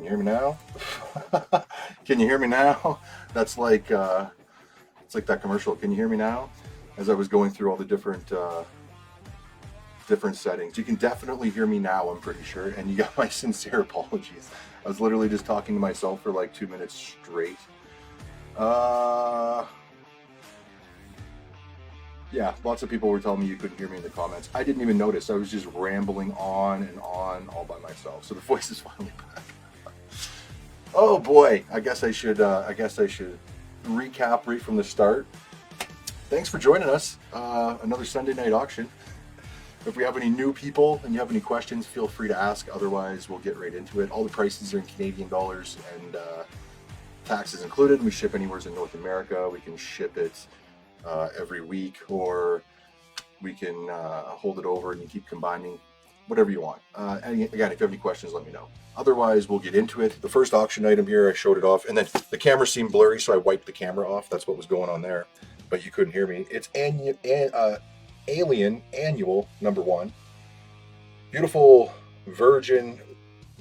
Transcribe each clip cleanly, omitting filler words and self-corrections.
Can you hear me now? Can you hear me now? That's like it's like that commercial. Can you hear me now? As I was going through all the different settings, you can definitely hear me now. I'm pretty sure, and you got my sincere apologies. I was literally just talking to myself for like 2 minutes straight. Uh, yeah, lots of people were telling me you couldn't hear me in the comments. I didn't even notice. I was just rambling on and on all by myself. So the voice is finally back. Oh boy, I guess I should. I guess I should recap right from the start. Thanks for joining us. Another Sunday night auction. If we have any new people and you have any questions, feel free to ask. Otherwise, we'll get right into it. All the prices are in Canadian dollars and taxes included. We ship anywhere in North America. We can ship it every week, or we can hold it over and you keep combining, whatever you want. And again, if you have any questions, let me know. Otherwise, we'll get into it. The first auction item here, I showed it off, and then the camera seemed blurry, so I wiped the camera off. That's what was going on there, but you couldn't hear me. It's Alien Annual #1. Beautiful Virgin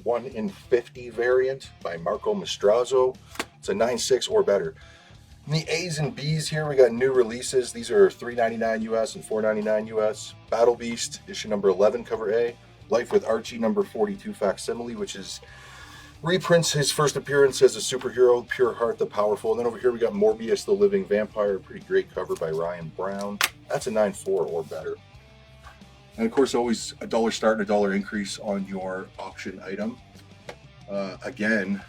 1 in 50 variant by Marco Maestrazzo. It's a 9.6 or better. In the A's and B's here, we got new releases. These are $3.99 US and $4.99 US. Battle Beast, issue number 11, cover A. Life with Archie, number 42, facsimile, which is reprints his first appearance as a superhero, Pure Heart the Powerful. And then over here we got Morbius the Living Vampire, pretty great cover by Ryan Brown. That's a 9.4 or better. And of course, always a dollar start and a dollar increase on your auction item. Again,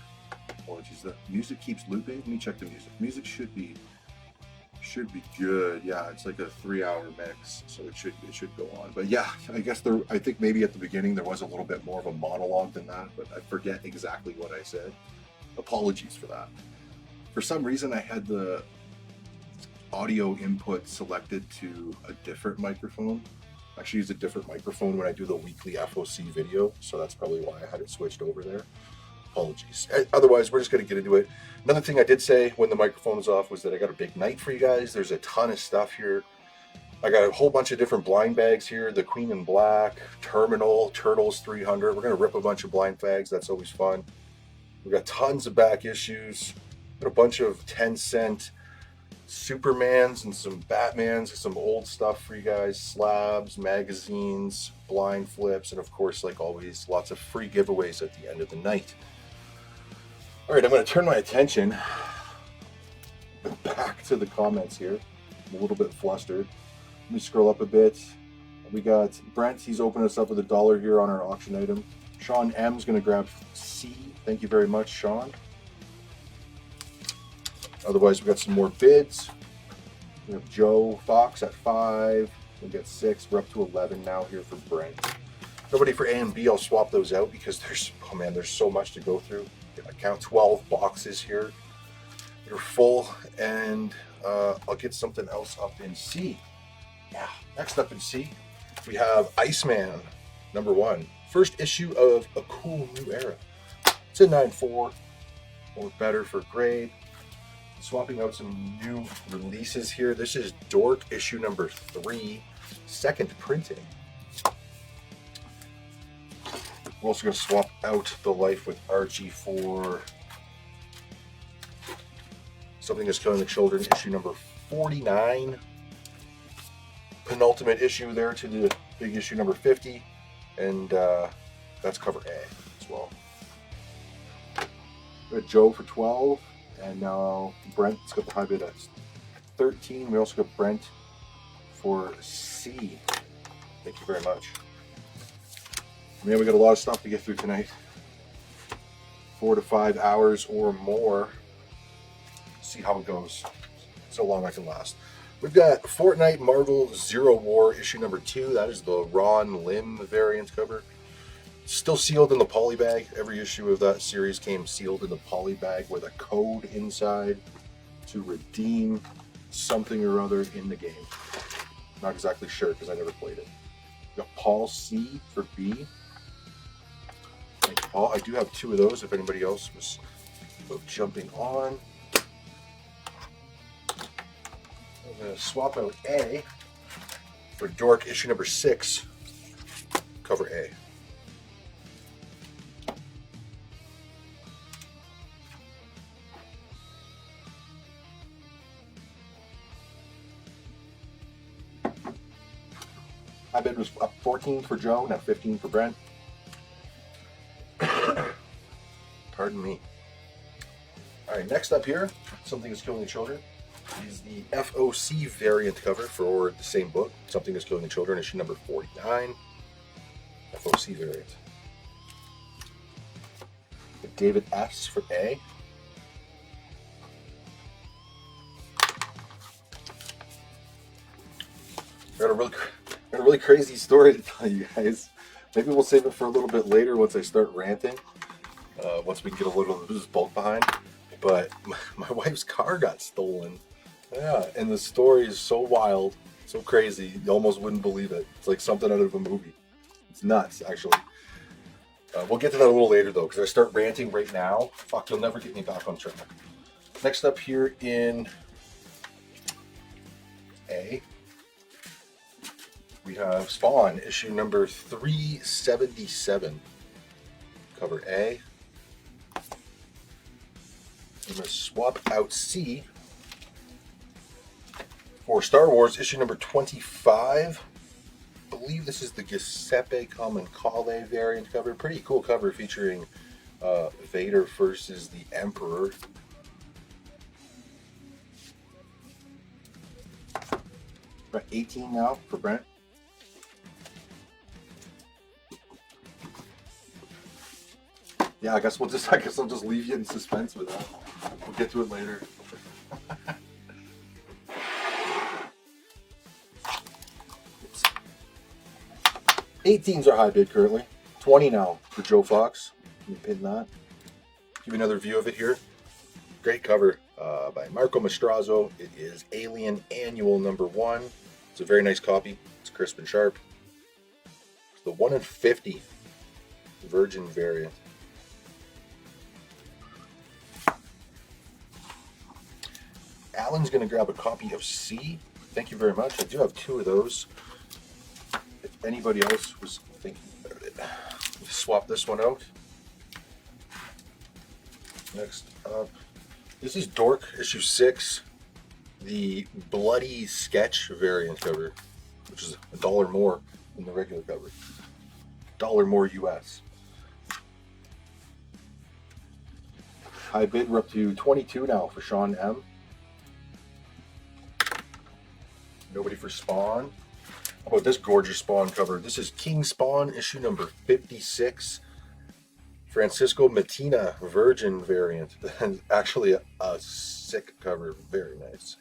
apologies, the music keeps looping. Let me check the music. Music should be good. Yeah, it's like a 3-hour mix, so it should go on. But yeah, I guess I think maybe at the beginning there was a little bit more of a monologue than that, but I forget exactly what I said. Apologies for that. For some reason, I had the audio input selected to a different microphone. I actually use a different microphone when I do the weekly FOC video, so that's probably why I had it switched over there. Apologies. Otherwise, we're just going to get into it. Another thing I did say when the microphone was off was that I got a big night for you guys. There's a ton of stuff here. I got a whole bunch of different blind bags here. The Queen in Black, Terminal, Turtles 300. We're going to rip a bunch of blind bags. That's always fun. We got tons of back issues. Got a bunch of 10-cent Supermans and some Batmans, some old stuff for you guys. Slabs, magazines, blind flips, and of course, like always, lots of free giveaways at the end of the night. All right, I'm going to turn my attention back to the comments here. I'm a little bit flustered. Let me scroll up a bit. We got Brent. He's opening us up with $1 here on our auction item. Sean M's going to grab C. Thank you very much, Sean. Otherwise, we got some more bids. We have Joe Fox at 5. We got 6. We're up to 11 now here for Brent. Nobody for A and B. I'll swap those out because there's so much to go through. I count 12 boxes here. They're full, and I'll get something else up in C. Yeah, next up in C, we have Iceman #1. First issue of A Cool New Era. It's a 9.4 or better for grade. Swapping out some new releases here. This is Dork issue number 3, second printing. We're also going to swap out the Life with Archie for Something Is Killing the Children, issue number 49. Penultimate issue there to the big issue number 50. And that's cover A as well. We got Joe for 12. And now Brent's got the high bid at 13. We also got Brent for C. Thank you very much. Man, we got a lot of stuff to get through tonight. 4 to 5 hours or more. See how it goes. So long I can last. We've got Fortnite Marvel Zero War issue number 2. That is the Ron Lim variant cover. Still sealed in the poly bag. Every issue of that series came sealed in the poly bag with a code inside to redeem something or other in the game. Not exactly sure because I never played it. We got Paul C for B. Thank you, Paul. I do have 2 of those if anybody else was jumping on. I'm going to swap out A for Dork issue number 6, cover A. High bid was up 14 for Joe, now 15 for Brent. Pardon me. All right, next up here, Something is Killing the Children, is the FOC variant cover for the same book, Something is Killing the Children, issue number 49. FOC variant. David S. for A. I got a really crazy story to tell you guys. Maybe we'll save it for a little bit later once I start ranting. Once we can get a little of this bulk behind. But my wife's car got stolen. Yeah, and the story is so wild, so crazy, you almost wouldn't believe it. It's like something out of a movie. It's nuts, actually. We'll get to that a little later, though, because I start ranting right now. Fuck, you'll never get me back on track. Next up here in A, we have Spawn, issue number 377. Cover A. I'm going to swap out C for Star Wars, issue number 25. I believe this is the Giuseppe Comencale variant cover. Pretty cool cover featuring Vader versus the Emperor. We're at 18 now for Brent. Yeah, I guess I'll just leave you in suspense with that. We'll get to it later. 18s are high bid currently. 20 now for Joe Fox. Let me pin that. Give you another view of it here. Great cover by Marco Mastrazzo. It is Alien Annual number 1. It's a very nice copy. It's crisp and sharp. It's the 1 in 50 Virgin variant. Alan's going to grab a copy of C. Thank you very much. I do have 2 of those. If anybody else was thinking about it, let's swap this one out. Next up, this is Dork, issue 6, the Bloody Sketch variant cover, which is $1 more than the regular cover. $1 more US. High bid, we're up to 22 now for Sean M. Nobody for Spawn. How about this gorgeous Spawn cover? This is King Spawn, issue number 56. Francisco Matina Virgin variant. And actually a sick cover. Very nice.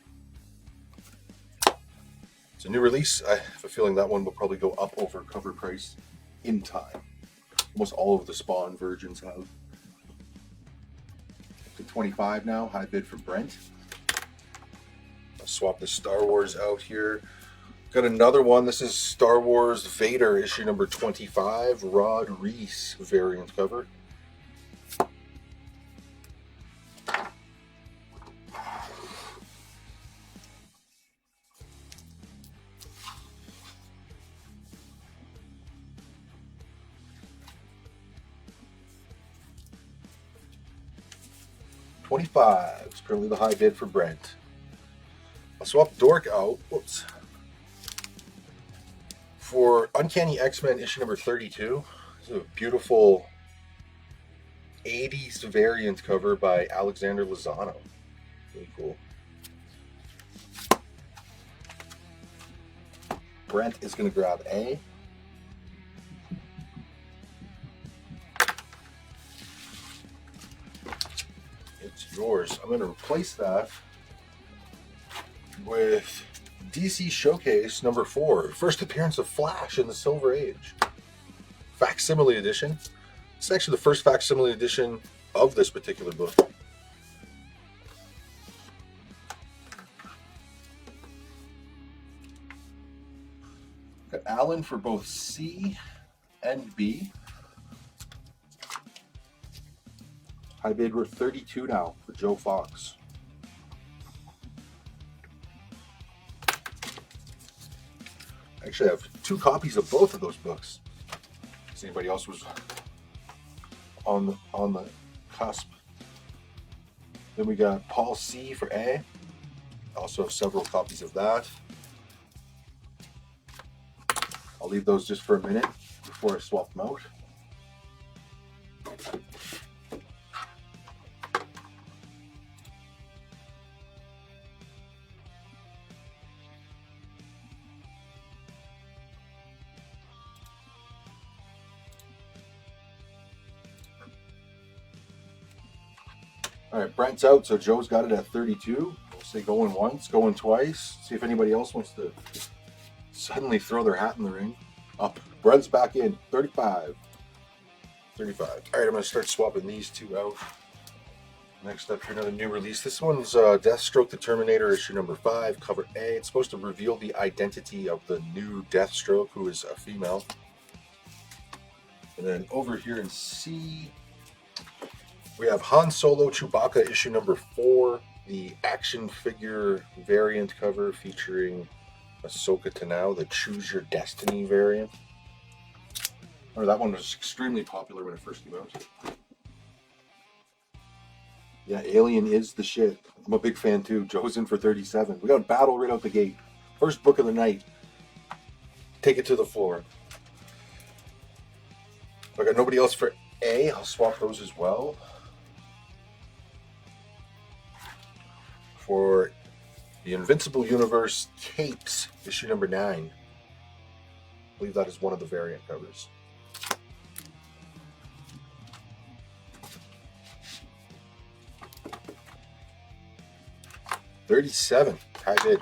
It's a new release. I have a feeling that one will probably go up over cover price in time. Almost all of the Spawn Virgins have. To 25 now. High bid for Brent. I'll swap the Star Wars out here. Got another one. This is Star Wars Vader, issue number 25, Rod Reese variant cover. $25 is currently the high bid for Brent. I'll swap Dork out. Whoops. For Uncanny X-Men issue number 32, this is a beautiful 80s variant cover by Alexander Lozano. Really cool. Brent is going to grab A. It's yours. I'm going to replace that with DC Showcase number 4, first appearance of Flash in the Silver Age. Facsimile edition. It's actually the first facsimile edition of this particular book. Got Alan for both C and B. High bid, we're 32 now for Joe Fox. Actually, I have 2 copies of both of those books. If anybody else was on the cusp. Then we got Paul C for A. Also have several copies of that. I'll leave those just for a minute before I swap them out. All right, Brent's out, so Joe's got it at 32. We'll say going once, going twice. See if anybody else wants to suddenly throw their hat in the ring. Up. Brent's back in. 35. 35. All right, I'm going to start swapping these two out. Next up here, another new release. This one's Deathstroke the Terminator, issue number 5, cover A. It's supposed to reveal the identity of the new Deathstroke, who is a female. And then over here in C, we have Han Solo Chewbacca, issue number 4, the action figure variant cover featuring Ahsoka Tano, the Choose Your Destiny variant. Or that one was extremely popular when it first came out. Yeah, Alien is the shit. I'm a big fan too. Joe's in for 37. We got Battle right out the gate. First book of the night. Take it to the floor. If I got nobody else for A, I'll swap those as well. For the Invincible Universe Capes, issue number 9. I believe that is one of the variant covers. $37. High bid.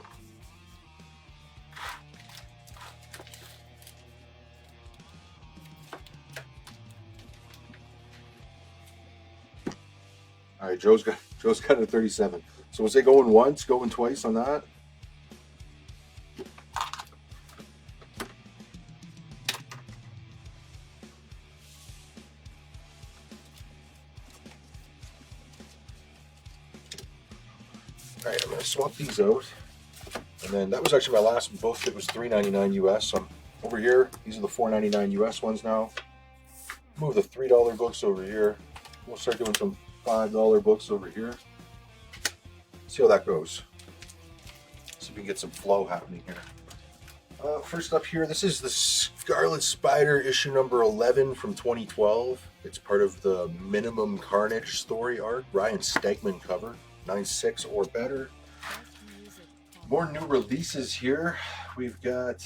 All right, Joe's got it at 37. So we'll say going once, going twice on that. All right, I'm going to swap these out. And then that was actually my last one. Both it was $3.99 US. So I'm over here. These are the $4.99 US ones now. Move the $3 books over here. We'll start doing some $5 books over here. See how that goes. See if we can get some flow happening here. First up here, this is the Scarlet Spider issue number 11 from 2012. It's part of the Minimum Carnage story arc. Ryan Stegman cover. 9.6 or better. More new releases here. We've got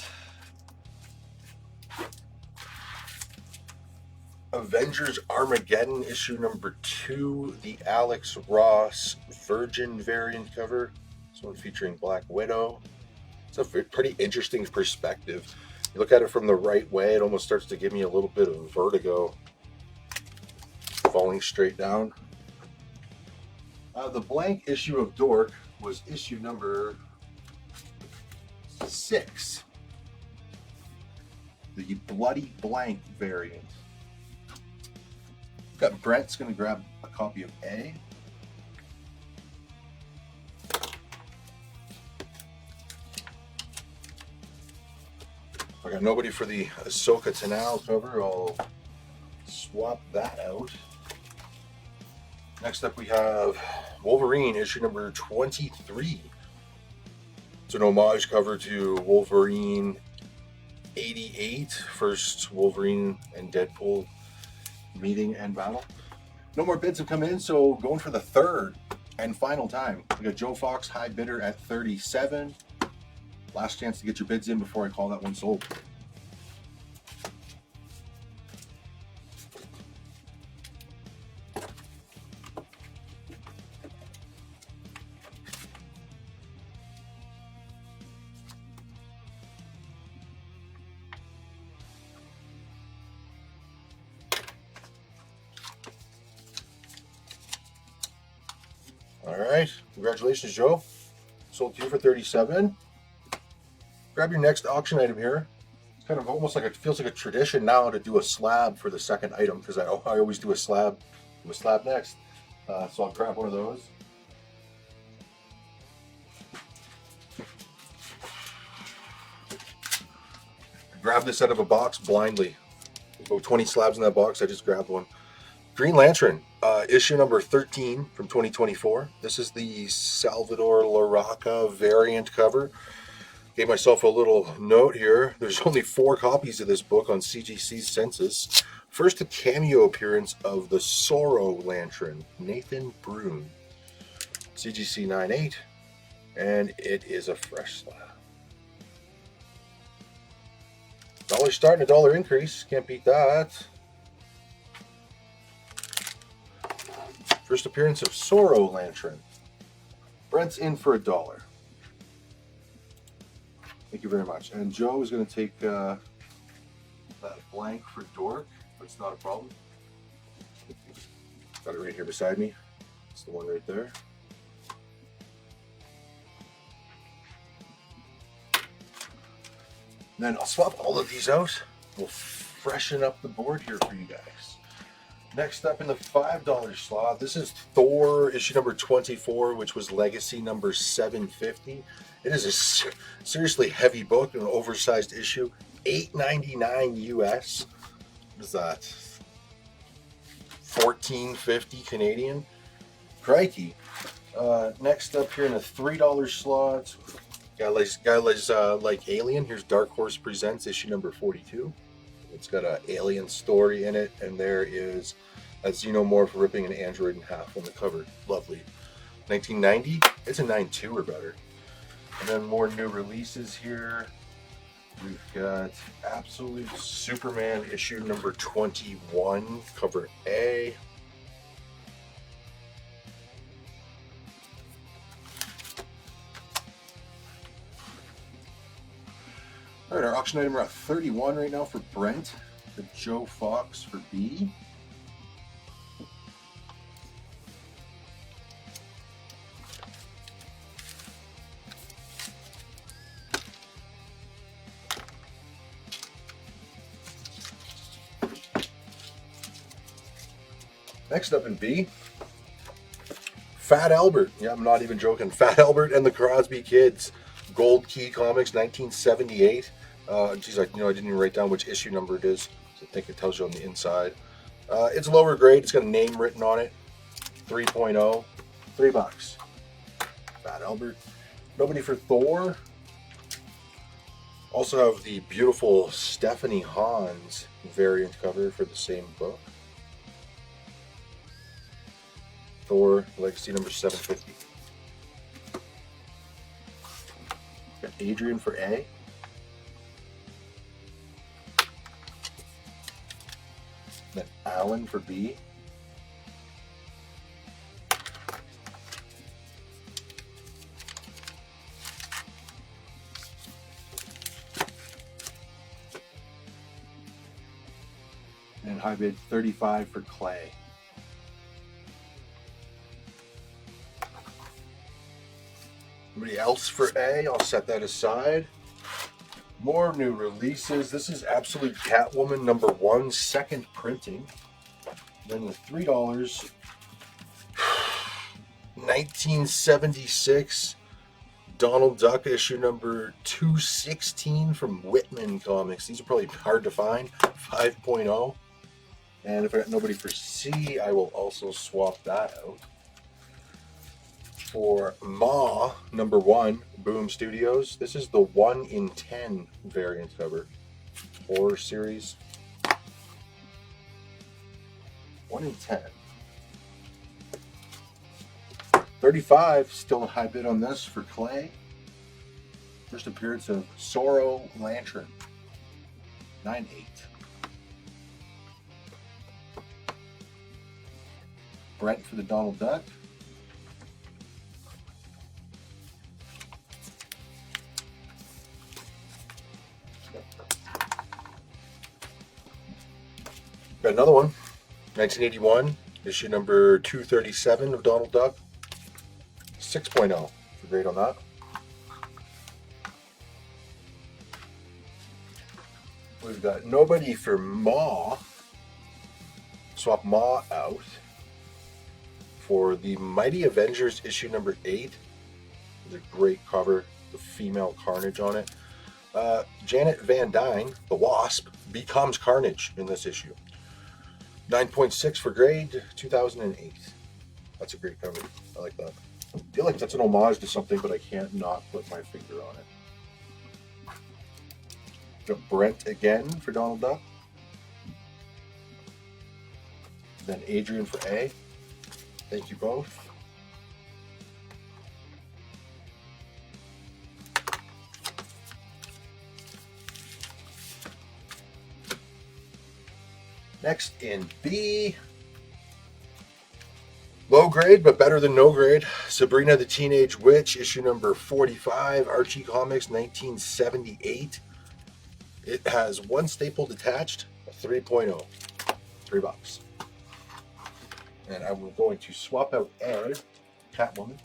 Avengers Armageddon issue number 2, the Alex Ross Virgin variant cover. This one featuring Black Widow. It's a pretty interesting perspective. You look at it from the right way, it almost starts to give me a little bit of vertigo. Falling straight down. The blank issue of Dork was issue number 6. The Bloody Blank variant. Got Brent's going to grab a copy of A. I got nobody for the Ahsoka Tano cover. I'll swap that out. Next up we have Wolverine issue number 23. It's an homage cover to Wolverine 88, first Wolverine and Deadpool meeting and battle. No more bids have come in, so going for the third and final time. We got Joe Fox, high bidder at 37. Last chance to get your bids in before I call that one sold. All right, congratulations, Joe. Sold to you for 37. Grab your next auction item here. It's kind of almost like it feels like a tradition now to do a slab for the second item because I always do a slab. Do a slab next. So I'll grab one of those. Grab this out of a box blindly. About 20 slabs in that box. I just grabbed one. Green Lantern, issue number 13 from 2024. This is the Salvador Larroca variant cover. Gave myself a little note here. There's only 4 copies of this book on CGC's census. First, a cameo appearance of the Sorrow Lantern, Nathan Brune. CGC 9.8, and it is a fresh slab. $1 starting, $1 increase. Can't beat that. First appearance of Sorrow Lantern. Brent's in for $1. Thank you very much. And Joe is going to take that blank for Dork, but it's not a problem. Got it right here beside me. It's the one right there. And then I'll swap all of these out. We'll freshen up the board here for you guys. Next up in the $5 slot, this is Thor issue number 24, which was Legacy number 750. It is a seriously heavy book, an oversized issue, $8.99 US. What is that? $14.50 Canadian. Crikey. Next up here in the $3 slot, guy like Alien. Here's Dark Horse Presents issue number 42. It's got an alien story in it, and there is a xenomorph ripping an android in half on the cover. Lovely. 1990. It's a 9.2 or better. And then more new releases here. We've got Absolute Superman issue number 21, cover A. All right, our auction item, we're at 31 right now for Brent. The Joe Fox for B. Next up in B, Fat Albert. Yeah, I'm not even joking. Fat Albert and the Crosby Kids. Gold Key Comics, 1978. Geez, I didn't even write down which issue number it is. So I think it tells you on the inside. It's lower grade. It's got a name written on it. 3.0. $3. Fat Albert. Nobody for Thor. Also have the beautiful Stephanie Hans variant cover for the same book. Thor Legacy number 750. Got Adrian for A. Then Alan for B. And high bid 35 for Clay. Anybody else for A? I'll set that aside. More new releases. This is Absolute Catwoman number 1, second printing. Then the $3, 1976 Donald Duck issue number 216 from Whitman Comics. These are probably hard to find. 5.0. And if I got nobody for C, I will also swap that out. For Ma number 1, Boom Studios. This is the 1 in 10 variant cover. Horror series. 1 in 10. 35, still a high bid on this for Clay. First appearance of Sorrow Lantern. 9.8. Brent for the Donald Duck. Got another one. 1981, issue number 237 of Donald Duck. 6.0. Great on that. We've got nobody for Ma. Swap Ma out for the Mighty Avengers issue number 8. It's a great cover, the female Carnage on it. Janet Van Dyne, the Wasp, becomes Carnage in this issue. 9.6 for grade, 2008. That's a great cover. I like that. I feel like that's an homage to something, but I can't not put my finger on it. Got Brent again for Donald Duck. Then Adrian for A. Thank you both. Next in B. Low grade, but better than no grade. Sabrina the Teenage Witch, issue number 45, Archie Comics, 1978. It has one staple detached, a 3.0. $3. And I'm going to swap out Ed, Catwoman,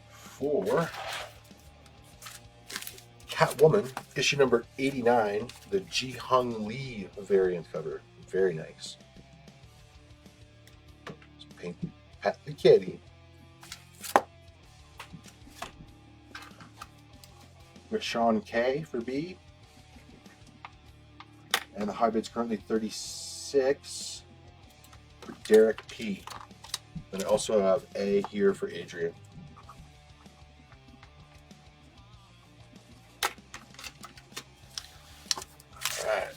for Catwoman, issue number 89, the Ji Hung Lee variant cover. Very nice. Pink Pat the Kitty. With Sean K for B. And the high bid's currently 36 for Derek P. And I also have A here for Adrian. Alright.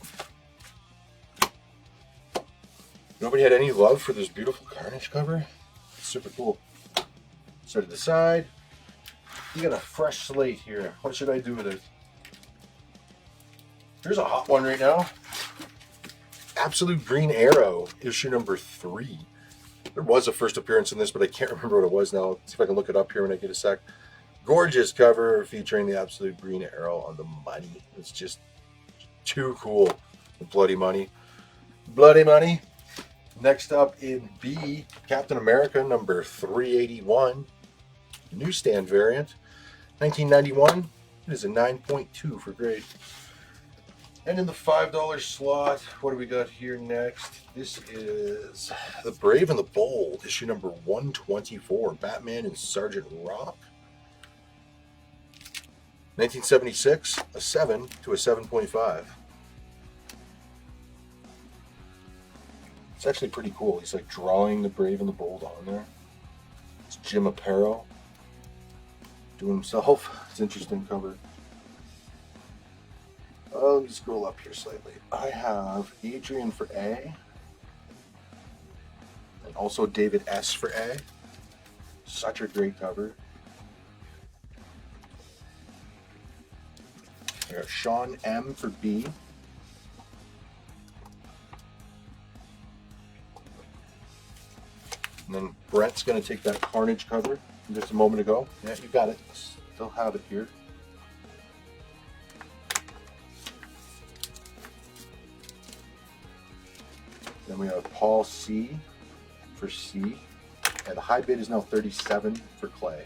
Nobody had any love for this beautiful Carnage cover? It's super cool. So to the side, you got a fresh slate here. What should I do with it? Here's a hot one right now. Absolute Green Arrow, issue number 3. There was a first appearance in this, but I can't remember what it was now. Let's see if I can look it up here when I get a sec. Gorgeous cover featuring the Absolute Green Arrow on the money. It's just too cool. The bloody money. Bloody money. Next up in B, Captain America number 381. Newsstand variant. 1991. It is a 9.2 for grade. And in the $5 slot, what do we got here next? This is The Brave and the Bold, issue number 124, Batman and Sergeant Rock. 1976, a 7 to a 7.5. It's actually pretty cool. He's like drawing The Brave and the Bold on there. It's Jim Aparo doing himself. It's an interesting cover. Let me scroll up here slightly. I have Adrian for A. And also David S. for A. Such a great cover. I got Sean M. for B. And then Brent's going to take that Carnage cover from just a moment ago. Yeah, you got it. Still have it here. Then we have Paul C. for C. And the high bid is now 37 for Clay.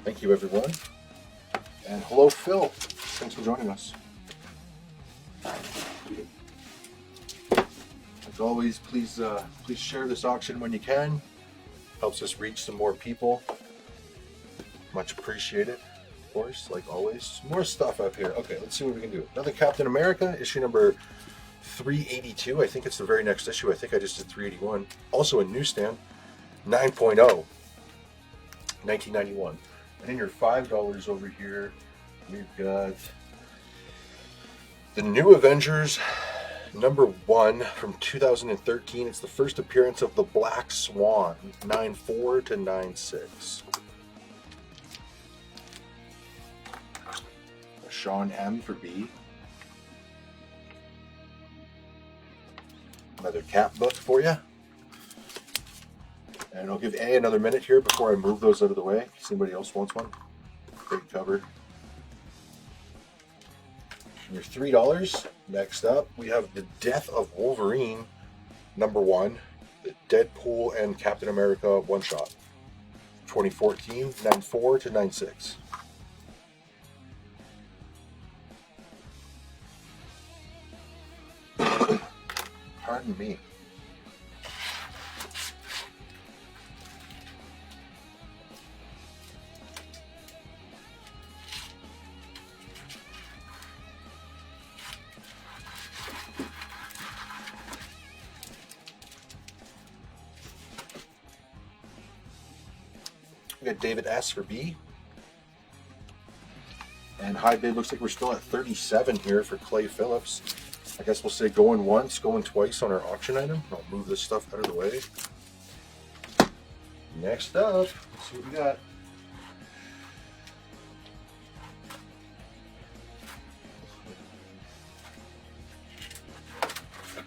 Thank you, everyone. And hello, Phil. Thanks for joining us. As always, please share this auction when you can. Helps us reach some more people. Much appreciated, of course, like always. More stuff up here. Okay, let's see what we can do. Another Captain America, issue number 382. I think it's the very next issue. I think I just did 381. Also a newsstand, 9.0, 1991. And in your $5 over here, we've got the New Avengers number 1 from 2013. It's the first appearance of the Black Swan, 9.4 to 9.6. Sean M. for B. Another Cap book for you. And I'll give A another minute here before I move those out of the way, in case anybody else wants one. Great cover. Your $3. Next up, we have The Death of Wolverine, number 1. The Deadpool and Captain America one-shot. 2014, 9.4 to 9.6. Pardon me. We got David S. for B. And high bid looks like we're still at 37 here for Clay Phillips. I guess we'll say going once, going twice on our auction item. I'll move this stuff out of the way. Next up, let's see what we got.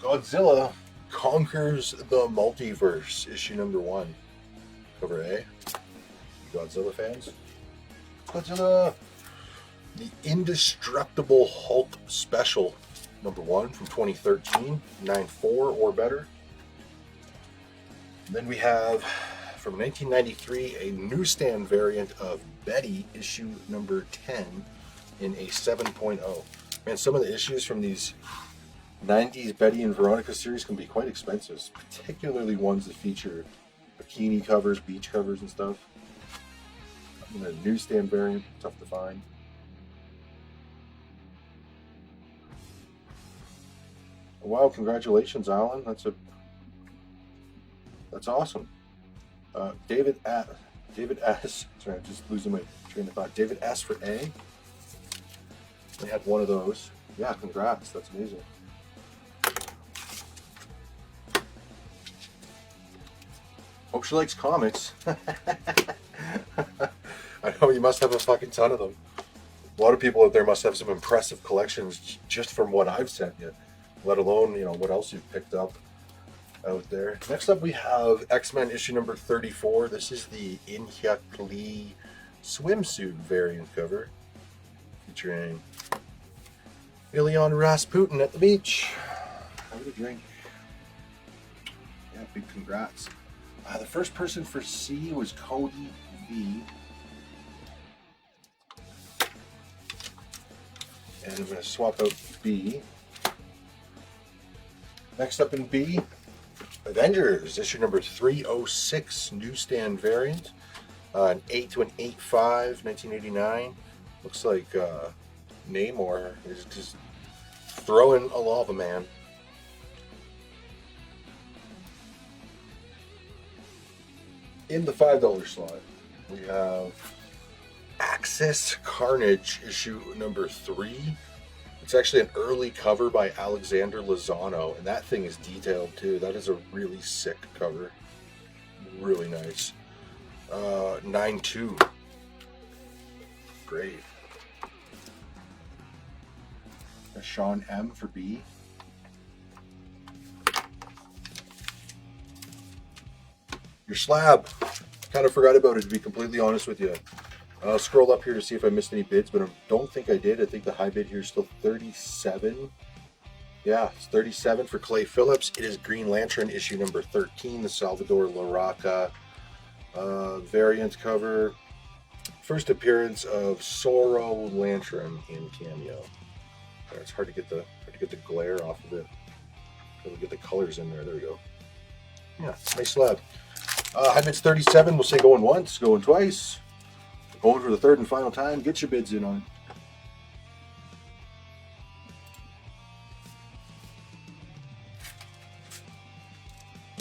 Godzilla Conquers the Multiverse, issue number 1. Cover A. Godzilla fans? Godzilla! The Indestructible Hulk Special, number 1 from 2013, 9.4 or better. And then we have, from 1993, a newsstand variant of Betty, issue number 10, in a 7.0. Man, some of the issues from these 90s Betty and Veronica series can be quite expensive, particularly ones that feature bikini covers, beach covers, and stuff. And a newsstand variant, tough to find. Wow, congratulations, Alan. That's awesome. David S. Sorry, I'm just losing my train of thought. David S. for A. We had one of those. Yeah, congrats. That's amazing. Hope she likes comics. I know you must have a fucking ton of them. A lot of people out there must have some impressive collections just from what I've sent you, let alone, you know, what else you've picked up out there. Next up, we have X-Men issue number 34. This is the In-Hyuk Lee swimsuit variant cover, featuring Ilyan Rasputin at the beach. Having a drink. Yeah, big congrats. The first person for C was Cody V. And I'm going to swap out B. Next up in B, Avengers, issue number 306, newsstand variant. An 8 to an 8.5, 1989. Looks like Namor is just throwing a lava man. In the $5 slot, we have Axis Carnage, issue number 3. It's actually an early cover by Alexander Lozano, and that thing is detailed too. That is a really sick cover. Really nice. 9.2. Great. Sean M for B. Your slab. Kind of forgot about it, to be completely honest with you. I'll scroll up here to see if I missed any bids, but I don't think I did. I think the high bid here is still 37. Yeah, it's 37 for Clay Phillips. It is Green Lantern issue number 13, the Salvador Larroca variant cover. First appearance of Sorrow Lantern in cameo. It's hard to get the glare off of it. Try to get the colors in there. There we go. Yeah, nice slab. High bid's 37. We'll say going once, going twice, going for the third and final time. Get your bids in on it.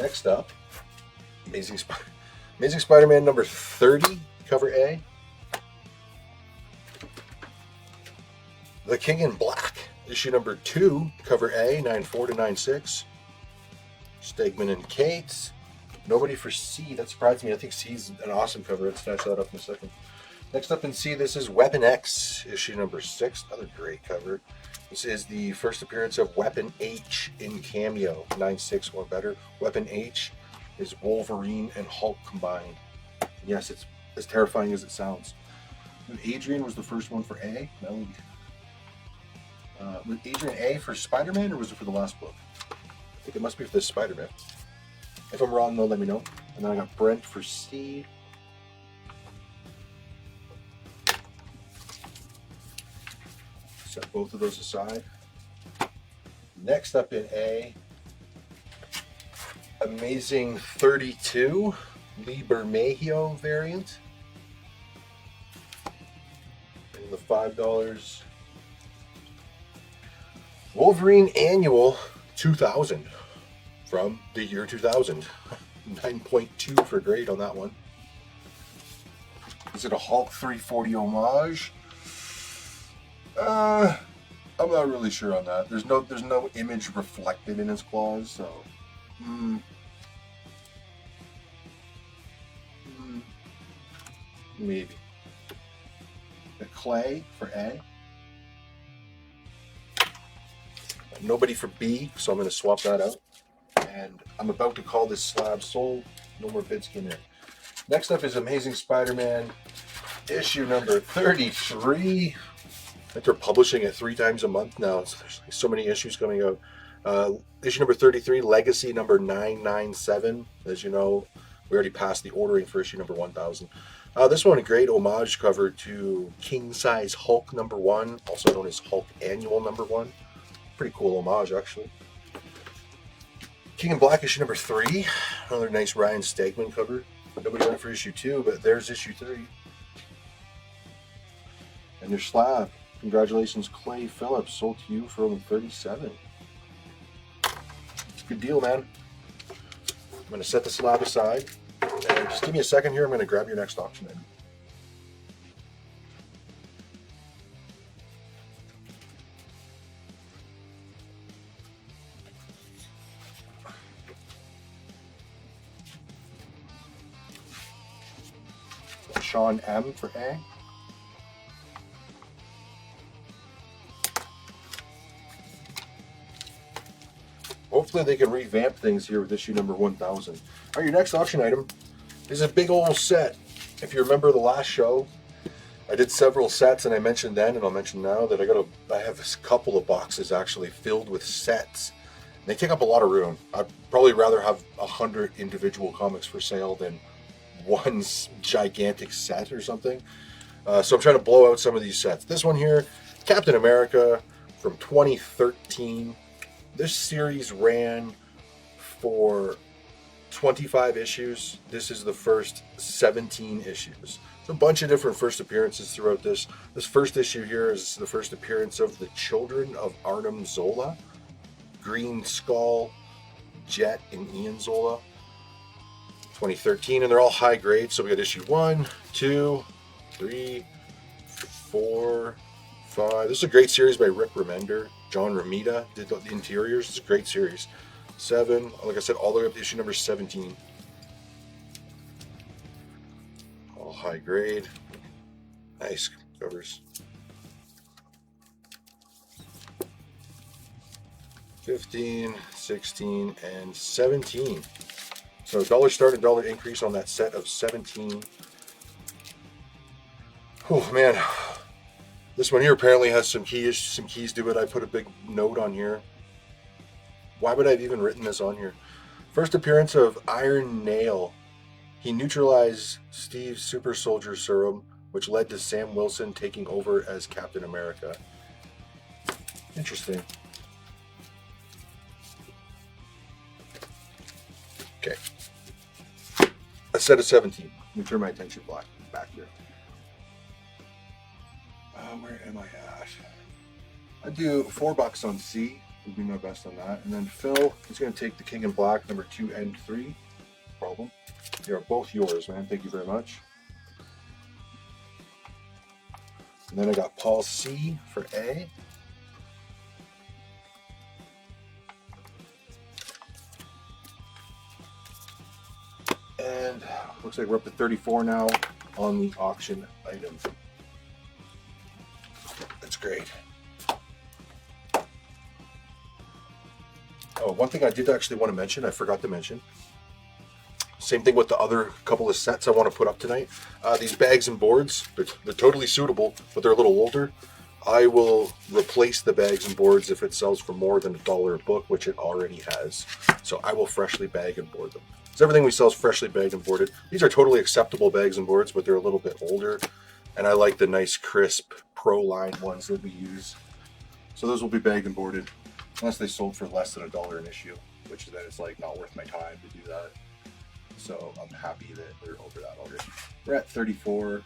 Next up, Amazing Spider-Man number 30, cover A. The King in Black, issue number 2, cover A, 9.4 to 9.6. Stegman and Cates. Nobody for C. That surprised me. I think C's an awesome cover. Let's snatch that up in a second. Next up in C, this is Weapon X, issue number 6. Another great cover. This is the first appearance of Weapon H in cameo, 9.6 or better. Weapon H is Wolverine and Hulk combined. Yes, it's as terrifying as it sounds. Adrian was the first one for A. Was Adrian A for Spider-Man, or was it for the last book? I think it must be for this Spider-Man. If I'm wrong, though, let me know. And then I got Brent for C. Set both of those aside. Next up in A, Amazing 32, Lee Bermejo variant. And the $5. Wolverine Annual 2000 from the year 2000. 9.2 for grade on that one. Is it a Hulk 340 homage? I'm not really sure on that. There's no image reflected in his claws, so maybe. The clay for A. Nobody for B, so I'm going to swap that out. And I'm about to call this slab sold. No more bids came in. Next up is Amazing Spider-Man issue number 33. I think they're publishing it 3 times a month now. There's like so many issues coming out. Issue number 33, Legacy number 997. As you know, we already passed the ordering for issue number 1000. This one, a great homage cover to King Size Hulk number 1, also known as Hulk Annual number 1. Pretty cool homage, actually. King in Black issue number 3. Another nice Ryan Stegman cover. Nobody went for issue 2, but there's issue 3. And your slab. Congratulations, Clay Phillips. Sold to you for only $37. It's a good deal, man. I'm going to set the slab aside. And just give me a second here. I'm going to grab your next auction item. Sean M for A. Hopefully they can revamp things here with issue number 1000. All right, your next auction item is a big old set. If you remember the last show, I did several sets, and I mentioned then, and I'll mention now, that I have a couple of boxes actually filled with sets. They take up a lot of room. I'd probably rather have 100 individual comics for sale than one gigantic set or something. So I'm trying to blow out some of these sets. This one here, Captain America from 2013. This series ran for 25 issues. This is the first 17 issues. There's a bunch of different first appearances throughout this. This first issue here is the first appearance of the children of Arnim Zola, Green Skull, Jet, and Ian Zola. 2013, and they're all high grade. So we got issue 1, 2, 3, 4, 5. This is a great series by Rick Remender. John Romita did the interiors. It's a great series. 7, like I said, all the way up to issue number 17. All high grade. Nice covers. 15, 16, and 17. So dollar start and dollar increase on that set of 17. Oh man, this one here apparently has some keys to it. I put a big note on here. Why would I have even written this on here? First appearance of Iron Nail. He neutralized Steve's super soldier serum, which led to Sam Wilson taking over as Captain America. Interesting. Okay. A set of 17. Let me turn my attention back here. Where am I at? I do $4 on C. Would be my best on that. And then Phil is going to take the King in Black number 2 and 3. No problem. They are both yours, man. Thank you very much. And then I got Paul C for A. And looks like we're up to 34 now on the auction item. That's great. Oh, one thing I did actually want to mention, I forgot to mention. Same thing with the other couple of sets I want to put up tonight. These bags and boards, they're totally suitable, but they're a little older. I will replace the bags and boards if it sells for more than $1 a book, which it already has. So I will freshly bag and board them. So everything we sell is freshly bagged and boarded. These are totally acceptable bags and boards, but they're a little bit older. And I like the nice, crisp, Pro Line ones that we use. So those will be bagged and boarded, unless they sold for less than $1 an issue, which then it's like not worth my time to do that. So I'm happy that they're over that already. We're at 34.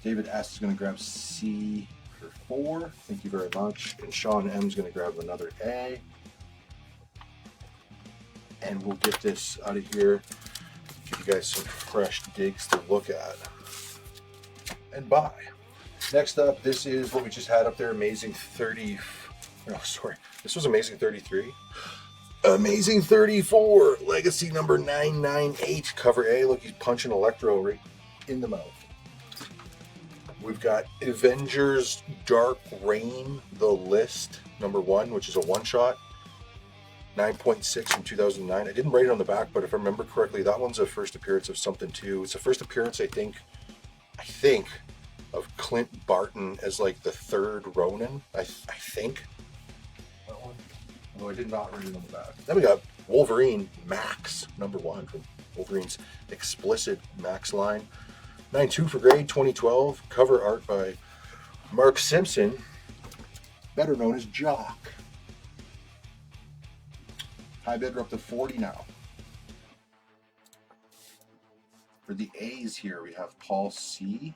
David S is going to grab C for 4. Thank you very much. And Sean M is going to grab another A. And we'll get this out of here. Give you guys some fresh digs to look at and buy. Next up, this is what we just had up there, Amazing 30. Oh, sorry. This was Amazing 33. Amazing 34, Legacy number 998, cover A. Look, he's punching Electro right in the mouth. We've got Avengers Dark Reign, The List, number 1, which is a one-shot. 9.6 from 2009. I didn't write it on the back, but if I remember correctly, that one's a first appearance of something too. It's a first appearance, I think, of Clint Barton as like the third Ronin. I think. That one. No, I did not read it on the back. Then we got Wolverine Max, number 1 from Wolverine's Explicit Max line. 9.2 for grade, 2012. Cover art by Mark Simpson, better known as Jock. High bid, we're up to 40 now. For the A's here, we have Paul C.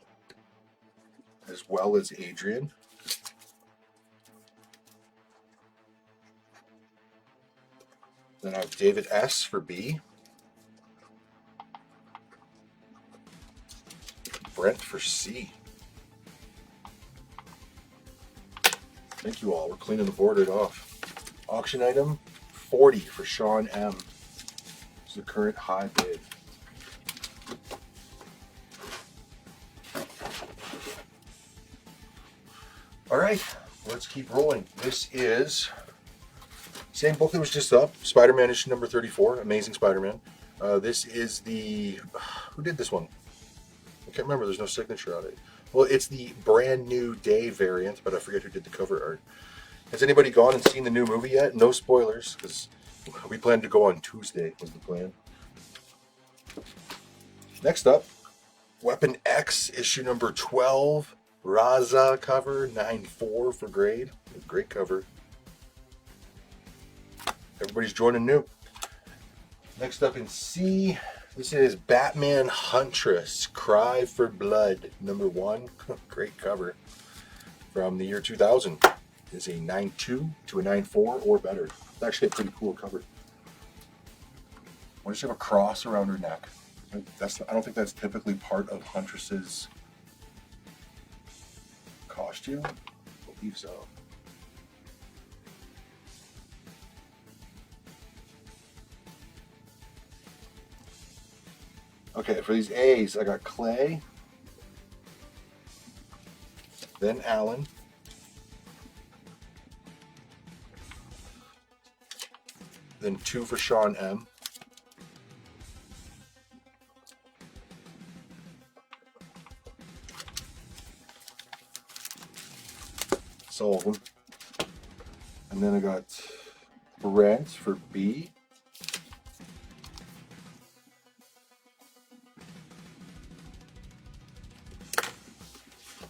as well as Adrian. Then I have David S. for B. Brent for C. Thank you all. We're cleaning the board right off. Auction item 40 for Sean M. It's the current high bid. All right, let's keep rolling. This is same book that was just up, Spider-Man issue number 34, Amazing Spider-Man. This is the, who did this one? I can't remember, there's no signature on it. Well, it's the Brand New Day variant, but I forget who did the cover art. Has anybody gone and seen the new movie yet? No spoilers, because we plan to go on Tuesday, was the plan. Next up, Weapon X, issue number 12, Raza cover, 9.4 for grade. Great cover. Everybody's joining new. Next up in C, this is Batman Huntress, Cry for Blood, number 1. Great cover from the year 2000. It's a 9.2 to a 9.4 or better. It's actually a pretty cool cover. Why does she have a cross around her neck? I don't think that's typically part of Huntress's costume. I believe so. Okay, for these A's, I got Clay, then Alan, then 2 for Sean M. All of them. And then I got Brent for B.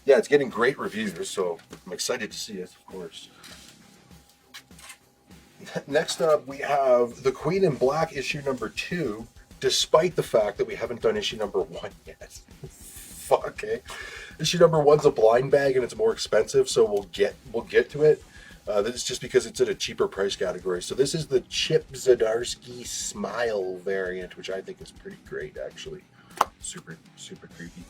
Yeah, it's getting great reviews, so I'm excited to see it, of course. Next up, we have The Queen in Black issue number 2, despite the fact that we haven't done issue number 1 yet. Fuck, eh? Issue number 1's a blind bag and it's more expensive, so we'll get to it. This is just because it's at a cheaper price category. So this is the Chip Zdarsky Smile variant, which I think is pretty great, actually. Super, super creepy.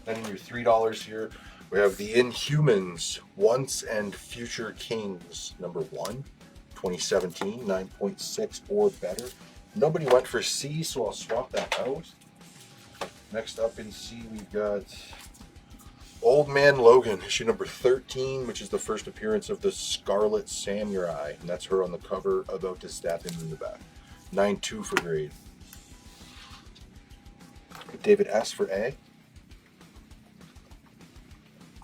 Then in your $3 here, we have the Inhumans, Once and Future Kings, number 1, 2017, 9.6 or better. Nobody went for C, so I'll swap that out. Next up in C, we've got Old Man Logan, issue number 13, which is the first appearance of the Scarlet Samurai. And that's her on the cover, about to stab him in the back. 9.2 for grade. David S. for A.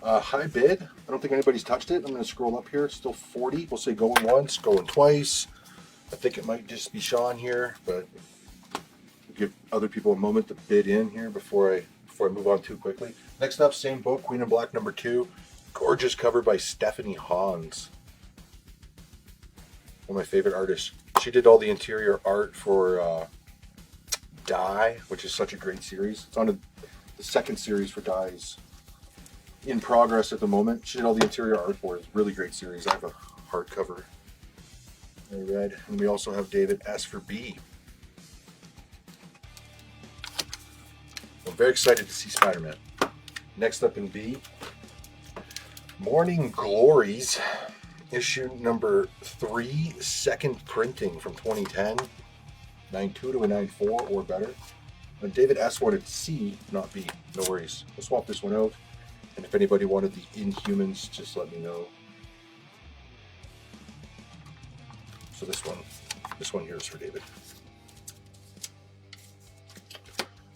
High bid. I don't think anybody's touched it. I'm going to scroll up here. It's still 40. We'll say going once, going twice. I think it might just be Sean here, but we'll give other people a moment to bid in here before I move on too quickly. Next up, same book, Queen in Black number 2. Gorgeous cover by Stephanie Hans. One of my favorite artists. She did all the interior art for Die, which is such a great series. It's on the second series for Die's in progress at the moment. She did all the interior art for it. It's a really great series. I have a hardcover I read. And we also have David S. for B. I'm very excited to see Spider-Man. Next up in B, Morning Glories, issue number 3, second printing from 2010. 9.2 to a 9.4 or better. And David S. wanted C, not B. No worries. We'll swap this one out. And if anybody wanted the Inhumans, just let me know. So this one here is for David.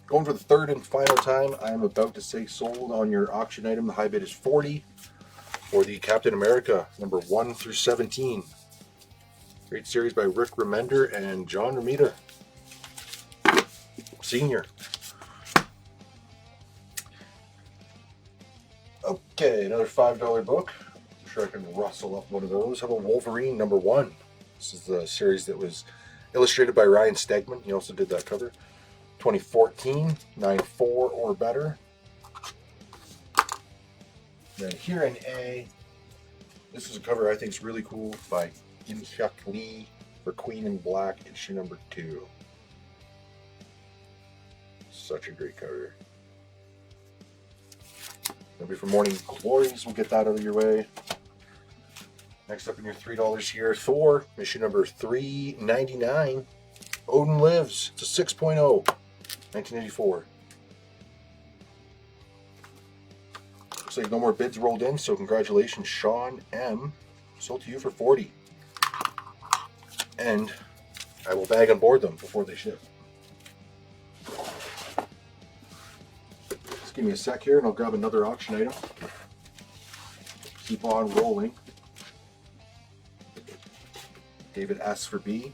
Going for the third and final time, I am about to say sold on your auction item. The high bid is 40 for the Captain America, number 1 through 17. Great series by Rick Remender and John Romita Sr. Okay, another $5 book. I'm sure I can rustle up one of those. How about Wolverine number 1? This is the series that was illustrated by Ryan Stegman. He also did that cover. 2014, 9.4 or better. Then here in A, this is a cover I think is really cool by In-Hyuk Lee for Queen in Black, issue number 2. Such a great cover. Maybe for Morning Glories, we'll get that out of your way. Next up in your $3 here, Thor, issue number 399. Odin Lives. It's a 6.0, 1984. Looks like no more bids rolled in, so congratulations, Sean M. Sold to you for 40. And I will bag and board them before they ship. Just give me a sec here and I'll grab another auction item. Keep on rolling. David S. for B.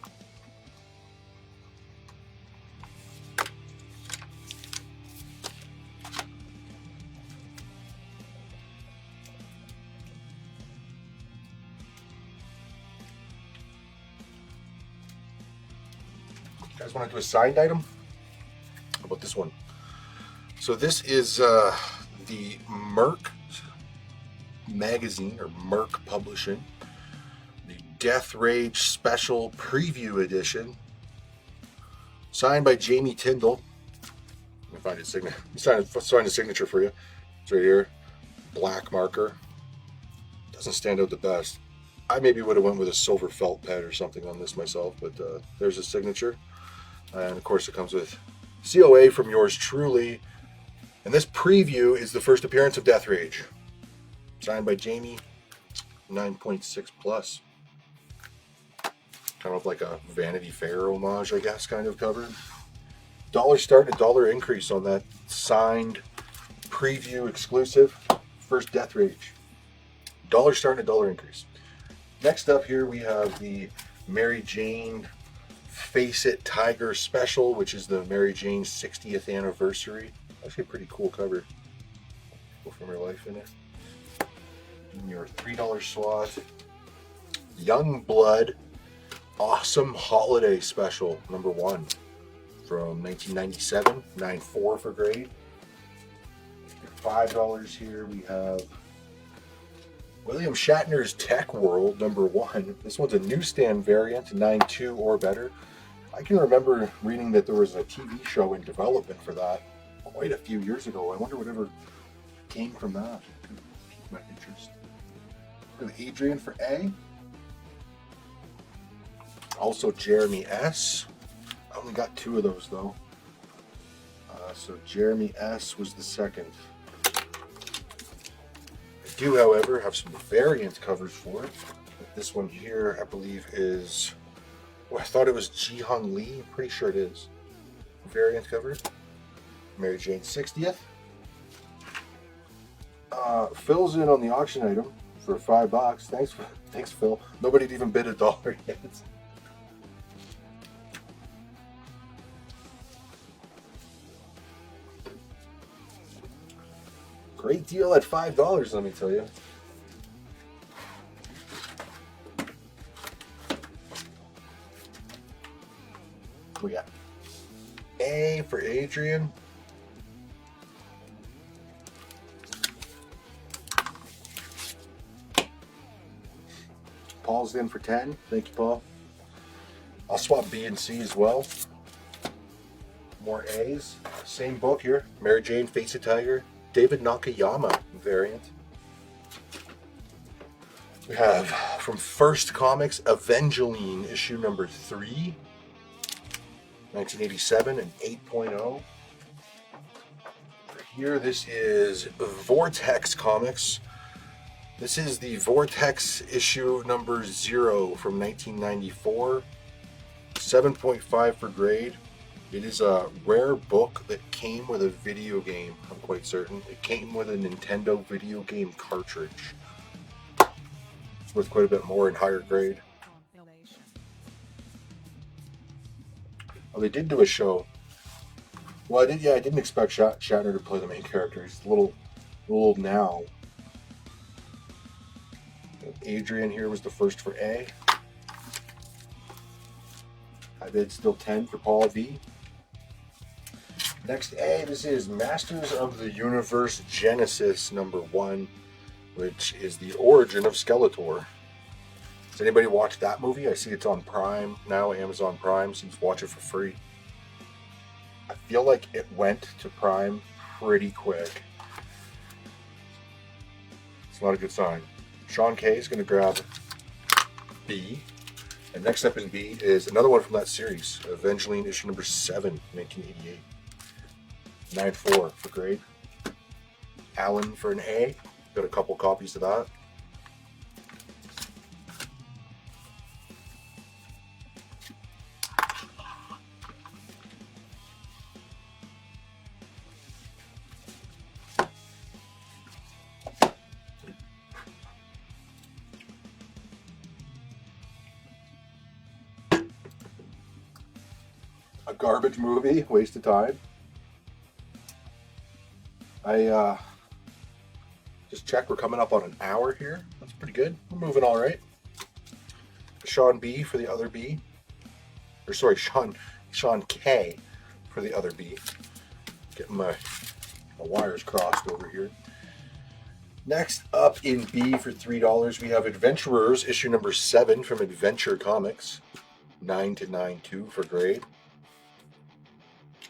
You guys want to do a signed item? How about this one? So this is the Merc magazine, or Merc Publishing, the Death Rage Special Preview Edition, signed by Jamie Tyndall. Let me find his signature. Sign a signature for you. It's right here. Black marker. Doesn't stand out the best. I maybe would have went with a silver felt pen or something on this myself, but there's his signature. And of course it comes with COA from yours truly. And this preview is the first appearance of Death Rage. Signed by Jamie, 9.6 plus. Kind of like a Vanity Fair homage, I guess, kind of cover. $1 start and $1 increase on that signed preview exclusive first Death Rage. $1 start and $1 increase. Next up here we have the Mary Jane Face It Tiger Special, which is the Mary Jane 60th anniversary. Actually a pretty cool cover. Go from her life in it. In your $3 slot, Young Blood Awesome Holiday Special, number 1 from 1997, 9.4 for grade. $5 here we have William Shatner's Tech World, number 1. This one's a newsstand variant, 9.2 or better. I can remember reading that there was a TV show in development for that quite a few years ago. I wonder whatever came from that. Could pique my interest. With Adrian for A. Also Jeremy S. I only got 2 of those though. So Jeremy S. was the second. I do, however, have some variant covers for it. This one here, I believe, is... Oh, I thought it was Ji-Hung Lee. I'm pretty sure it is. Variant cover. Mary Jane 60th. Phil's in on the auction item for $5. Thanks, Phil. Nobody'd even bid $1 yet. Great deal at $5, let me tell you. We got A for Adrian. Paul's in for 10. Thank you, Paul. I'll swap B and C as well. More A's. Same book here. Mary Jane Face It Tiger. David Nakayama variant. We have from First Comics, Evangeline, issue number 3, 1987 and 8.0. Here, this is Vortex Comics. This is the Vortex issue number 0 from 1994. 7.5 for grade. It is a rare book that came with a video game, I'm quite certain. It came with a Nintendo video game cartridge. It's worth quite a bit more in higher grade. Oh, they did do a show. Well, I didn't expect Shatner to play the main character. He's a little old now. Adrian here was the first for A. I bid still 10 for Paul V. Next A, this is Masters of the Universe Genesis number 1, which is the origin of Skeletor. Has anybody watched that movie? I see it's on Prime now, Amazon Prime, so you can watch it for free. I feel like it went to Prime pretty quick. It's not a good sign. Sean K is going to grab B. And next up in B is another one from that series, Evangeline issue number 7, 1988. 9.4 for grade. Alan for an A. Got a couple copies of that. A garbage movie, waste of time. I just checked, we're coming up on an hour here. That's pretty good. We're moving all right. Sean B for the other B. Or sorry, Sean K for the other B. Getting my wires crossed over here. Next up in B for $3, we have Adventurers issue number 7 from Adventure Comics. 9 to 9.2 for grade.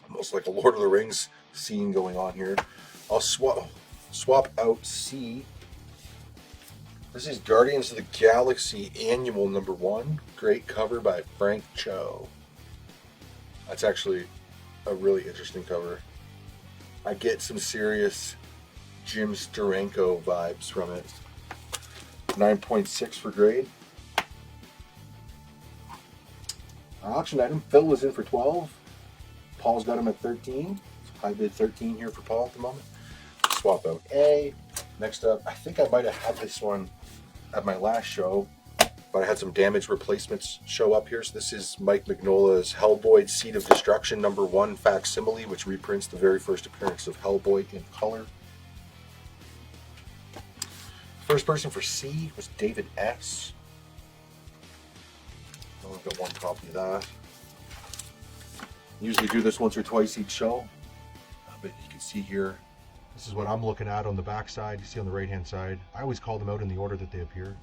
Almost like a Lord of the Rings scene going on here. I'll swap out C. This is Guardians of the Galaxy Annual number 1. Great cover by Frank Cho. That's actually a really interesting cover. I get some serious Jim Steranko vibes from it. 9.6 for grade. Auction item, Phil was in for 12. Paul's got him at 13. I bid 13 here for Paul at the moment. Swap out A. Next up, I think I might have had this one at my last show, but I had some damaged replacements show up here. So this is Mike Mignola's Hellboy Seed of Destruction number 1 facsimile, which reprints the very first appearance of Hellboy in color. First person for C was David S. I've got one copy of that. Usually do this once or twice each show, but you can see here, this is what I'm looking at on the back side. You see on the right hand side, I always call them out in the order that they appear.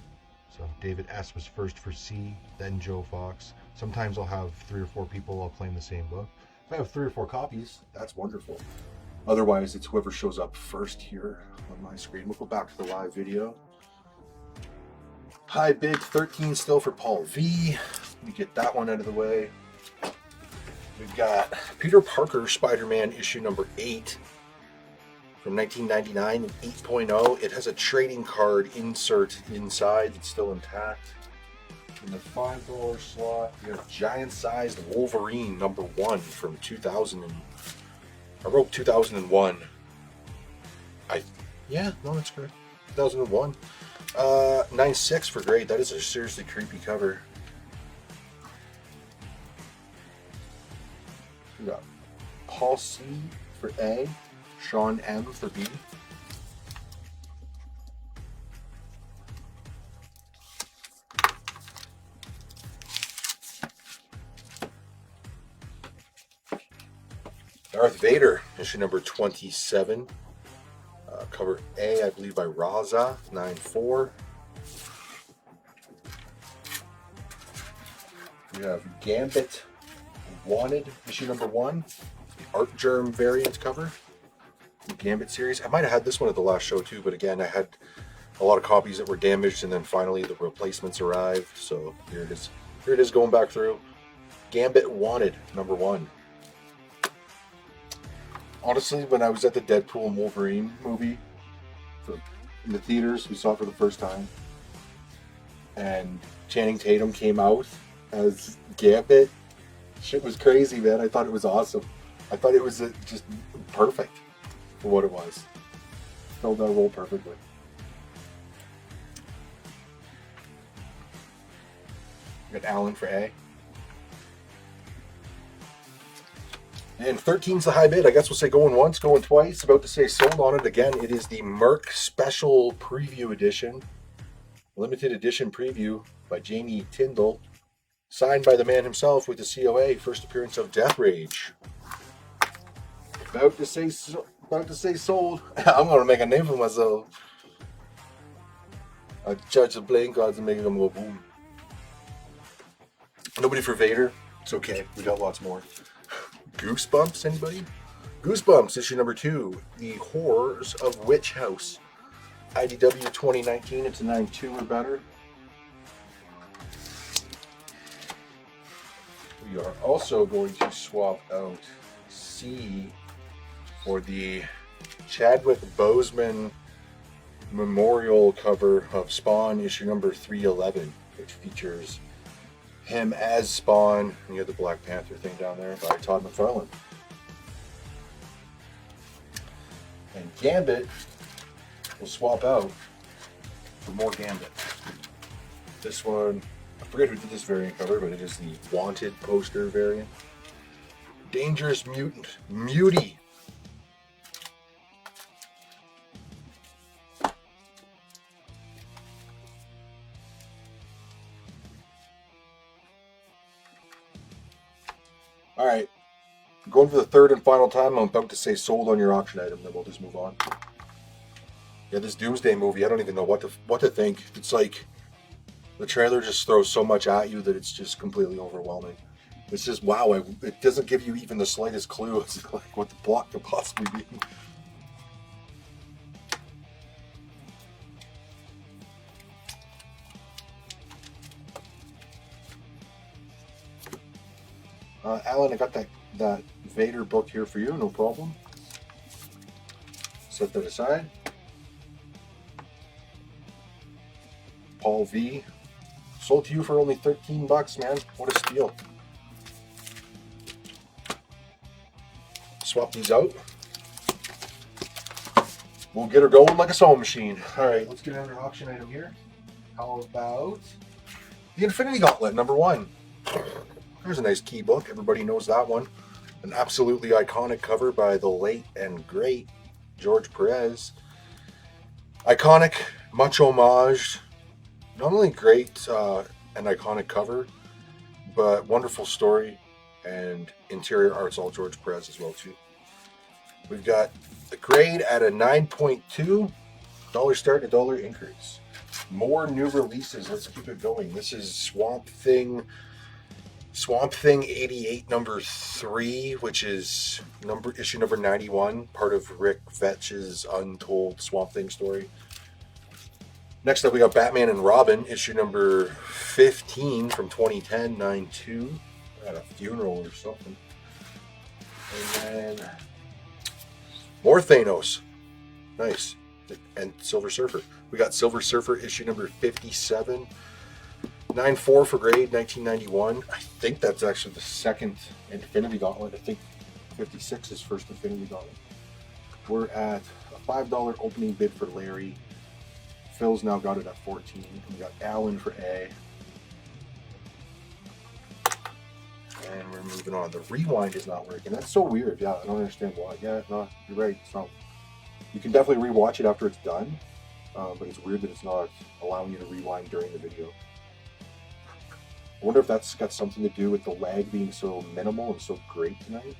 So David S was first for C, then Joe Fox. Sometimes I'll have 3 or 4 people all claim the same book. If I have 3 or 4 copies, that's wonderful. Otherwise, it's whoever shows up first here on my screen. We'll go back to the live video. High bid 13 still for Paul V. Let me get that one out of the way. We've got Peter Parker Spider-Man issue number 8 from 1999 and 8.0. It has a trading card insert inside. It's still intact. In the $5 slot, we have giant-sized Wolverine number 1 from 2000. I wrote 2001. Yeah, no, that's correct. 2001. 9.6 for grade. That is a seriously creepy cover. We got Paul C for A, Sean M for B. Darth Vader, issue number 27. Cover A, I believe, by Raza, 9.4. We have Gambit Wanted, issue number 1. The Art Germ variant cover. The Gambit series. I might have had this one at the last show too, but again, I had a lot of copies that were damaged, and then finally the replacements arrived. So here it is. Here it is going back through. Gambit Wanted, #1. Honestly, when I was at the Deadpool and Wolverine movie in the theaters, we saw it for the first time, and Channing Tatum came out as Gambit. Shit was crazy, man. I thought it was awesome. I thought it was just perfect for what it was. Filled that role perfectly. We got Alan for A. And 13's the high bid. I guess we'll say going once, going twice. About to say sold on it again. It is the Merc Special Preview Edition. Limited edition preview by Jamie Tyndall. Signed by the man himself with the COA. First appearance of Death Rage. About to say sold. I'm going to make a name for myself. I judge the playing cards and make them go boom. Nobody for Vader. It's okay. We got lots more. Goosebumps, anybody? Goosebumps, issue #2. The Horrors of Witch House. IDW 2019. It's a 9.2 or better. We are also going to swap out C for the Chadwick Boseman memorial cover of Spawn, issue #311, which features him as Spawn. You have the Black Panther thing down there by Todd McFarlane. And Gambit will swap out for more Gambit. This one, I forget who did this variant cover, but it is the Wanted poster variant. Dangerous Mutant, Mutie. All right, going for the third and final time. I'm about to say sold on your auction item, then we'll just move on. Yeah, this Doomsday movie, I don't even know what to think. It's like the trailer just throws so much at you that it's just completely overwhelming. It's just wow, it doesn't give you even the slightest clue as to like what the plot could possibly be. Alan, I got that Vader book here for you, no problem. Set that aside. Paul V. Sold to you for only $13, man. What a steal. Swap these out. We'll get her going like a sewing machine. All right, let's get another auction item here. How about the Infinity Gauntlet, #1. There's a nice key book. Everybody knows that one. An absolutely iconic cover by the late and great George Perez. Iconic, much homaged. Not only great and iconic cover, but wonderful story and interior art's all George Perez as well too. We've got the grade at a 9.2, dollar start and $1 increase. More new releases. Let's keep it going. This is Swamp Thing 88 #3, which is issue number 91, part of Rick Vetch's untold Swamp Thing story. Next up, we got Batman and Robin, issue number 15 from 2010, 9.2. At a funeral or something. And then more Thanos. Nice. And Silver Surfer. We got Silver Surfer, issue number 57. 9.4 for grade, 1991. I think that's actually the second Infinity Gauntlet. I think 56 is first Infinity Gauntlet. We're at a $5 opening bid for Larry. Phil's now got it at 14. We got Alan for A. And we're moving on. The rewind is not working. That's so weird. Yeah, I don't understand why. Yeah, no, you're right. It's not. You can definitely rewatch it after it's done, but it's weird that it's not allowing you to rewind during the video. I wonder if that's got something to do with the lag being so minimal and so great tonight.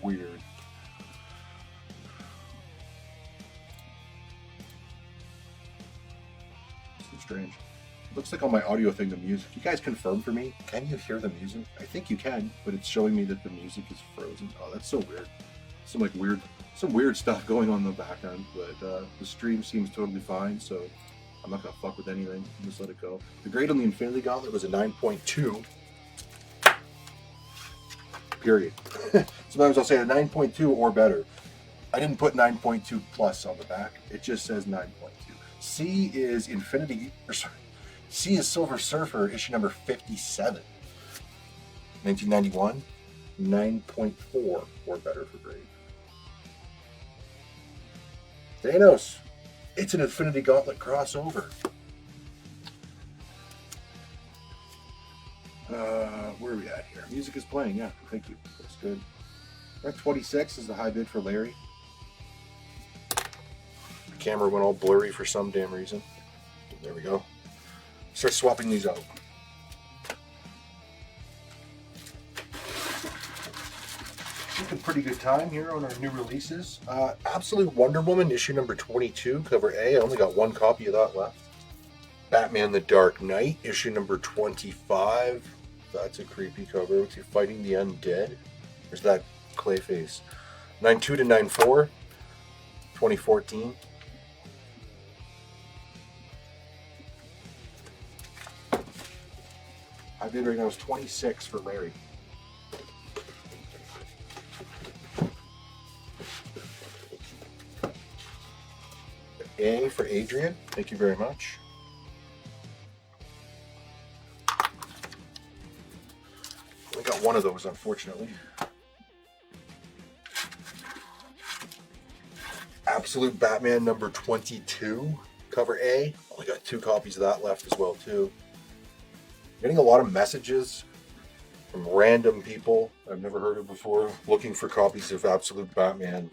Weird. So strange. Looks like on my audio thing, the music. You guys confirm for me? Can you hear the music? I think you can, but it's showing me that the music is frozen. Oh, that's so weird. Some weird stuff going on in the background, but the stream seems totally fine, so I'm not gonna fuck with anything. I'm just let it go. The grade on the Infinity Gauntlet was a 9.2. Period. Sometimes I'll say a 9.2 or better. I didn't put 9.2 plus on the back. It just says 9.2. C is C is Silver Surfer, issue number 57. 1991. 9.4 or better for grade. Thanos. It's an Infinity Gauntlet crossover. Where are we at here? Music is playing, yeah. Thank you. That's good. That 26 is the high bid for Larry. The camera went all blurry for some damn reason. There we go. Start swapping these out. Taking pretty good time here on our new releases. Absolute Wonder Woman, issue number 22, cover A. I only got one copy of that left. Batman the Dark Knight, issue number 25. That's a creepy cover. What's he fighting the undead? There's that Clayface. 9.2 to 9.4, 2014. I bid right now is 26 for Larry. A for Adrian. Thank you very much. We got one of those, unfortunately. Absolute Batman number 22, cover A. Only got 2 copies of that left as well, too. Getting a lot of messages from random people I've never heard of before, looking for copies of Absolute Batman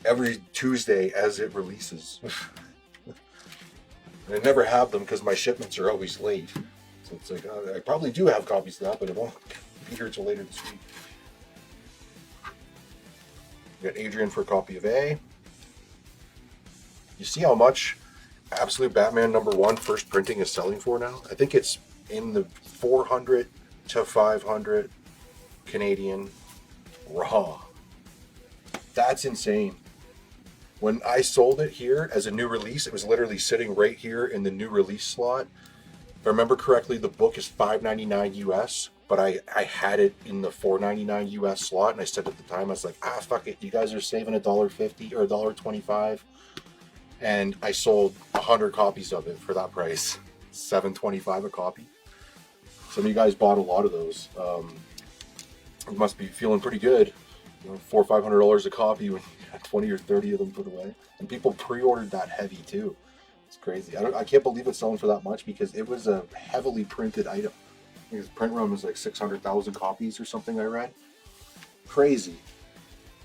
every Tuesday as it releases. And I never have them because my shipments are always late. So it's like, I probably do have copies of that, but it won't be here till later this week. We got Adrian for a copy of A. You see how much Absolute Batman number 1 first printing is selling for now? I think it's in the 400 to 500 Canadian raw. That's insane. When I sold it here as a new release, it was literally sitting right here in the new release slot. If I remember correctly, the book is $5.99 US, but I had it in the $4.99 US slot, and I said at the time, I was like, fuck it, you guys are saving $1.50 or $1.25, and I sold 100 copies of it for that price, $7.25 a copy. Some of you guys bought a lot of those. You must be feeling pretty good. You know, $400 or $500 a copy when you got 20 or 30 of them put away, and people pre-ordered that heavy too. It's crazy. I can't believe it's selling for that much because it was a heavily printed item. I think its print run was like 600,000 copies or something I read. Crazy.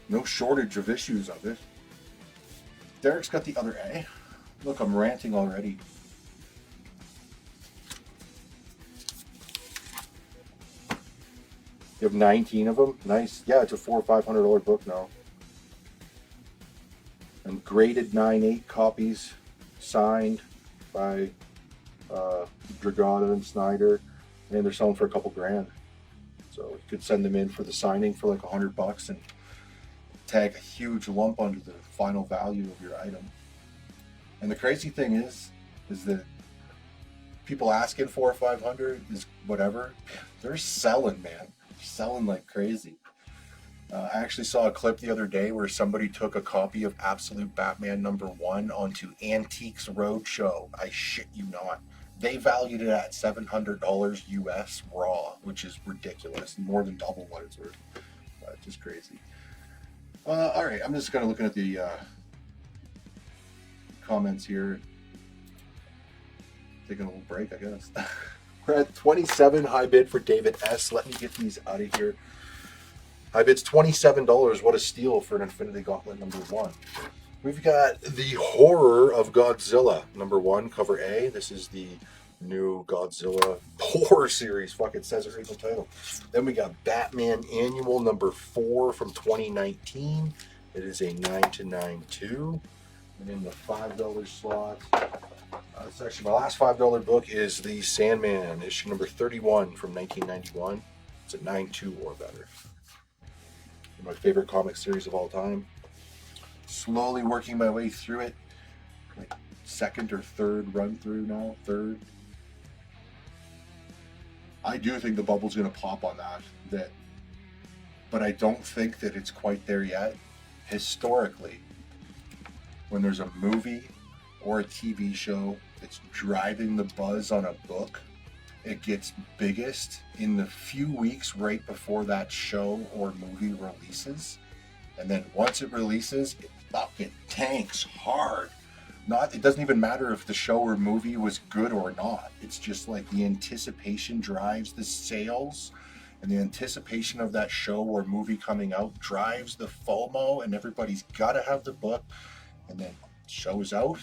No shortage of issues of it. Derek's got the other A. Look, I'm ranting already. You have 19 of them? Nice. Yeah, it's a $400 or $500 book now. And graded 9/8 copies, signed by Dragata and Snyder, and they're selling for a couple grand. So you could send them in for the signing for like $100 and tag a huge lump onto the final value of your item. And the crazy thing is that people asking $400 or $500 is whatever. They're selling, man. They're selling like crazy. I actually saw a clip the other day where somebody took a copy of Absolute Batman number 1 onto Antiques Roadshow. I shit you not. They valued it at $700 US raw, which is ridiculous. More than double what it's worth. Just crazy. All right, I'm just kind of looking at the comments here. Taking a little break, I guess. We're at 27 high bid for David S. Let me get these out of here. High bid's $27. What a steal for an Infinity Gauntlet number 1. We've got the Horror of Godzilla number 1, cover A. This is the new Godzilla horror series. Fuck, it says it right in the title. Then we got Batman Annual number 4 from 2019. It is a 9 to 9.2. And in the $5 slot, It's actually my last $5 book is The Sandman, issue number 31 from 1991. It's a 9.2 or better. My favorite comic series of all time. Slowly working my way through it. Like second or third run through now. Third. I do think the bubble's going to pop on that. But I don't think that it's quite there yet. Historically, when there's a movie or a TV show that's driving the buzz on a book, it gets biggest in the few weeks right before that show or movie releases. And then once it releases, it fucking tanks hard. It doesn't even matter if the show or movie was good or not. It's just like the anticipation drives the sales, and the anticipation of that show or movie coming out drives the FOMO, and everybody's got to have the book. And then show is out,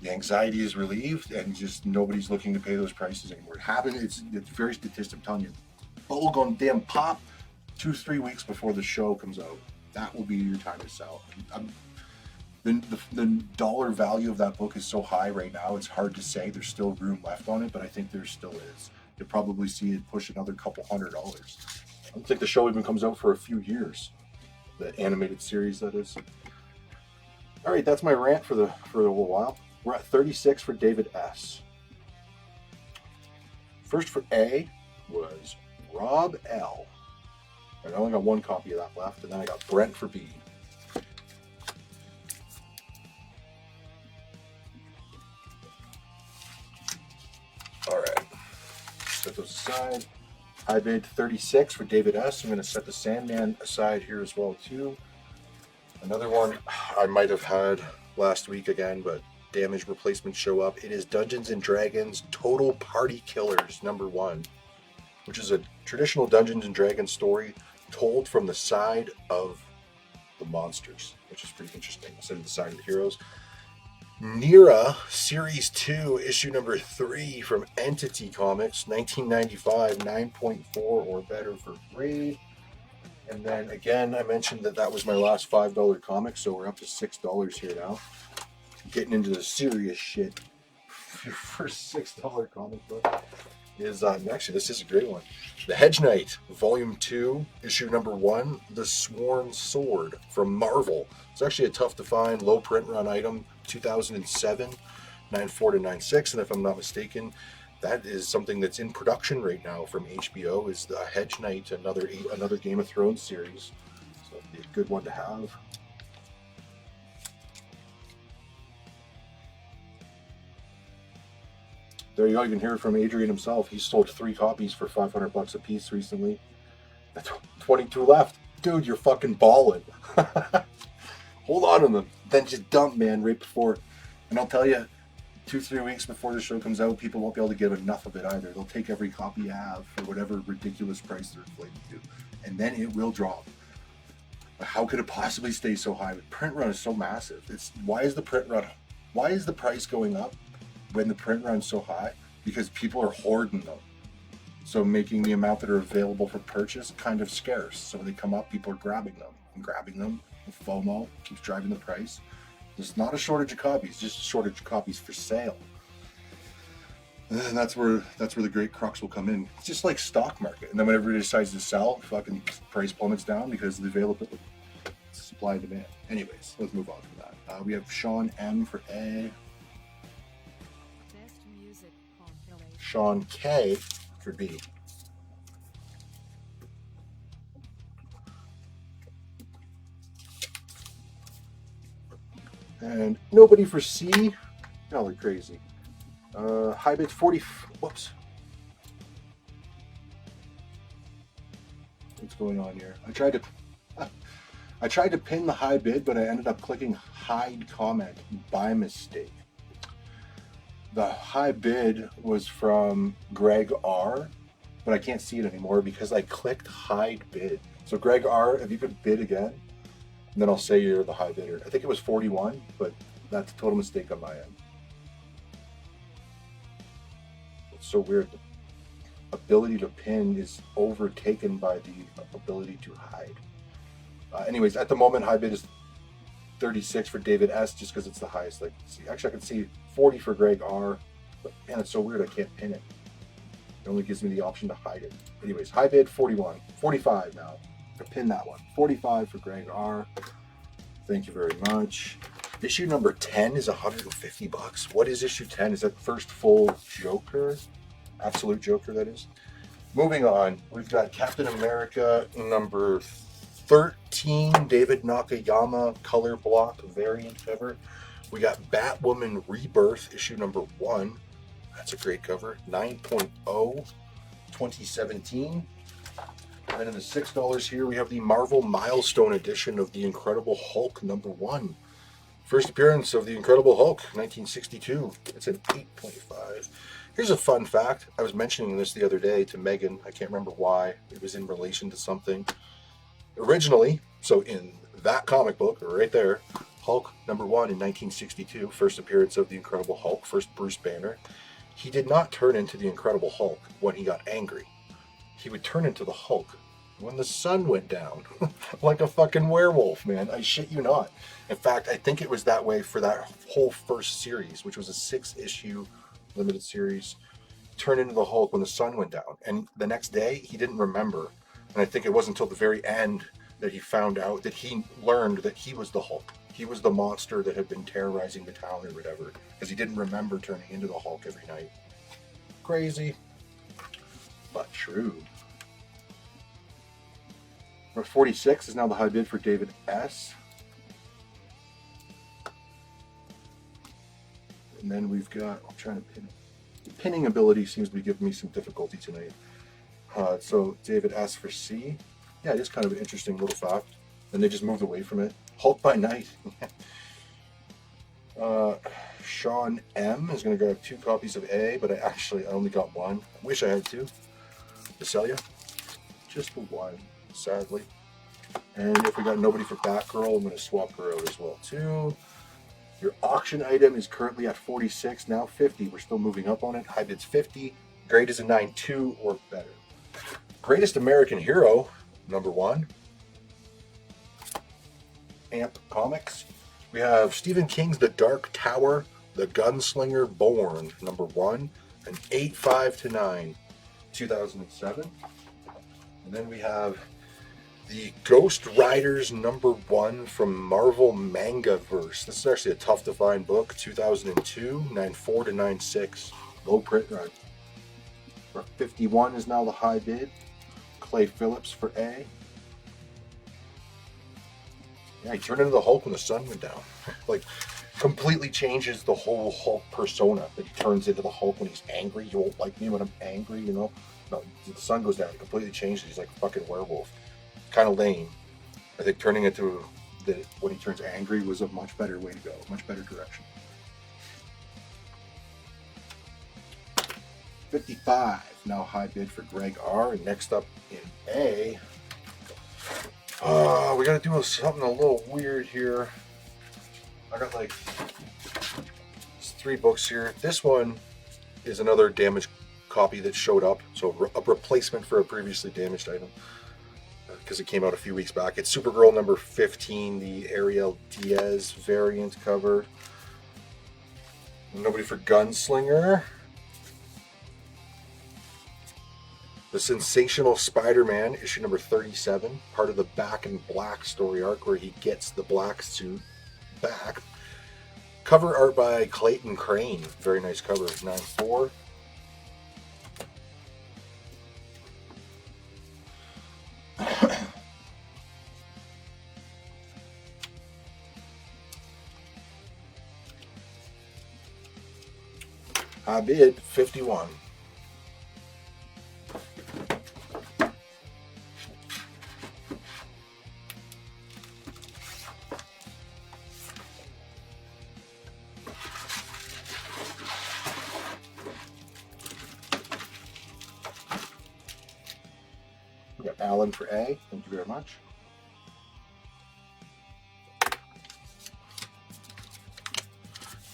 the anxiety is relieved, and just nobody's looking to pay those prices anymore. It's very statistic. I'm telling you, bubble gonna damn pop 2-3 weeks before the show comes out. That will be your time to sell. The dollar value of that book is so high right now, it's hard to say. There's still room left on it, but I think there still is. You'll probably see it push another couple $100. I don't think the show even comes out for a few years. The animated series, that is. All right, that's my rant for a little while. We're at 36 for David S. First for A was Rob L. And I only got one copy of that left, and then I got Brent for B. All right, set those aside. I bid 36 for David S. I'm going to set the Sandman aside here as well too. Another one I might have had last week again, but damage replacements show up. It is Dungeons & Dragons Total Party Killers #1, which is a traditional Dungeons & Dragons story told from the side of the monsters, which is pretty interesting, instead of the side of the heroes. Nira Series 2, issue number 3 from Entity Comics, 1995, 9.4 or better for grade. And then again, I mentioned that was my last $5 comic, so we're up to $6 here now. Getting into the serious shit. Your first $6 comic book is actually, this is a great one. The Hedge Knight, Volume 2, issue number 1, The Sworn Sword from Marvel. It's actually a tough to find, low print run item, 2007, 94 to 96, and if I'm not mistaken, that is something that's in production right now from HBO. Is the Hedge Knight, another Game of Thrones series. So it'd be a good one to have. There you go. You can hear it from Adrian himself. He sold 3 copies for $500 a piece recently. 22 left. Dude, you're fucking balling. Hold on to them. Then just dump, man, right before. And I'll tell you, 2-3 weeks before the show comes out, people won't be able to get enough of it either. They'll take every copy you have for whatever ridiculous price they're inflated to. And then it will drop. How could it possibly stay so high? The print run is so massive. Why is the price going up when the print run's so high? Because people are hoarding them. So making the amount that are available for purchase kind of scarce. So when they come up, people are grabbing them. And grabbing them, the FOMO keeps driving the price. There's not a shortage of copies, just a shortage of copies for sale. And that's where the great crux will come in. It's just like stock market. And then when everybody decides to sell, fucking price plummets down because of the availability. Supply and demand. Anyways, let's move on from that. We have Sean M for A. Best music compilation. Sean K for B. And nobody for C. Y'all are crazy. High bid 40. Whoops. What's going on here? I tried to pin the high bid, but I ended up clicking hide comment by mistake. The high bid was from Greg R, but I can't see it anymore because I clicked hide bid. So Greg R, if you could bid again, and then I'll say you're the high bidder. I think it was 41, but that's a total mistake on my end. It's so weird. The ability to pin is overtaken by the ability to hide. Anyways, at the moment, high bid is 36 for David S, just because it's the highest. Actually, I can see 40 for Greg R. But man, it's so weird I can't pin it. It only gives me the option to hide it. Anyways, high bid 41. 45 now. To pin that one. 45 for Greg R. Thank you very much. Issue number 10 is $150. What is issue 10? Is that first full Joker? Absolute Joker, that is. Moving on, we've got Captain America number 13, David Nakayama color block variant cover. We got Batwoman Rebirth, issue number 1. That's a great cover. 9.0, 2017. And then in the $6 here, we have the Marvel Milestone edition of The Incredible Hulk number 1. First appearance of The Incredible Hulk, 1962. It's an 8.5. Here's a fun fact. I was mentioning this the other day to Megan. I can't remember why. It was in relation to something. Originally, so in that comic book, right there, Hulk number 1 in 1962, first appearance of The Incredible Hulk, first Bruce Banner. He did not turn into the Incredible Hulk when he got angry. He would turn into the Hulk when the sun went down. Like a fucking werewolf, man. I shit you not. In fact, I think it was that way for that whole first series, which was a 6-issue limited series. Turn into the Hulk when the sun went down. And the next day, he didn't remember. And I think it wasn't until the very end that he found out, that he learned that he was the Hulk. He was the monster that had been terrorizing the town or whatever, because he didn't remember turning into the Hulk every night. Crazy, but true. Number 46 is now the high bid for David S. And then we've got, I'm trying to pin it. The pinning ability seems to be giving me some difficulty tonight. So David S for C. Yeah, it is kind of an interesting little fact. And they just moved away from it. Hulk by Night. Sean M is going to grab 2 copies of A, but I only got 1. I wish I had 2 to sell you. Just the 1, sadly. And if we got nobody for Batgirl, I'm going to swap her out as well too. Your auction item is currently at 46, now 50. We're still moving up on it. High bid's 50. Grade is a 9.2 or better. Greatest American Hero, number 1. Amp Comics. We have Stephen King's The Dark Tower, The Gunslinger Born, number 1, an 8.5 to 9, 2007. And then we have the Ghost Riders number 1 from Marvel Mangaverse. This is actually a tough to find book, 2002, 9.4 to 9.6. Low print run. 51 is now the high bid. Clay Phillips for A. Yeah, he turned into the Hulk when the sun went down. Like, completely changes the whole Hulk persona. That he turns into the Hulk when he's angry. You won't like me when I'm angry, you know? No, the sun goes down. It completely changes. He's like a fucking werewolf. Kind of lame. I think turning into when he turns angry was a much better way to go. Much better direction. 55. Now high bid for Greg R. And next up in A. We gotta do something a little weird here. I got like 3 books here. This one is another damaged copy that showed up, so a replacement for a previously damaged item because it came out a few weeks back. It's Supergirl number 15, the Ariel Diaz variant cover. Nobody for Gunslinger. The Sensational Spider-Man, issue number 37, part of the Back in Black story arc where he gets the black suit back. Cover art by Clayton Crane. Very nice cover. 9.4. I bid 51. We got Alan for A. Thank you very much.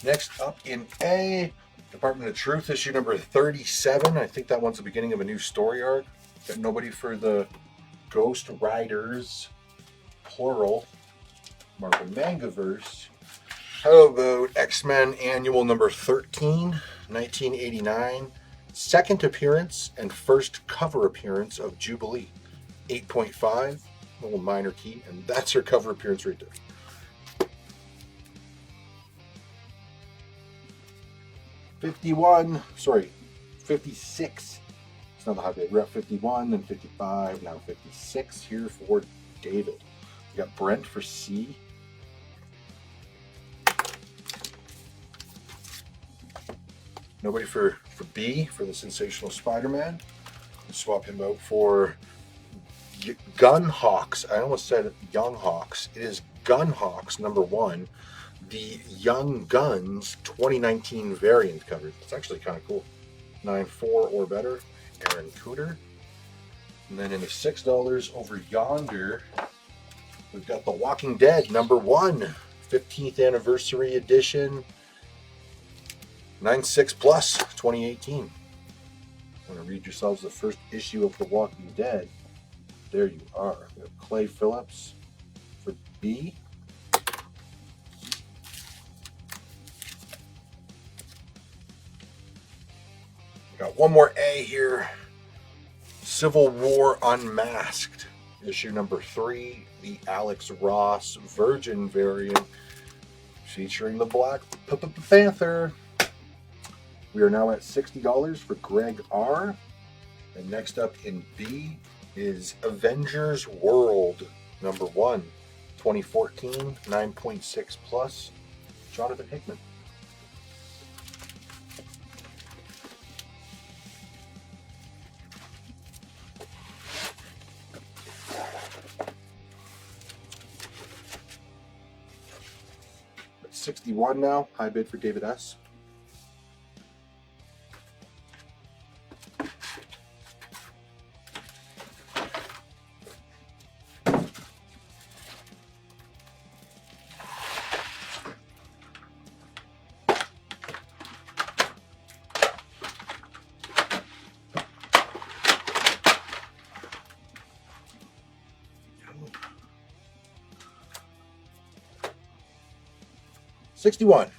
Next up in A, Department of Truth, issue number 37. I think that one's the beginning of a new story arc. Got nobody for the Ghost Riders, plural, Marvel Mangaverse. How about X-Men Annual number 13, 1989? Second appearance and first cover appearance of Jubilee. 8.5, a little minor key, and that's her cover appearance right there. 56. It's not the high bid. We're at 51 and 55, now 56 here for David. We got Brent for C. Nobody for B, for the Sensational Spider-Man. Swap him out for Gunhawks. I almost said Young Hawks. It is Gunhawks number 1. The Young Guns 2019 variant cover. It's actually kind of cool. 9.4 or better. Aaron Cooter. And then in the $6 over yonder, we've got The Walking Dead number 1. 15th anniversary edition. 9.6 plus 2018. Want to read yourselves the first issue of The Walking Dead. There you are. We have Clay Phillips for B. We got one more A here. Civil War Unmasked, issue number 3, the Alex Ross Virgin variant, featuring the Black Panther. We are now at $60 for Greg R. And next up in B is Avengers World number 1, 2014, 9.6 plus, Jonathan Hickman. At 61 now, high bid for David S. $61.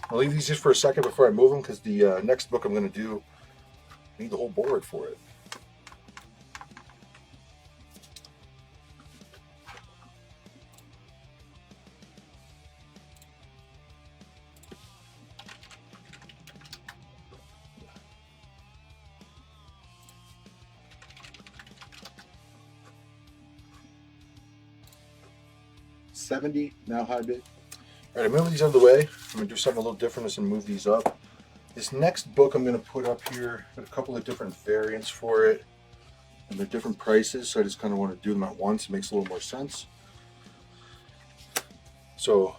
I'll leave these just for a second before I move them because the next book I'm going to do, I need the whole board for it. $70 now high bid. All right, I move these out of the way. I'm going to do something a little different and move these up. This next book I'm going to put up here, got a couple of different variants for it, and they're different prices, so I just kind of want to do them at once. It makes a little more sense. So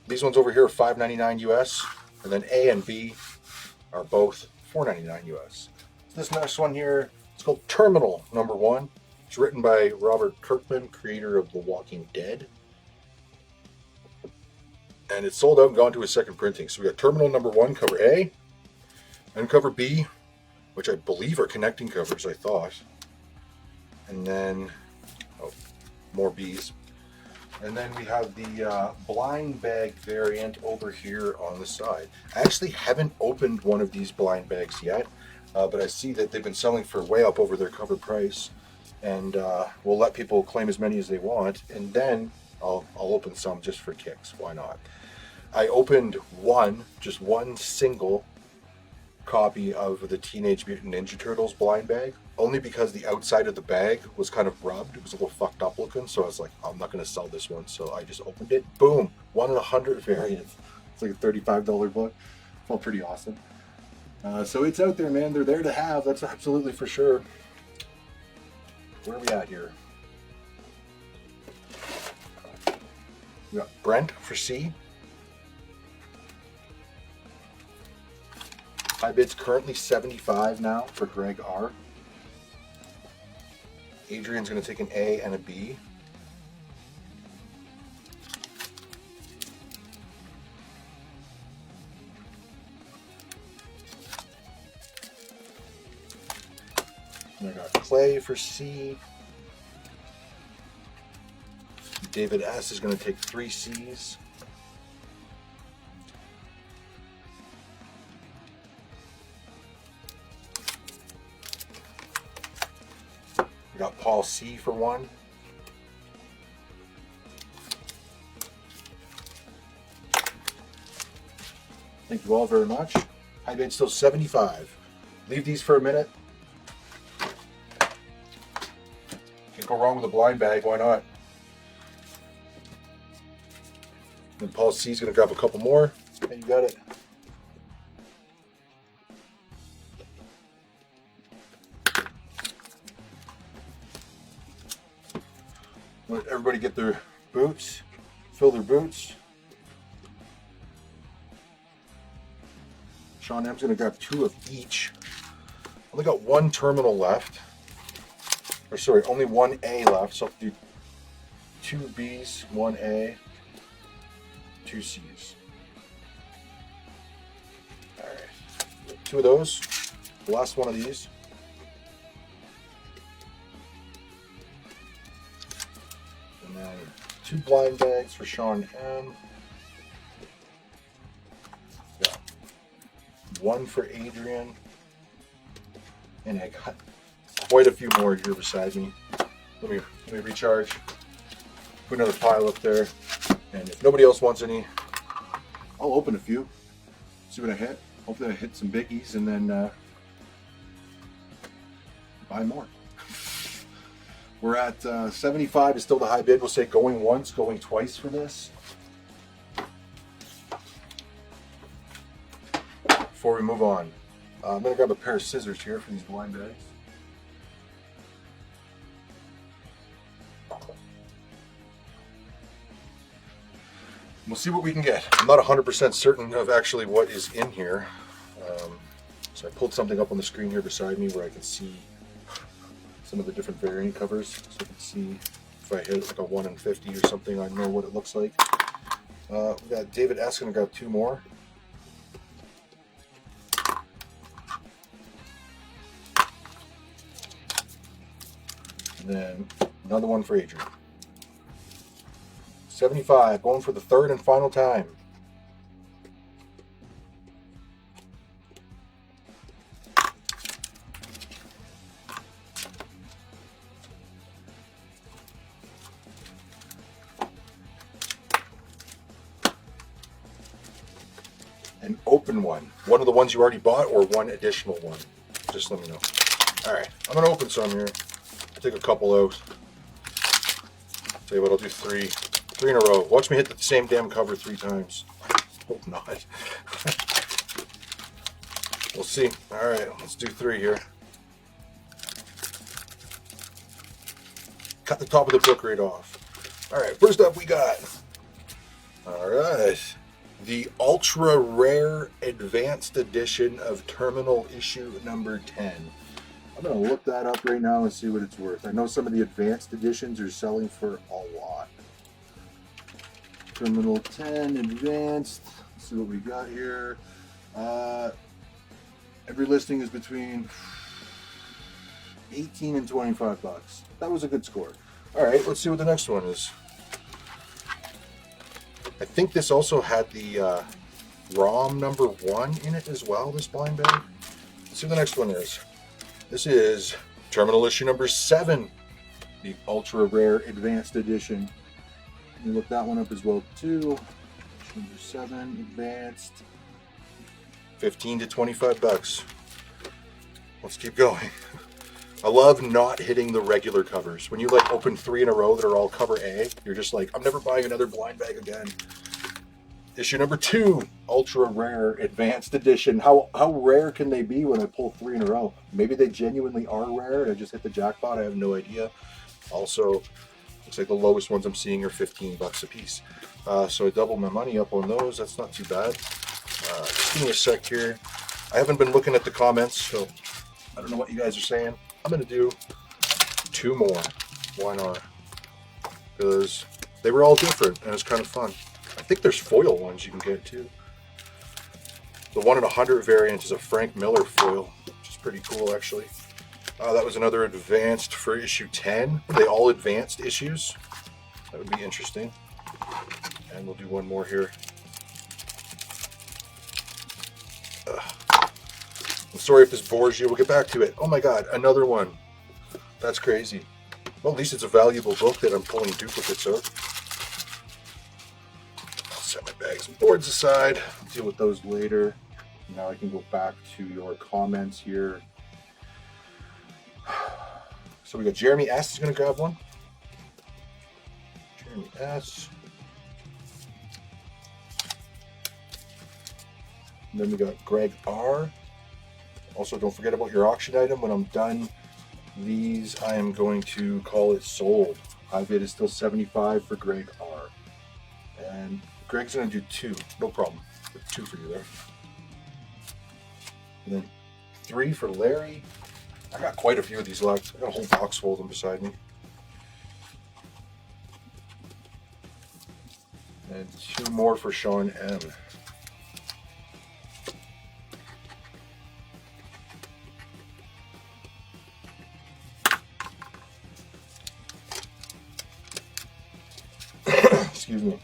these ones over here are $5.99 US, and then A and B are both $4.99 US. This next one here, it's called Terminal number 1. It's written by Robert Kirkman, creator of The Walking Dead. And it's sold out and gone to a second printing. So we got Terminal number 1, cover A, and cover B, which I believe are connecting covers, I thought. And then, more B's. And then we have the blind bag variant over here on the side. I actually haven't opened one of these blind bags yet, but I see that they've been selling for way up over their cover price. And we'll let people claim as many as they want, and then I'll open some just for kicks. Why not? I opened just one single copy of the Teenage Mutant Ninja Turtles blind bag, only because the outside of the bag was kind of rubbed. It was a little fucked up looking, so I was like, I'm not going to sell this one. So I just opened it. Boom! 1 in 100 variant. It's like a $35 book. Felt pretty awesome. So it's out there, man. They're there to have. That's absolutely for sure. Where are we at here? We got Brent for C. High bid's currently $75 now for Greg R. Adrian's going to take an A and a B. And I got Clay for C. David S is going to take 3 C's. Paul C for one. Thank you all very much. High bid still 75. Leave these for a minute. Can't go wrong with a blind bag, why not? Then Paul C's gonna grab a couple more, and you got it. Let everybody get their boots, fill their boots. Sean M's gonna grab 2 of each. Only got 1 terminal left. Or sorry, only 1 A left, so I'll do 2 B's, 1 A, 2 C's. Alright. 2 of those. The last one of these. And then 2 blind bags for Sean M. Yeah. 1 for Adrian. And I got quite a few more here beside me. Let me recharge. Put another pile up there. And if nobody else wants any, I'll open a few. See what I hit. Hopefully I hit some biggies and then buy more. We're at 75 is still the high bid. We'll say going once, going twice for this. before we move on, I'm going to grab a pair of scissors here for these blind bags. We'll see what we can get. I'm not 100% certain of actually what is in here. So I pulled something up on the screen here beside me where I can see some of the different variant covers. So I can see if I hit like a 1 in 50 or something, I know what it looks like. We got David S. Gonna grab 2 more. And then another one for Adrian. 75, going for the third and final time. An open one of the ones you already bought or one additional one. Just let me know. All right, I'm gonna open some here. Take a couple out. Tell you what, I'll do 3 in a row. Watch me hit the same damn cover 3 times. Hope not. We'll see. All right, let's do 3 here. Cut the top of the book right off. All right, first up we got, all right, the ultra rare advanced edition of Terminal issue number 10. I'm going to look that up right now and see what it's worth. I know some of the advanced editions are selling for a lot. Terminal 10 advanced. Let's see what we got here. Every listing is between 18 and 25 bucks. That was a good score. All right, let's see what the next one is. I think this also had the ROM number 1 in it as well, this blind bag. Let's see what the next one is. This is Terminal issue number 7. The ultra rare advanced edition. You look that one up as well too. Number 7 advanced. 15 to 25 bucks. Let's keep going. I love not hitting the regular covers. When you like open 3 in a row that are all cover A, you're just like, I'm never buying another blind bag again. Issue number 2, ultra rare advanced edition. How rare can they be when I pull 3 in a row? Maybe they genuinely are rare and I just hit the jackpot. I have no idea. Also, looks like the lowest ones I'm seeing are 15 bucks a piece. So I doubled my money up on those. That's not too bad. Just give me a sec here. I haven't been looking at the comments, so I don't know what you guys are saying. I'm gonna do 2 more. Why not? Because they were all different and it's kind of fun. I think there's foil ones you can get too. The 1 in 100 variant is a Frank Miller foil, which is pretty cool actually. That was another advanced for issue 10. Are they all advanced issues? That would be interesting. And we'll do 1 more here. I'm sorry if this bores you. We'll get back to it. Oh my god, another one. That's crazy. Well, at least it's a valuable book that I'm pulling duplicates of. I'll set my bags and boards aside. I'll deal with those later. Now I can go back to your comments here. So we got Jeremy S is going to grab one. Jeremy S. And then we got Greg R. Also, don't forget about your auction item. When I'm done these, I am going to call it sold. High bid is still 75 for Greg R. And Greg's going to do 2. No problem. 2 for you there. And then 3 for Larry. I got quite a few of these left. I got a whole box full of them beside me. And 2 more for Sean M. Excuse me.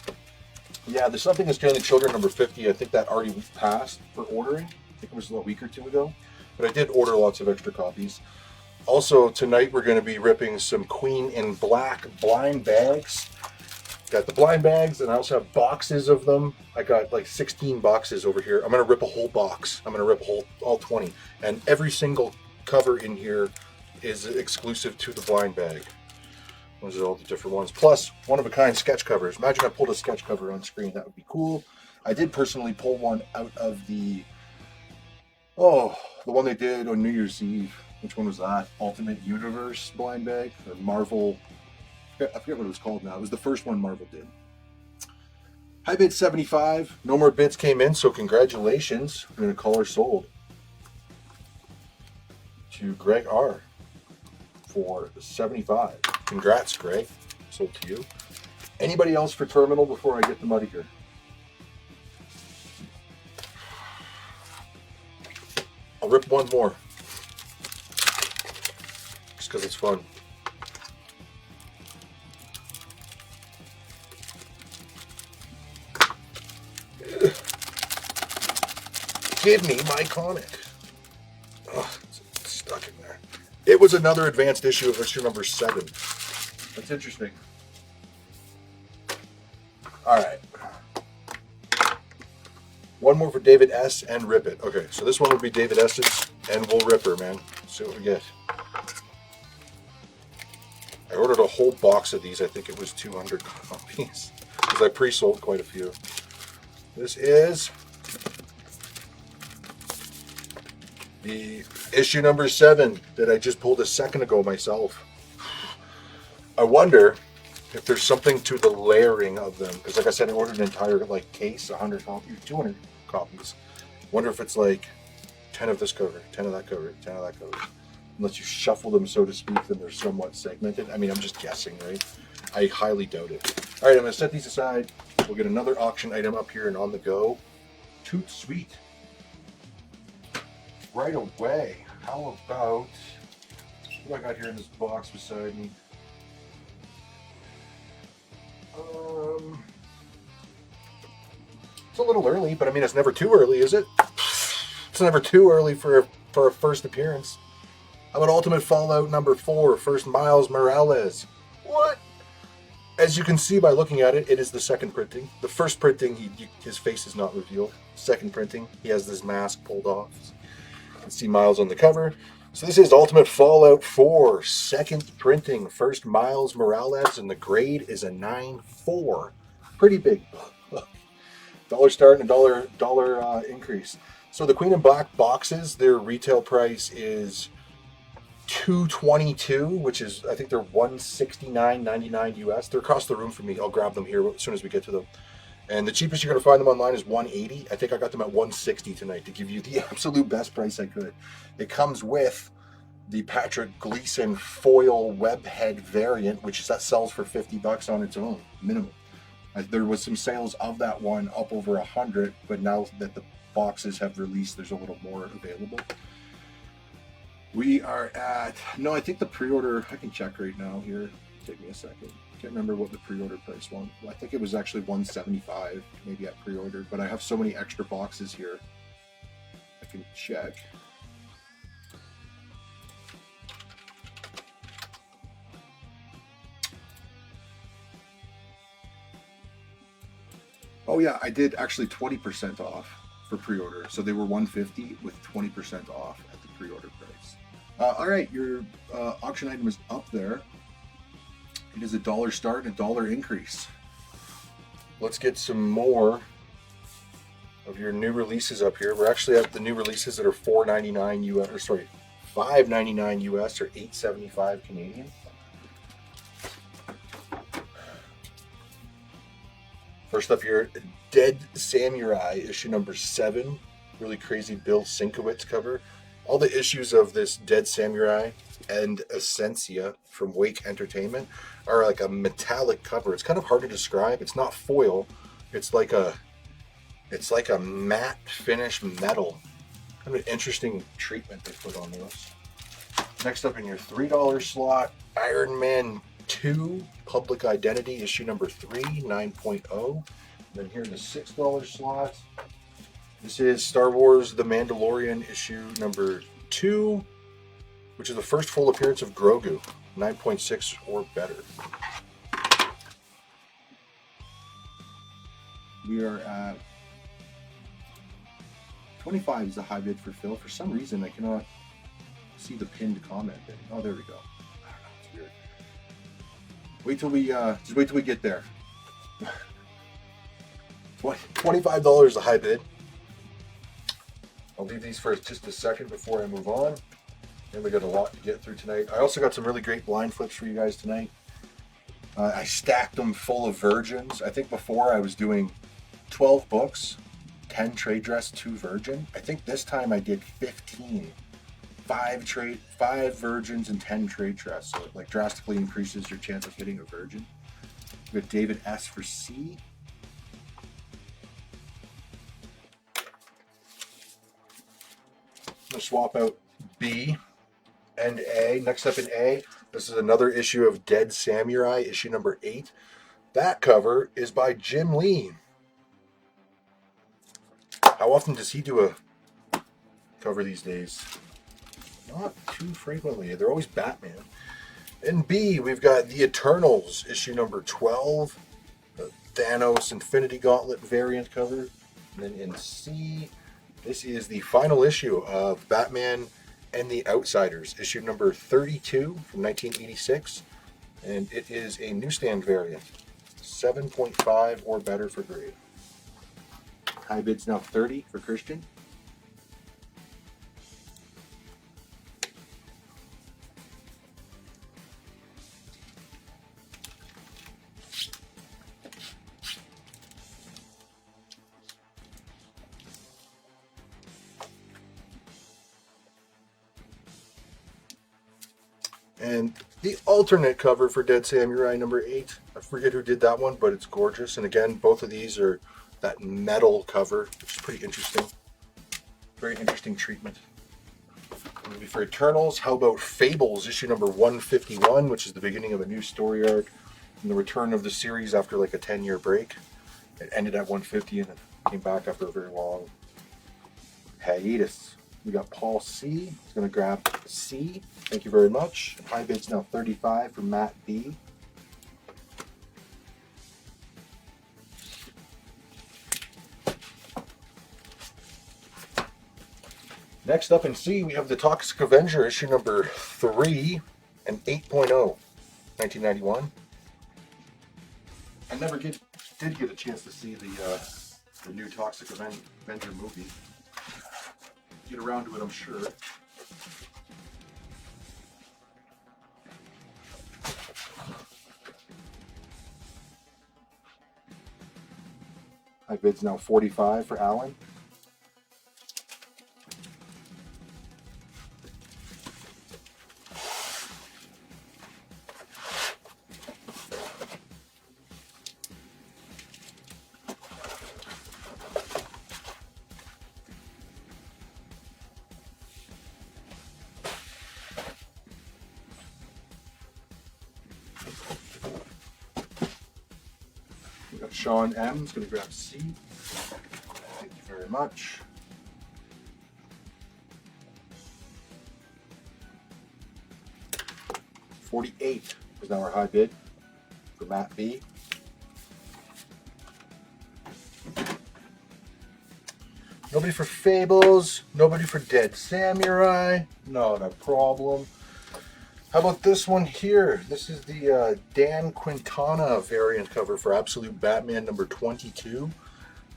Yeah, there's something that's Stanley Children number 50. I think that already passed for ordering. I think it was a week or 2 ago. But I did order lots of extra copies. Also, tonight we're going to be ripping some Queen in Black blind bags. Got the blind bags, and I also have boxes of them. I got like 16 boxes over here. I'm going to rip a whole box. I'm going to rip all 20. And every single cover in here is exclusive to the blind bag. Those are all the different ones. Plus, one-of-a-kind sketch covers. Imagine I pulled a sketch cover on screen. That would be cool. I did personally pull one out of the one they did on New Year's Eve. Which one was that? Ultimate Universe blind bag? Or Marvel. I forget what it was called now. It was the first one Marvel did. High bid 75. No more bids came in, so congratulations. I'm going to call her sold. To Greg R. for 75. Congrats, Greg. Sold to you. Anybody else for Terminal before I get them out of here? I'll rip one more. Just because it's fun. Give me my comic. Oh, it's stuck in there. It was another advanced issue of issue number 7. That's interesting. All right. One more for David S. and Rip It. Okay, so this one will be David S.'s, and we'll rip her, man. See what we get. I ordered a whole box of these. I think it was 200 copies because I pre-sold quite a few. This is the issue number 7 that I just pulled a second ago myself. I wonder if there's something to the layering of them, because like I said, I ordered an entire case, 100 copies, 200 copies. Wonder if it's like 10 of this cover, 10 of that cover, 10 of that cover. Unless you shuffle them, so to speak, then they're somewhat segmented. I mean, I'm just guessing, right? I highly doubt it. All right, I'm going to set these aside. We'll get another auction item up here and on the go. Toot sweet. Right away. How about, what do I got here in this box beside me? It's a little early, but I mean, it's never too early, is it? It's never too early for a first appearance. How about Ultimate Fallout number 4, first Miles Morales? What? As you can see by looking at it, it is the second printing. The first printing, his face is not revealed. Second printing, he has this mask pulled off. You can see Miles on the cover. So this is Ultimate Fallout 4, second printing, first Miles Morales, and the grade is a 9.4. Pretty big. $1 start and $1 increase. So the Queen in Black boxes, their retail price is $222, which is, I think they're $169.99 US. They're across the room from me. I'll grab them here as soon as we get to them. And the cheapest you're going to find them online is $180. I think I got them at $160 tonight to give you the absolute best price I could. It comes with the Patrick Gleason foil webhead variant, which that sells for $50 on its own, minimum. There was some sales of that one up over 100, but now that the boxes have released, there's a little more available. We are at, no, I think the pre-order, I can check right now here. Take me a second. Can't remember what the pre-order price was. I think it was actually $175, maybe at pre-order, but I have so many extra boxes here. I can check. Oh yeah, I did actually 20% off for pre-order. So they were 150 with 20% off at the pre-order price. All right, your auction item is up there. It is $1 start and $1 increase. Let's get some more of your new releases up here. We're actually at the new releases that are $4.99 US, or sorry, $5.99 US or $8.75 Canadian. First up here, Dead Samurai, issue number 7. Really crazy Bill Sienkiewicz cover. All the issues of this Dead Samurai and Essentia from Wake Entertainment are like a metallic cover. It's kind of hard to describe. It's not foil. It's like a matte finish metal. Kind of an interesting treatment they put on those. Next up in your $3 slot, Iron Man 2 Public Identity, issue number 3, 9.0. And then here in the $6 slot, this is Star Wars The Mandalorian, issue number 2, which is the first full appearance of Grogu, 9.6 or better. We are at 25 is the high bid for Phil. For some reason, I cannot see the pinned comment thing. Oh, there we go. I don't know, it's weird. Wait till we get there. $25 is the high bid. I'll leave these for just a second before I move on. And we got a lot to get through tonight. I also got some really great blind flips for you guys tonight. I stacked them full of virgins. I think before I was doing 12 books, 10 trade dress, 2 virgin. I think this time I did 15. 5 virgins and 10 trade dress. So it like drastically increases your chance of hitting a virgin. We got David S for C. I'm going to swap out B and A. Next up in A, this is another issue of Dead Samurai, issue number 8. That cover is by Jim Lee. How often does he do a cover these days? Not too frequently. They're always Batman. In B, we've got The Eternals, issue number 12. The Thanos Infinity Gauntlet variant cover. And then in C, this is the final issue of Batman and the Outsiders, issue number 32 from 1986. And it is a newsstand variant. 7.5 or better for grade. High bid's now 30 for Christian. And the alternate cover for Dead Samurai number 8. I forget who did that one, but it's gorgeous. And again, both of these are that metal cover, which is pretty interesting. Very interesting treatment. Maybe for Eternals, how about Fables, issue number 151, which is the beginning of a new story arc and the return of the series after like a 10-year break. It ended at 150 and it came back after a very long hiatus. We got Paul C. He's going to grab C. Thank you very much. High bid's now 35 for Matt B. Next up in C, we have the Toxic Avenger, issue number 3 and 8.0, 1991. I never did get a chance to see the new Toxic Avenger movie. Get around to it, I'm sure. High bid's now 45 for Alan. We got Sean M. is going to grab C. Thank you very much. $48 is now our high bid for Matt B. Nobody for Fables. Nobody for Dead Samurai. Not a problem. How about this one here? This is the Dan Quintana variant cover for Absolute Batman number 22.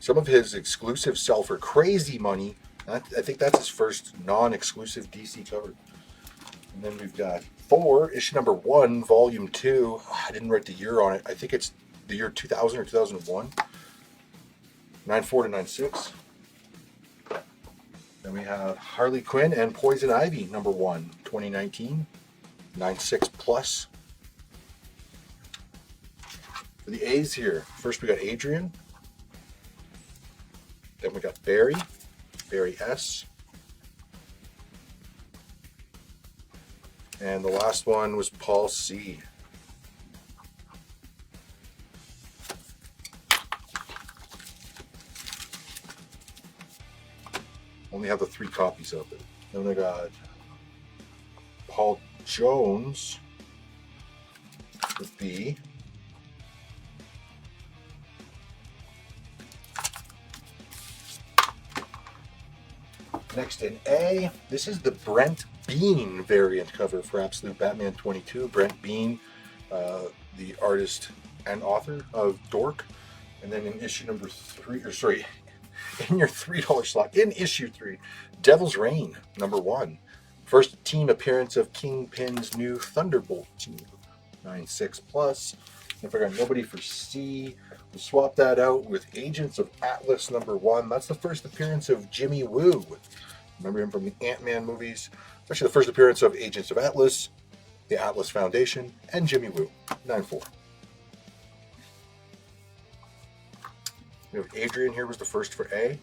Some of his exclusives sell for crazy money. I think that's his first non-exclusive DC cover. And then we've got Thor, issue number 1, volume 2. I didn't write the year on it. I think it's the year 2000 or 2001. 94 to 96. Then we have Harley Quinn and Poison Ivy, number 1, 2019. 96 plus. For the A's here, first we got Adrian. Then we got Barry S. And the last one was Paul C. Only have the 3 copies of it. Then I got Paul Jones with B. Next in A, this is the Brent Bean variant cover for Absolute Batman 22. Brent Bean, the artist and author of Dork. And then in issue number 3, or sorry, in your $3 slot, in issue 3, Devil's Reign, number 1. First team appearance of Kingpin's new Thunderbolt team. 96 plus. If I got nobody for C, we'll swap that out with Agents of Atlas number 1. That's the first appearance of Jimmy Woo. Remember him from the Ant-Man movies. It's actually the first appearance of Agents of Atlas, the Atlas Foundation, and Jimmy Woo. 9-4. We have Adrian here was the first for A.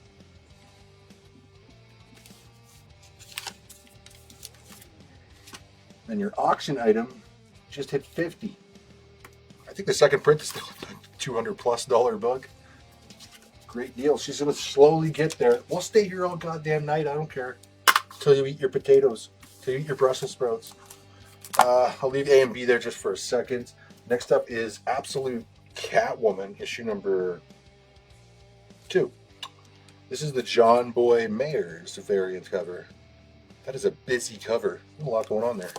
And your auction item just hit 50. I think the second print is still a $200+ bug. Great deal. She's gonna slowly get there. We'll stay here all goddamn night. I don't care. Till you eat your potatoes. Till you eat your Brussels sprouts. I'll leave A and B there just for a second. Next up is Absolute Catwoman, issue number 2. This is the John Boy Mayers variant cover. That is a busy cover. There's a lot going on there.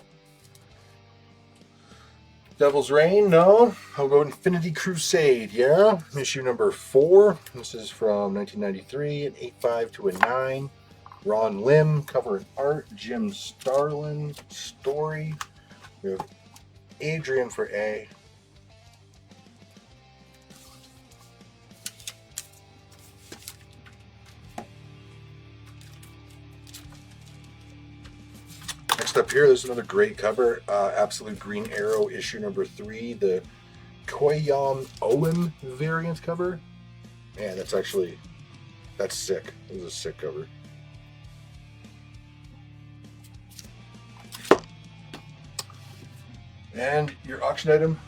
Devil's Reign, no. I'll go Infinity Crusade, yeah. Issue number 4. This is from 1993, an 8.5 to a 9. Ron Lim, cover and art. Jim Starlin, story. We have Adrian for A. Next up here, there's another great cover. Absolute Green Arrow, issue number 3. The Koyam Owen variant cover. Man, that's sick. This is a sick cover. And your auction item,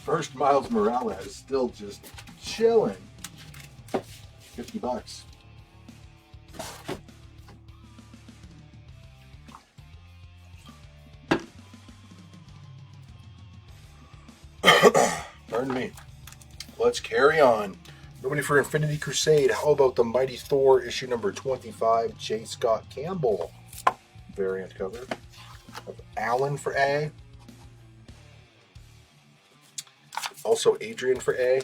first Miles Morales, still just chilling. $50. Pardon me. Let's carry on. Nobody for Infinity Crusade. How about the Mighty Thor issue number 25, J. Scott Campbell variant cover of Alan for A. Also Adrian for A.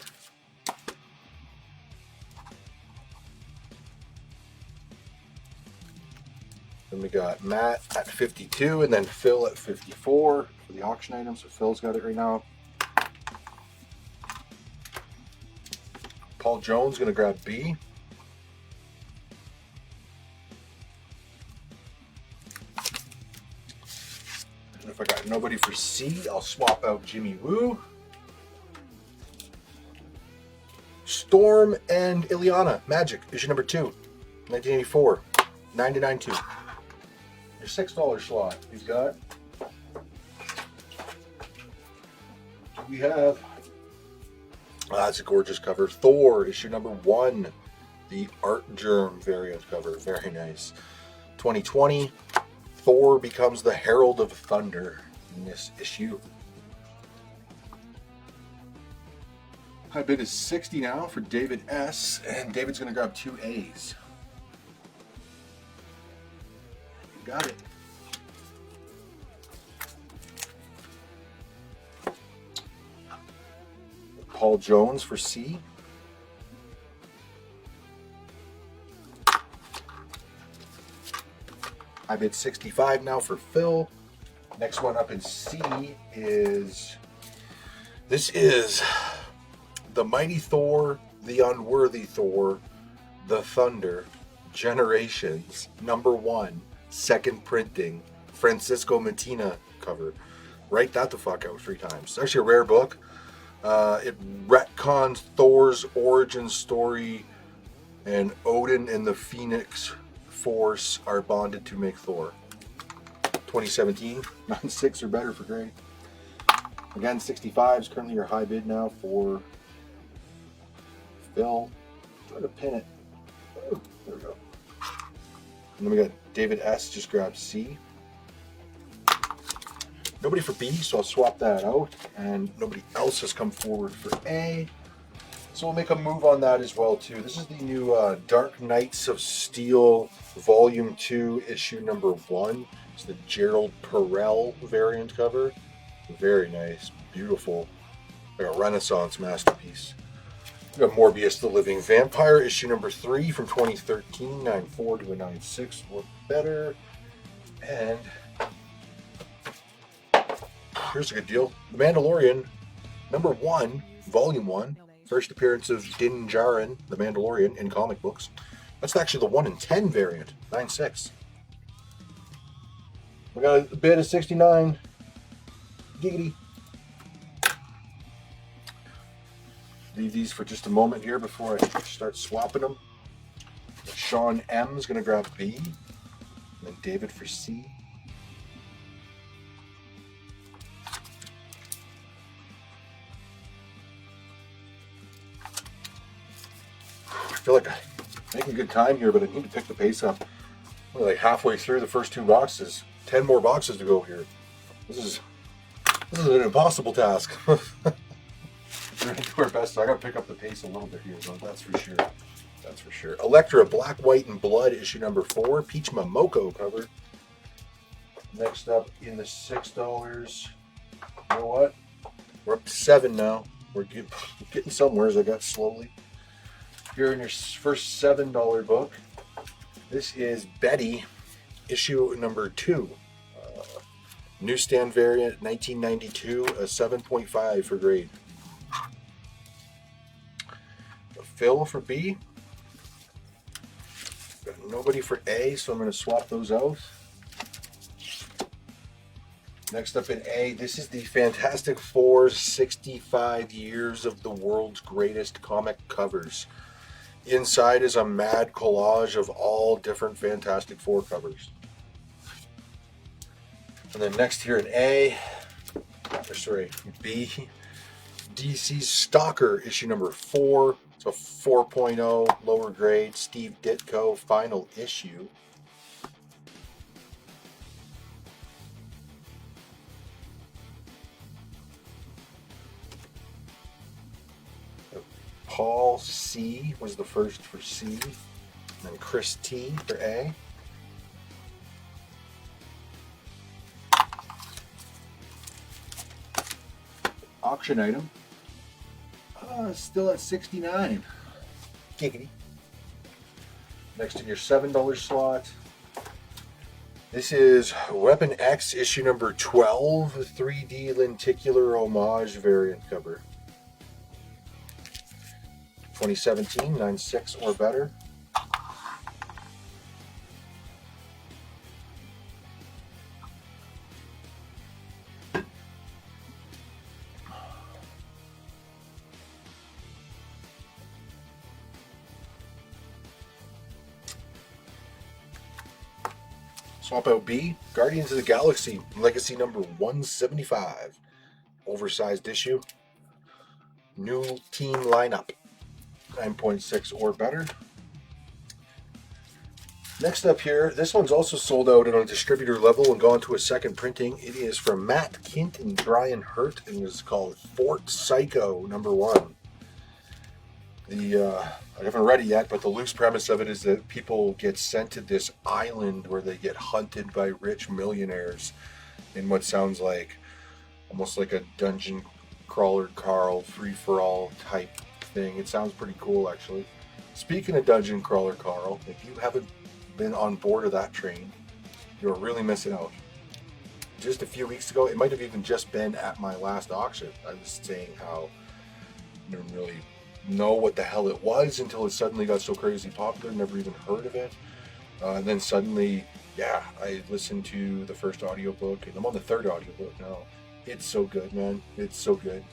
Then we got Matt at 52 and then Phil at 54 for the auction item. So Phil's got it right now. Paul Jones going to grab B. And if I got nobody for C, I'll swap out Jimmy Woo. Storm and Ileana, Magic, issue number 2, 1984, 99.2. Your $6 slot. We've got. We have. That's a gorgeous cover. Thor, issue number 1, the Art Germ variant cover. Very nice. 2020, Thor becomes the Herald of Thunder in this issue. High bid is 60 now for David S. And David's going to grab 2 A's. got it. Paul Jones for C. I bid 65 now for Phil. Next one up in C is, this is the Mighty Thor, the Unworthy Thor, the Thunder, Generations, #1, second printing, Francisco Matina cover. Write that the fuck out 3 times. It's actually a rare book. It retcons Thor's origin story, and Odin and the Phoenix Force are bonded to make Thor. 2017, 9.6 or better for grade. Again, 65 is currently your high bid now for Phil. Try to pin it. Oh, there we go. And then we got David S. just grabbed C. Nobody for B, so I'll swap that out. And nobody else has come forward for A. So we'll make a move on that as well too. This is the new Dark Knights of Steel Volume 2, issue #1. It's the Gerald Perel variant cover. Very nice, beautiful, like a Renaissance masterpiece. We got Morbius the Living Vampire, issue #3 from 2013, 9.4 to a 9.6 or better. And here's a good deal. The Mandalorian, #1, Volume 1. First appearance of Din Djarin, the Mandalorian, in comic books. That's actually the 1 in 10 variant, 9.6. We got a bid of 69. Giggity. Leave these for just a moment here before I start swapping them. Sean M is going to grab B. And then David for C. I feel like I'm making good time here, but I need to pick the pace up. We're like halfway through the first 2 boxes. 10 more boxes to go here. This is an impossible task. We're gonna do our best. So I gotta pick up the pace a little bit here, though. That's for sure. That's for sure. Elektra, Black, White, and Blood, issue #4. Peach Momoko cover. Next up in the $6. You know what? We're up to 7 now. We're getting somewhere as I got slowly. Here in your first $7 book. This is Betty, issue #2. Newsstand variant, 1992, a 7.5 for grade. Phil for B. Got nobody for A, so I'm going to swap those out. Next up in A, this is the Fantastic Four 65 Years of the World's Greatest Comic Covers. Inside is a mad collage of all different Fantastic Four covers. And then next here in A, or sorry, B, DC's Stalker, issue #4. It's a 4.0, lower grade, Steve Ditko, final issue. Paul C was the first for C, and then Chris T for A. Auction item. Still at 69. Giggity. Next in your $7 slot. This is Weapon X, issue #12, 3D lenticular homage variant cover. 2017, 9.6 or better. Swap out B, Guardians of the Galaxy, Legacy #175. Oversized issue. New team lineup. 9.6 or better. Next up here, this one's also sold out on a distributor level and gone to a second printing. It is from Matt Kint and Brian Hurt, and it's called Fort Psycho #1. I haven't read it yet, but the loose premise of it is that people get sent to this island where they get hunted by rich millionaires in what sounds like almost like a dungeon crawler Carl free for all type thing. It sounds pretty cool, actually. Speaking of dungeon crawler Carl, if you haven't been on board of that train, you're really missing out. Just a few weeks ago, it might have even just been at my last auction, I was saying how I didn't really know what the hell it was until it suddenly got so crazy popular, never even heard of it. And then suddenly, yeah, I listened to the first audiobook, and I'm on the third audiobook now. It's so good, man. It's so good.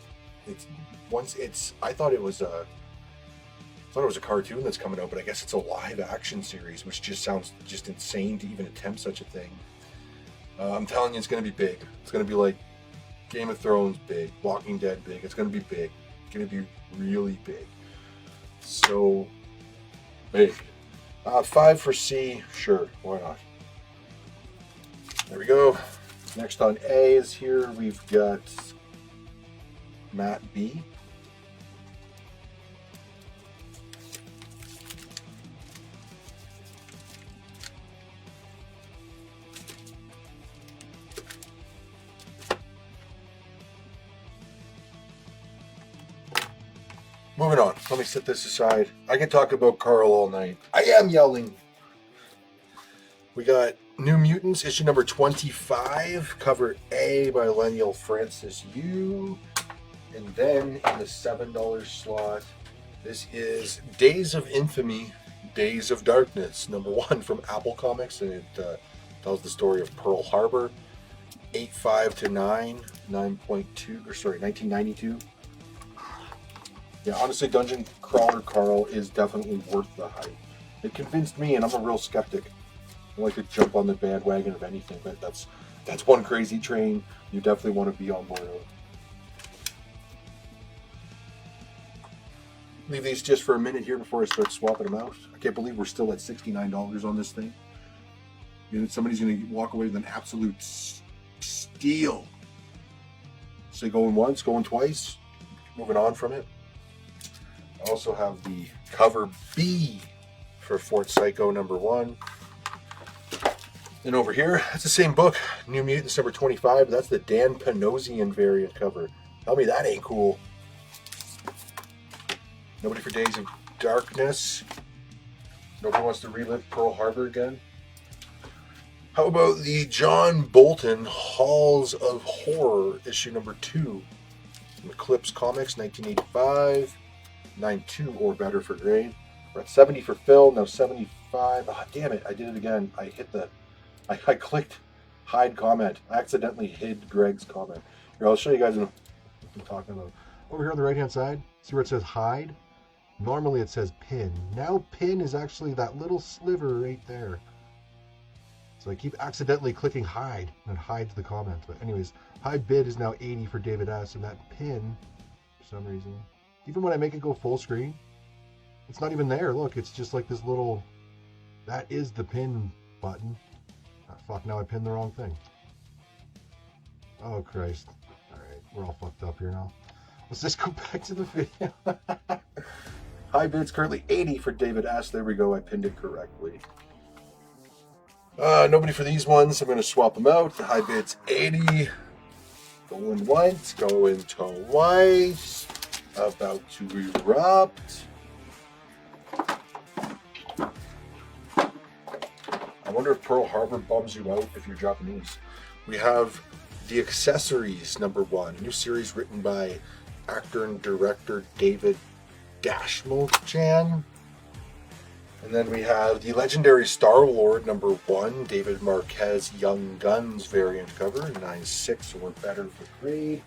I thought it was a cartoon that's coming out, but I guess it's a live action series, which just sounds just insane to even attempt such a thing. I'm telling you, it's going to be big. It's going to be like Game of Thrones big, Walking Dead big. It's going to be big. It's going to be really big. So big. 5 for C, sure, why not? There we go. Next on A is here. We've got Matt B. Moving on. Let me set this aside. I can talk about Carl all night. I am yelling. We got New Mutants, issue number 25, cover A by Leniel Francis Yu. And then in the $7 slot, this is Days of Infamy, Days of Darkness, number 1 from Apple Comics. And it tells the story of Pearl Harbor, 8.5 to 9, 1992. Yeah, honestly, Dungeon Crawler Carl is definitely worth the hype. It convinced me, and I'm a real skeptic. I like to jump on the bandwagon of anything, but that's one crazy train you definitely want to be on board of. Leave these just for a minute here before I start swapping them out. I can't believe we're still at $69 on this thing. And somebody's going to walk away with an absolute steal. So going once, going twice, moving on from it. I also have the cover B for Fort Psycho number 1. And over here, that's the same book, New Mutants number 25. That's the Dan Panosian variant cover. Tell me that ain't cool. Nobody for Days of Darkness. Nobody wants to relive Pearl Harbor again. How about the John Bolton Halls of Horror, issue number 2. From Eclipse Comics, 1985. 9.2 or better for grade. We're at 70 for Phil, now 75. Ah, damn it, I did it again. I clicked hide comment. I accidentally hid Greg's comment. Here, I'll show you guys what I'm talking about. Over here on the right hand side, see where it says hide? Normally it says pin. Now pin is actually that little sliver right there. So I keep accidentally clicking hide and it hides the comment. But anyways, hide bid is now 80 for David S. And that pin, for some reason, even when I make it go full screen, it's not even there. Look, it's just like this little... That is the pin button. Ah, fuck, now I pinned the wrong thing. Oh, Christ. Alright, we're all fucked up here now. Let's just go back to the video. High bid's currently 80 for David S. There we go, I pinned it correctly. Nobody for these ones. I'm going to swap them out. The high bid's 80. Going once, going twice. About to erupt. I wonder if Pearl Harbor bums you out if you're Japanese. We have The Accessories, number 1. A new series written by actor and director David Dashmo-chan. And then we have The Legendary Star-Lord, number 1. David Marquez Young Guns variant cover. 9.6 or better for grade.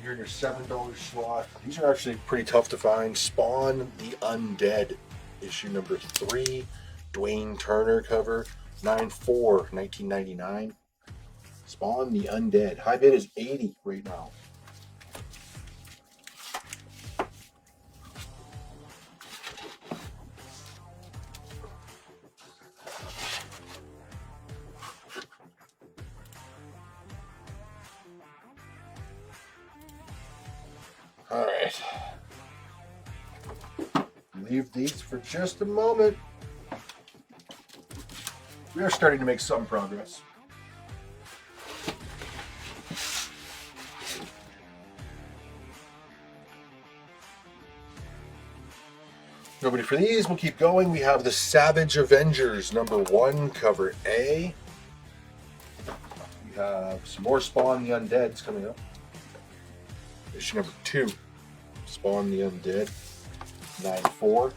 You're in your $7 slot. These are actually pretty tough to find. Spawn the Undead, issue number 3. Dwayne Turner cover, 9.4, 1999. Spawn the Undead. High bid is 80 right now. All right. leave these for just a moment. We are starting to make some progress. Nobody for these. We'll keep going. We have the Savage Avengers #1, cover A. We have some more Spawn the Undead's coming up. Issue #2, Spawn the Undead, 9/4.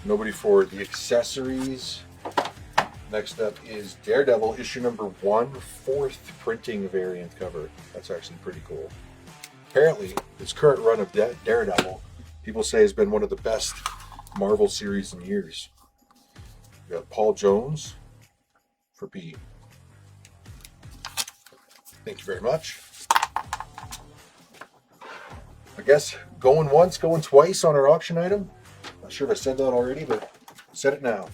Nobody for the accessories. Next up is Daredevil, issue #1, 4th printing variant cover. That's actually pretty cool. Apparently, this current run of Daredevil, people say has been one of the best Marvel series in years. We got Paul Jones for B. Thank you very much. I guess going once, going twice on our auction item. Not sure if I said that already, but I said it now.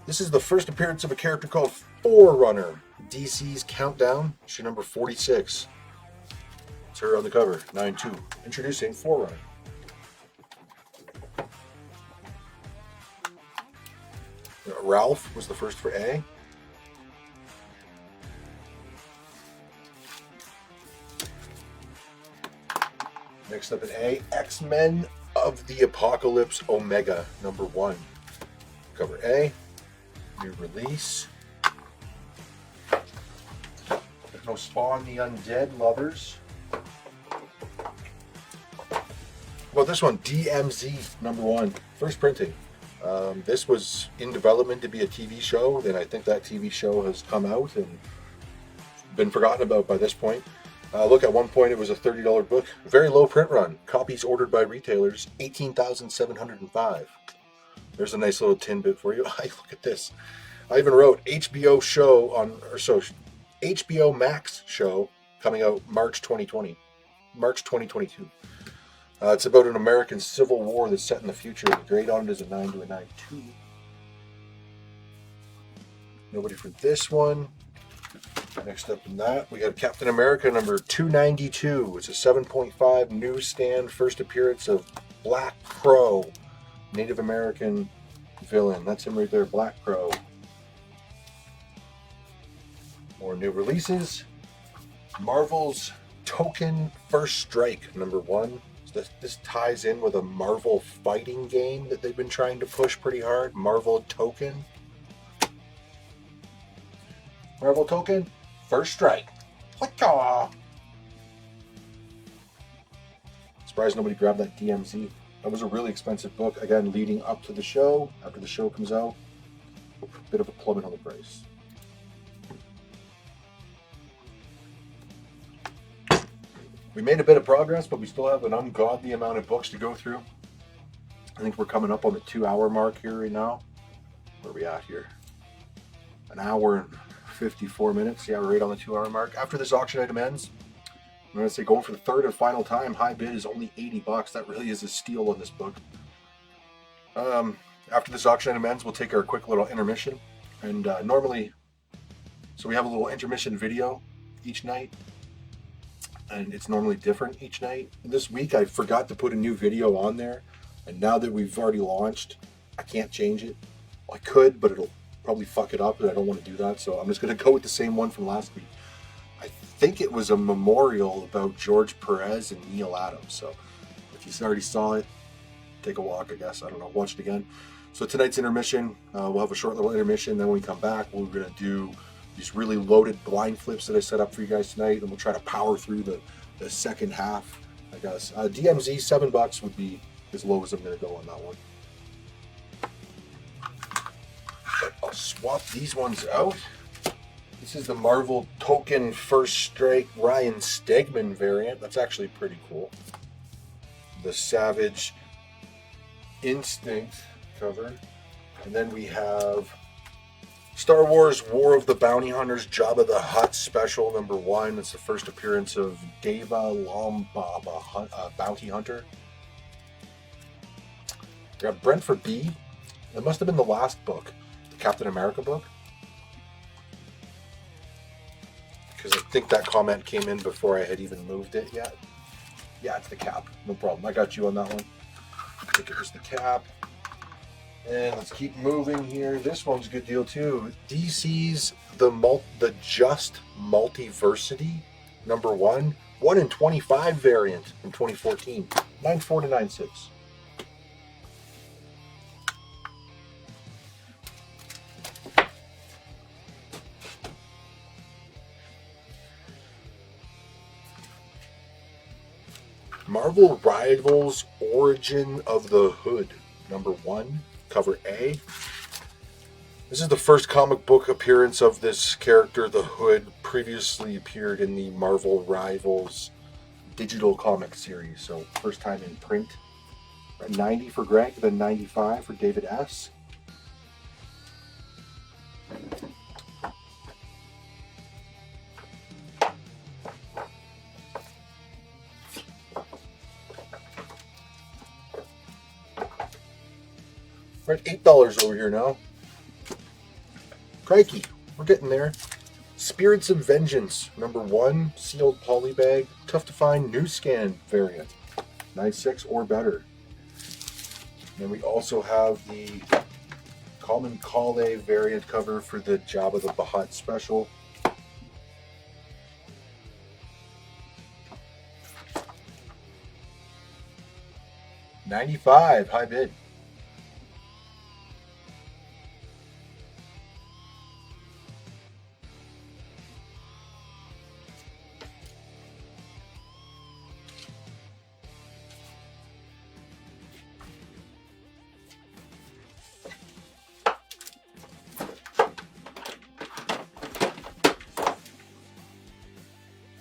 This is the first appearance of a character called Forerunner, DC's Countdown, issue #46. It's her on the cover, 9/2. Introducing Forerunner. Ralph was the first for A. Next up in A, X-Men of the Apocalypse Omega, #1. Cover A. New release. There's no Spawn the Undead lovers. Well, this one, DMZ #1, first printing. This was in development to be a TV show. Then I think that TV show has come out and been forgotten about by this point. Look, at one point it was a $30 book. Very low print run. Copies ordered by retailers, 18,705. There's a nice little tidbit for you. Look at this. I even wrote HBO show on, HBO Max show coming out March 2022. It's about an American Civil War that's set in the future. The grade on it is a 9 to a 9.2. Nobody for this one. Next up in that, we got Captain America #292. It's a 7.5 newsstand first appearance of Black Crow, Native American villain. That's him right there, Black Crow. More new releases. Marvel's Token First Strike #1. This ties in with a Marvel fighting game that they've been trying to push pretty hard. Marvel Token. Marvel Token First Strike. Surprised nobody grabbed that DMZ. That was a really expensive book. Again, leading up to the show. After the show comes out, a bit of a plummet on the price. We made a bit of progress, but we still have an ungodly amount of books to go through. I think we're coming up on the 2-hour mark here right now. Where are we at here? An hour and 54 minutes. Yeah, we're right on the 2-hour mark. After this auction item ends, I'm going to say going for the third and final time. High bid is only $80. That really is a steal on this book. After this auction item ends, we'll take our quick little intermission. And normally, so we have a little intermission video each night. And it's normally different each night. This week I forgot to put a new video on there, and now that we've already launched, I can't change it. Well, I could, but it'll probably fuck it up, and I don't want to do that, so I'm just going to go with the same one from last week. I think it was a memorial about George Perez and Neil Adams, so if you already saw it, take a walk, I guess. I don't know, watch it again. So tonight's intermission, we'll have a short little intermission, then when we come back, we're going to do these really loaded blind flips that I set up for you guys tonight, and we'll try to power through the second half, I guess. DMZ, $7 would be as low as I'm going to go on that one. But I'll swap these ones out. This is the Marvel Token First Strike Ryan Stegman variant. That's actually pretty cool. The Savage Instinct cover. And then we have Star Wars War of the Bounty Hunters Jabba the Hutt Special #1. It's the first appearance of Deva Lombaba, Bounty Hunter. We got Brentford B. That must have been the last book, the Captain America book. Because I think that comment came in before I had even moved it yet. Yeah, it's the Cap. No problem. I got you on that one. I think it was the cap. And let's keep moving here. This one's a good deal too. DC's the Just Multiversity #1, 1 in 25 variant from 2014, 9.4 to 9.6. Marvel Rivals Origin of the Hood #1, cover A. This is the first comic book appearance of this character, the Hood. Previously appeared in the Marvel Rivals digital comic series, so first time in print. 90 for Greg, then 95 for David S. We're at $8 over here now. Crikey, we're getting there. Spirits of Vengeance #1, sealed polybag, tough to find, new scan variant, 9.6 or better. And then we also have the Common Kale variant cover for the Jabba the Hutt special. $95, high bid.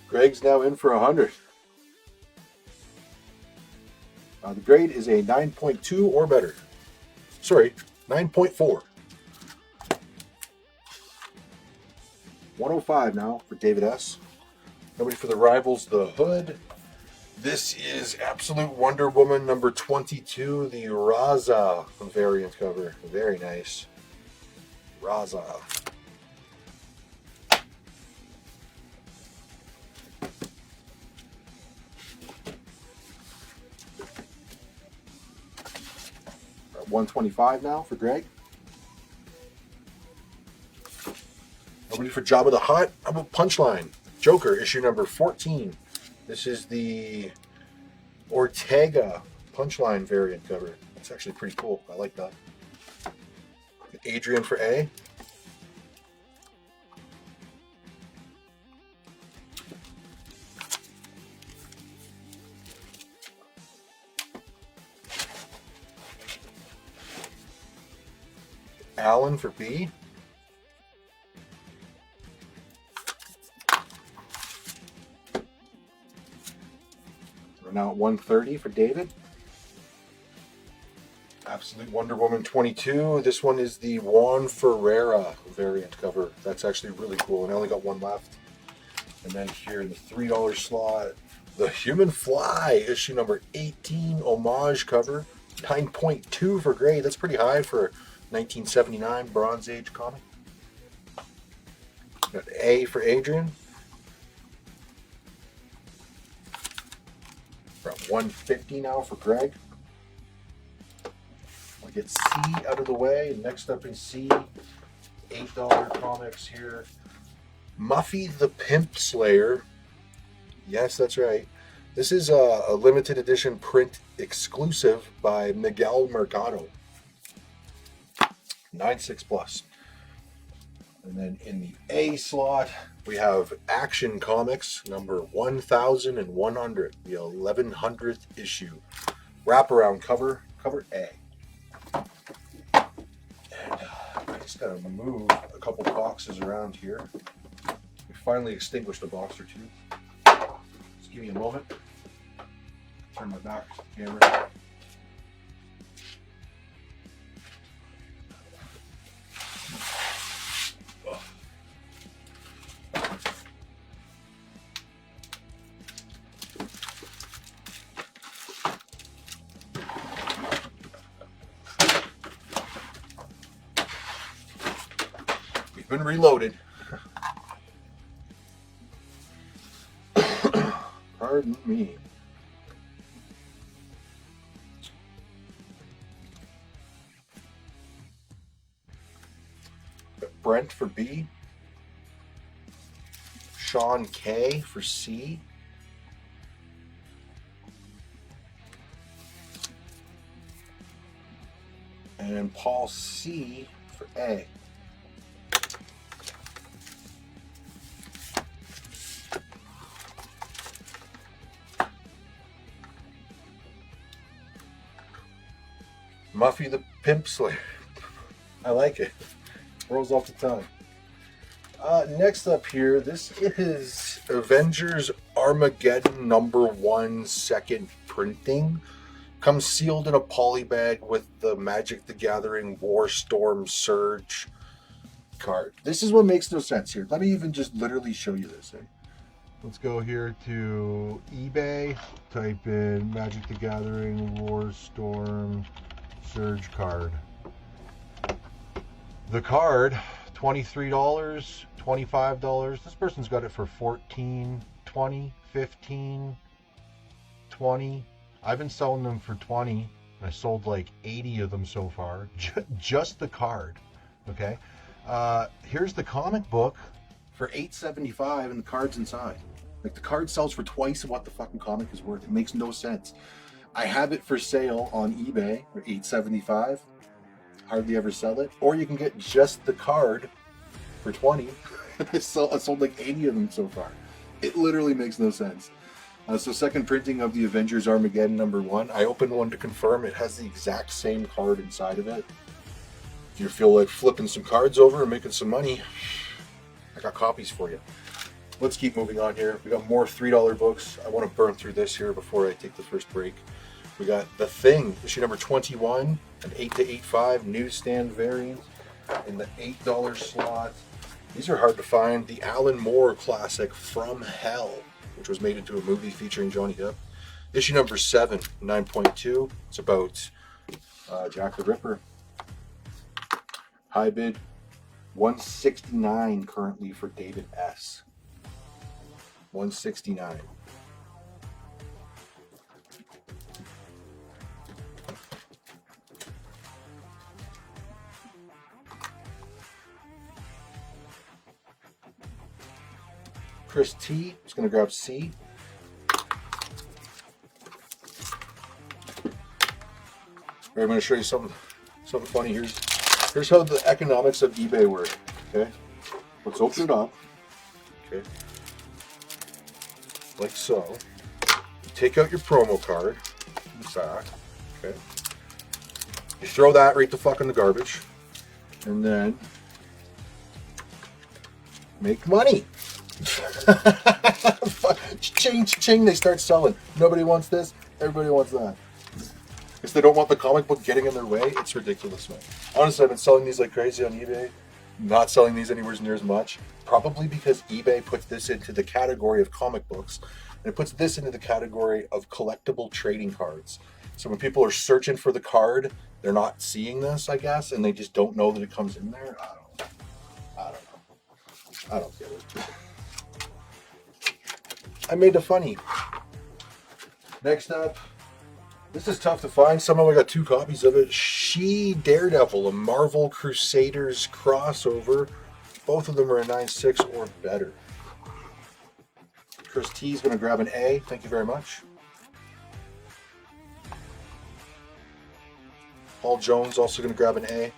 Greg's now in for 100. The grade is a 9.2 or better. Sorry, 9.4. 105 now for David S. Nobody for the Rivals, the Hood. This is Absolute Wonder Woman #22, the Raza variant cover. Very nice. Raza. $125 now for Greg. Nobody for Jabba the Hutt. How about Punchline? Joker, issue number 14. This is the Ortega Punchline variant cover. That's actually pretty cool. I like that. Adrian for A. Alan for B. We're now at 130 for David. Absolute Wonder Woman 22. This one is the Juan Ferreira variant cover. That's actually really cool, and I only got one left. And then here in the $3 slot, the Human Fly, issue number 18, homage cover. 9.2 for grade. That's pretty high for 1979 Bronze Age comic. Got A for Adrian. We're at 150 now for Greg. We'll get C out of the way. Next up in C, $8 comics here. Muffy the Pimp Slayer. Yes, that's right. This is a limited edition print exclusive by Miguel Mercado. 9.6 plus. And then in the A slot, we have Action Comics number 1100, the 1100th issue. Wraparound cover, cover A. And I just gotta move a couple boxes around here. We finally extinguished a box or two. Just give me a moment. Turn my back to the camera. Been reloaded. Pardon me. Brent for B. Sean K for C. And Paul C for A. Muffy the Pimp Slayer. I like it. Rolls off the tongue. Next up here, this is Avengers Armageddon #1 second printing. Comes sealed in a poly bag with the Magic the Gathering War Storm Surge card. This is what makes no sense here. Let me even just literally show you this. Let's go here to eBay, type in Magic the Gathering War Storm Surge card. The card, $23, $25. This person's got it for $14, $20, $15, $20. I've been selling them for $20. And I sold like 80 of them so far. Just the card. Okay. Here's the comic book for $8.75 and the card's inside. Like the card sells for twice of what the fucking comic is worth. It makes no sense. I have it for sale on eBay for $8.75. Hardly ever sell it. Or you can get just the card for $20. I sold like 80 of them so far. It literally makes no sense. So second printing of the Avengers Armageddon #1. I opened one to confirm it has the exact same card inside of it. If you feel like flipping some cards over and making some money, I got copies for you. Let's keep moving on here. We got more $3 books. I want to burn through this here before I take the first break. We got The Thing, issue number 21, an 8 to 8.5 newsstand variant in the $8 slot. These are hard to find. The Alan Moore classic From Hell, which was made into a movie featuring Johnny Depp. Issue number 7, 9.2. It's about Jack the Ripper. High bid, $169 currently for David S. $169. Chris T is going to grab C. I'm going to show you something funny. Here's how the economics of eBay work. Okay, let's open it up. Okay, like so. You take out your promo card in the sack. Okay, you throw that right the fuck in the garbage, and then make money. Ching, ching, they start selling. Nobody wants this, everybody wants that. Because they don't want the comic book getting in their way. It's ridiculous, man. Honestly, I've been selling these like crazy on eBay. Not selling these anywhere near as much. Probably because eBay puts this into the category of comic books. And it puts this into the category of collectible trading cards. So when people are searching for the card, they're not seeing this, I guess, and they just don't know that it comes in there. I don't get it. I made it funny. Next up, this is tough to find. Somehow I got 2 copies of it. She-Daredevil, a Marvel Crusaders crossover. Both of them are a 9.6 or better. Chris T is going to grab an A. Thank you very much. Paul Jones also going to grab an A.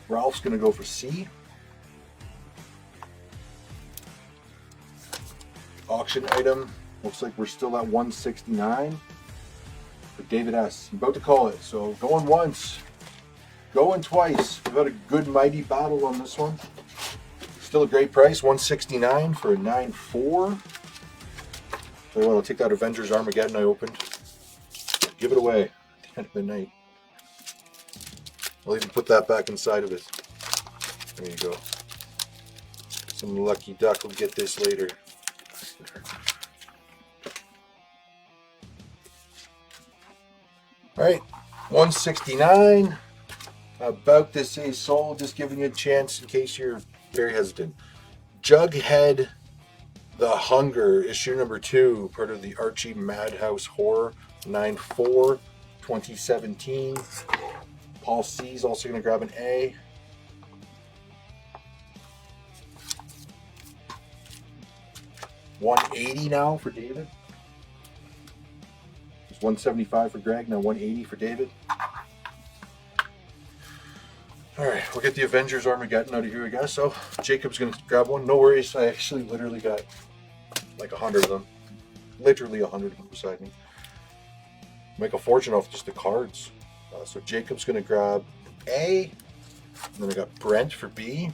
Ralph's going to go for C. Auction item. Looks like we're still at $169 for David S. I'm about to call it. So going once, going twice. We've had a good mighty battle on this one. Still a great price, $169 for a 9.4. Tell you what, I'll take that Avengers Armageddon I opened. Give it away at the end of the night. I'll even put that back inside of it. There you go. Some lucky duck will get this later. Alright, $169. About to say sold, just giving you a chance in case you're very hesitant. Jughead The Hunger, issue number 2, part of the Archie Madhouse Horror, 9/4, 2017. Paul C's also going to grab an A. $180 now for David. It's $175 for Greg, now $180 for David. Alright, we'll get the Avengers Armageddon out of here, I guess. So, Jacob's going to grab one. No worries, I actually literally got like 100 of them. Literally 100 of them beside me. Make a fortune off just the cards. So Jacob's going to grab A. And then I got Brent for B.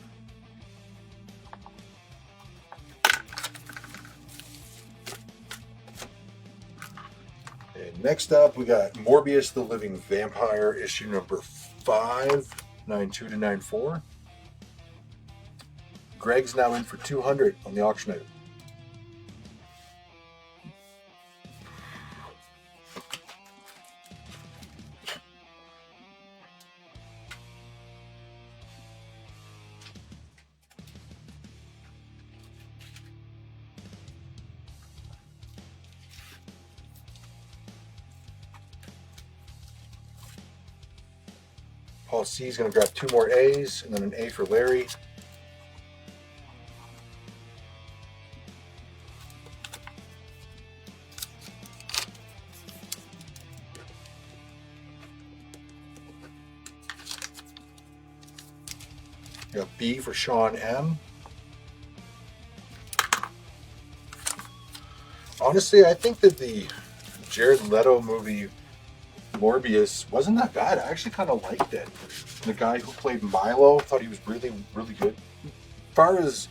And next up, we got Morbius the Living Vampire, issue number 5, 92 to 94. Greg's now in for 200 on the auction item. Paul C is going to grab 2 more A's and then an A for Larry. We got B for Sean M. Honestly, I think that the Jared Leto movie Morbius wasn't that bad. I actually kind of liked it. The guy who played Milo, thought he was really, really good. As far as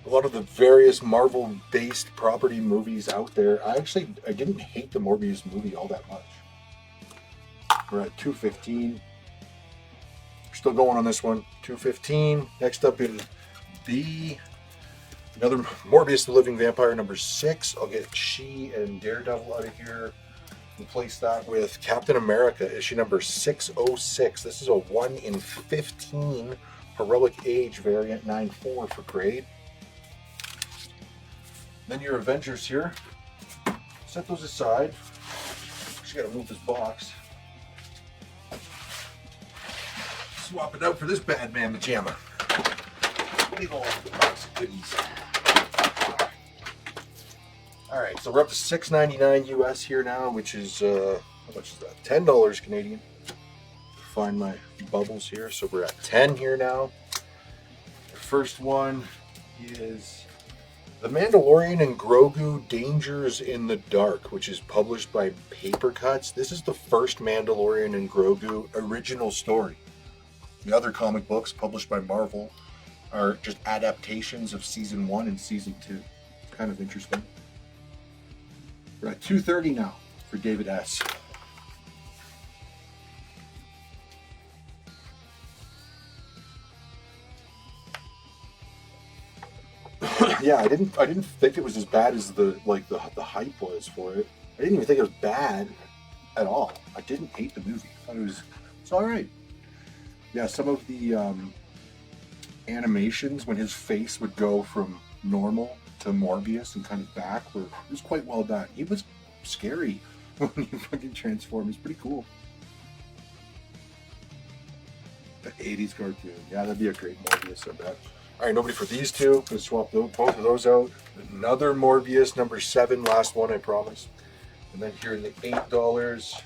a lot of the various Marvel-based property movies out there, I didn't hate the Morbius movie all that much. We're at 215. We're still going on this one. 215. Next up is B. Another Morbius the Living Vampire number 6. I'll get She and Daredevil out of here. Replace that with Captain America, issue number 606. This is a 1 in 15 heroic age variant, 9/4 for grade. Then your Avengers here. Set those aside. Just gotta move this box. Swap it out for this bad man pajama. Big old box of goodies. All right, so we're up to $6.99 US here now, which is how much is that? $10 Canadian. Find my bubbles here. So we're at 10 here now. The first one is The Mandalorian and Grogu: Dangers in the Dark, which is published by Paper Cuts. This is the first Mandalorian and Grogu original story. The other comic books published by Marvel are just adaptations of season 1 and season 2. Kind of interesting. We're at 230 now for David S. Yeah, I didn't think it was as bad as the hype was for it. I didn't even think it was bad at all. I didn't hate the movie. I thought it's all right. Yeah, some of the animations when his face would go from normal to Morbius and kind of back it was quite well done. He was scary when he fucking transformed. It's pretty cool. The 80s cartoon. Yeah, that'd be a great Morbius, I bet. Alright, nobody for these two. Let's swap both of those out. Another Morbius, number 7, last one, I promise. And then here in the $8,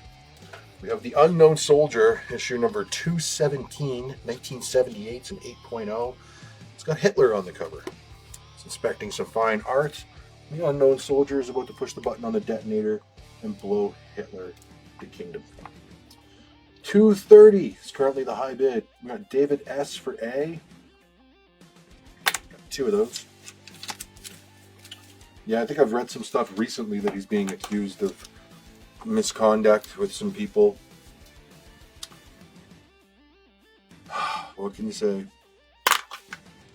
we have The Unknown Soldier, issue number 217, 1978. It's an 8.0. It's got Hitler on the cover. It's inspecting some fine art. The Unknown Soldier is about to push the button on the detonator and blow Hitler to kingdom. 230 is currently the high bid. We got David S for A. Got 2 of those. Yeah, I think I've read some stuff recently that he's being accused of misconduct with some people. What can you say?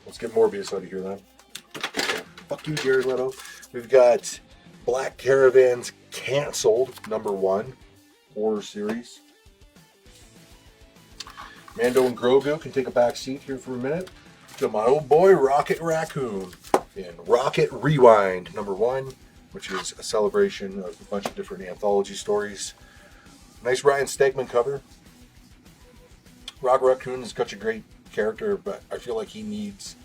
Let's get Morbius out of here then. Fuck you, Jared Leto. We've got Black Caravan's Cancelled, number 1, horror series. Mando and Grogu can take a back seat here for a minute. To my old boy, Rocket Raccoon. in Rocket Rewind #1, which is a celebration of a bunch of different anthology stories. Nice Ryan Stegman cover. Rocket Raccoon is such a great character, but I feel like he needs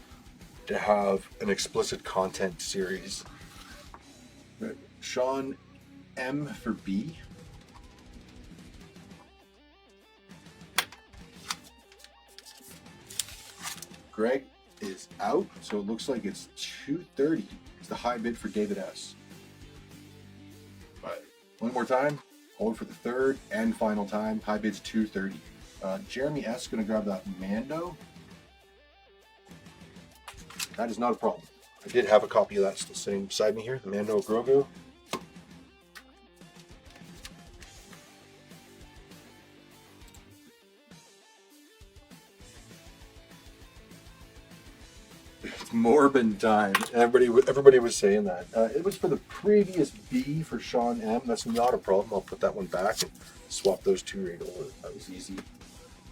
to have an explicit content series. Sean M for B. Greg is out, so it looks like it's 230. It's the high bid for David S. But one more time, hold for the third and final time. High bid's 230. Jeremy S. Going to grab that Mando. That is not a problem. I did have a copy of that still sitting beside me here, the Mando Grogu. It's Morbin time. Everybody was saying that. It was for the previous B for Sean M. That's not a problem. I'll put that one back and swap those two right over. That was easy.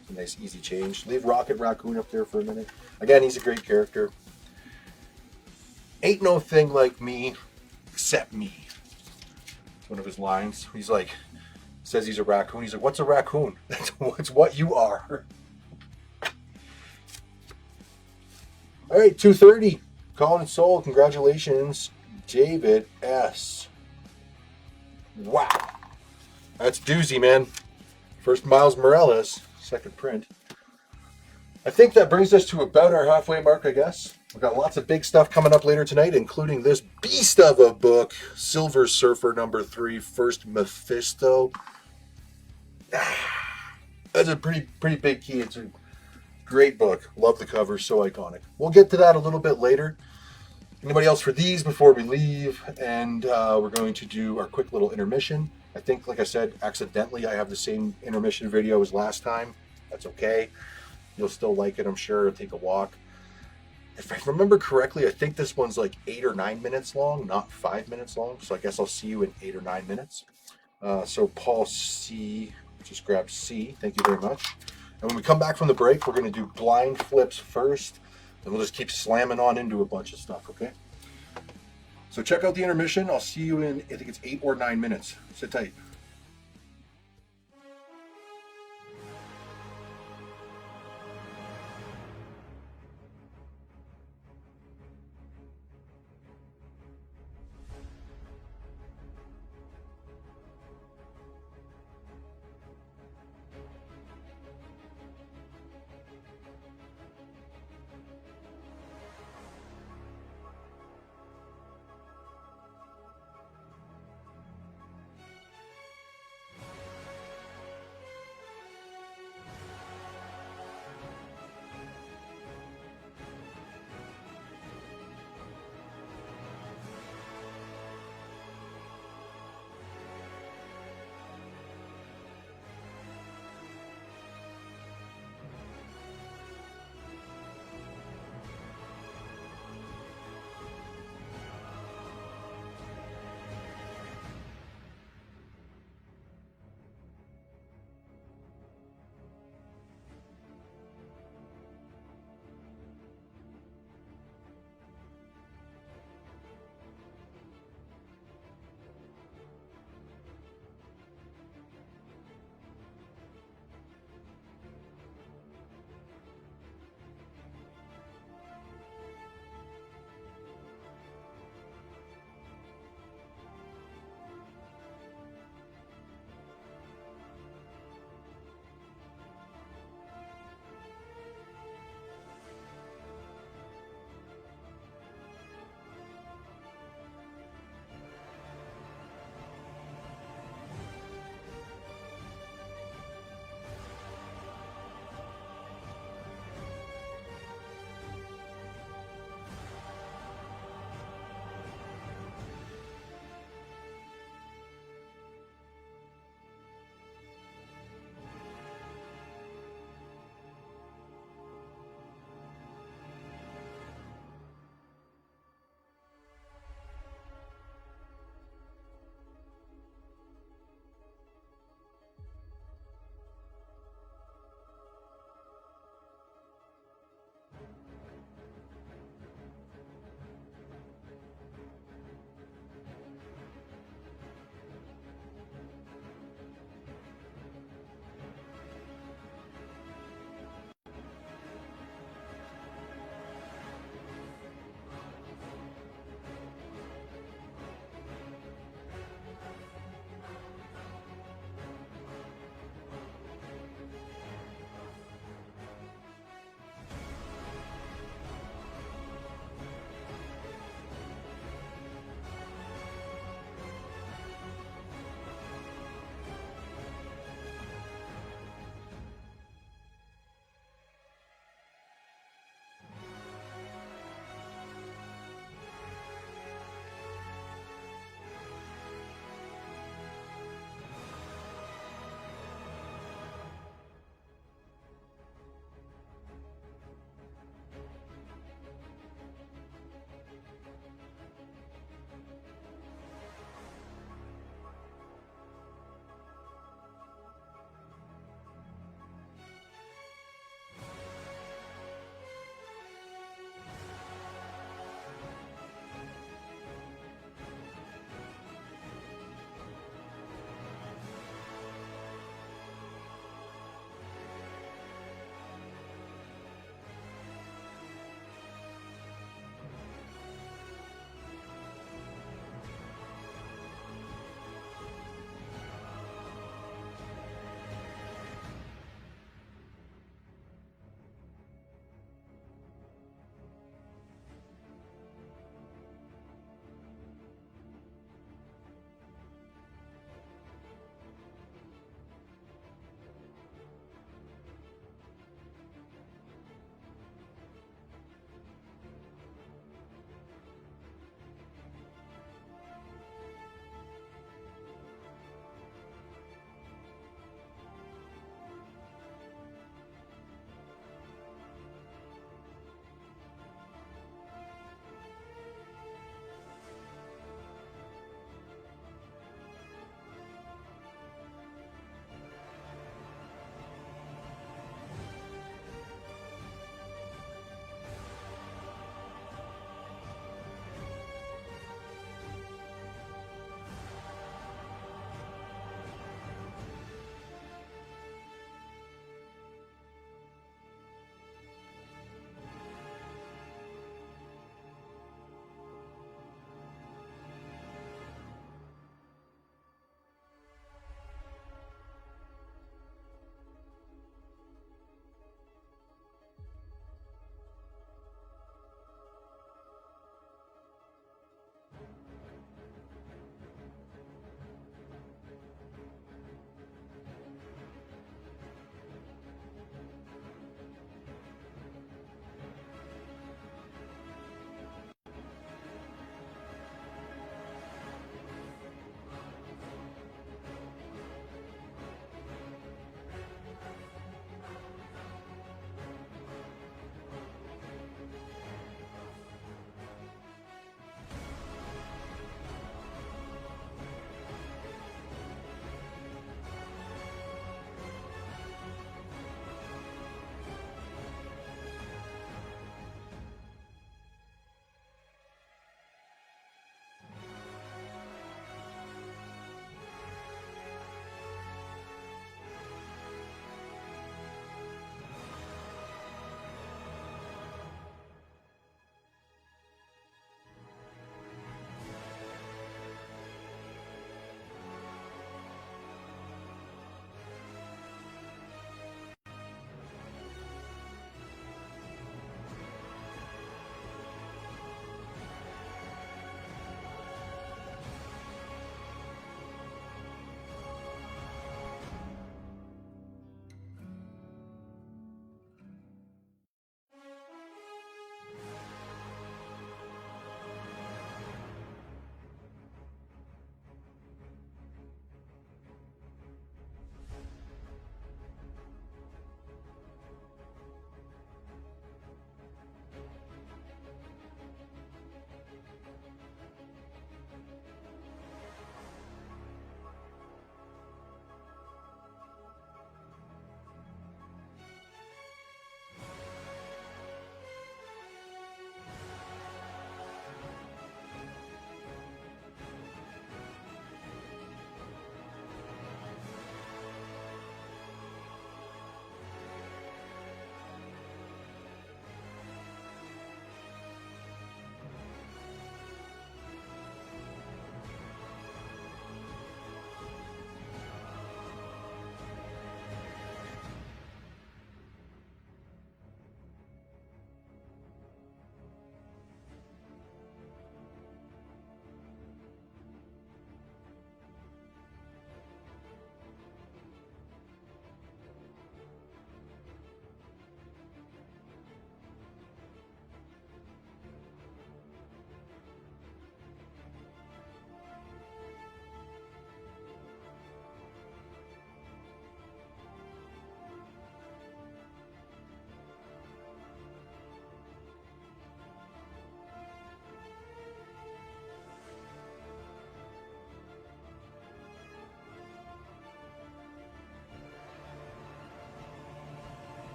It's a nice, easy change. Leave Rocket Raccoon up there for a minute. Again, he's a great character. Ain't no thing like me, except me. One of his lines. He's like, says he's a raccoon. He's like, what's a raccoon? It's what you are. All right, 230. Colin Soul, congratulations, David S. Wow. That's doozy, man. First Miles Morales, second print. I think that brings us to about our halfway mark, I guess. We've got lots of big stuff coming up later tonight, including this beast of a book, Silver Surfer #3, First Mephisto. That's a pretty big key. It's a great book. Love the cover, so iconic. We'll get to that a little bit later. Anybody else for these before we leave? And we're going to do our quick little intermission. I think, like I said, accidentally I have the same intermission video as last time. That's okay. You'll still like it, I'm sure. Take a walk. If I remember correctly, I think this one's like 8 or 9 minutes long, not 5 minutes long. So I guess I'll see you in 8 or 9 minutes. So Paul C, just grab C. Thank you very much. And when we come back from the break, we're going to do blind flips first. And we'll just keep slamming on into a bunch of stuff, okay? So check out the intermission. I'll see you in, I think it's 8 or 9 minutes. Sit tight.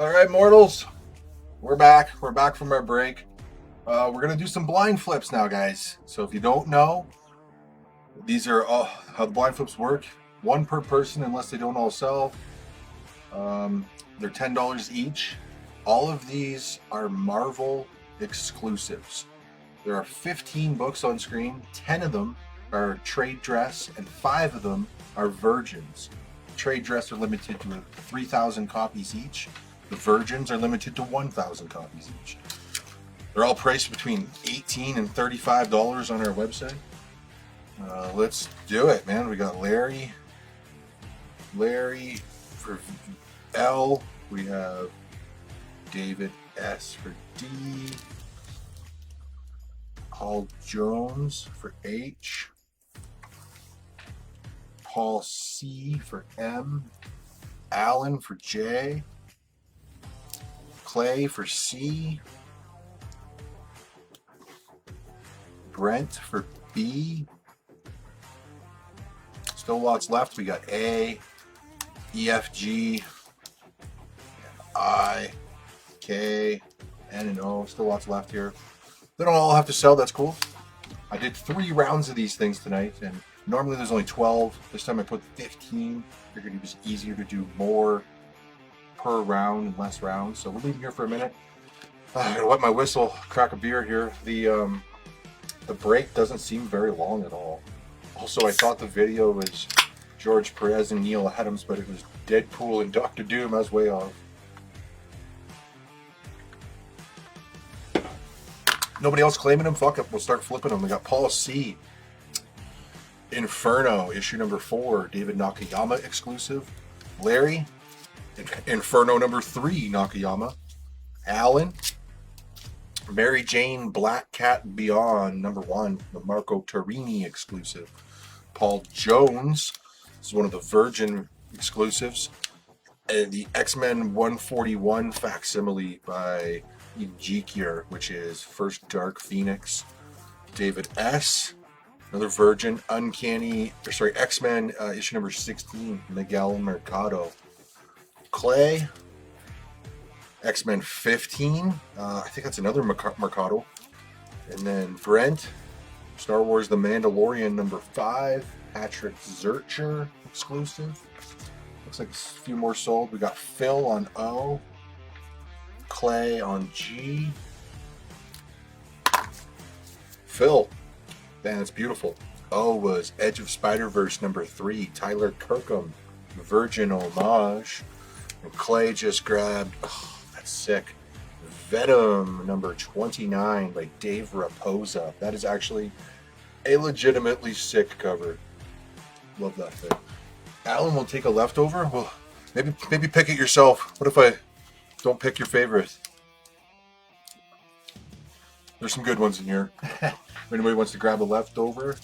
All right, mortals, we're back. We're back from our break. We're gonna do some blind flips now, guys. So if you don't know, these are how the blind flips work. One per person, unless they don't all sell. They're $10 each. All of these are Marvel exclusives. There are 15 books on screen. 10 of them are trade dress, and 5 of them are virgins. Trade dress are limited to 3,000 copies each. The virgins are limited to 1,000 copies each. They're all priced between $18 and $35 on our website. Let's do it, man. We got Larry for L. We have David S for D. Paul Jones for H. Paul C for M. Alan for J. Clay for C. Brent for B. Still lots left. We got A, E, F, G, I, K, N, and O. Still lots left here. They don't all have to sell. That's cool. I did 3 rounds of these things tonight, and normally there's only 12. This time I put 15. Figured it was easier to do more per round and less rounds. So we'll leave here for a minute. I'm gonna wet my whistle, crack a beer here. The break doesn't seem very long at all. Also, I thought the video was George Perez and Neil Adams, but it was Deadpool and Doctor Doom. I was way off. Nobody else claiming them? Fuck it, we'll start flipping them. We got Paul C. Inferno, issue number 4, David Nakayama exclusive. Larry, Inferno number 3, Nakayama. Alan, Mary Jane Black Cat Beyond number 1, the Marco Torrini exclusive. Paul Jones, this is one of the Virgin exclusives. And the X-Men 141 facsimile by Ezekiel, which is First Dark Phoenix. David S., another Virgin, X-Men issue number 16, Miguel Mercado. Clay, X-Men 15, I think that's another Mercado. And then Brent, Star Wars The Mandalorian number 5, Patrick Zurcher exclusive. Looks like a few more sold. We got Phil on O, Clay on G. Phil, man, that's beautiful. O was Edge of Spider-Verse number 3, Tyler Kirkham, Virgin homage. And Clay just grabbed, that's sick, Venom number 29 by Dave Raposa. That is actually a legitimately sick cover. Love that thing. Alan will take a leftover. Well, maybe pick it yourself. What if I don't pick your favorite? There's some good ones in here. If anybody wants to grab a leftover.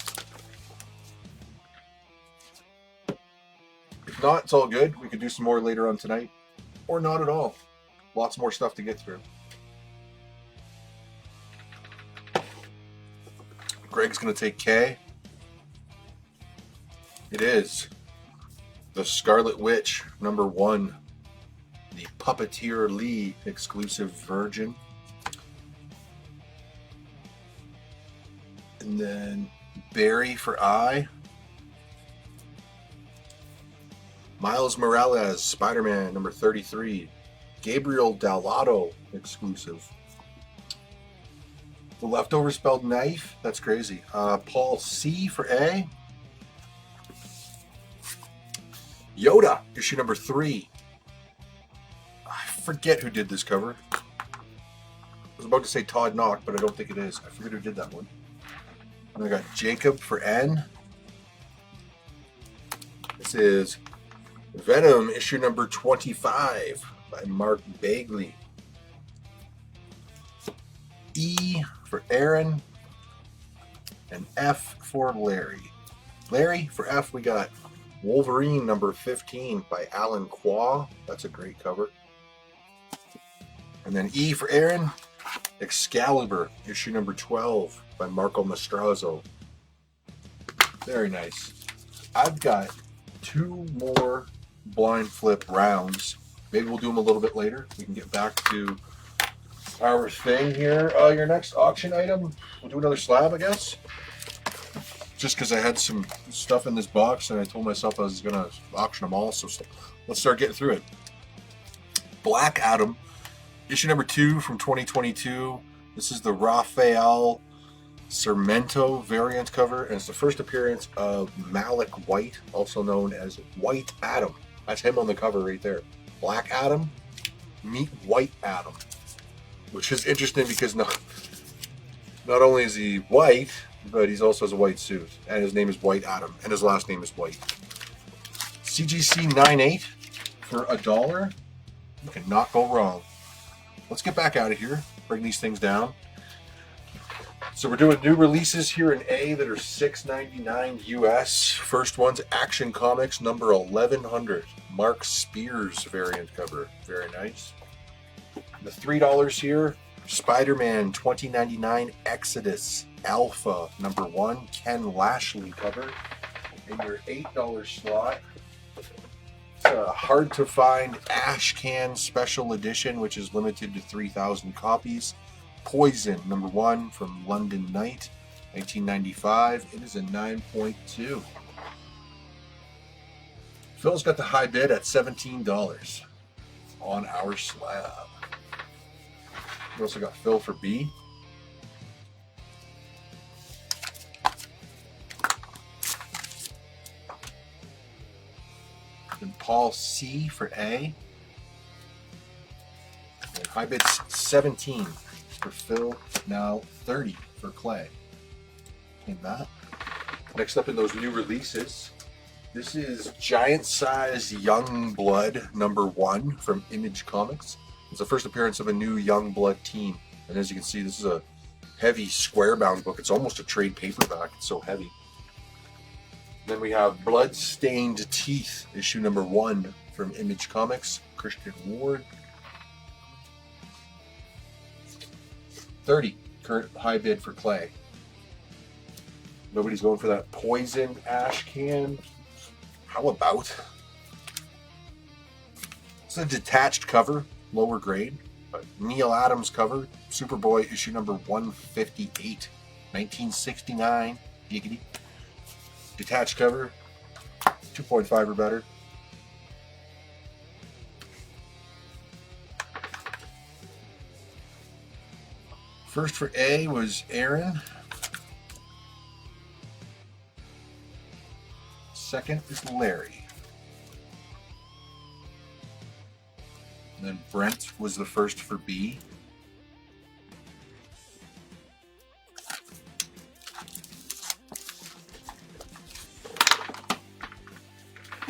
If not, it's all good. We could do some more later on tonight. Or not at all. Lots more stuff to get through. Greg's going to take K. It is the Scarlet Witch number 1. The Puppeteer Lee exclusive Virgin. And then Barry for I. Miles Morales, Spider-Man number 33. Gabriel Dalato exclusive. The leftover spelled knife. That's crazy. Paul C for A. Yoda, issue number 3. I forget who did this cover. I was about to say Todd Knock, but I don't think it is. I forget who did that one. And I got Jacob for N. This is Venom, issue number 25 by Mark Bagley. E for Aaron. And F for Larry. Larry, for F, we got Wolverine number 15 by Alan Qua. That's a great cover. And then E for Aaron, Excalibur, issue number 12 by Marco Mastrazzo. Very nice. I've got 2 more blind flip rounds. Maybe we'll do them a little bit later. We can get back to our thing here. Your next auction item, we'll do another slab, I guess. Just because I had some stuff in this box and I told myself I was going to auction them all. So let's start getting through it. Black Adam, issue number 2 from 2022. This is the Rafael Sarmento variant cover, and it's the first appearance of Malik White, also known as White Adam. That's him on the cover right there. Black Adam, meet White Adam, which is interesting because not only is he white, but he's also has a white suit, and his name is White Adam, and his last name is White. CGC 98 for $1. You cannot go wrong. Let's get back out of here, bring these things down. So we're doing new releases here in A that are $6.99 US. First one's Action Comics number 1100. Mark Spears variant cover. Very nice. The $3 here, Spider-Man 2099 Exodus Alpha number 1. Ken Lashley cover. In your $8 slot, it's a hard to find Ash Can Special Edition, which is limited to 3,000 copies. Poison, number 1 from London Knight, 1995. It is a 9.2. Phil's got the high bid at $17 on our slab. We also got Phil for B. And Paul C for A. And high bid's 17. For Phil, now 30 for Clay. In that. Next up in those new releases, this is Giant Size Young Blood number 1 from Image Comics. It's the first appearance of a new Young Blood team, and as you can see, this is a heavy square bound book. It's almost a trade paperback. It's so heavy. Then we have Blood-Stained Teeth, issue number 1 from Image Comics, Christian Ward. 30 current high bid for Clay. Nobody's going for that Poison Ash Can. How about? It's a detached cover, lower grade. But Neil Adams cover, Superboy issue number 158, 1969. Giggity. Detached cover, 2.5 or better. First for A was Aaron. Second is Larry. And then Brent was the first for B.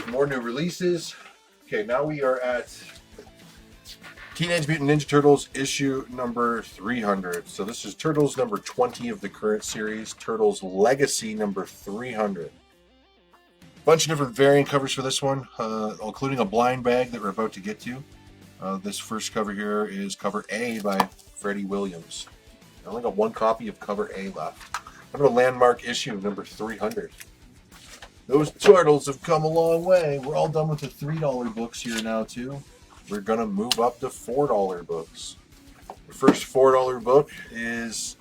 More new releases. Okay, now we are at Teenage Mutant Ninja Turtles issue number 300. So this is Turtles number 20 of the current series. Turtles Legacy number 300. Bunch of different variant covers for this one, including a blind bag that we're about to get to. This first cover here is cover A by Freddie Williams. I only got one copy of cover A left. Kind of a landmark issue number 300. Those turtles have come a long way. We're all done with the $3 books here now too. We're going to move up to $4 books. The first $4 book is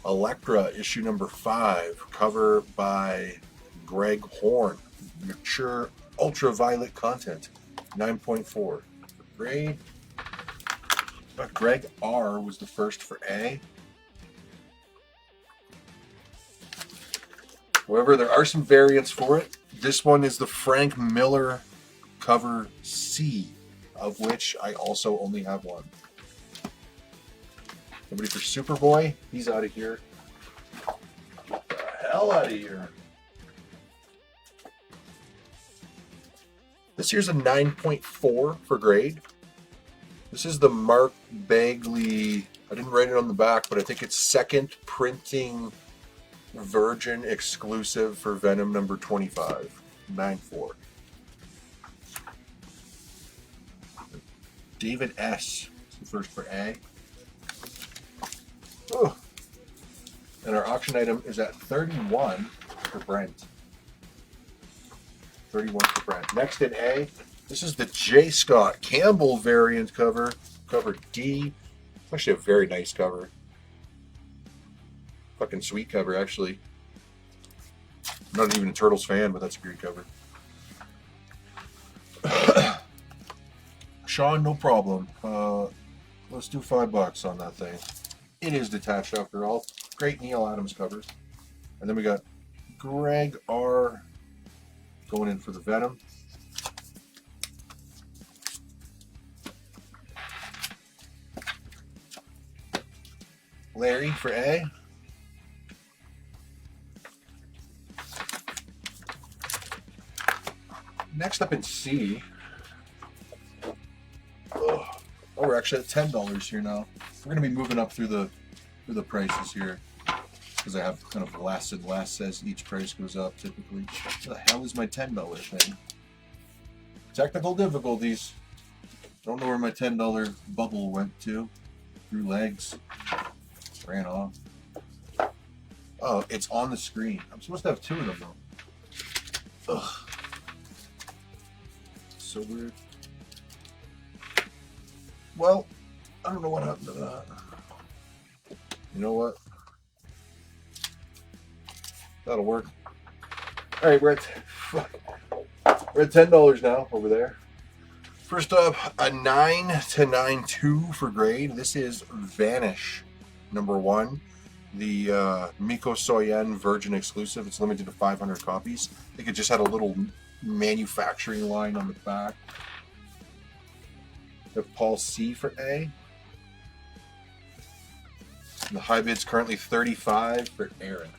Elektra, issue number 5, cover by Greg Horn. Mature ultraviolet content, 9.4. Grade. Greg R was the first for A. However, there are some variants for it. This one is the Frank Miller cover C, of which I also only have one. Somebody for Superboy, he's out of here. Get the hell out of here. This here's a 9.4 for grade. This is the Mark Bagley, I didn't write it on the back, but I think it's second printing Virgin exclusive for Venom number 25. 9.4. David S. First for A. Oh. And our auction item is at 31 for Brent. 31 for Brent. Next in A, This is the J. Scott Campbell variant cover, cover D. It's actually a very nice cover. Fucking sweet cover, actually. I'm not even a Turtles fan, but that's a great cover. Sean, no problem. Let's do $5 on that thing. It is detached after all. Great Neil Adams cover. And then we got Greg R. going in for the Venom. Larry for A. Next up in C. Oh, we're actually at $10 here now. We're gonna be moving up through the prices here because I have kind of less and less as each price goes up typically. What the hell is my $10 thing? Technical difficulties. Don't know where my $10 bubble went to. Through legs. Ran off. Oh, it's on the screen. I'm supposed to have 2 of them though. Ugh. So weird. Well, I don't know what happened to that. You know what? That'll work. All right, we're at $10 now over there. First up, a 9 to 9.2 for grade. This is Vanish, #1. The Miko Soyen Virgin exclusive. It's limited to 500 copies. I think it just had a little manufacturing line on the back. We have Paul C for A. And the high bid's currently 35 for Aaron.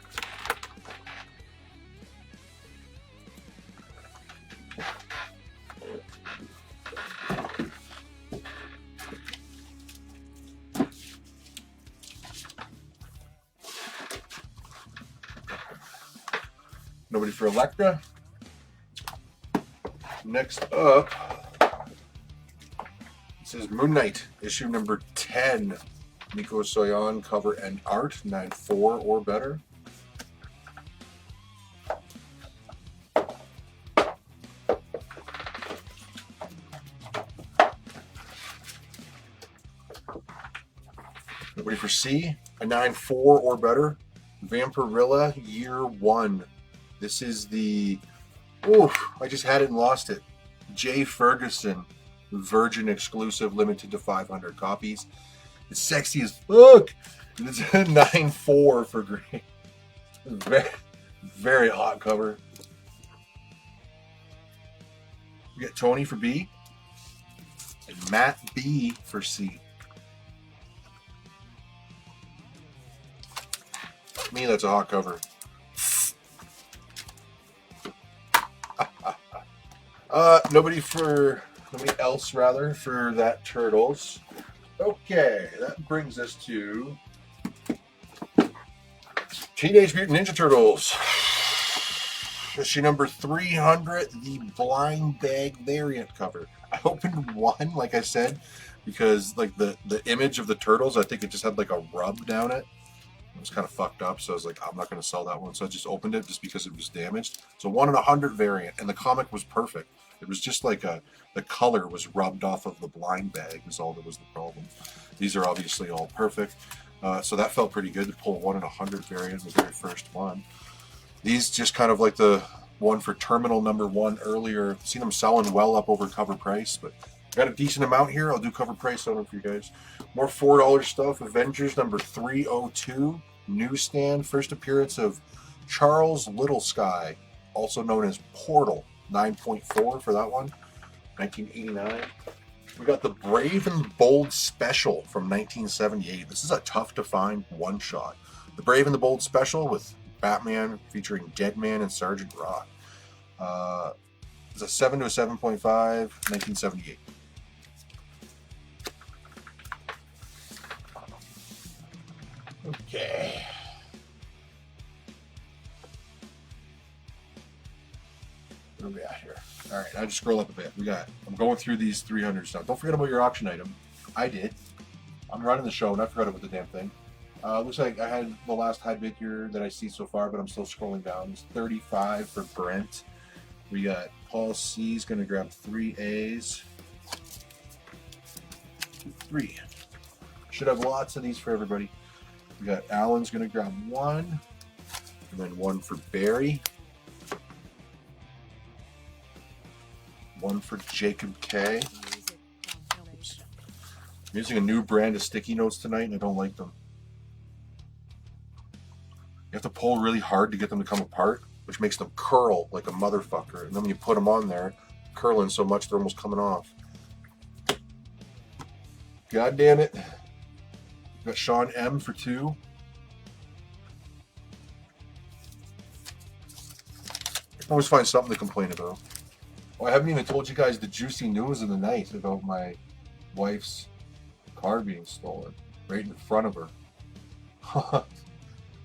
Nobody for Elektra. Next up, this is Moon Knight, issue number 10. Miko Soyan, cover and art, 9.4 or better. Nobody for C, a 9.4 or better. Vampirilla, year 1. This is the, I just had it and lost it. Jay Ferguson, Virgin exclusive, limited to 500 copies. It's sexy as fuck. And it's a 9.4 for green. Very, very hot cover. We got Tony for B. And Matt B for C. To me, that's a hot cover. Nobody else for that Turtles. Okay, that brings us to Teenage Mutant Ninja Turtles. Issue number 300, the blind bag variant cover. I opened one, like I said, because like the image of the turtles, I think it just had like a rub down it. It was kind of fucked up, so I was like, I'm not going to sell that one. So I just opened it just because it was damaged. So 1 in 100 variant, and the comic was perfect. It was just like the color was rubbed off of the blind bag is all that was the problem. These are obviously all perfect. So that felt pretty good to pull 1 in 100 variant, the very first one. These just kind of like the one for Terminal #1 earlier. Seen them selling well up over cover price, but got a decent amount here. I'll do cover price on them for you guys. More $4 stuff. Avengers number 302, newsstand. First appearance of Charles Little Sky, also known as Portal. 9.4 for that one. 1989. We got the Brave and Bold Special from 1978. This is a tough to find one-shot. The Brave and the Bold Special with Batman featuring Deadman and Sergeant Rock. It's a 7 to a 7.5, 1978. Okay. Where are we at here? All right, I just scroll up a bit. I'm going through these 300 stuff. Don't forget about your auction item. I did. I'm running the show and I forgot about the damn thing. Looks like I had the last high bid here that I see so far, but I'm still scrolling down. It's 35 for Brent. We got Paul C's gonna grab 3 A's. 3. Should have lots of these for everybody. We got Alan's gonna grab 1, and then 1 for Barry. 1 for Jacob K. Music compilation. I'm using a new brand of sticky notes tonight, and I don't like them. You have to pull really hard to get them to come apart, which makes them curl like a motherfucker. And then when you put them on there, curling so much they're almost coming off. God damn it. Got Sean M for 2. I always find something to complain about. Oh, I haven't even told you guys the juicy news of the night about my wife's car being stolen right in front of her.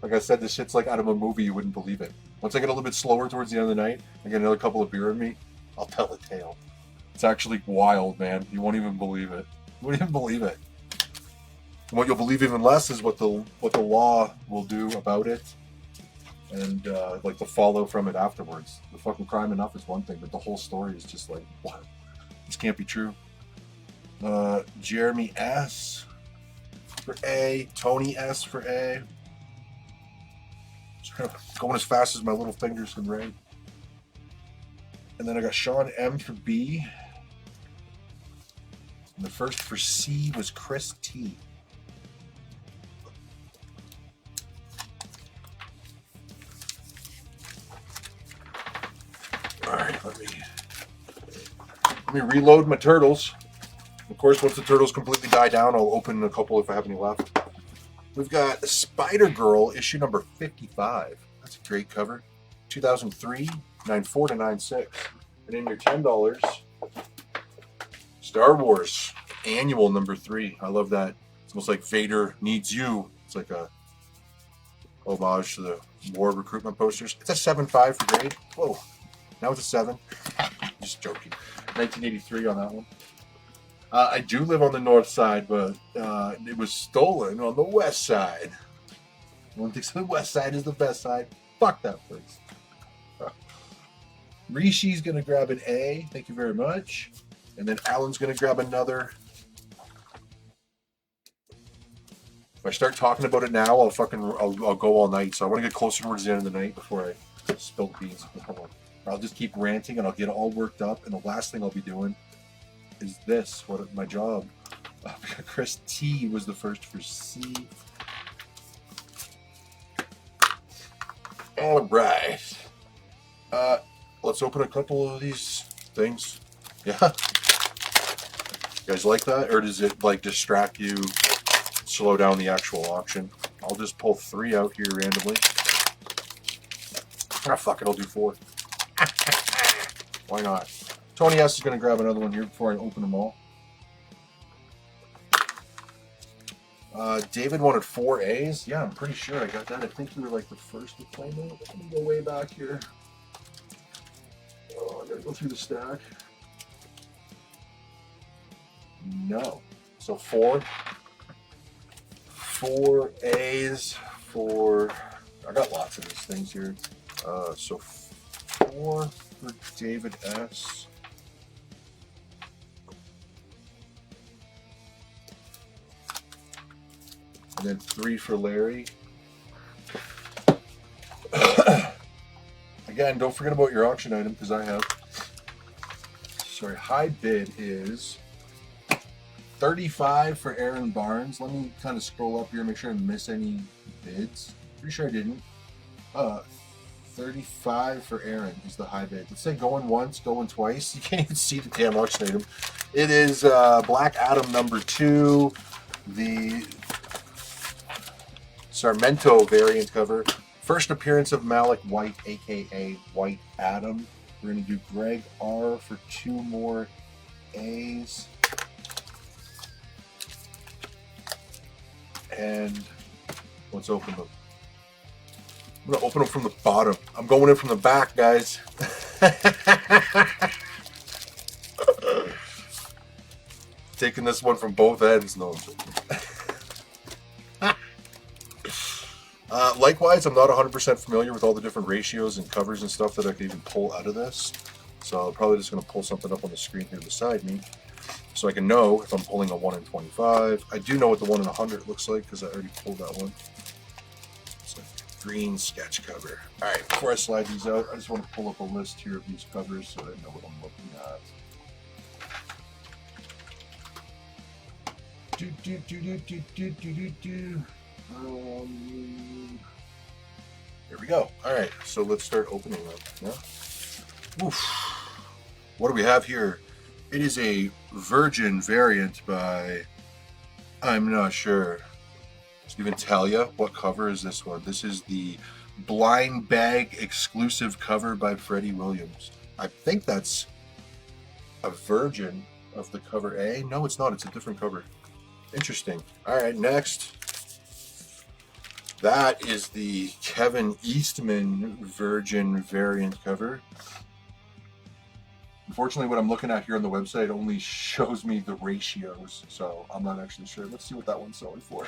Like I said, this shit's like out of a movie. You wouldn't believe it. Once I get a little bit slower towards the end of the night, I get another couple of beer in me, I'll tell a tale. It's actually wild, man. You won't even believe it. You won't even believe it. And what you'll believe even less is what the law will do about it, and like the fallout from it afterwards. The fucking crime enough is one thing, but the whole story is just like, what? This can't be true. Jeremy S for A, Tony S for A. Going as fast as my little fingers can write. And then I got Sean M for B. And the first for C was Chris T. Alright, let me reload my turtles. Of course, once the turtles completely die down, I'll open a couple if I have any left. We've got Spider Girl, issue number 55. That's a great cover. 2003, 94 to 96. And in your $10, Star Wars Annual number 3. I love that. It's almost like Vader Needs You. It's like a homage to the war recruitment posters. It's a 7.5 for grade. Whoa. Now it's a 7. Just joking. 1983 on that one. I do live on the north side, but it was stolen on the west side. One thinks the west side is the best side. Fuck that place. Rishi's going to grab an A. Thank you very much. And then Alan's going to grab another. If I start talking about it now, I'll go all night. So I want to get closer towards the end of the night before I spill the beans. I'll just keep ranting and I'll get all worked up. And the last thing I'll be doing is this, my job. Chris T was the first for C. All right. Let's open a couple of these things. Yeah. You guys like that? Or does it like distract you, slow down the actual auction? I'll just pull 3 out here randomly. Ah, fuck it, I'll do 4. Why not? Tony S is going to grab another one here before I open them all. David wanted 4 A's. Yeah, I'm pretty sure I got that. I think you were like the first to claim it. Let me go way back here. Oh, I gotta go through the stack. No. So 4 A's for... I got lots of these things here. So 4 for David S. And then 3 for Larry. Again, don't forget about your auction item because I have. Sorry, high bid is 35 for Aaron Barnes. Let me kind of scroll up here and make sure I didn't miss any bids. Pretty sure I didn't. 35 for Aaron is the high bid. Let's say going once, going twice. You can't even see the damn auction item. It is Black Adam number 2, the Sarmento variant cover. First appearance of Malik White, aka White Adam. We're going to do Greg R for 2 more A's. And let's open them. I'm going to open them from the bottom. I'm going in from the back, guys. Taking this one from both ends, no. Likewise, I'm not 100% familiar with all the different ratios and covers and stuff that I can even pull out of this. So I'm probably just going to pull something up on the screen here beside me so I can know if I'm pulling a 1 in 25. I do know what the 1 in 100 looks like because I already pulled that one. It's a green sketch cover. All right, before I slide these out, I just want to pull up a list here of these covers so I know what I'm looking at. Here we go. All right, so let's start opening them. Yeah. Oof. What do we have here? It is a Virgin variant by, I'm not sure. Does it even tell you what cover is this one? This is the blind bag exclusive cover by Freddie Williams. I think that's a Virgin of the cover A. No, it's not. It's a different cover. Interesting. All right, next. That is the Kevin Eastman Virgin variant cover. Unfortunately, what I'm looking at here on the website only shows me the ratios, so I'm not actually sure. Let's see what that one's selling for.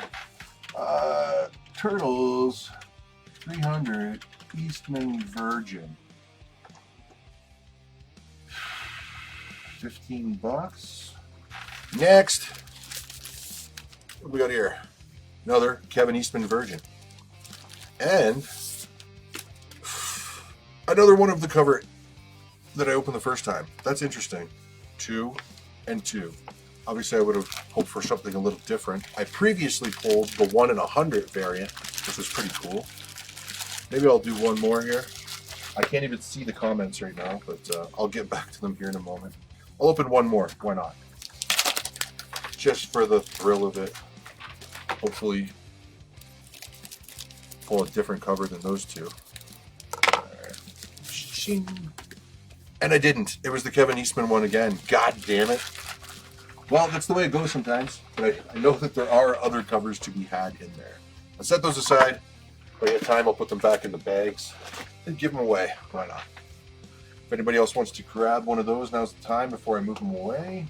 Turtles 300 Eastman Virgin. $15. Next. What do we got here? Another Kevin Eastman Virgin. And another one of the cover that I opened the first time. That's interesting. 2 and 2. Obviously, I would have hoped for something a little different. I previously pulled the 1 in 100 variant, which was pretty cool. Maybe I'll do one more here. I can't even see the comments right now, but I'll get back to them here in a moment. I'll open one more. Why not? Just for the thrill of it. Hopefully pull a different cover than those two. And I didn't. It was the Kevin Eastman one again. God damn it. Well, that's the way it goes sometimes. But I know that there are other covers to be had in there. I'll set those aside. When I get time, I'll put them back in the bags and give them away. Why not? If anybody else wants to grab one of those, now's the time before I move them away.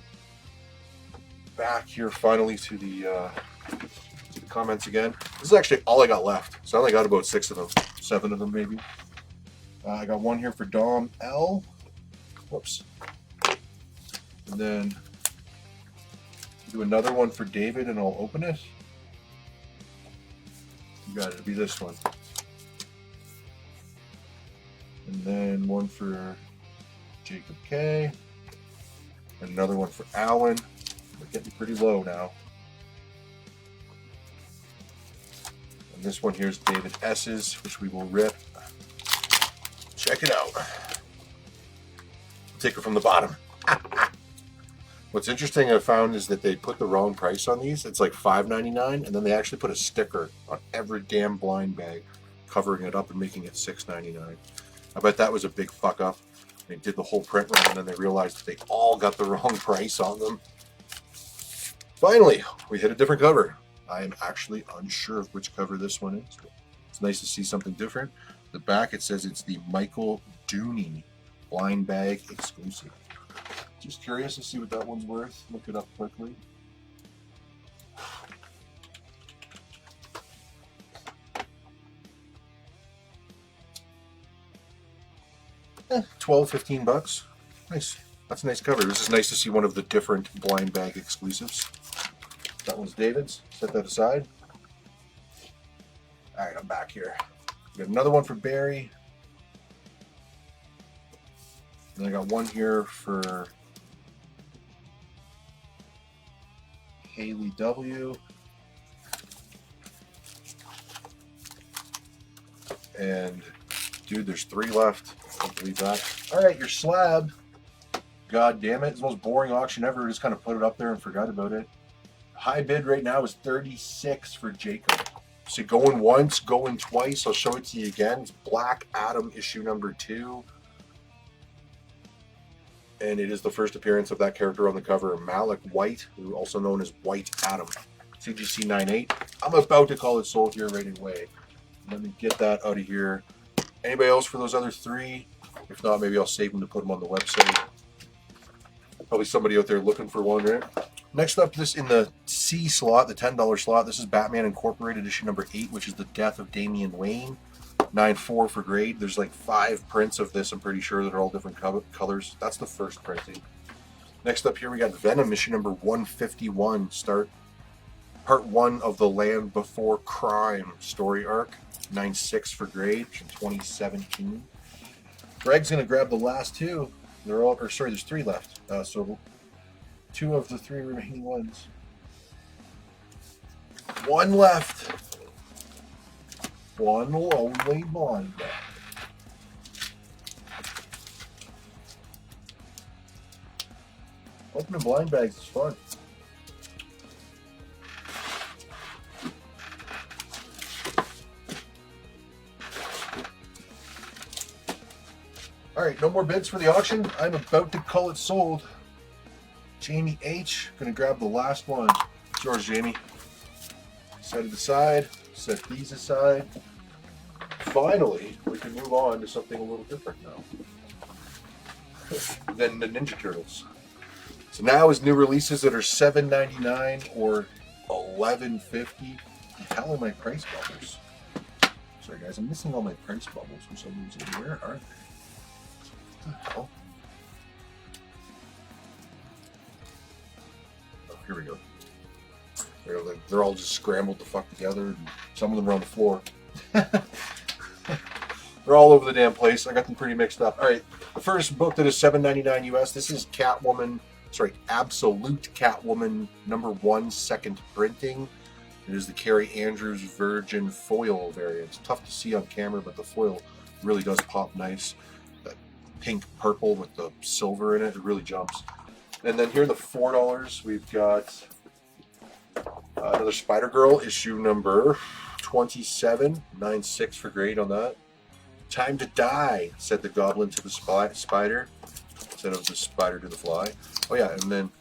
Back here finally to the comments again. This is actually all I got left. So I only got about 6 of them. 7 of them maybe. I got one here for Dom L. Whoops. And then do another one for David and I'll open it. You got it. It'll be this one. And then one for Jacob K. And another one for Alan. We're getting pretty low now. And this one here is David S's, which we will rip. Check it out. Take it from the bottom. What's interesting I found is that they put the wrong price on these. It's like $5.99, and then they actually put a sticker on every damn blind bag, covering it up and making it $6.99. I bet that was a big fuck up. They did the whole print run, and then they realized that they all got the wrong price on them. Finally, we hit a different cover. I am actually unsure of which cover this one is. It's nice to see something different. The back, it says it's the Michael Dooney blind bag exclusive. Just curious to see what that one's worth. Look it up quickly. $12-15. Nice. That's a nice cover. This is nice to see one of the different blind bag exclusives. That one's David's. Set that aside. All right, I'm back here. We got another one for Barry. And I got one here for Haley W. And dude, there's 3 left. Can't believe that. All right, your slab. God damn it. It's the most boring auction ever. Just kind of put it up there and forgot about it. High bid right now is 36 for Jacob. So going once, going twice. I'll show it to you again. It's Black Adam issue number 2. And it is the first appearance of that character on the cover, Malik White, who also known as White Adam. CGC 98. I'm about to call it sold here right away. Let me get that out of here. Anybody else for those other 3? If not, maybe I'll save them to put them on the website. Probably somebody out there looking for one, right? Next up, this in the C slot, the $10 slot. This is Batman Incorporated issue number 8, which is the death of Damian Wayne. 9.4 for grade. There's like 5 prints of this. I'm pretty sure that are all different colors. That's the first printing. Next up here, we got Venom issue number 151. Start part 1 of the Land Before Crime story arc. 9.6 for grade from 2017. Greg's gonna grab the last 2. They're all, or sorry, there's 3 left. So 2 of the 3 remaining ones. 1 left. 1 lonely blind bag. Opening blind bags is fun. All right, no more bids for the auction. I'm about to call it sold. Jamie H. Gonna grab the last one. It's yours, Jamie. Set it aside. Set these aside. Finally, we can move on to something a little different now than the Ninja Turtles. So now is new releases that are $7.99 or $11.50. I'm telling my price bubbles. Sorry guys, I'm missing all my price bubbles for some reason. Where are they? What the hell? Oh, here we go. They're all just scrambled the fuck together, and some of them are on the floor. They're all over the damn place. I got them pretty mixed up. All right, the first book that is $7.99 US. This is Absolute Catwoman #1 second printing. It is the Carrie Andrews Virgin foil variant. It's tough to see on camera, but the foil really does pop nice. That pink purple with the silver in it, it really jumps. And then here in the $4, we've got another Spider-Girl issue number 27, 9.6 for grade on that. Time to die, said the goblin to the spider, instead of the spider to the fly. Oh yeah, and then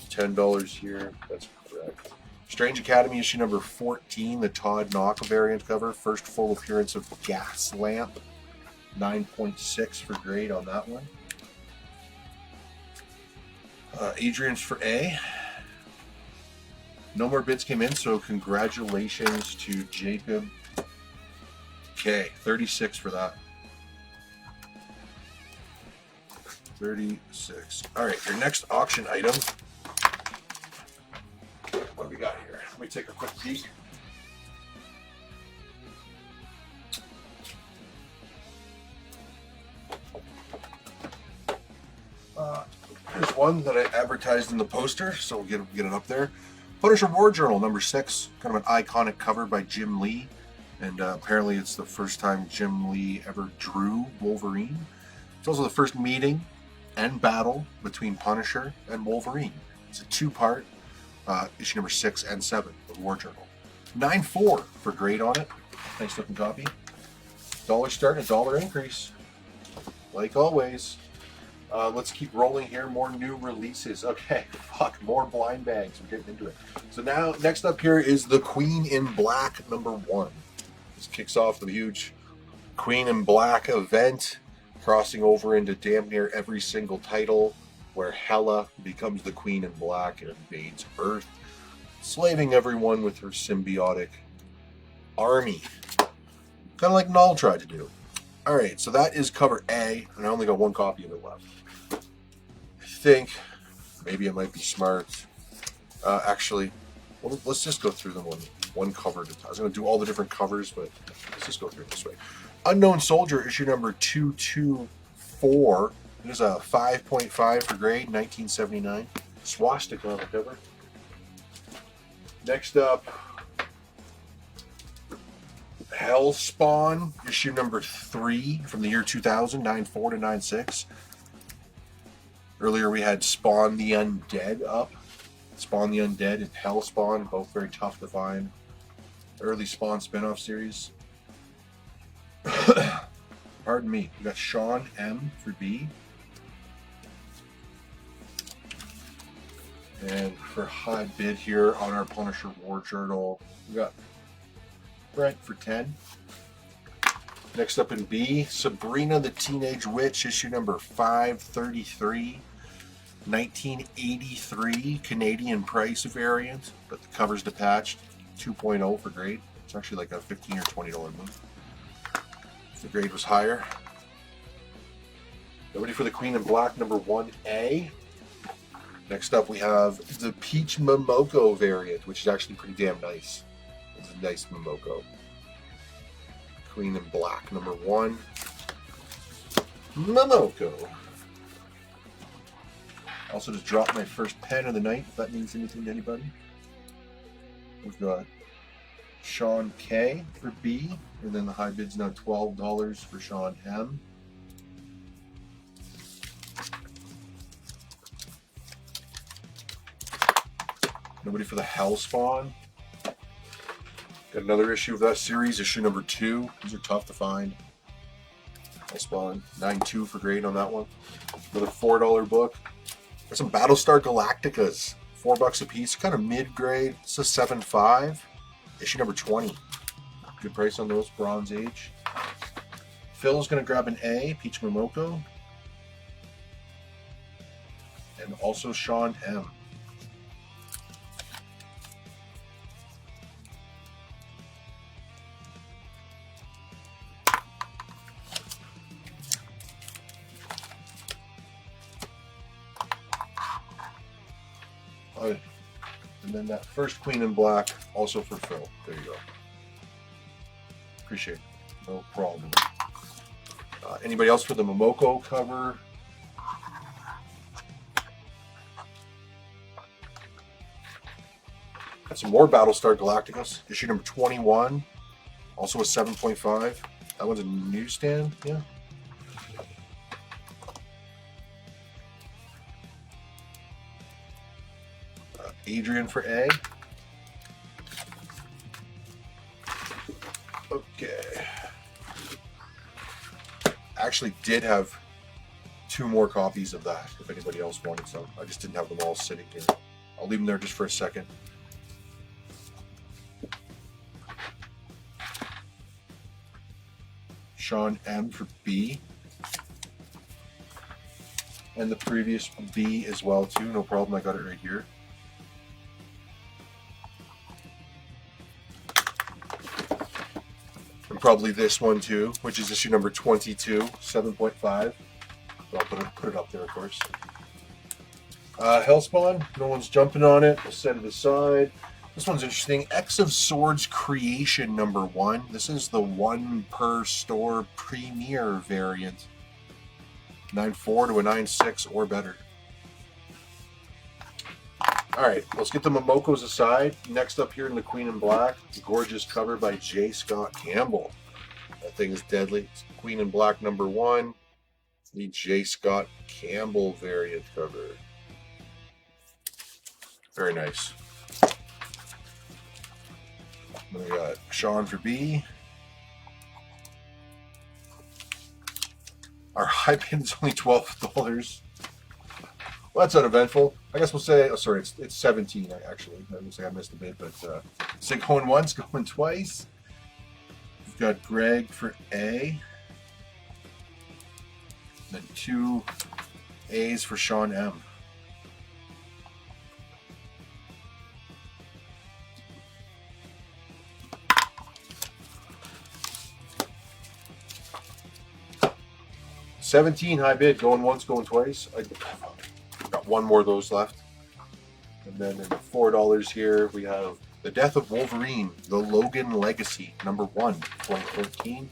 $10 here, that's correct. Strange Academy issue number 14, the Todd Knock variant cover. First full appearance of Gas Lamp, 9.6 for grade on that one. Adrian's for A. No more bids came in, so congratulations to Jacob. Okay, 36 for that. 36. All right, your next auction item. What do we got here? Let me take a quick peek. Here's one that I advertised in the poster, so we'll get it up there. Punisher War Journal number 6, kind of an iconic cover by Jim Lee, and apparently it's the first time Jim Lee ever drew Wolverine. It's also the first meeting and battle between Punisher and Wolverine. It's a 2-part, issue number 6 and 7 of War Journal. 9.4 for grade on it. Nice looking copy. $1 start, $1 increase. Like always. Let's keep rolling here. More new releases. Okay, fuck, more blind bags. We're getting into it. So now, next up here is the Queen in Black number 1. This kicks off the huge Queen in Black event, crossing over into damn near every single title, where Hela becomes the Queen in Black and invades Earth, slaving everyone with her symbiotic army. Kind of like Null tried to do. Alright, so that is cover A, and I only got 1 copy of it left. I think maybe it might be smart. Actually, well, let's just go through them one cover at a time. I was going to do all the different covers, but let's just go through it this way. Unknown Soldier, issue number 224. It is a 5.5 for grade, 1979. Swastika on the cover. Next up, Hellspawn, issue number 3 from the year 2000, 9.4 to 9.6. Earlier we had Spawn the Undead up. Spawn the Undead and Hellspawn, both very tough to find. Early Spawn spin-off series. Pardon me. We got Sean M for B. And for high bid here on our Punisher War Journal, we got Brent for 10. Next up in B, Sabrina the Teenage Witch, issue number 533. 1983 Canadian price variant, but the cover's detached. 2.0 for grade. It's actually like a $15 or $20 move. The grade was higher. Ready for the Queen in Black number 1A. Next up we have the Peach Momoko variant, which is actually pretty damn nice. It's a nice Momoko. Queen in Black number 1. Momoko. Also just dropped my first pen of the night, if that means anything to anybody. We've got Sean K for B, and then the high bid's now $12 for Sean M. Nobody for the Hellspawn. Got another issue of that series, issue number 2. These are tough to find. Hellspawn, 9.2 for grade on that one. Another $4 book. Got some Battlestar Galacticas, $4 a piece, kind of mid-grade. It's a 7.5. Issue number 20. Good price on those, Bronze Age. Phil's gonna grab an A, Peach Momoko. And also Sean M. And then that first Queen in Black, also for Phil. There you go. Appreciate it. No problem. Anybody else for the Momoko cover? Got some more Battlestar Galacticas. Issue number 21. Also a 7.5. That one's a newsstand, yeah. Adrian for A. Okay. Actually did have 2 more copies of that if anybody else wanted some. I just didn't have them all sitting here. I'll leave them there just for a second. Sean M for B. And the previous B as well too. No problem, I got it right here. Probably this one too, which is issue number 22, 7.5. I'll put it up there, of course. Hellspawn, no one's jumping on it. We'll set it aside. This one's interesting. X of Swords Creation number 1. This is the 1 per store premier variant. 9.4 to a 9.6 or better. Alright, let's get the Momokos aside. Next up here in the Queen in Black, gorgeous cover by J. Scott Campbell. That thing is deadly. It's Queen in Black number 1. The J. Scott Campbell variant cover. Very nice. Then we got Sean for B. Our high bid is only $12. Well, that's uneventful. I guess we'll say, oh, sorry, it's 17 actually. I would say I missed a bit, but say going once, going twice. We've got Greg for A. And then 2 A's for Sean M. $17 high bid, going once, going twice. I got 1 more of those left. And then in the $4 here, we have The Death of Wolverine, The Logan Legacy, number 1, 2013.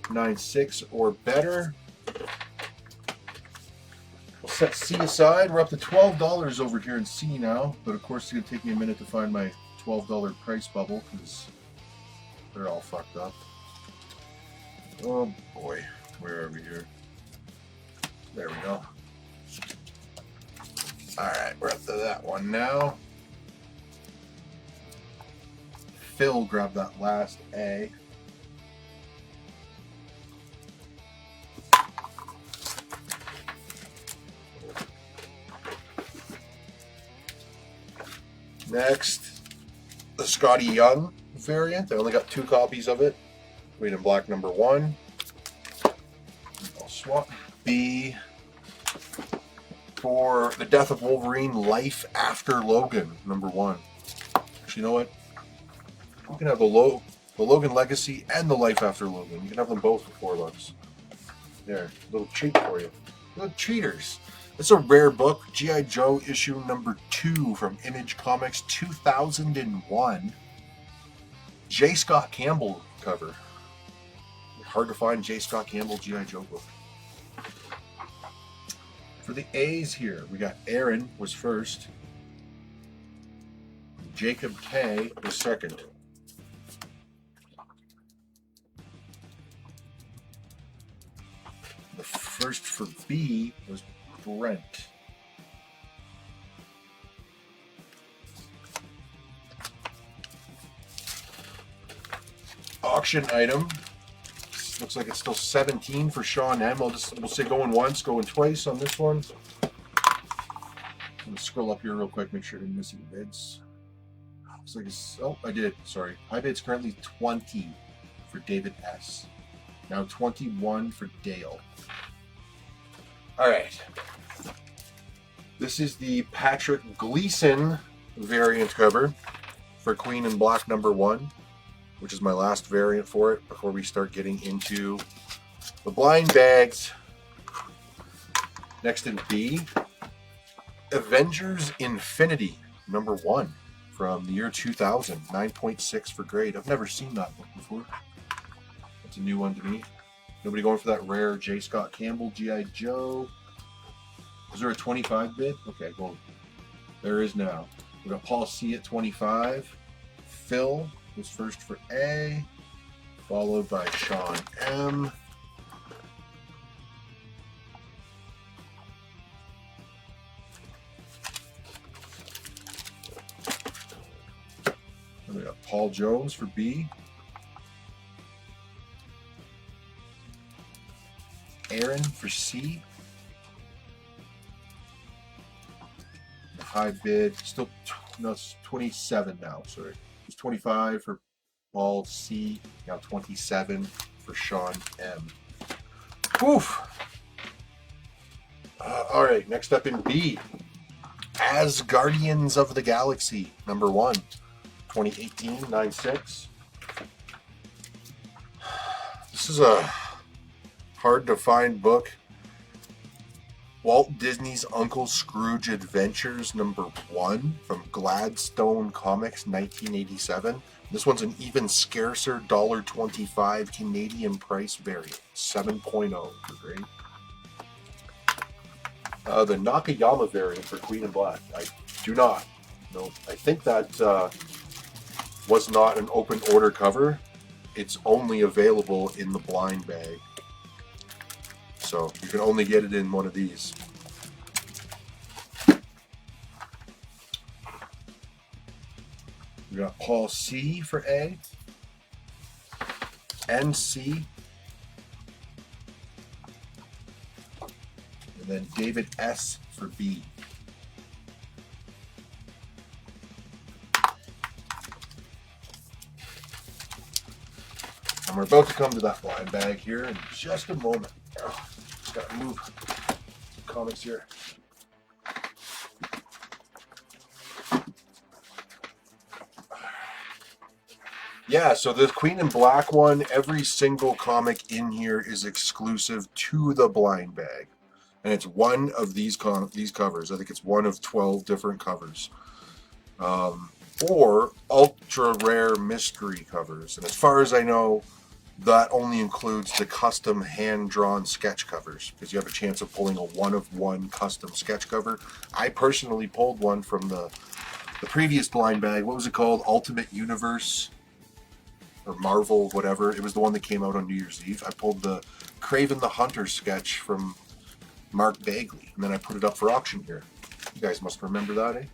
9.6 or better. We'll set C aside. We're up to $12 over here in C now. But of course, it's going to take me a minute to find my $12 price bubble because they're all fucked up. Oh boy, where are we here? There we go. Alright, we're up to that one now. Phil grabbed that last A. Next, the Scotty Young variant. I only got 2 copies of it. Queen in Black number 1. I'll swap B for The Death of Wolverine, Life After Logan, number 1. Actually, you know what? We can have the The Logan Legacy and the Life After Logan. You can have them both for $4. There, little treat for you. Little cheaters. It's a rare book, G.I. Joe issue number 2 from Image Comics 2001. J. Scott Campbell cover. Hard to find J. Scott Campbell G.I. Joe book. For the A's here, we got Aaron was first. Jacob K was second. The first for B was Brent. Auction item. Looks like it's still 17 for Sean M. We'll say going once, going twice on this one. I'm gonna scroll up here real quick, make sure I didn't miss any bids. Looks like it's, oh, I did, sorry. High bid's currently 20 for David S. Now 21 for Dale. All right. This is the Patrick Gleason variant cover for Queen in Black number 1, which is my last variant for it before we start getting into the blind bags. Next in B, Avengers Infinity number 1 from the year 2000, 9.6 for grade. I've never seen that book before. That's a new one to me. Nobody going for that rare J. Scott Campbell G.I. Joe. Is there a 25 bid? Okay, well, there is now. We got Paul C at 25. Phil was first for A, followed by Sean M. And we got Paul Jones for B. Aaron for C. The high bid, still, no, it's 27 now, sorry. It was 25 for Paul C, now 27 for Sean M. Oof. All right, next up in B, As Guardians of the Galaxy, number 1, 2018, 9.6. This is a hard to find book. Walt Disney's Uncle Scrooge Adventures number 1 from Gladstone Comics 1987. This one's an even scarcer $1.25 Canadian price variant, 7.0 for grade. The Nakayama variant for Queen in Black. I do not know. I think that was not an open order cover. It's only available in the blind bag. So you can only get it in one of these. We got Paul C for A, NC, and then David S for B. And we're about to come to that blind bag here in just a moment. Just gotta move comics here. Yeah, so the Queen in Black one, every single comic in here is exclusive to the blind bag. And it's one of these covers. I think it's one of 12 different covers. Or ultra rare mystery covers. And as far as I know, that only includes the custom hand-drawn sketch covers, because you have a chance of pulling a one-of-one custom sketch cover. I personally pulled one from the previous blind bag. What was it called? Ultimate Universe or Marvel, whatever. It was the one that came out on New Year's Eve. I pulled the Craven the Hunter sketch from Mark Bagley, and then I put it up for auction here. You guys must remember that, eh?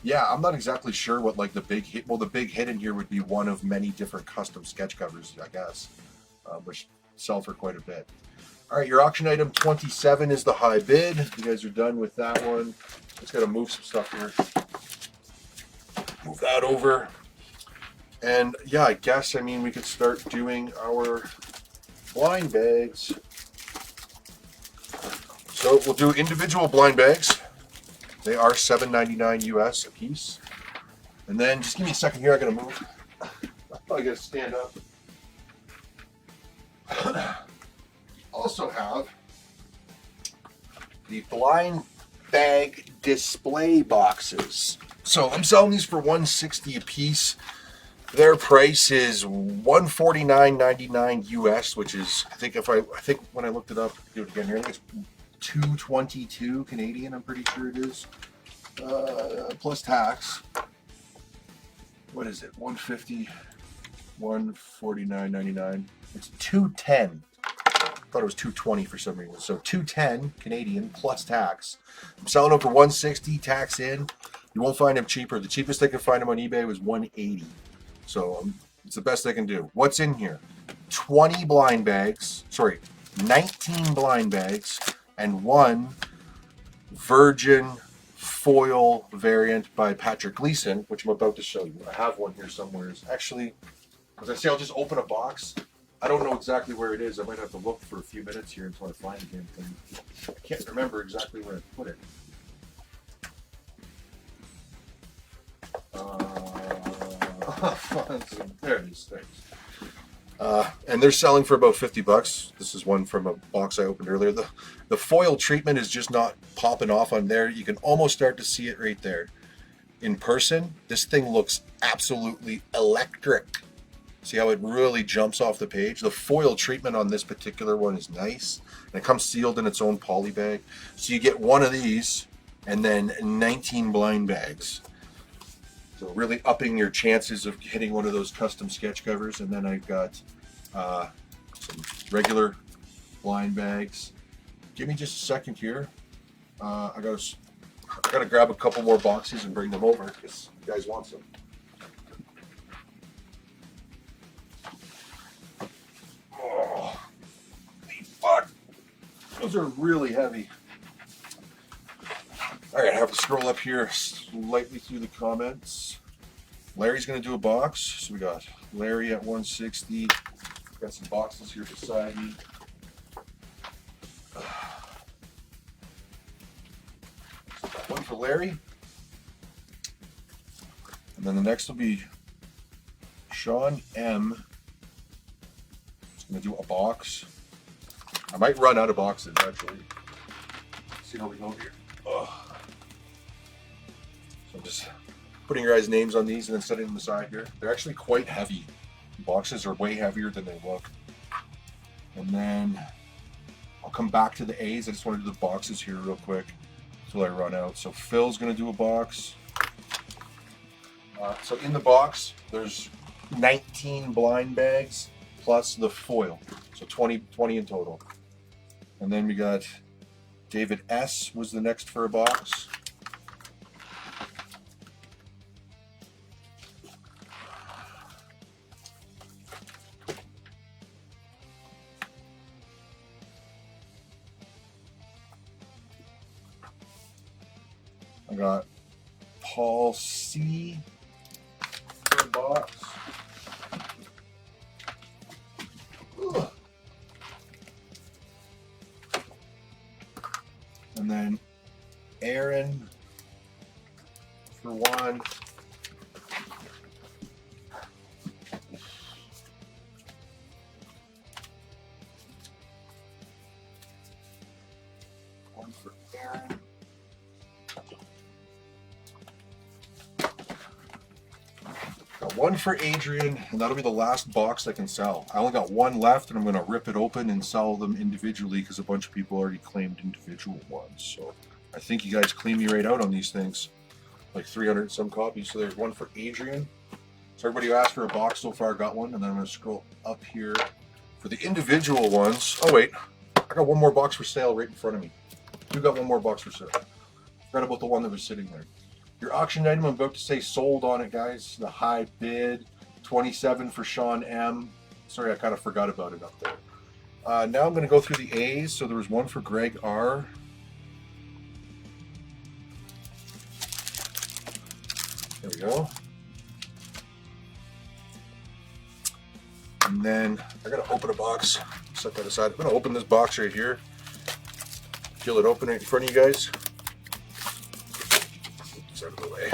Yeah, I'm not exactly sure what like the big hit. Well, the big hit in here would be one of many different custom sketch covers, I guess, which sell for quite a bit. All right, your auction item 27 is the high bid. You guys are done with that one. Just gotta move some stuff here. Move that over. And yeah, I guess, I mean, we could start doing our blind bags. So we'll do individual blind bags. They are $7.99 US a piece. And then just give me a second here. I gotta move. I gotta stand up. Also have the blind bag display boxes. So I'm selling these for $160 a piece. Their price is $149.99 US, which is I think when I looked it up, do it again here. I think it's $222 Canadian. I'm pretty sure it is, plus tax. What is it? 150, 149.99. It's 210. I thought it was 220 for some reason. So 210 Canadian plus tax. I'm selling them for 160, tax in. You won't find them cheaper. The cheapest I could find them on eBay was 180. So it's the best I can do. What's in here? 20 blind bags. Sorry, 19 blind bags and one Virgin foil variant by Patrick Gleason, which I'm about to show you. I have one here somewhere. It's actually, as I say, I'll just open a box. I don't know exactly where it is. I might have to look for a few minutes here until I find the damn thing. I can't remember exactly where I put it. There it is. Thanks. And they're selling for about $50. This is one from a box I opened earlier. The foil treatment is just not popping off on there. You can almost start to see it right there. In person, this thing looks absolutely electric. See how it really jumps off the page? The foil treatment on this particular one is nice. And it comes sealed in its own poly bag. So you get one of these and then 19 blind bags. So really upping your chances of hitting one of those custom sketch covers. And then I've got some regular blind bags. Give me just a second here. I gotta grab a couple more boxes and bring them over because you guys want some. Oh, fuck! Those are really heavy. All right, I have to scroll up here slightly through the comments. Larry's gonna do a box, so we got Larry at 160. Got some boxes here beside me. One for Larry, and then the next will be Sean M. He's gonna do a box. I might run out of boxes actually. Let's see how we go here. Ugh. So I'm just putting your guys' names on these and then setting them aside here. They're actually quite heavy. The boxes are way heavier than they look. And then I'll come back to the A's. I just want to do the boxes here real quick until I run out. So Phil's gonna do a box. So in the box, there's 19 blind bags plus the foil. So 20 in total. And then we got David S. was the next for a box. I got Paul C. for a box. Ugh. And then Aaron for one. One for Aaron. Got one for Adrian, and that'll be the last box I can sell. I only got one left, and I'm going to rip it open and sell them individually because a bunch of people already claimed individual ones. So I think you guys clean me right out on these things. Like 300 and some copies. So there's one for Adrian. So everybody who asked for a box so far got one, and then I'm going to scroll up here for the individual ones. Oh wait, I got one more box for sale right in front of me. You got one more box for sale. Forgot about the one that was sitting there. Your auction item, I'm about to say sold on it, guys. The high bid, 27 for Sean M. Sorry, I kind of forgot about it up there. Now I'm going to go through the A's. So there was one for Greg R. There we go. And then I got to open a box. Set that aside. I'm going to open this box right here. Feel it open right in front of you guys. Out of the way.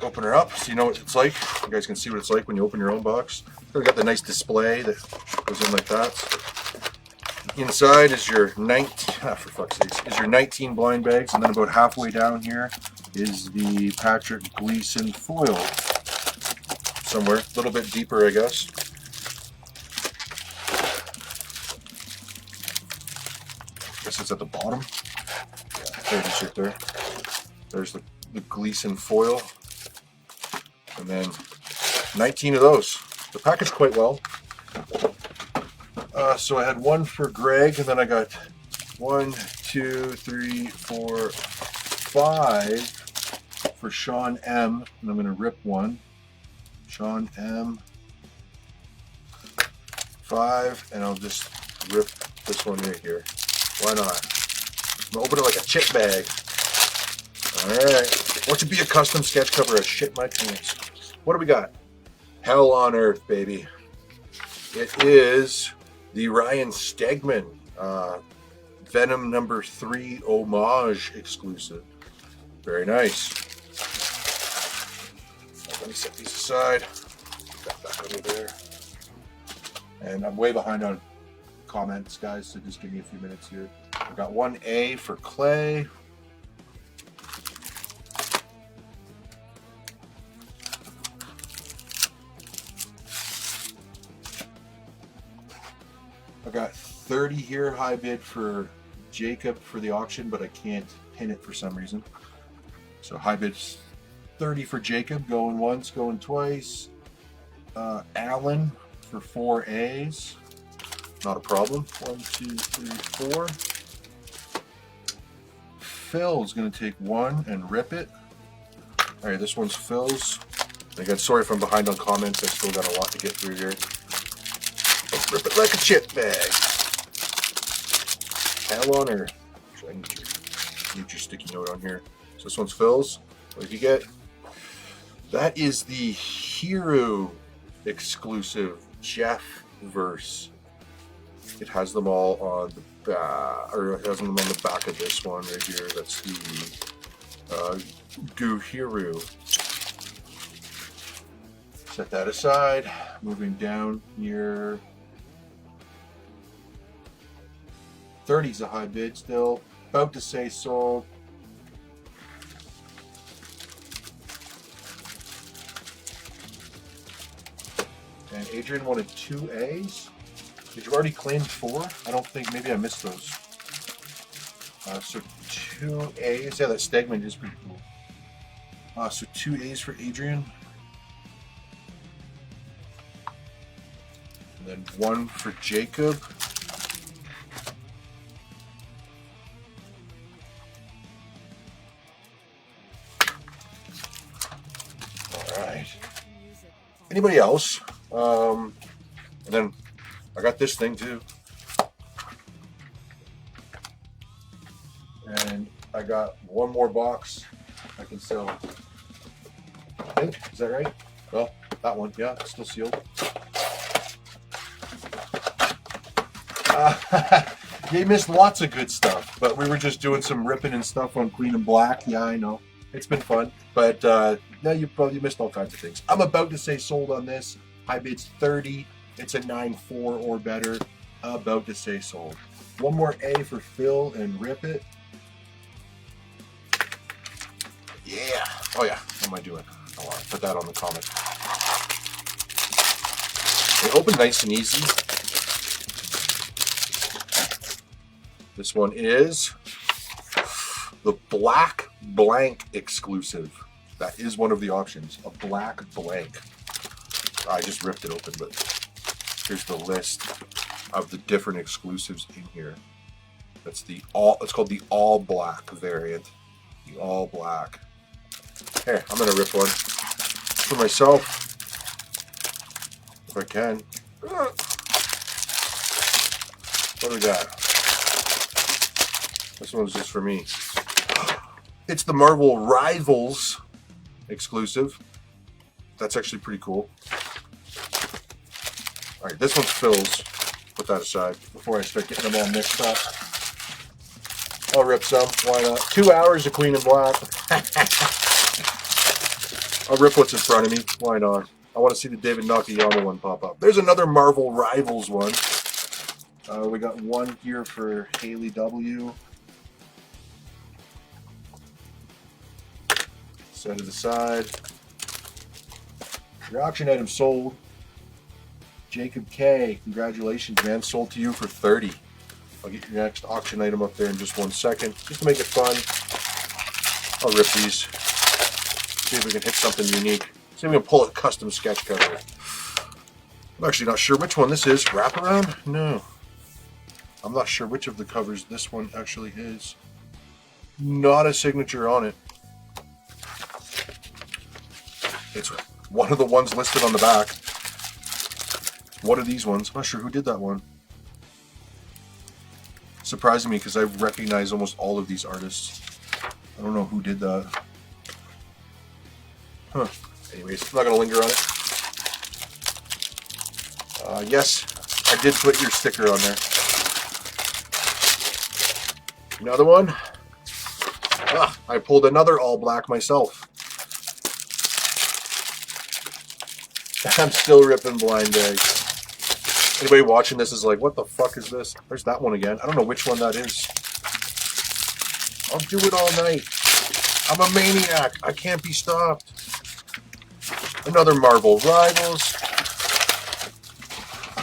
open her up so you know what it's like. You guys can see what it's like when you open your own box. We got the nice display that goes in like that. Inside is your 19, for fuck's sakes, is your 19 blind bags, and then about halfway down here is the Patrick Gleason foil. Somewhere, a little bit deeper, I guess. Guess it's at the bottom. Yeah, there it is right there. There's the Gleason foil. And then 19 of those. They're packaged quite well. So I had one for Greg, and then I got 1, 2, 3, 4, 5 for Sean M. And I'm going to rip one. Sean M. 5, and I'll just rip this one right here. Why not? I'm going to open it like a chip bag. Alright. Want to be a custom sketch cover? I shit my pants. What do we got? Hell on Earth, baby. It is the Ryan Stegman Venom number 3 homage exclusive. Very nice. Let me set these aside. Put that back over there. And I'm way behind on comments, guys, so just give me a few minutes here. I got 1A for Clay. I got 30 here, high bid for Jacob for the auction, but I can't pin it for some reason. So high bid's 30 for Jacob, going once, going twice. Alan for 4 A's, not a problem. 1, 2, 3, 4. Phil's gonna take one and rip it. All right, this one's Phil's. Again, sorry if I'm behind on comments. I still got a lot to get through here. Rip it like a chip bag. Hell on Earth. Actually, I need your sticky note on here. So this one's Phil's. What did you get? That is the Hero exclusive Jeff verse. It has them all on the back, or it has them on the back of this one right here. That's the Goo-Hero. Set that aside. Moving down here. 30's a high bid still. About to say sold. And Adrian wanted 2 A's. Did you already claim 4? I don't think. Maybe I missed those. So 2 A's. Yeah, that Stegman is pretty cool. So 2 A's for Adrian. And then 1 for Jacob. All right. Anybody else? And then I got this thing too. And I got one more box I can sell. I think, is that right? Well, that one, yeah, it's still sealed. You missed lots of good stuff, but we were just doing some ripping and stuff on Queen and Black. Yeah, I know. It's been fun, but no, you probably missed all kinds of things. I'm about to say sold on this. High bid's 30. It's a 9.4 or better. About to say sold. One more A for Phil and rip it. Yeah. Oh yeah. What am I doing? I want to put that on the comment. They open nice and easy. This one is the Black Blank exclusive. That is one of the options. A Black Blank. I just ripped it open, but here's the list of the different exclusives in here. That's the all. It's called the All Black variant. The All Black. Here, I'm gonna rip one for myself if I can. What do we got? This one's just for me. It's the Marvel Rivals exclusive. That's actually pretty cool. All right, this one's Phil's. Put that aside before I start getting them all mixed up. I'll rip some. Why not? 2 hours of Queen and Black. I'll rip what's in front of me. Why not? I want to see the David Nakayama one pop up. There's another Marvel Rivals one. We got one here for Haley W. Set it aside. Your auction item sold. Jacob K. Congratulations, man. Sold to you for 30. I'll get your next auction item up there in just 1 second. Just to make it fun, I'll rip these. See if we can hit something unique. See if we can pull a custom sketch cover. I'm actually not sure which one this is. Wraparound? No. I'm not sure which of the covers this one actually is. Not a signature on it. It's one of the ones listed on the back. What are these ones? I'm not sure who did that one. Surprising me because I recognize almost all of these artists. I don't know who did that. Huh. Anyways, I'm not going to linger on it. Yes, I did put your sticker on there. Another one. Ah, I pulled another all black myself. I'm still ripping blind bags. Anybody watching this is like, what the fuck is this? There's that one again. I don't know which one that is. I'll do it all night. I'm a maniac. I can't be stopped. Another Marvel Rivals.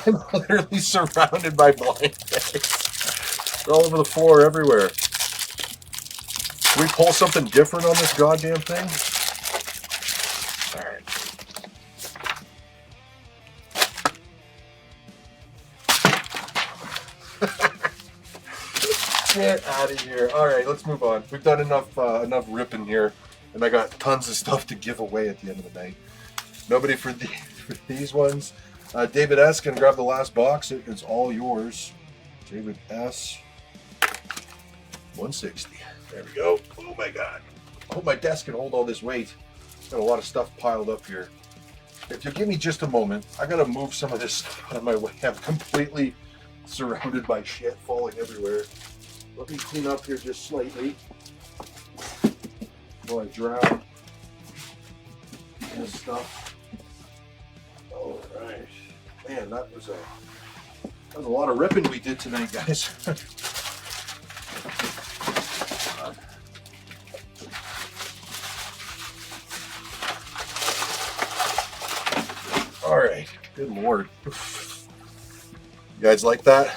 I'm literally surrounded by blind bags. They're all over the floor everywhere. Can we pull something different on this goddamn thing? Alright. Get out of here. Alright, let's move on. We've done enough ripping here. And I got tons of stuff to give away at the end of the night. Nobody for these ones. David S. can grab the last box. It's all yours. David S. 160. There we go. Oh my god. I hope my desk can hold all this weight. Got a lot of stuff piled up here. If you'll give me just a moment, I gotta move some of this stuff out of my way. I'm completely surrounded by shit falling everywhere. Let me clean up here just slightly while I drown this stuff. All right, man, that was a lot of ripping we did tonight, guys. All right, good lord. You guys like that?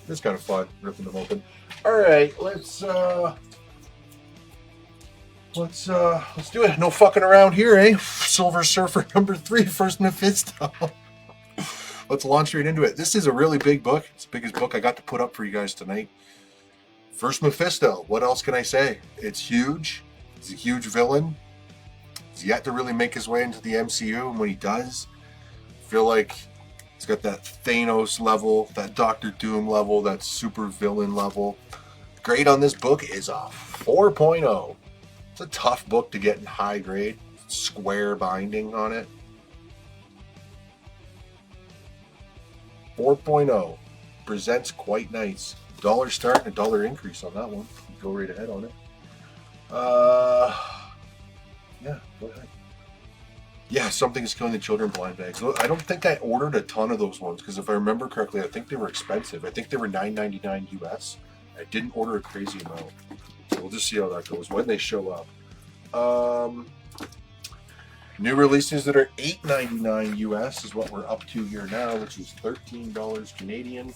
It's kind of fun ripping them open. All right, let's do it. No fucking around here, eh? Silver Surfer number 3, First Mephisto. Let's launch right into it. This is a really big book. It's the biggest book I got to put up for you guys tonight. First Mephisto. What else can I say? It's huge. He's a huge villain. He's yet to really make his way into the MCU, and when he does, I feel like he's got that Thanos level, that Doctor Doom level, that super villain level. The grade on this book is a 4.0. It's a tough book to get in high grade. Square binding on it. 4.0. Presents quite nice. $1 start and $1 increase on that one. Go right ahead on it. Yeah, go ahead. Yeah, Something's Killing the Children blind bags. I don't think I ordered a ton of those ones because if I remember correctly, I think they were expensive. I think they were $9.99 US. I didn't order a crazy amount. So we'll just see how that goes when they show up. New releases that are $8.99 US is what we're up to here now, which is $13 Canadian.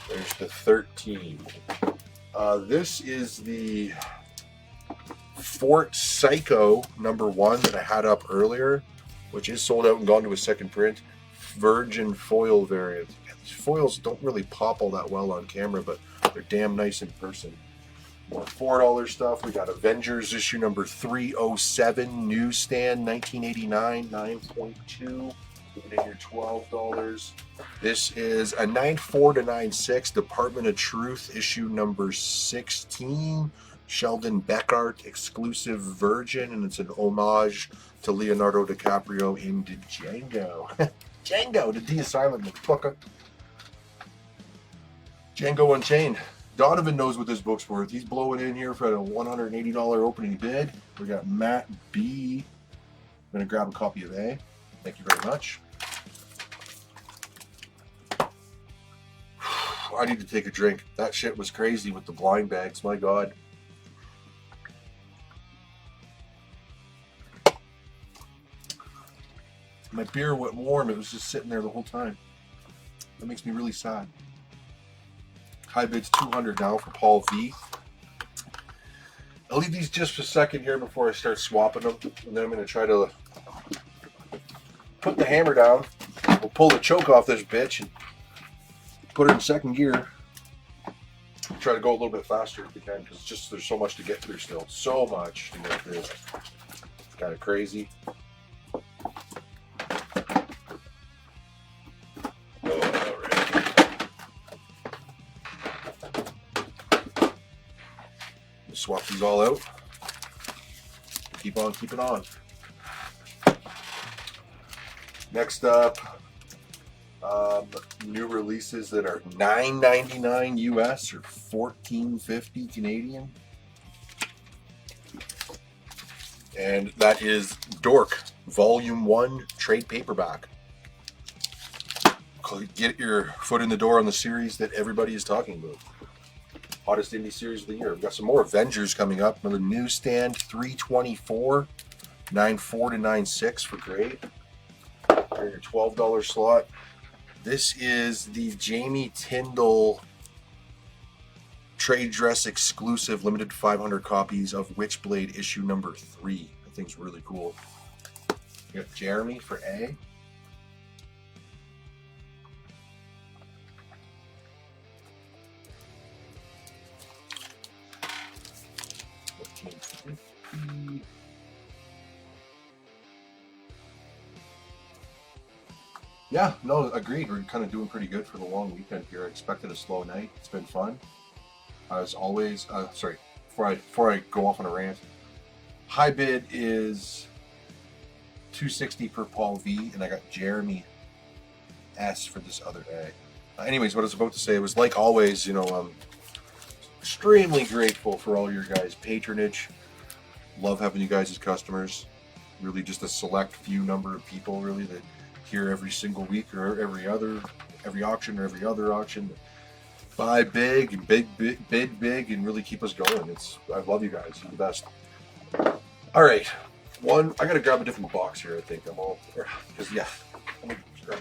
There's the 13. This is the Fort Psycho #1 that I had up earlier, which is sold out and gone to a second print. Virgin foil variant. Yeah, these foils don't really pop all that well on camera, but they're damn nice in person. More $4 stuff. We got Avengers issue number 307, newsstand, 1989, 9.2. Giving in your $12. This is a 9.4 to 9.6 Department of Truth issue number 16. Sheldon Beckart exclusive Virgin, and it's an homage to Leonardo DiCaprio in Django. Django, the D is silent, motherfucker. Django Unchained. Donovan knows what this book's worth. He's blowing in here for a $180 opening bid. We got Matt B. going to grab a copy of A. Thank you very much. I need to take a drink. That shit was crazy with the blind bags. My God. My beer went warm. It was just sitting there the whole time. That makes me really sad. High bid's 200 now for Paul V. I'll leave these just for a second here before I start swapping them. And then I'm going to try to put the hammer down. We'll pull the choke off this bitch and put it in second gear. Try to go a little bit faster if we can, because just there's so much to get through still. So much to get through. It's kind of crazy. Swap these all out. Keep on keeping on. Next up, new releases that are $9.99 US or $14.50 Canadian. And that is Dork Volume 1 trade paperback. Get your foot in the door on the series that everybody is talking about. Hottest indie series of the year. We've got some more Avengers coming up. Another newsstand, $3.24, 9.4 to 9.6 for grade. Your $12 slot. This is the Jamie Tyndall trade dress exclusive, limited to 500 copies of Witchblade issue number 3. That thing's really cool. We got Jeremy for A. Yeah, no, agreed. We're kind of doing pretty good for the long weekend here. I expected a slow night. It's been fun. As always, sorry, before I go off on a rant, high bid is $260 per Paul V, and I got Jeremy S for this other A. Anyways, what I was about to say was, like always, I'm extremely grateful for all your guys' patronage. Love having you guys as customers. Really just a select few number of people, really, that here every single week or every auction or every other auction. Buy big and bid big and really keep us going. I love you guys. You're the best. All right. I gotta grab a different box here, I think. I'm gonna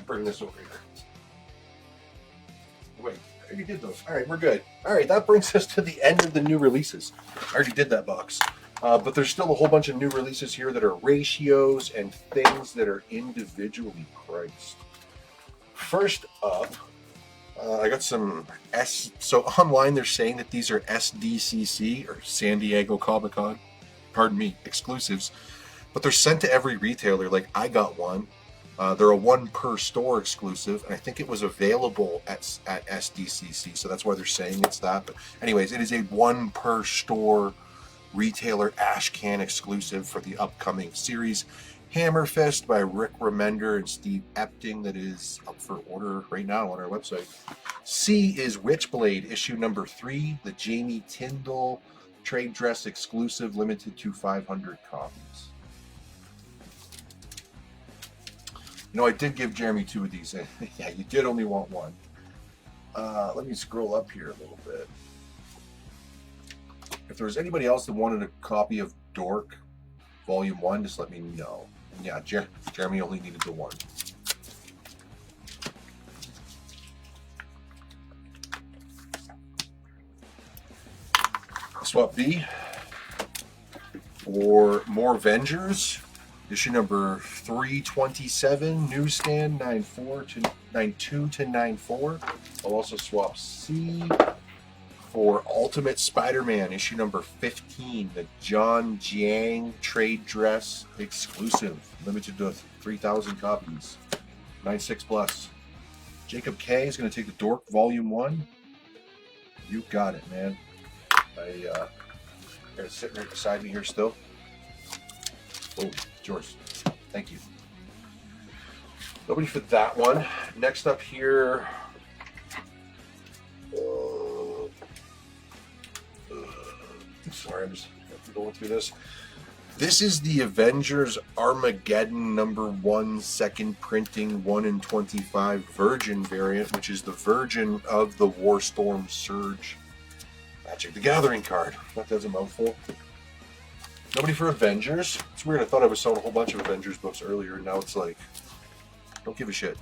bring this over here. Wait, I already did those. All right, we're good. All right, that brings us to the end of the new releases. I already did that box. But there's still a whole bunch of new releases here that are ratios and things that are individually priced. First up, I got some so online they're saying that these are SDCC or San Diego Comic-Con, exclusives, but they're sent to every retailer. Like, I got one. They're a one per store exclusive, and I think it was available at SDCC, so that's why they're saying it's that. But anyways, it is a one per store retailer Ashcan exclusive for the upcoming series Hammer Fist by Rick Remender and Steve Epting, that is up for order right now on our website. C is Witchblade issue number 3, the Jamie Tyndall trade dress exclusive, limited to 500 copies. I did give Jeremy 2 of these. Yeah, you did only want one. Let me scroll up here a little bit. If there was anybody else that wanted a copy of Dork Volume 1, just let me know. Yeah, Jeremy only needed the one. Swap B for more Avengers, issue number 327, newsstand 9.2 to 9.4. I'll also swap C for Ultimate Spider-Man, issue number 15, the John Jiang trade dress exclusive, limited to 3,000 copies, 9.6 plus. Jacob K is going to take the Dork Volume 1. You got it, man. Got it sitting right beside me here still. Oh, George, thank you. Nobody for that one. Next up here, sorry, I'm just going through this. This is the Avengers Armageddon #1 second printing 1 in 25 Virgin variant, which is the Virgin of the Warstorm Surge Magic the Gathering card. That does a mouthful. Nobody for Avengers. It's weird. I thought I was selling a whole bunch of Avengers books earlier, and now it's like, don't give a shit.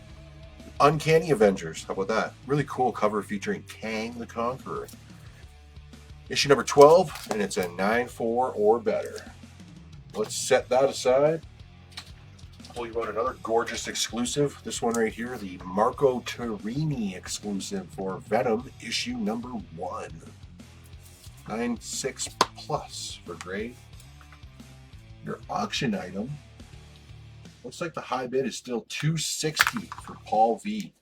Uncanny Avengers. How about that? Really cool cover featuring Kang the Conqueror. Issue number 12, and it's a 9/4 or better. Let's set that aside. Pull you out another gorgeous exclusive. This one right here, the Marco Terrini exclusive for Venom, issue number 1. 9.6 plus for grade. Your auction item. Looks like the high bid is still $260 for Paul V.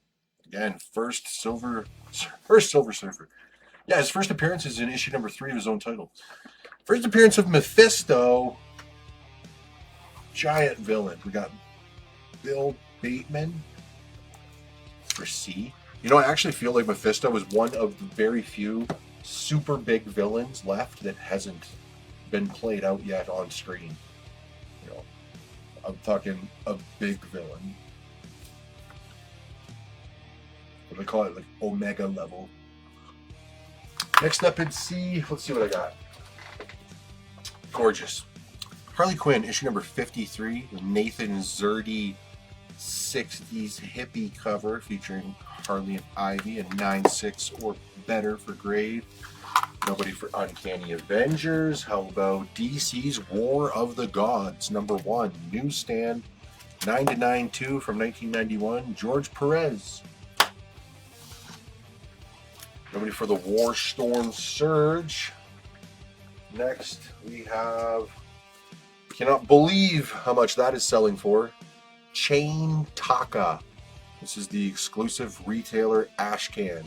Again, first Silver Surfer. Yeah, his first appearance is in issue number 3 of his own title. First appearance of Mephisto. Giant villain. We got Bill Bateman for C. You know, I actually feel like Mephisto is one of the very few super big villains left that hasn't been played out yet on screen. You know, I'm talking a big villain. What do they call it? Like Omega level. Next up in C, let's see what I got. Gorgeous. Harley Quinn, issue number 53, Nathan Zerdy 60s hippie cover featuring Harley and Ivy, and 9.6 or better for grade. Nobody for Uncanny Avengers. How about DC's War of the Gods, number 1, newsstand, 9-9-2 from 1991, George Perez. Nobody for the War Storm Surge. Next, we have, cannot believe how much that is selling for, Chain Taka. This is the exclusive retailer Ashcan.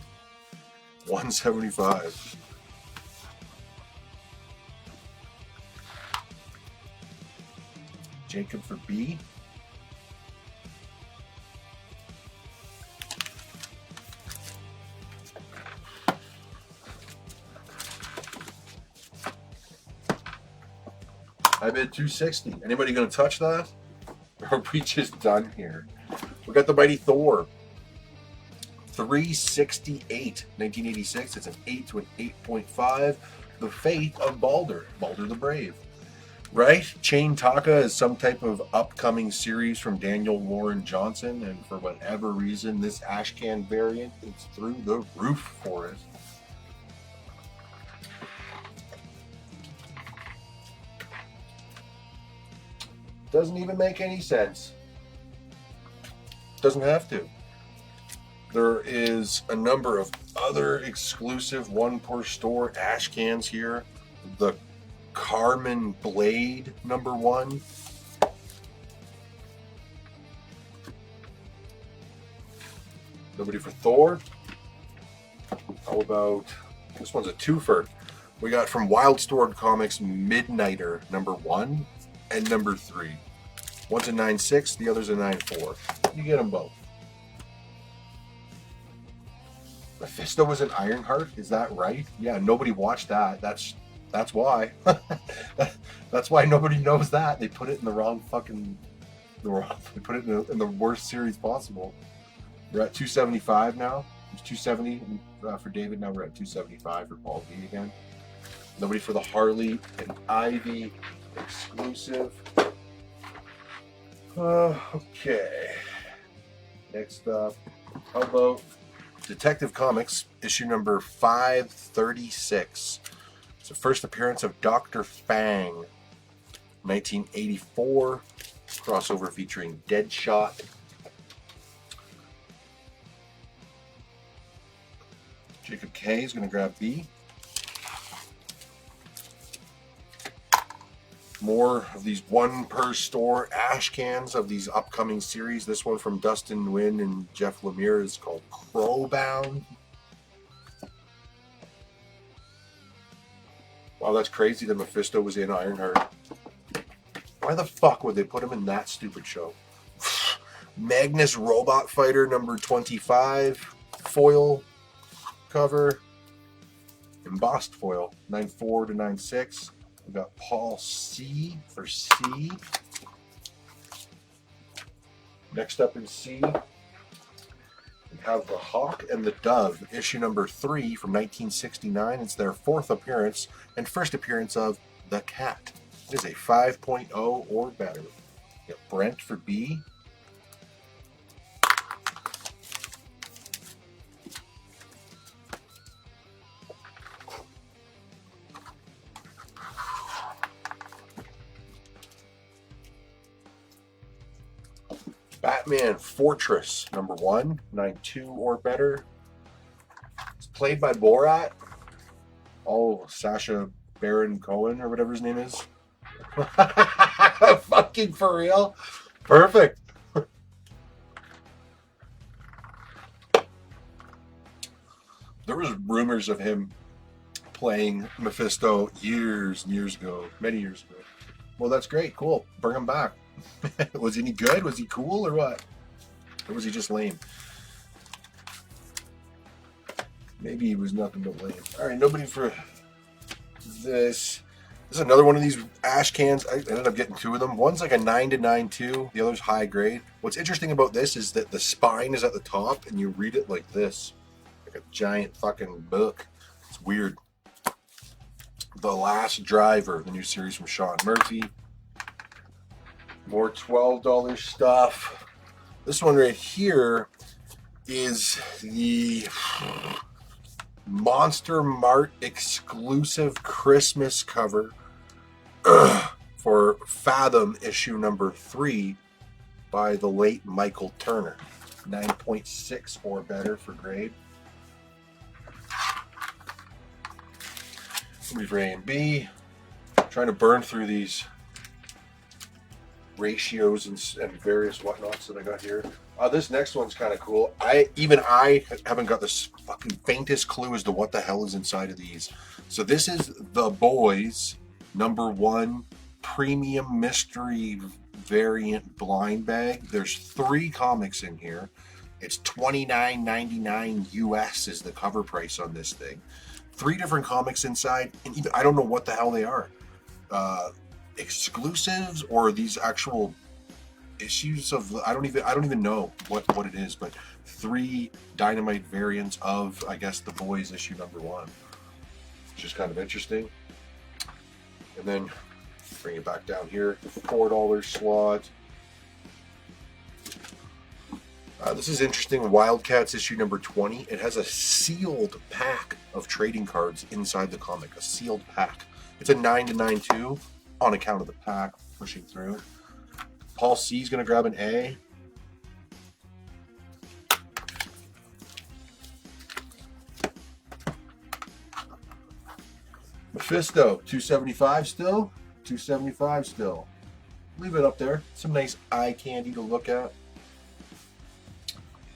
$175. Jacob for B. I bid $260. Anybody gonna touch that? Or are we just done here? We got the Mighty Thor. $368. 1986. It's an 8 to an 8.5. The Fate of Balder. Balder the Brave. Right? Chain Taka is some type of upcoming series from Daniel Warren Johnson, and for whatever reason, this Ashcan variant is through the roof for it. Doesn't even make any sense. Doesn't have to. There is a number of other exclusive one per store Ashcans here. The Carmen Blade number 1. Nobody for Thor. How about this one's a twofer. We got from Wildstorm Comics Midnighter number 1 and number 3. One's a 9.6, the other's a 9.4. You get them both. Mephisto was an Ironheart, is that right? Yeah, nobody watched that. That's why. That's why nobody knows that. They put it in the wrong fucking. They put it in the worst series possible. We're at 275 now. It's 270 for David. Now we're at 275 for Paul V again. Nobody for the Harley and Ivy exclusive. Okay. Next up, how about Detective Comics issue number 536. It's the first appearance of Dr. Fang, 1984, crossover featuring Deadshot. Jacob K is going to grab B. More of these one per store Ashcans of these upcoming series. This one from Dustin Nguyen and Jeff Lemire is called Crowbound. Wow, that's crazy that Mephisto was in Ironheart. Why the fuck would they put him in that stupid show? Magnus Robot Fighter number 25. Foil cover. Embossed foil. 9.4 to 9.6. We got Paul C for C. Next up in C, we have the Hawk and the Dove, issue number 3 from 1969. It's their 4th appearance and first appearance of the Cat. It is a 5.0 or better. We got Brent for B. Batman Fortress, number 1, 9.2 or better. It's played by Borat. Oh, Sacha Baron Cohen or whatever his name is. Fucking for real? Perfect. There was rumors of him playing Mephisto years and years ago, many years ago. Well, that's great. Cool. Bring him back. Was he any good? Was he cool or what? Or was he just lame? Maybe he was nothing but lame. All right, nobody for this. This is another one of these ash cans. I ended up getting 2 of them. One's like a 9 to 9.2. The other's high grade. What's interesting about this is that the spine is at the top and you read it like this. Like a giant fucking book. It's weird. The Last Driver, the new series from Sean Murphy. More $12 stuff. This one right here is the Monster Mart exclusive Christmas cover for Fathom issue number 3 by the late Michael Turner. 9.6 or better for grade. We've A and B. Trying to burn through these ratios and various whatnots that I got here. This next one's kind of cool. I haven't got the fucking faintest clue as to what the hell is inside of these. So this is The Boys number 1 premium mystery variant blind bag. There's 3 comics in here. It's $29.99 US is the cover price on this thing. 3 different comics inside, and even I don't know what the hell they are. Exclusives or these actual issues of I don't even know what it is, but 3 Dynamite variants of I guess The Boys issue number 1, which is kind of interesting. And then bring it back down here, $4 slot. This is interesting. Wildcats issue number 20. It has a sealed pack of trading cards inside the comic. A sealed pack. It's a 9 to 9.2 on account of the pack pushing through. Paul C is going to grab an A. Mephisto, 275 still. 275 still. Leave it up there. Some nice eye candy to look at.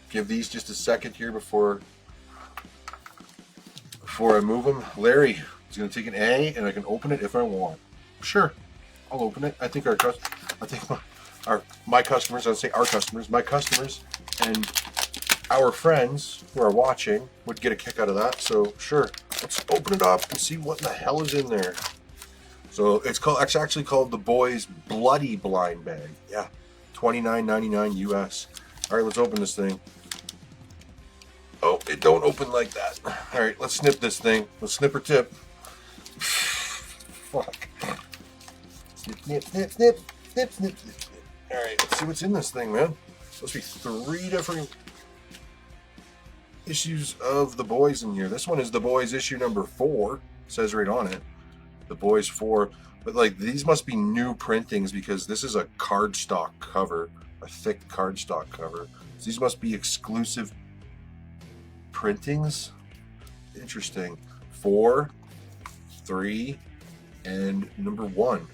Give these just a second here before I move them. Larry is going to take an A, and I can open it if I want. Sure, I'll open it. I think my customers, I'd say our customers, my customers, and our friends who are watching would get a kick out of that. So sure, let's open it up and see what the hell is in there. So it's actually called The Boys Bloody Blind Bag. Yeah, $29.99 US. All right, let's open this thing. Oh, it don't open like that. All right, let's snip this thing. Let's snip her tip. Fuck. Snip, snip, snip, snip, snip, snip, snip, snip. All right, let's see what's in this thing, man. Supposed to be 3 different issues of The Boys in here. This one is The Boys issue number 4. It says right on it. The Boys 4. But like these must be new printings because this is a cardstock cover, a thick cardstock cover. So these must be exclusive printings. Interesting. 4, 3, and number 1.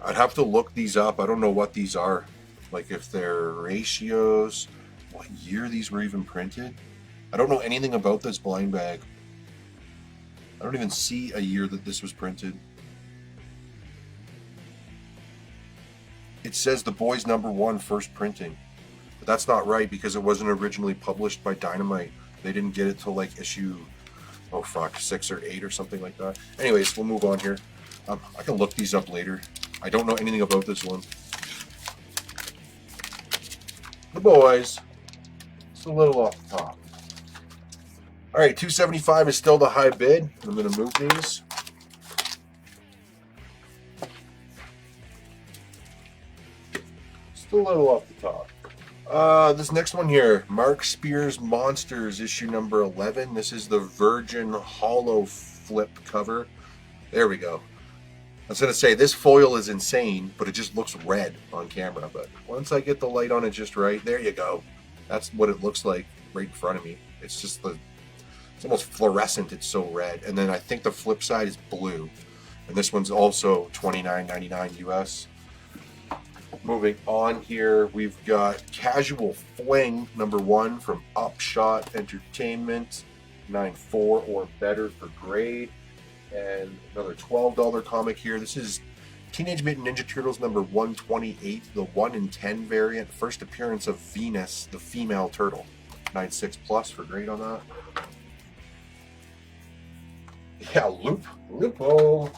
I'd have to look these up. I don't know what these are. Like if they're ratios, what year these were even printed. I don't know anything about this blind bag. I don't even see a year that this was printed. It says The Boys number 1 first printing. But that's not right because it wasn't originally published by Dynamite. They didn't get it till like issue Oh fuck, 6 or 8 or something like that. Anyways, we'll move on here. I can look these up later. I don't know anything about this one. The boys. It's a little off the top. All right, 275 is still the high bid. I'm going to move these. Still a little off the top. This next one here, Mark Spears Monsters, issue number 11. This is the Virgin Hollow flip cover. There we go. I was going to say, this foil is insane, but it just looks red on camera. But once I get the light on it just right, there you go. That's what it looks like right in front of me. It's just it's almost fluorescent, it's so red. And then I think the flip side is blue. And this one's also $29.99 US. Moving on here, we've got Casual Fling number 1 from Upshot Entertainment, 9.4 or better for grade. And another $12 comic here. This is Teenage Mutant Ninja Turtles number 128, the 1 in 10 variant. First appearance of Venus, the female turtle. 9.6 plus for grade on that. Yeah, Lupo.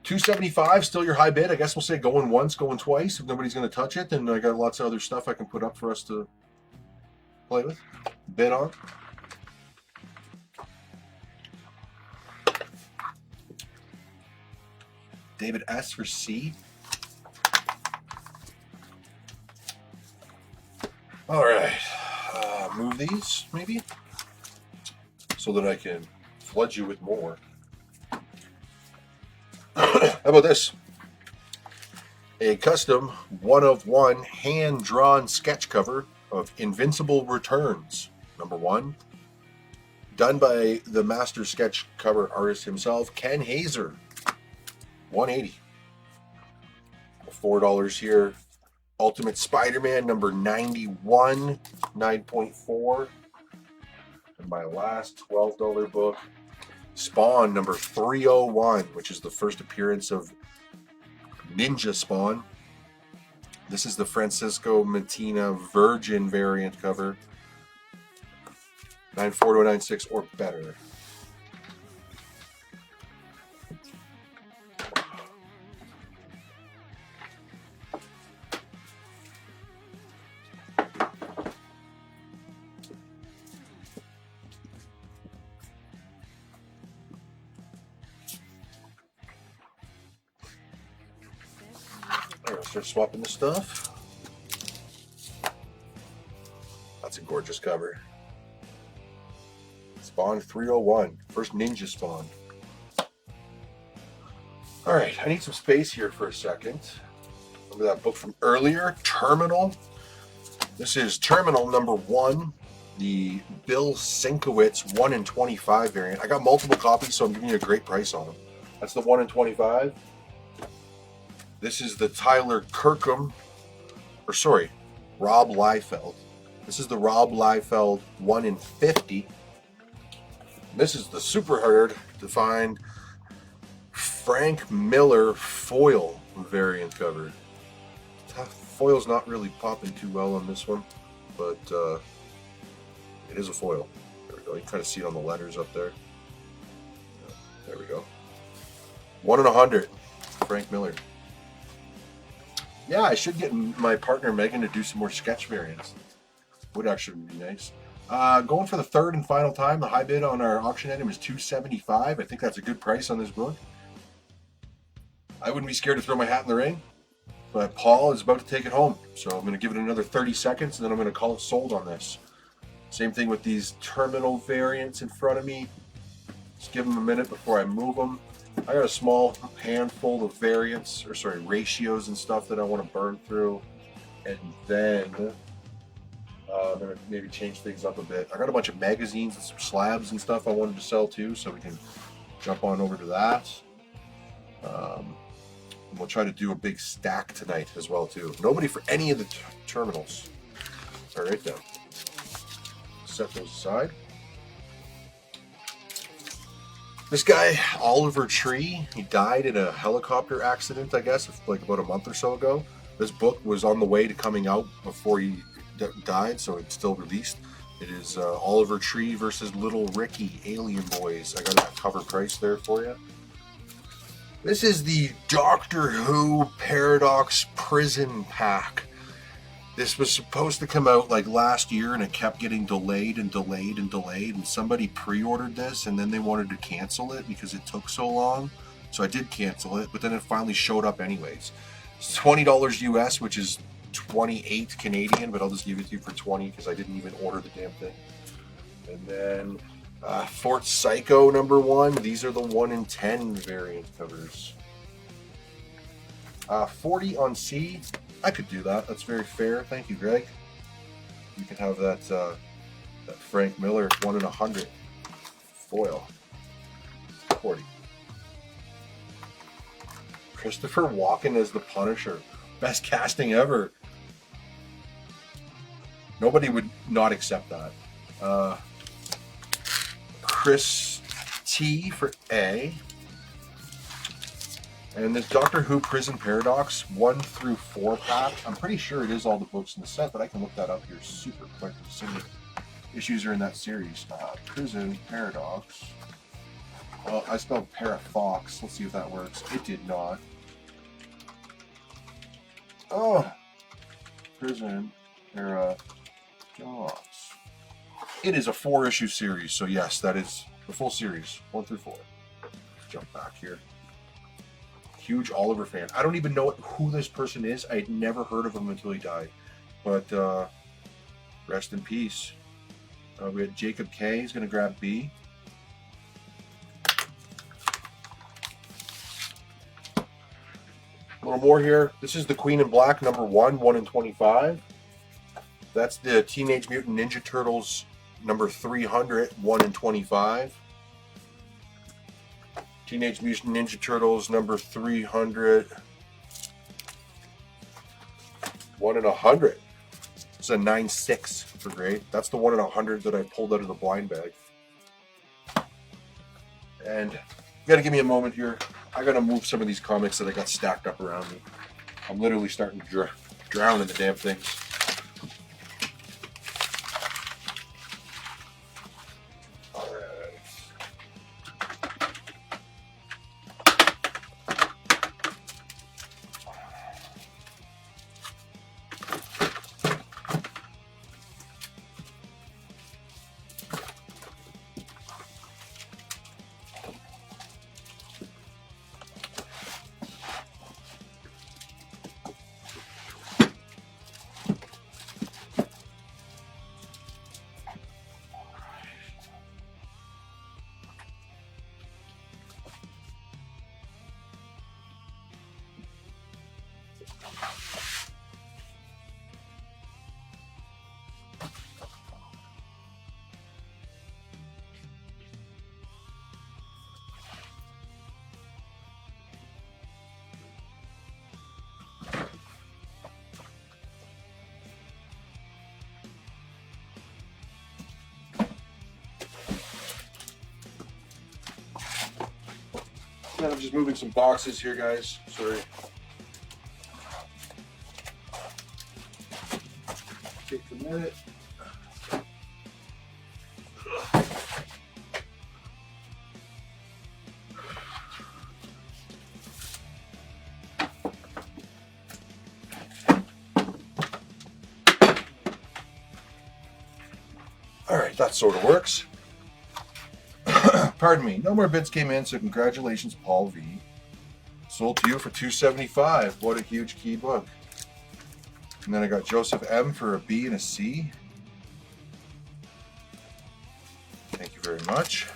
$275, still your high bid. I guess we'll say going once, going twice. If nobody's going to touch it, then I got lots of other stuff I can put up for us to play with, bid on. David S for C. All right, move these maybe so that I can flood you with more. How about this? A custom 1-of-1 hand-drawn sketch cover of Invincible Returns, number 1. Done by the master sketch cover artist himself, Ken Hazer. $180. $4 here. Ultimate Spider-Man number 91, 9.4. And my last $12 book, Spawn number 301, which is the first appearance of Ninja Spawn. This is the Francisco Mattina Virgin variant cover. 9.4 to a 9.6 or better. Start swapping the stuff. That's a gorgeous cover. Spawn 301, first Ninja Spawn. All right, I need some space here for a second. Remember that book from earlier, Terminal? This is Terminal number 1, the Bill Sienkiewicz 1 in 25 variant. I got multiple copies, so I'm giving you a great price on them. That's the 1 in 25. This is the Tyler Kirkham, Rob Liefeld. This is the Rob Liefeld 1 in 50. This is the super hard to find Frank Miller foil variant cover. Foil's not really popping too well on this one, but it is a foil. There we go. You can kind of see it on the letters up there. There we go. 1 in 100, Frank Miller. Yeah, I should get my partner Megan to do some more sketch variants. Would actually be nice. Going for the third and final time, the high bid on our auction item is $275. I think that's a good price on this book. I wouldn't be scared to throw my hat in the ring, but Paul is about to take it home. So I'm going to give it another 30 seconds, and then I'm going to call it sold on this. Same thing with these terminal variants in front of me. Just give them a minute before I move them. I got a small handful of variants, ratios and stuff that I want to burn through. And then I'm going to maybe change things up a bit. I got a bunch of magazines and some slabs and stuff I wanted to sell too, so we can jump on over to that. And we'll try to do a big stack tonight as well too. Nobody for any of the terminals. All right then. Set those aside. This guy, Oliver Tree, he died in a helicopter accident, I guess, like about a month or so ago. This book was on the way to coming out before he died, so it's still released. It is Oliver Tree versus Little Ricky, Alien Boys. I got that cover price there for you. This is the Doctor Who Paradox Prison Pack. This was supposed to come out like last year, and it kept getting delayed and delayed and delayed, and somebody pre-ordered this and then they wanted to cancel it because it took so long. So I did cancel it, but then it finally showed up anyways. It's $20 US, which is 28 Canadian, but I'll just give it to you for 20 because I didn't even order the damn thing. And then Fort Psycho #1. These are the 1 in 10 variant covers. 40 on C. I could do that. That's very fair. Thank you, Greg. You can have that that Frank Miller 1 in 100 foil. 40. Christopher Walken as the Punisher. Best casting ever. Nobody would not accept that. Chris T for A. And this Doctor Who Prison Paradox 1 through 4 pack. I'm pretty sure it is all the books in the set, but I can look that up here super quick to see what issues are in that series. Prison Paradox. Well, I spelled Parafox. Let's see if that works. It did not. Oh, Prison Paradox. It is a 4-issue series, so yes, that is the full series, 1 through 4. Let's jump back here. Huge Oliver fan. I don't even know who this person is. I had never heard of him until he died. But rest in peace. We had Jacob K. He's going to grab B. A little more here. This is the Queen in Black #1, 1 in 25. That's the Teenage Mutant Ninja Turtles #300, 1 in 25. Teenage Mutant Ninja Turtles #300, 1 in 100. It's a 9.6 for grade. That's the 1 in 100 that I pulled out of the blind bag. And you gotta give me a moment here. I gotta move some of these comics that I got stacked up around me. I'm literally starting to drown in the damn things. And I'm just moving some boxes here, guys. Sorry. Take a minute. All right, that sort of works. Pardon me. No more bids came in, so congratulations, Paul V. Sold to you for $275. What a huge key book. And then I got Joseph M for a B and a C. Thank you very much.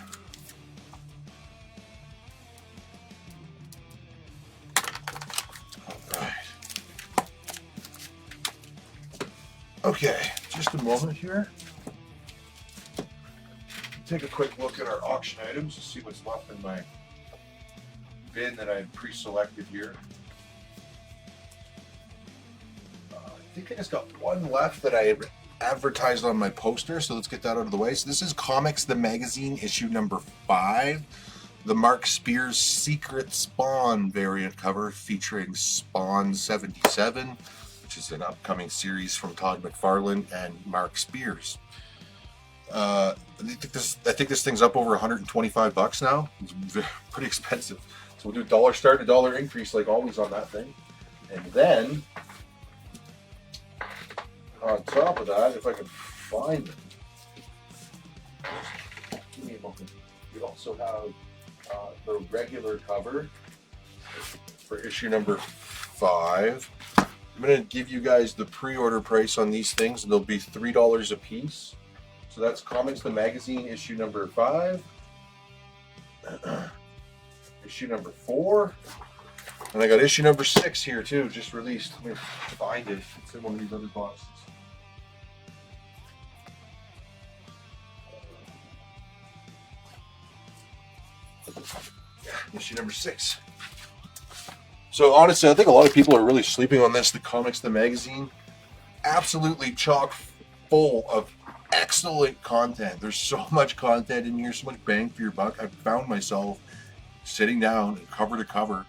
All right. Okay, just a moment here. Take a quick look at our auction items to see what's left in my bin that I had pre-selected here. I think I just got one left that I advertised on my poster, so let's get that out of the way. So this is Comics the Magazine, issue #5. the Mark Spears Secret Spawn variant cover featuring Spawn 77, which is an upcoming series from Todd McFarlane and Mark Spears. I think this thing's up over 125 bucks now. It's pretty expensive. So we'll do dollar start to dollar increase like always on that thing. And then on top of that, if I can find it, give me a moment. We also have the regular cover for issue number 5. I'm going to give you guys the pre-order price on these things, and they'll be $3 a piece. So that's Comics the Magazine issue number 5, issue number 4, and I got issue number 6 here too, just released. Let me find it. It's in one of these other boxes. Yeah, issue number 6. So honestly, I think a lot of people are really sleeping on this. The Comics the Magazine, absolutely chock full of excellent content. There's so much content in here, so much bang for your buck. I've found myself sitting down cover to cover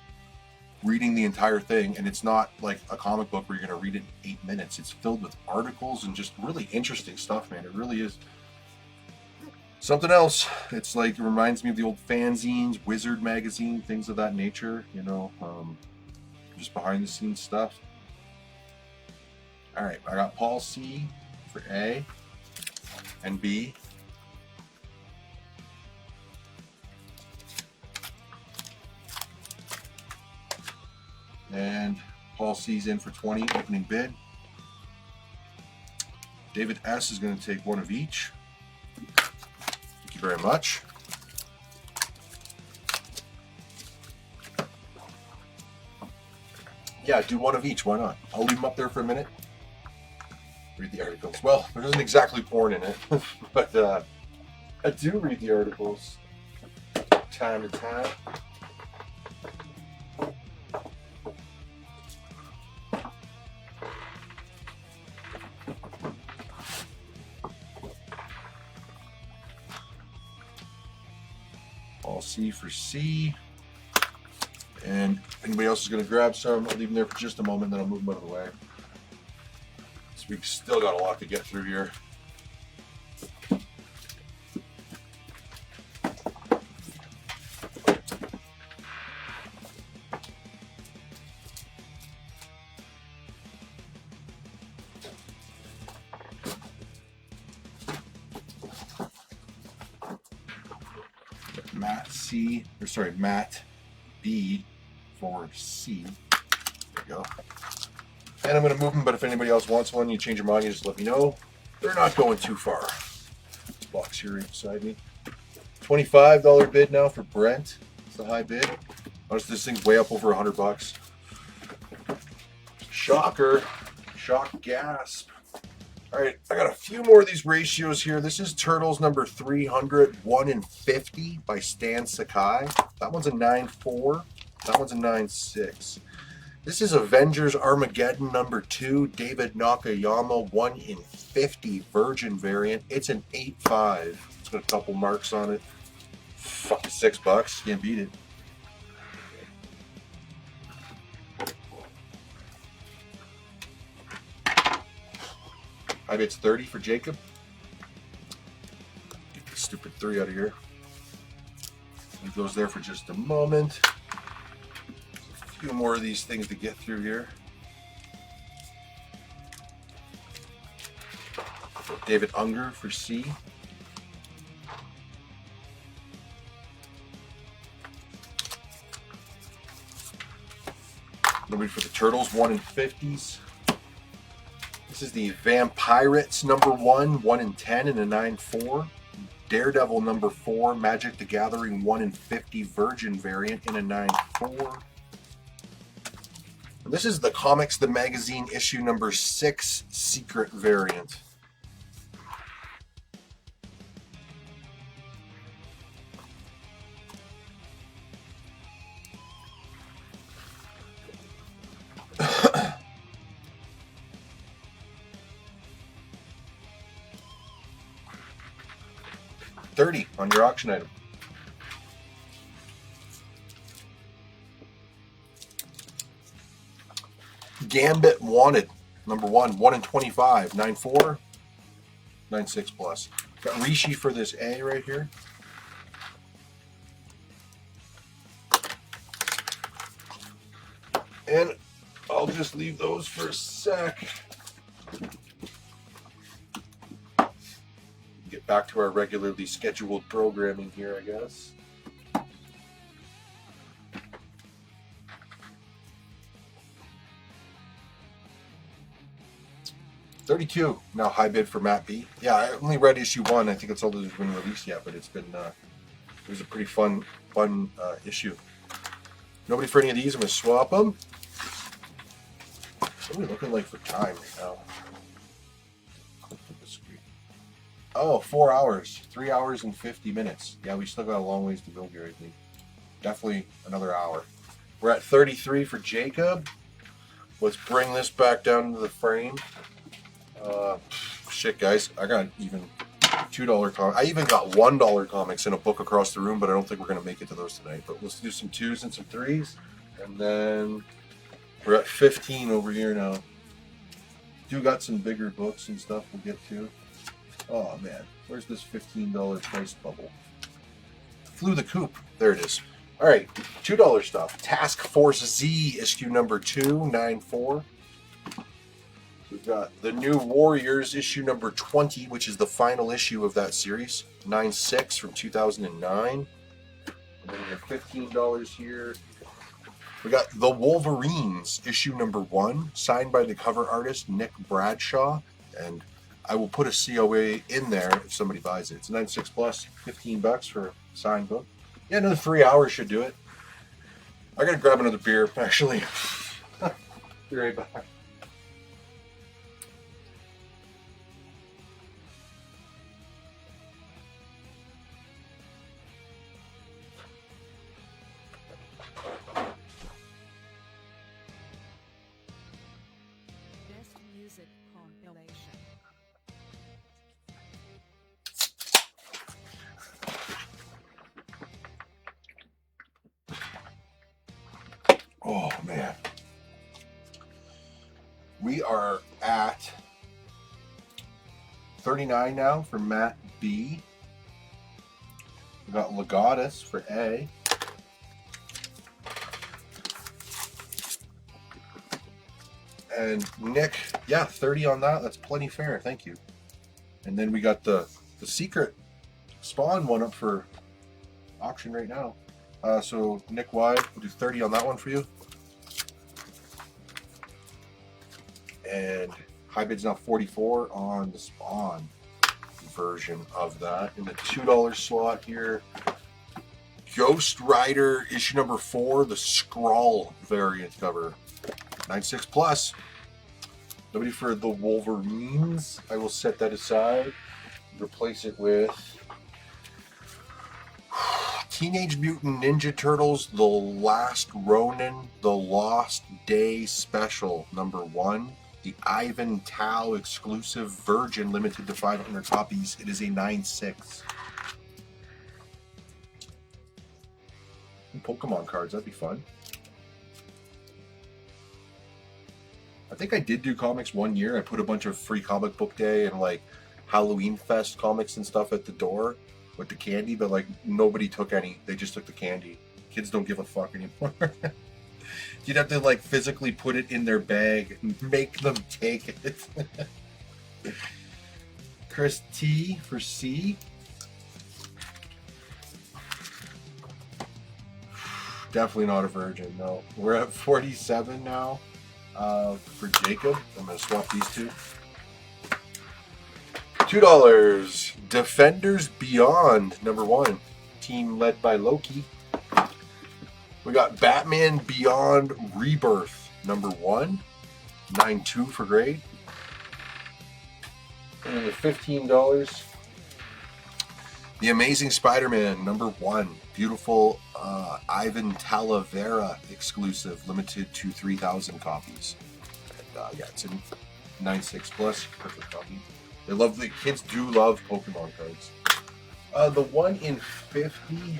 reading the entire thing, and it's not like a comic book where you're going to read it in 8 minutes. It's filled with articles and just really interesting stuff, man. It really is something else. It's like, it reminds me of the old fanzines, Wizard magazine, things of that nature, you know, just behind the scenes stuff. All right, I got Paul C for A and B. And Paul C's in for 20, opening bid. David S is going to take one of each. Thank you very much. Yeah, do one of each, why not? I'll leave them up there for a minute. Read the articles. Well, there isn't exactly porn in it, but I do read the articles time to time. All C for C. And if anybody else is going to grab some, I'll leave them there for just a moment, then I'll move them out of the way. So we've still got a lot to get through here. Matt B for C. There we go. And I'm going to move them, but if anybody else wants one, you change your mind, you just let me know. They're not going too far. This box here right beside me. $25 bid now for Brent. It's the high bid. Notice this thing's way up over 100 bucks. Shocker. Shock gasp. All right, I got a few more of these ratios here. This is Turtles number 300, 1 in 50 by Stan Sakai. That one's a 9.4. That one's a 9.6. This is Avengers Armageddon number 2, David Nakayama, 1 in 50 Virgin variant. It's an 8.5. It's got a couple marks on it. Fucking $6. Can't beat it. I bet it's 30 for Jacob. Get the stupid 3 out of here. Leave those there for just a moment. A few more of these things to get through here. David Unger for C. Nobody for the Turtles, 1 in 50s. This is the Vampirates number 1, 1 in 10 and a 9.4. Daredevil number 4, Magic the Gathering 1 in 50 Virgin variant in a 9.4. And this is the Comics the Magazine issue number 6 secret variant. $30 on your auction item. Gambit Wanted, number 1, 1 in 25, 9.4, 9.6 plus. Got Rishi for this A right here. And I'll just leave those for a sec. Get back to our regularly scheduled programming here, I guess. $32 now, high bid for Matt B. Yeah, I only read issue 1. I think it's all that's been released yet, but it's been it was a pretty fun issue. Nobody for any of these. I'm gonna swap them. What are we looking like for time right now? Oh, 4 hours. 3 hours and 50 minutes. Yeah, we still got a long ways to go here, I think. Definitely another hour. We're at 33 for Jacob. Let's bring this back down to the frame. Shit, guys. I got even $2 comics. I even got $1 comics in a book across the room, but I don't think we're going to make it to those tonight. But let's do some 2s and some 3s. And then we're at 15 over here now. Do got some bigger books and stuff we'll get to. Oh man, where's this $15 price bubble? Flew the coop. There it is. All right, $2 stuff. Task Force Z, issue number 2, 9.4. We've got the New Warriors, issue number 20, which is the final issue of that series, 9.6 from 2009. And then we have $15 here. We got The Wolverines, issue number 1, signed by the cover artist Nick Bradshaw, and I will put a COA in there if somebody buys it. It's 9.6 plus, $15 for a signed book. Yeah, another 3 hours should do it. I gotta grab another beer, actually. Be right back. Best music compilation. Oh man. We are at 39 now for Matt B. We got Legatus for A. And Nick, yeah, 30 on that. That's plenty fair. Thank you. And then we got the secret Spawn one up for auction right now. So Nick Y, we'll do 30 on that one for you. And high bid's now 44 on the Spawn version of that. In the $2 slot here, Ghost Rider issue number 4, the Skrull variant cover, 9.6 plus. Nobody for the Wolverines. I will set that aside. Replace it with Teenage Mutant Ninja Turtles, The Last Ronin, The Lost Day Special, number 1. The Ivan Tao exclusive Virgin, limited to 500 copies. It is a 9.6. Pokemon cards, that'd be fun. I think I did do comics one year. I put a bunch of free comic book day and like Halloween Fest comics and stuff at the door with the candy, but like nobody took any. They just took the candy. Kids don't give a fuck anymore. You'd have to like physically put it in their bag and make them take it. Chris T for C. Definitely not a virgin, no. We're at 47 now for Jacob. I'm going to swap these two. $2. Defenders Beyond, number 1. Team led by Loki. We got Batman Beyond Rebirth, number 1. 9.2 for grade. And the $15. The Amazing Spider-Man, number 1. Beautiful Ivan Talavera exclusive, limited to 3,000 copies. And, yeah, it's a 9.6 plus, perfect copy. They love, the kids do love Pokemon cards. The 1 in 50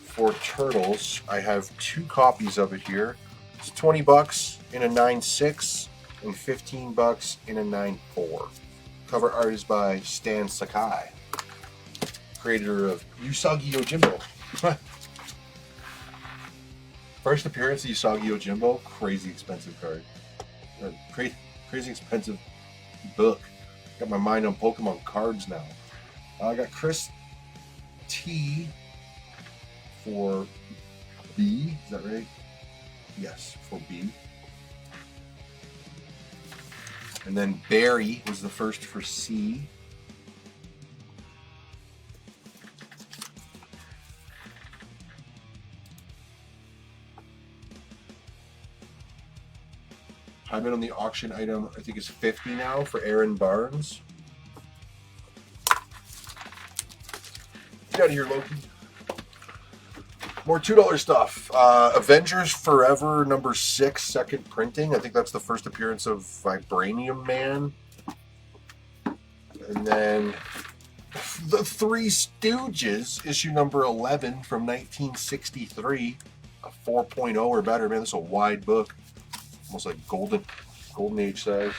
for Turtles, I have 2 copies of it here. It's $20 in a 9.6 and $15 in a 9.4. Cover art is by Stan Sakai, creator of Usagi Yojimbo. First appearance of Usagi Yojimbo, crazy expensive card. Crazy expensive book. Got my mind on Pokemon cards now. I got Chris T for B. Is that right? Yes, for B. And then Barry was the first for C. High bid on the auction item, I think, is 50 now for Aaron Barnes. Get out of here, Loki. More $2 stuff. Avengers Forever number 6, second printing. I think that's the first appearance of Vibranium Man. And then The Three Stooges, issue number 11 from 1963. A 4.0 or better. Man, this is a wide book. Almost like golden age size.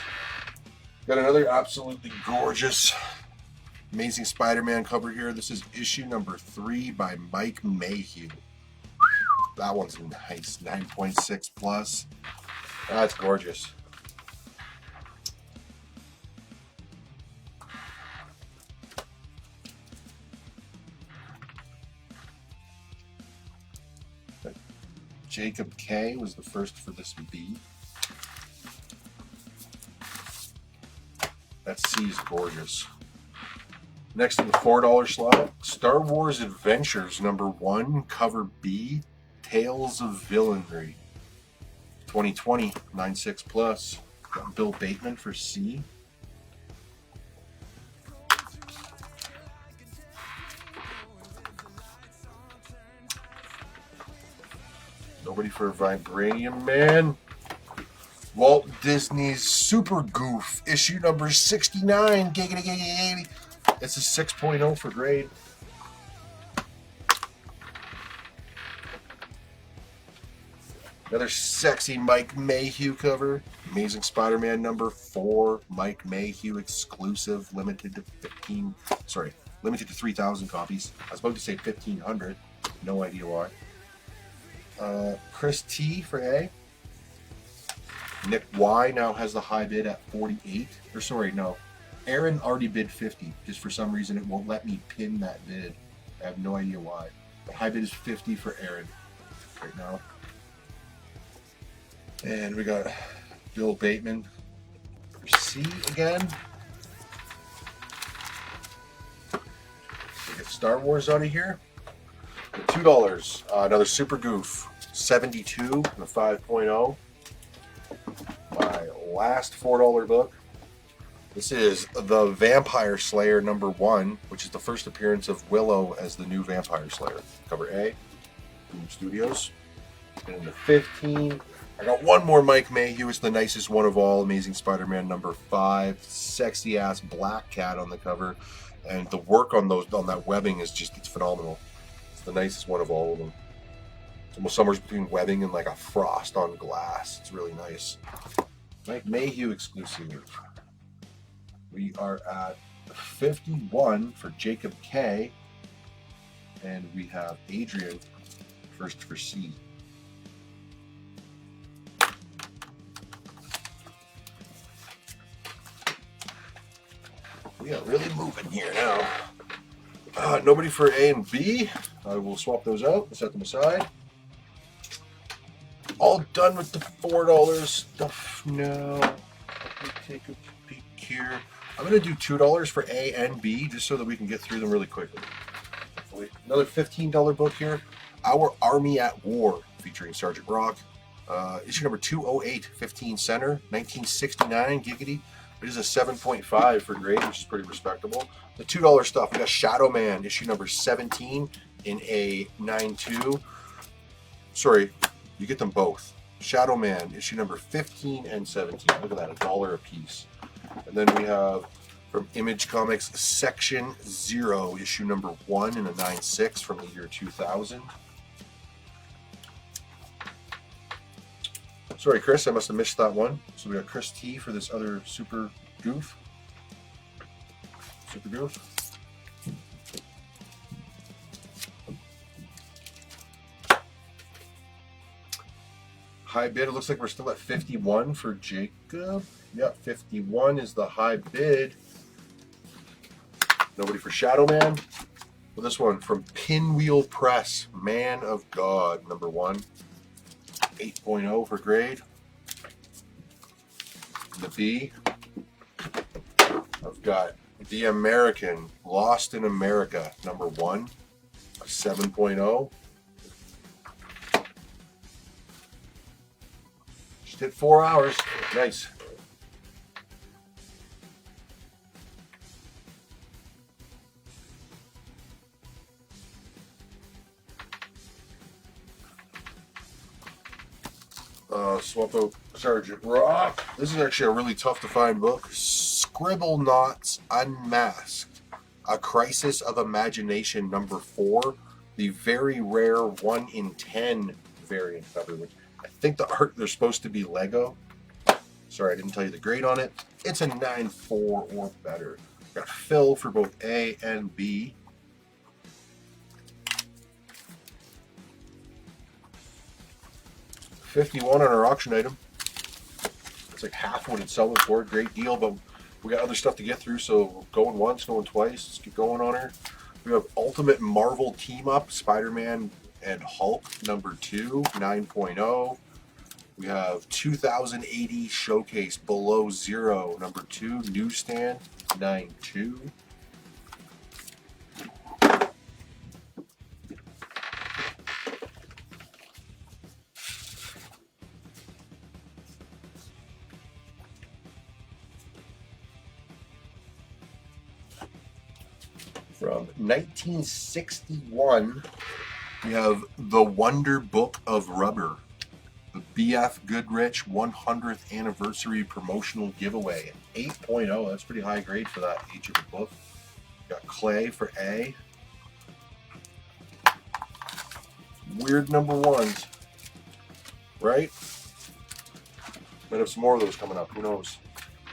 Got another absolutely gorgeous Amazing Spider-Man cover here. This is issue number 3 by Mike Mayhew. That one's nice, 9.6 plus. That's gorgeous. Jacob K was the first for this B. That C is gorgeous. Next in the $4 slot, Star Wars Adventures number 1, cover B, Tales of Villainy. 2020, 9.6 plus. Got Bill Bateman for C. Nobody for Vibranium Man. Walt Disney's Super Goof, issue number 69. Giggity, giggity, giggity. It's a 6.0 for grade. Another sexy Mike Mayhew cover. Amazing Spider-Man number 4. Mike Mayhew exclusive, limited to 3,000 copies. I was about to say 1,500. No idea why. Chris T for A. Nick Y now has the high bid at 48. Or sorry, no. Aaron already bid 50. Just for some reason it won't let me pin that bid. I have no idea why. The high bid is 50 for Aaron right now. And we got Bill Bateman for C again. We get Star Wars out of here. $2. Another Super Goof. 72 and a 5.0. My last $4 book. This is The Vampire Slayer number 1, which is the first appearance of Willow as the new Vampire Slayer. Cover A, Boom Studios. And in the 15, I got one more Mike Mayhew. It's the nicest one of all. Amazing Spider-Man number 5. Sexy ass black cat on the cover. And the work on that webbing is just, it's phenomenal. It's the nicest one of all of them. It's almost somewhere between webbing and like a frost on glass. It's really nice. Mike Mayhew exclusive. We are at 51 for Jacob K. And we have Adrian first for C. We are really moving here now. Nobody for A and B. I will swap those out, set them aside. All done with the $4 stuff now. Let me take a peek here. I'm going to do $2 for A and B just so that we can get through them really quickly. Another $15 book here. Our Army at War, featuring Sergeant Rock. Issue number 208, 15 center, 1969, giggity. It is a 7.5 for grade, which is pretty respectable. The $2 stuff, we got Shadow Man, issue number 17 in a 9.2. Sorry, you get them both. Shadow Man, issue number 15 and 17. Look at that, $1 a piece. And then we have from Image Comics Section 0, issue number 1 in a 9.6 from the year 2000. Sorry, Chris, I must have missed that one. So we got Chris T for this other Super Goof. Super Goof. High bid. It looks like we're still at 51 for Jacob. Yeah, 51 is the high bid. Nobody for Shadow Man. Well, this one from Pinwheel Press, Man of God, number 1. 8.0 for grade. The B. I've got The American, Lost in America, number 1. 7.0. Just hit 4 hours. Nice. Swap out Sergeant Rock. This is actually a really tough to find book. Scribble Knots Unmasked. A Crisis of Imagination, number 4. The very rare 1 in 10 variant cover, which I think the art, they're supposed to be Lego. Sorry, I didn't tell you the grade on it. It's a 9.4 or better. Got Phil for both A and B. $51 on our auction item. It's like half what it's selling for. Great deal, but we got other stuff to get through, so going once, going twice. Let's get going on her. We have Ultimate Marvel Team Up, Spider-Man and Hulk, number 2, 9.0. We have 2080 Showcase Below Zero, number 2, Newsstand, 9.2. From 1961, we have The Wonder Book of Rubber, the BF Goodrich 100th Anniversary Promotional Giveaway, 8.0. That's pretty high grade for that age of the book. We got Clay for A. Weird number 1s, right? Might have some more of those coming up. Who knows?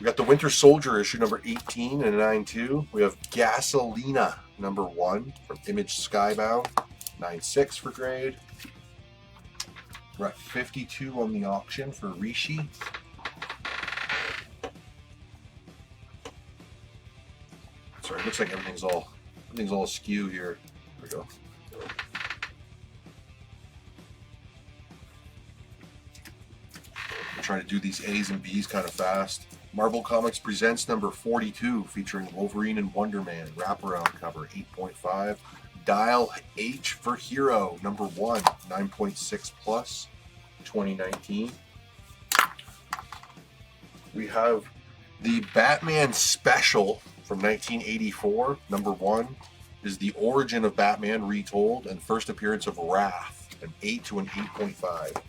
We got the Winter Soldier issue number 18 and a 9.2. We have Gasolina number 1 from Image Skybound, 9.6 for grade. We're at 52 on the auction for Rishi. Sorry, it looks like everything's all askew here. There we go. I'm trying to do these A's and B's kind of fast. Marvel Comics Presents number 42, featuring Wolverine and Wonder Man, wraparound cover, 8.5. Dial H for Hero, number 1, 9.6 plus, 2019. We have the Batman Special from 1984, number 1, is the origin of Batman retold and first appearance of Wrath, an 8 to an 8.5.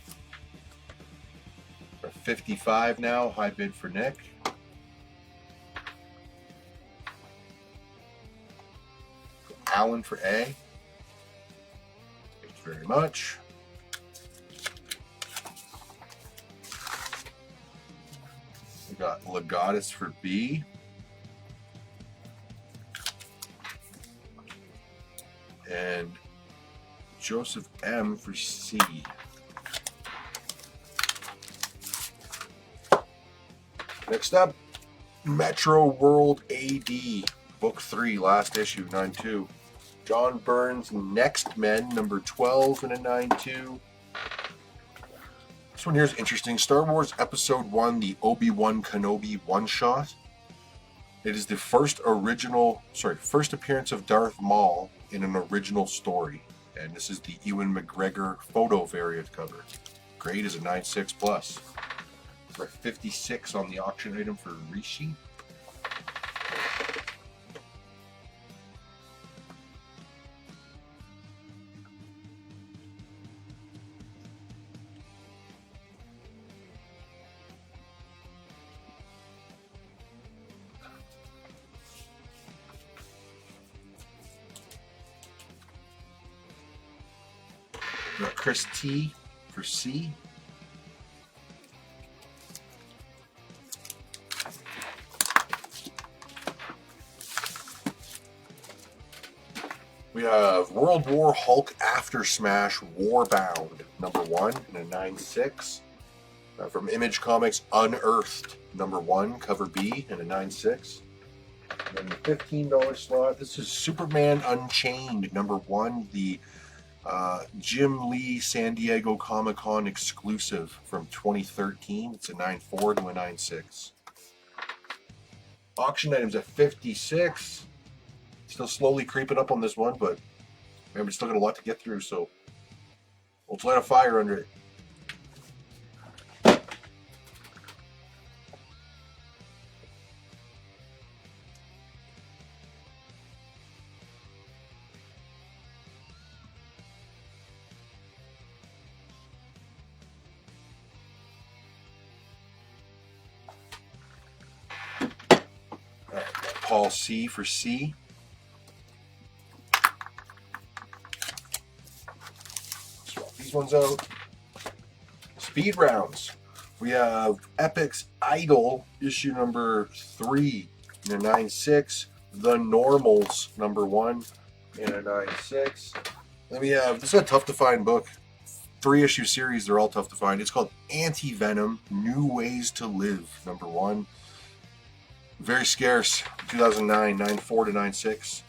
We're at 55 now, high bid for Nick. Alan for A. Thank you very much. We got Legatus for B. And Joseph M for C. Next up, Metro World AD, Book 3, last issue, 9.2. John Burns' Next Men, number 12 and a 9.2. This one here is interesting. Star Wars Episode 1, the Obi-Wan Kenobi one-shot. It is the first appearance of Darth Maul in an original story. And this is the Ewan McGregor photo variant cover. Grade is a 9.6 plus. We're at 56 on the auction item for Rishi. We got Chris T for C. We have World War Hulk After Smash Warbound, #1 in a 9.6. From Image Comics, Unearthed, #1, cover B in a 9.6. And then the $15 slot, this is Superman Unchained, #1, the Jim Lee San Diego Comic-Con exclusive from 2013. It's a 9.4 to a 9.6. Auction items at 56. Still slowly creeping up on this one, but man, we still got a lot to get through, so let's light a fire under it. Paul C for C. Swap these ones out. Speed rounds. We have Epic's Idol, issue #3 in a 9.6. The Normals, #1 in a 9.6. Then we have, this is a tough to find book. 3-issue series, they're all tough to find. It's called Anti-Venom, New Ways to Live, #1. Very scarce, 2009, 9.4 to 9.6.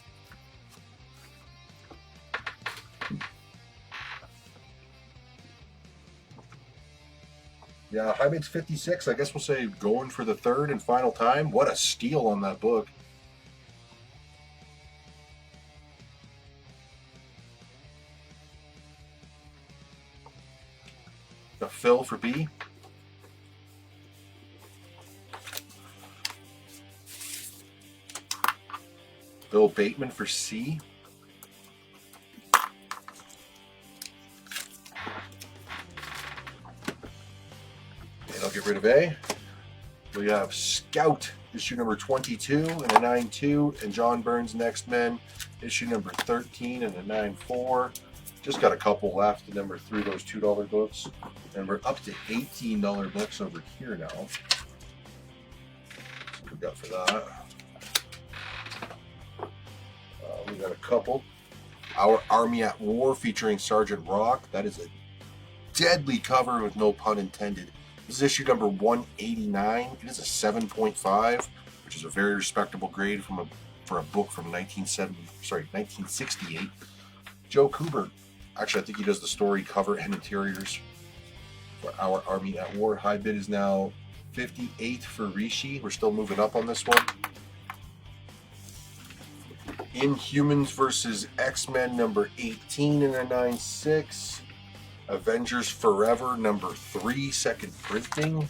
Yeah, high bid's 56. I guess we'll say going for the third and final time. What a steal on that book. The Phil for B. Bill Bateman for C. And I'll get rid of A. We have Scout, issue #22 and a 9.2, and John Byrne's Next Men, issue #13 and a 9.4. Just got a couple left, the #3, those $2 books. And we're up to $18 books over here now. That's what we got for that. We got a couple. Our Army at War featuring Sergeant Rock. That is a deadly cover with no pun intended. This is issue #189. It is a 7.5, which is a very respectable grade for a book from 1968. Joe Kubert. Actually, I think he does the story, cover, and interiors for Our Army at War. High bid is now 58 for Rishi. We're still moving up on this one. Inhumans versus X-Men #18 in a 9.6. Avengers Forever #3, second printing.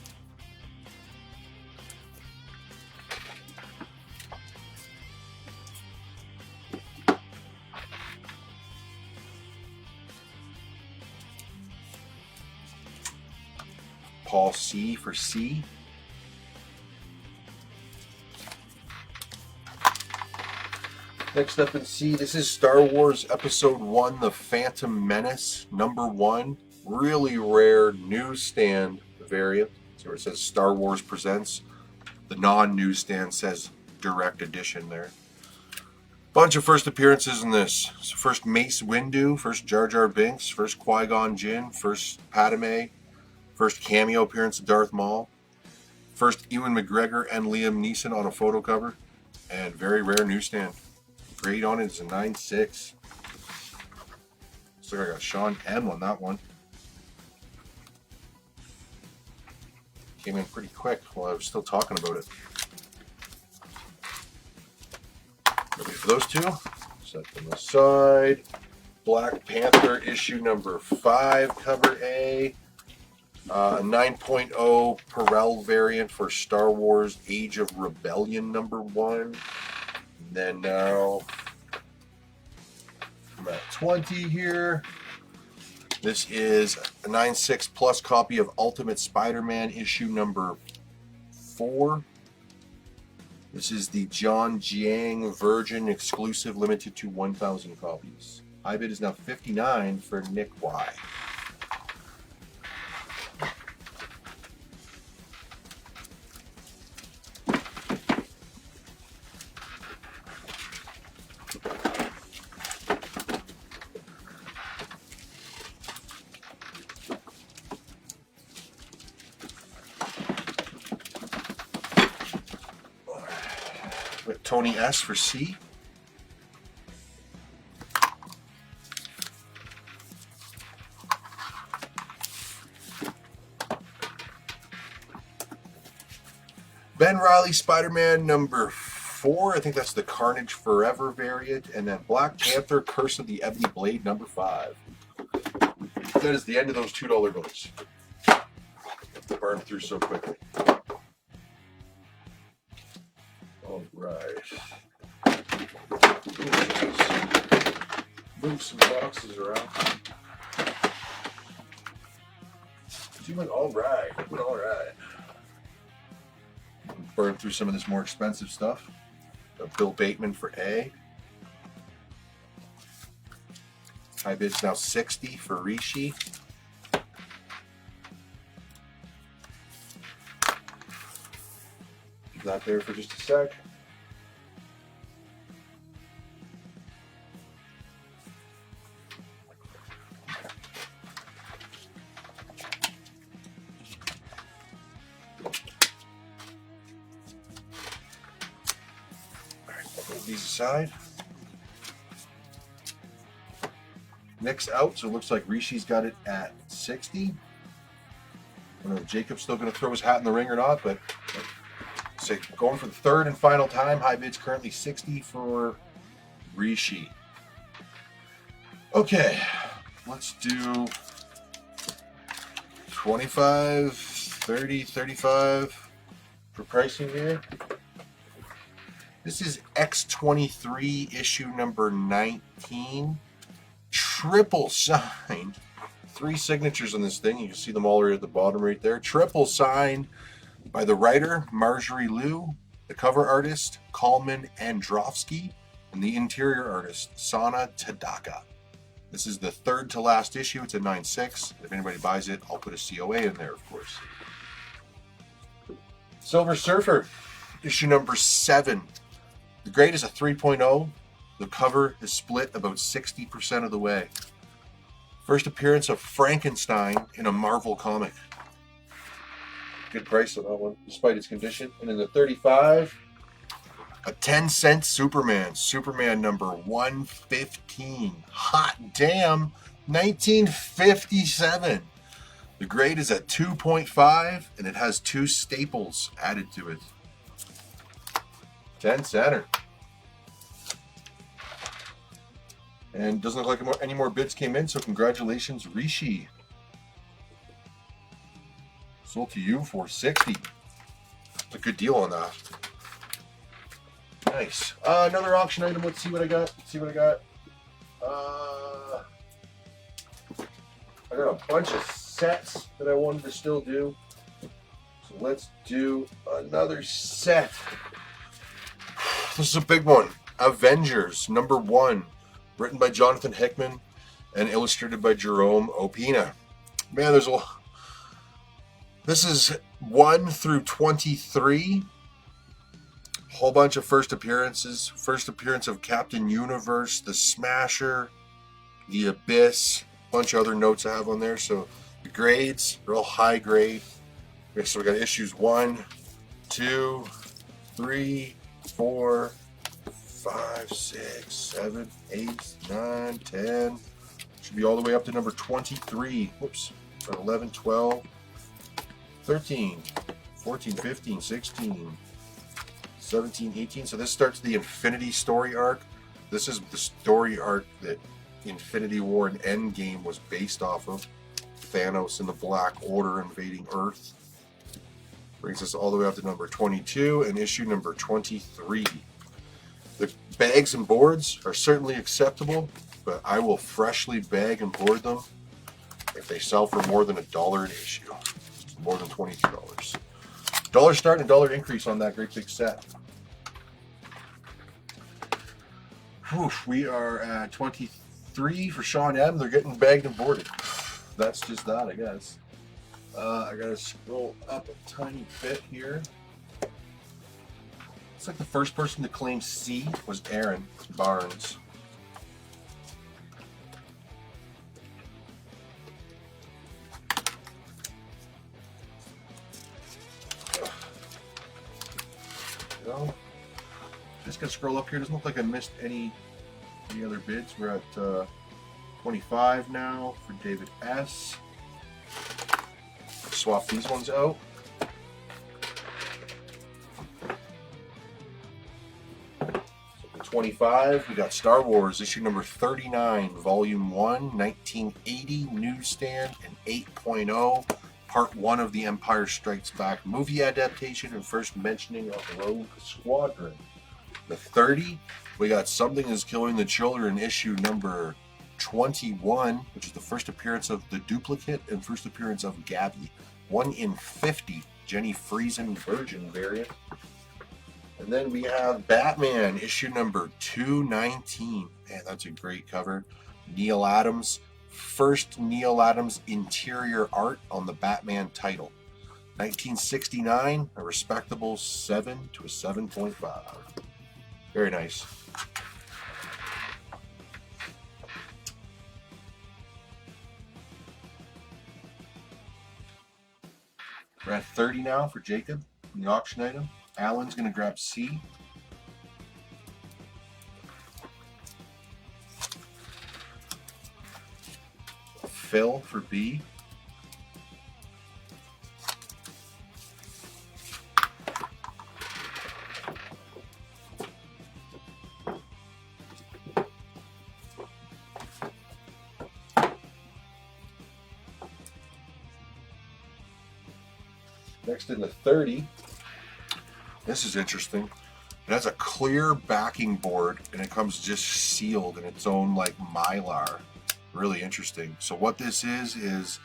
Paul C for C. Next up in C, this is Star Wars Episode 1, The Phantom Menace, #1. Really rare newsstand variant. So it says Star Wars Presents. The non-newsstand says Direct Edition there. Bunch of first appearances in this. So first Mace Windu, first Jar Jar Binks, first Qui-Gon Jinn, first Padme, first cameo appearance of Darth Maul, first Ewan McGregor and Liam Neeson on a photo cover, and very rare newsstand. Grade on it is a 9.6. Looks like I got Sean M on that one. Came in pretty quick while I was still talking about it. Ready for those two? Set them aside. Black Panther issue #5, cover A. 9.0 Perel variant for Star Wars Age of Rebellion #1. And then now I'm at 20 here. This is a 9.6 plus copy of Ultimate Spider-Man issue #4. This is the John Jiang Virgin exclusive, limited to 1,000 copies. High bid is now 59 for Nick Y. With Tony S for C. Ben Riley Spider-Man number 4. I think that's the Carnage Forever variant. And then Black Panther Curse of the Ebony Blade number 5. That is the end of those $2 bills. They burn through so quickly. All right. Move some boxes around. Doing all right. Doing all right. Burn through some of this more expensive stuff. Bill Bateman for A. High bid's now 60 for Rishi. Keep that there for just a sec. These aside. Nick's out, so it looks like Rishi's got it at 60. I don't know if Jacob's still going to throw his hat in the ring or not, but say going for the third and final time. High bid's currently 60 for Rishi. Okay, let's do 25, 30, 35 for pricing here. This is X23 issue number 19. Triple signed. 3 signatures on this thing. You can see them all right at the bottom right there. Triple signed by the writer, Marjorie Liu, the cover artist, Kalman Androvsky, and the interior artist, Sana Tadaka. This is the third to last issue. It's a 9.6. If anybody buys it, I'll put a COA in there, of course. Silver Surfer, issue number 7. The grade is a 3.0. The cover is split about 60% of the way. First appearance of Frankenstein in a Marvel comic. Good price on that one, despite its condition. And in the 35, a 10-cent Superman. Superman number 115. Hot damn, 1957. The grade is a 2.5, and it has 2 staples added to it. 10 center. And doesn't look like any more bids came in, so congratulations, Rishi. Sold to you for 60. That's a good deal on that. Nice. Another auction item. Let's see what I got. I got a bunch of sets that I wanted to still do. So let's do another set. This is a big one. Avengers number 1, written by Jonathan Hickman and illustrated by Jerome Opina. Man, there's a. This is 1 through 23. Whole bunch of first appearances. First appearance of Captain Universe, the Smasher, the Abyss. Bunch of other notes I have on there. So the grades are all high grade. Okay, so we got issues 1, 2, 3, 4, 5, 6, 7, 8, 9, 10. Should be all the way up to number 23. Whoops. 11, 12, 13, 14, 15, 16, 17, 18. So this starts the Infinity story arc. This is the story arc that Infinity War and Endgame was based off of. Thanos and the Black Order invading Earth. Brings us all the way up to number 22 and issue number 23. The bags and boards are certainly acceptable, but I will freshly bag and board them if they sell for more than $1 an issue. More than $22. $1 start and $1 increase on that great big set. Whew, we are at 23 for Sean M. They're getting bagged and boarded. That's just that, I guess. I gotta scroll up a tiny bit here. Looks like the first person to claim C was Aaron Barnes. Just gonna scroll up here. Doesn't look like I missed any other bids. We're at 25 now for David S. Swap these ones out. So for 25, we got Star Wars issue number 39, volume 1, 1980, newsstand, and 8.0. Part 1 of the Empire Strikes Back movie adaptation and first mentioning of Rogue Squadron. The 30, we got Something is Killing the Children, issue number 21, which is the first appearance of the Duplicate and first appearance of Gabby. 1 in 50, Jenny Friesen Virgin variant. And then we have Batman, issue number 219. Man, that's a great cover. Neil Adams. First Neil Adams interior art on the Batman title. 1969, a respectable 7 to a 7.5. Very nice. We're at 30 now for Jacob in the auction item. Alan's going to grab C. Phil for B. Next in the 30, this is interesting. It has a clear backing board and it comes just sealed in its own like Mylar. Really interesting. So what this is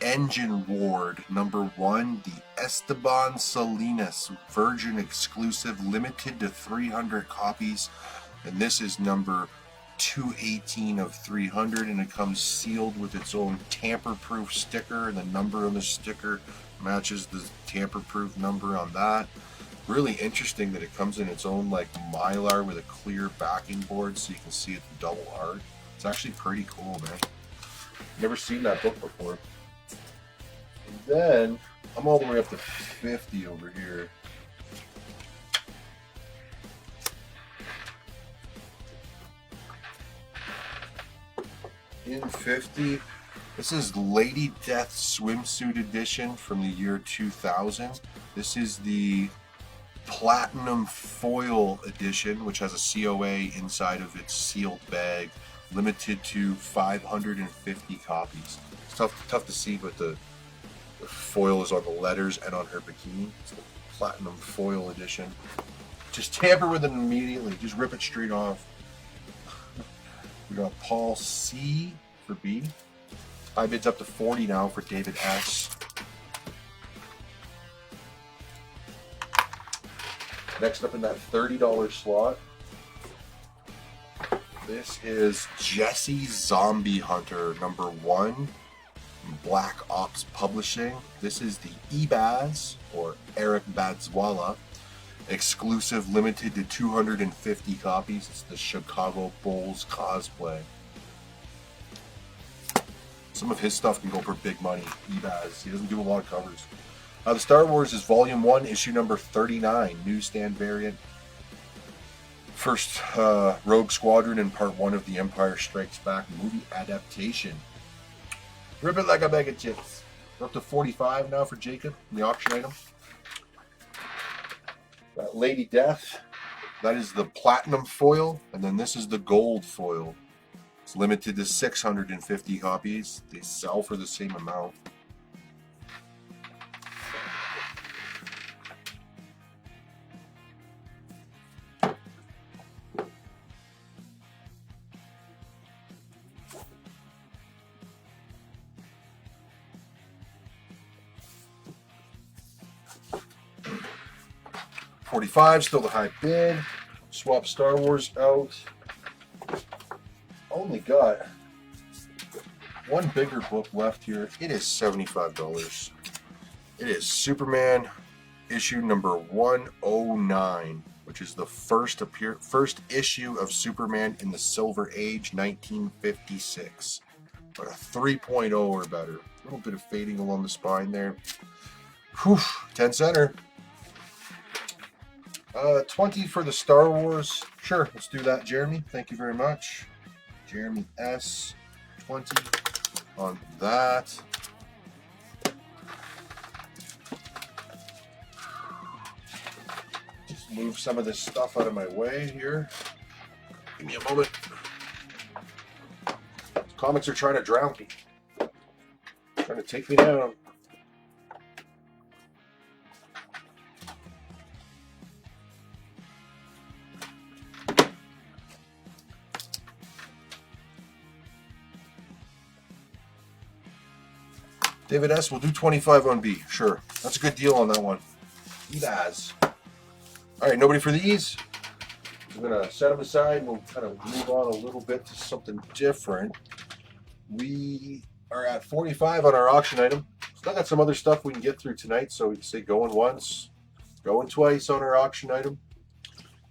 Engine Ward number 1, the Esteban Salinas Virgin exclusive, limited to 300 copies. And this is number 218 of 300, and it comes sealed with its own tamper-proof sticker, and the number on the sticker matches the tamper-proof number on that. Really interesting that it comes in its own like Mylar with a clear backing board so you can see it double art. It's actually pretty cool, man. Never seen that book before. And then I'm all the way up to 50 over here. In 50, this is Lady Death swimsuit edition from the year 2000. This is the Platinum Foil edition, which has a COA inside of its sealed bag, limited to 550 copies. It's tough to see, but the foil is on the letters and on her bikini. It's the Platinum Foil edition. Just tamper with it immediately. Just rip it straight off. We got Paul C for B. High bid's up to 40 now for David S. Next up in that $30 slot, this is Jesse Zombie Hunter number 1, Black Ops Publishing. This is the Ebaz, or Eric Badzwala, exclusive, limited to 250 copies. It's the Chicago Bulls cosplay. Some of his stuff can go for big money. Ebaz, he doesn't do a lot of covers. The Star Wars is Volume 1, issue number 39, newsstand variant. First Rogue Squadron and Part 1 of the Empire Strikes Back movie adaptation. Rip it like a bag of chips. We're up to 45 now for Jacob in the auction item. That Lady Death, that is the Platinum Foil, and then this is the Gold Foil. It's limited to 650 copies. They sell for the same amount. $45, still the high bid. Swap Star Wars out. Only got one bigger book left here. It is $75. It is Superman issue number 109, which is the first issue of Superman in the Silver Age, 1956. But a 3.0 or better. A little bit of fading along the spine there. Whew, 10 center. 20 for the Star Wars. Sure, let's do that, Jeremy. Thank you very much. Jeremy S. 20 on that. Just move some of this stuff out of my way here. Give me a moment. Comics are trying to drown me. Trying to take me down. David S. will do 25 on B. Sure. That's a good deal on that one. Eat as. Alright, nobody for these. I'm going to set them aside. We'll kind of move on a little bit to something different. We are at 45 on our auction item. Still got some other stuff we can get through tonight, so we can say going once, going twice on our auction item.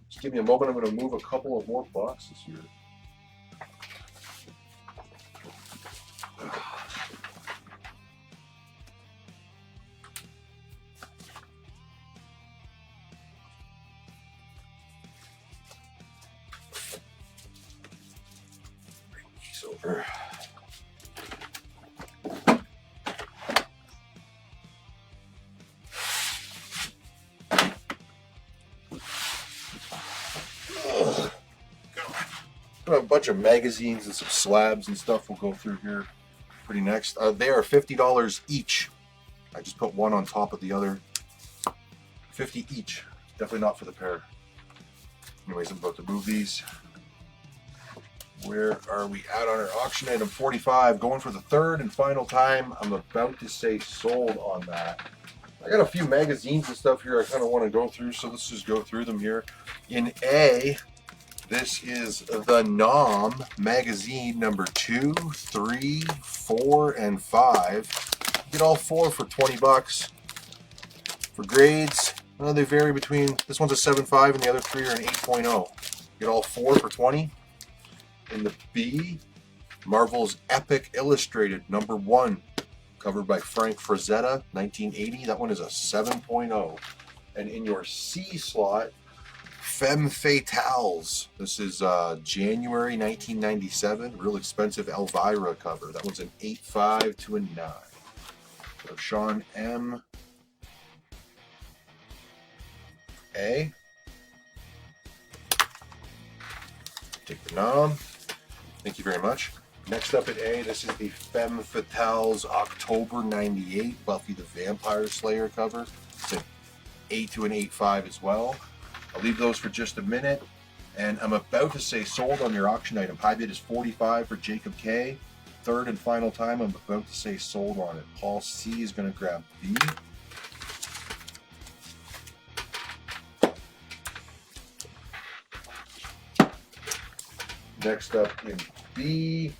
Just give me a moment. I'm going to move a couple of more boxes here. Over. Got a bunch of magazines and some slabs and stuff we'll go through here pretty next. They are $50 each. I just put one on top of the other. 50 each. Definitely not for the pair. Anyways, I'm about to move these. Where are we at on our auction item? 45, going for the third and final time. I'm about to say sold on that. I got a few magazines and stuff here I kind of want to go through, so let's just go through them here. In A, this is the NOM magazine number 2, 3, 4, and 5. Get all 4 for 20 bucks. For grades, they vary between, this one's a 7.5 and the other 3 are an 8.0. Get all 4 for 20. In the B, Marvel's Epic Illustrated number 1, covered by Frank Frazetta, 1980. That one is a 7.0. And in your C slot, Femme Fatales. This is January 1997, real expensive Elvira cover. That one's an 8.5 to a 9. So Sean M. A. Take the nom. Thank you very much. Next up at A, this is the Femme Fatales October 98 Buffy the Vampire Slayer cover. It's an 8 to an 8.5 as well. I'll leave those for just a minute. And I'm about to say sold on your auction item. High bid is 45 for Jacob K. Third and final time, I'm about to say sold on it. Paul C is going to grab B. Next up in B,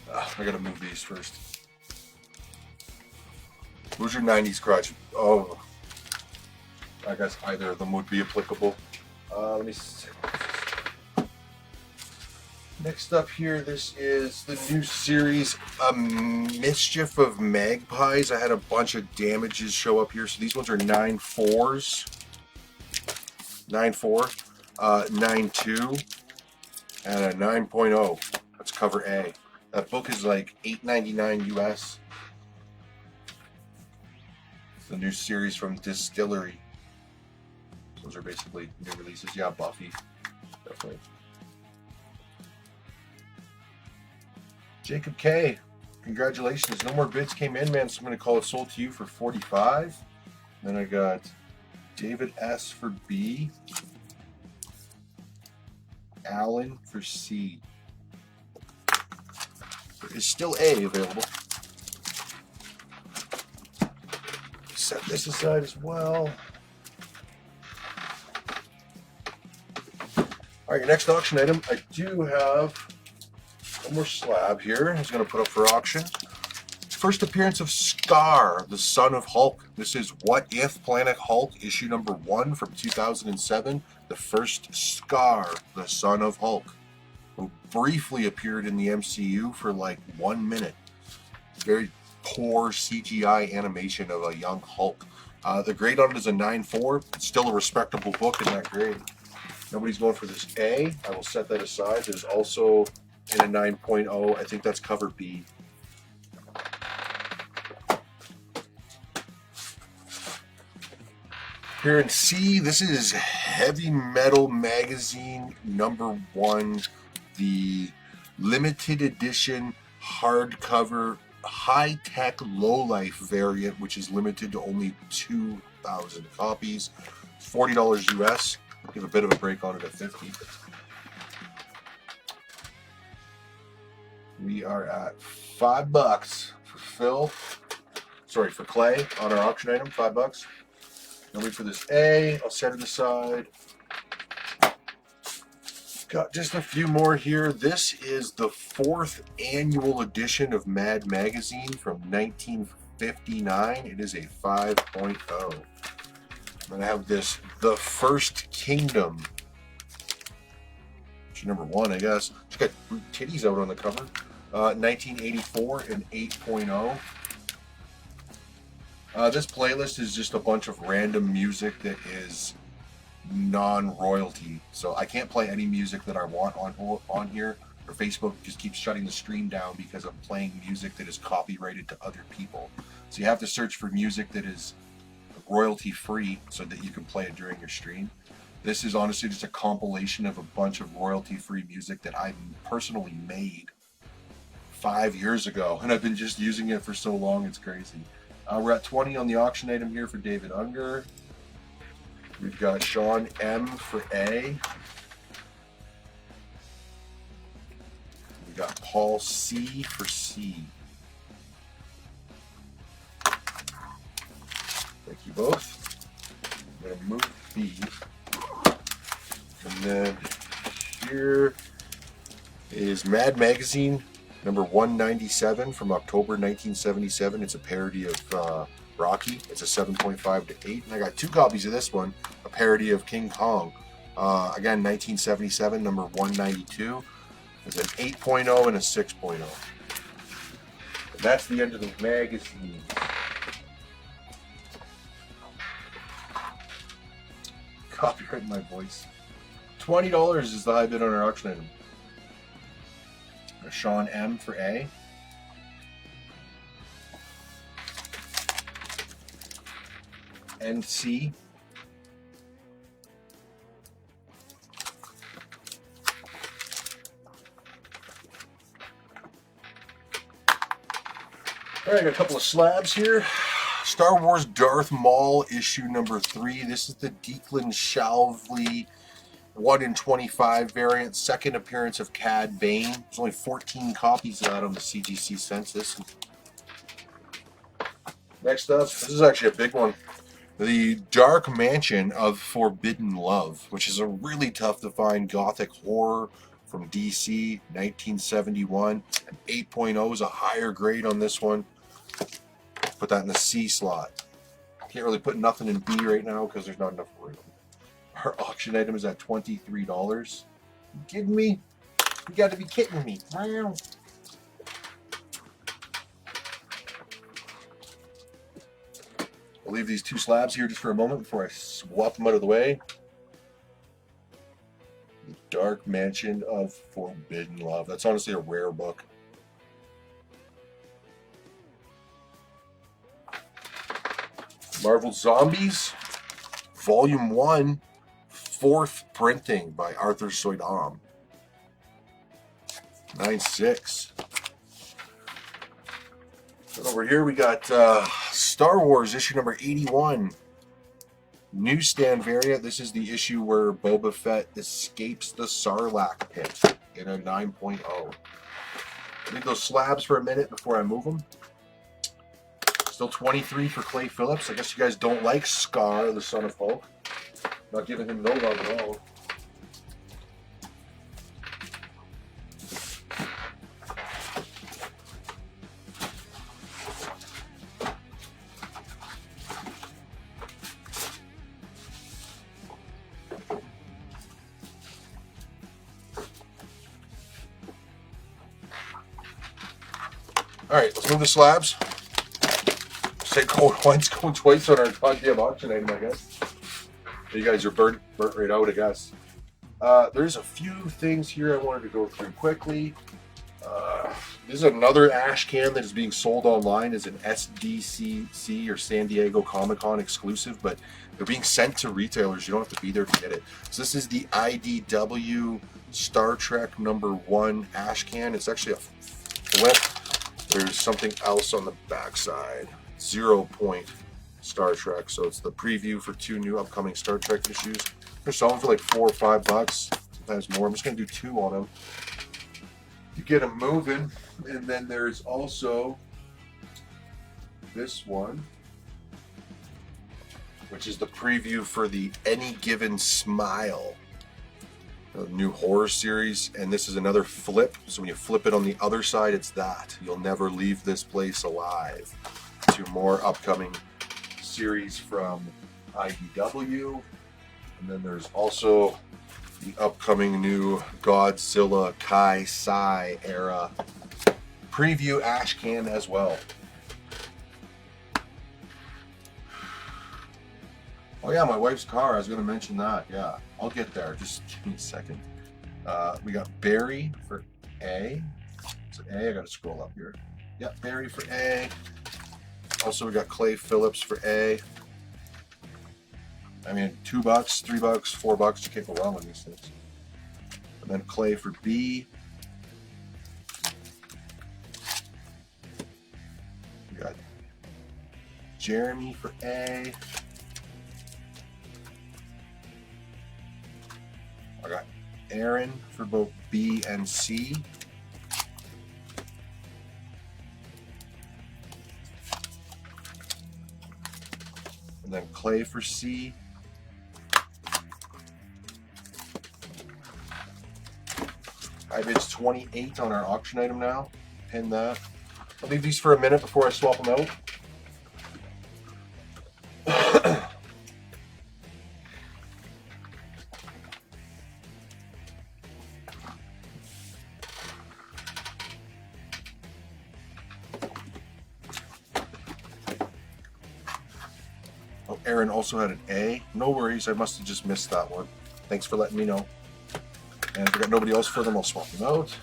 I gotta move these first. Who's your 90s crutch? Oh, I guess either of them would be applicable. Let me see. Next up here, this is the new series, Mischief of Magpies. I had a bunch of damages show up here, so these ones are 9.4s. 9.4, 9.2, and a 9.0. That's cover A. That book is like $8.99 US. It's the new series from Distillery. Those are basically new releases. Yeah, Buffy. Definitely. Jacob K. Congratulations. No more bids came in, man, so I'm going to call it sold to you for 45. Then I got David S. for B. Alan for C. There is still A available. Set this aside as well. Alright, your next auction item. I do have one more slab here. I was going to put up for auction. First appearance of Scar, the Son of Hulk. This is What If Planet Hulk, issue number 1 from 2007. The first Scar, the Son of Hulk, who briefly appeared in the MCU for like 1 minute. Very poor CGI animation of a young Hulk. The grade on it is a 9.4. It's still a respectable book in that grade. Nobody's going for this A. I will set that aside. There's also in a 9.0. I think that's cover B. Here in C, this is Heavy Metal Magazine #1, the limited edition hardcover high-tech low-life variant, which is limited to only 2,000 copies. It's $40 US. Give a bit of a break on it at 50. We are at $5 for Phil. Sorry, for Clay on our auction item, $5. Now wait for this A. I'll set it aside. Got just a few more here. This is the 4th annual edition of Mad Magazine from 1959. It is a 5.0. Then I have this The First Kingdom. Issue #1, I guess. She's got titties out on the cover. 1984 and 8.0. This playlist is just a bunch of random music that is non-royalty. So I can't play any music that I want on here. Or Facebook just keeps shutting the stream down because I'm playing music that is copyrighted to other people. So you have to search for music that is royalty free so that you can play it during your stream. This is honestly just a compilation of a bunch of royalty free music that I personally made 5 years ago, and I've been just using it for so long, it's crazy. We're at 20 on the auction item here for David Unger. We've got Sean M for A. We got Paul C for C. Thank you both. I'm going to move B. And then here is Mad Magazine #197 from October 1977. It's a parody of Rocky. It's a 7.5 to 8. And I got 2 copies of this one, a parody of King Kong. Again, 1977, #192. There's an 8.0 and a 6.0. And that's the end of the magazine. Copyright my voice. $20 is the high bid on our auction item. Sean M for A. NC. All right, got a couple of slabs here. Star Wars Darth Maul issue #3. This is the Declan Shalvey 1 in 25 variant, second appearance of Cad Bane. There's only 14 copies of that on the CGC census. Next up, this is actually a big one. The Dark Mansion of Forbidden Love, which is a really tough to find gothic horror from DC, 1971. An 8.0 is a higher grade on this one. Put that in the C slot. Can't really put nothing in B right now because there's not enough room. Our auction item is at $23. You kidding me? You got to be kidding me. Wow. I'll leave these 2 slabs here just for a moment before I swap them out of the way. The Dark Mansion of Forbidden Love. That's honestly a rare book. Marvel Zombies, Volume 1, 4th printing by Arthur Soydam. 9.6. And over here we got Star Wars issue #81. Newsstand variant. This is the issue where Boba Fett escapes the Sarlacc pit in a 9.0. Leave those slabs for a minute before I move them. Still 23 for Clay Phillips. I guess you guys don't like Scar, the Son of Hulk. Not giving him no love at all. All right, let's move the slabs. Say going once, going twice on our goddamn auction item, I guess. You guys are burnt right out, I guess. There's a few things here I wanted to go through quickly. This is another ash can that is being sold online as an SDCC or San Diego Comic-Con exclusive, but they're being sent to retailers. You don't have to be there to get it. So this is the IDW Star Trek #1 ash can. It's actually a flip. There's something else on the backside. 0 Point Star Trek. So it's the preview for 2 new upcoming Star Trek issues. They're selling for like $4 or $5, sometimes more. I'm just gonna do 2 on them to get them moving. And then there's also this one, which is the preview for the Any Given Smile, the new horror series. And this is another flip. So when you flip it on the other side, it's that. You'll never leave this place alive. 2 more upcoming series from IDW. And then there's also the upcoming new Godzilla Kai-Sai era preview ash can as well. Oh yeah, my wife's car. I was going to mention that. Yeah, I'll get there. Just give me a second. We got Barry for A. It's A. I got to scroll up here. Yeah, Barry for A. Also, we got Clay Phillips for A. I mean, $2, $3, $4. You can't go wrong with these things. And then Clay for B. We got Jeremy for A. I got Aaron for both B and C. And then Clay for C. I bid's 28 on our auction item now. Pin that. I'll leave these for a minute before I swap them out. Oh, Aaron also had an A. No worries, I must have just missed that one. Thanks for letting me know. And if I got nobody else for them, I'll swap them out.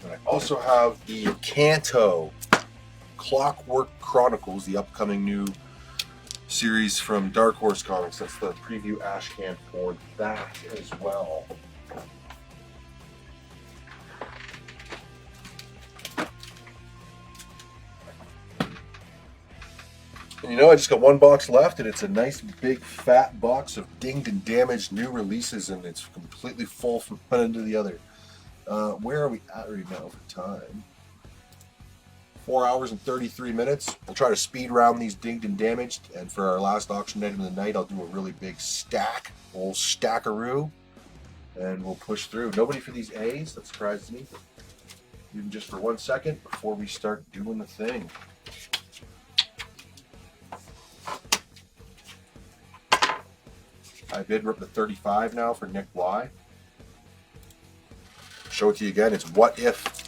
And I also have the Kanto Clockwork Chronicles, the upcoming new series from Dark Horse Comics. That's the preview ash can for that as well. And you know, I just got 1 box left, and it's a nice big fat box of dinged and damaged new releases, and it's completely full from one end to the other. Where are we at right now for time? 4 hours and 33 minutes. We'll try to speed round these dinged and damaged, and for our last auction item of the night, I'll do a really big stack, old stackaroo, and we'll push through. Nobody for these A's, that surprises me. Even just for 1 second before we start doing the thing. I bid, we're up to 35 now for Nick Y. Show it to you again. It's What If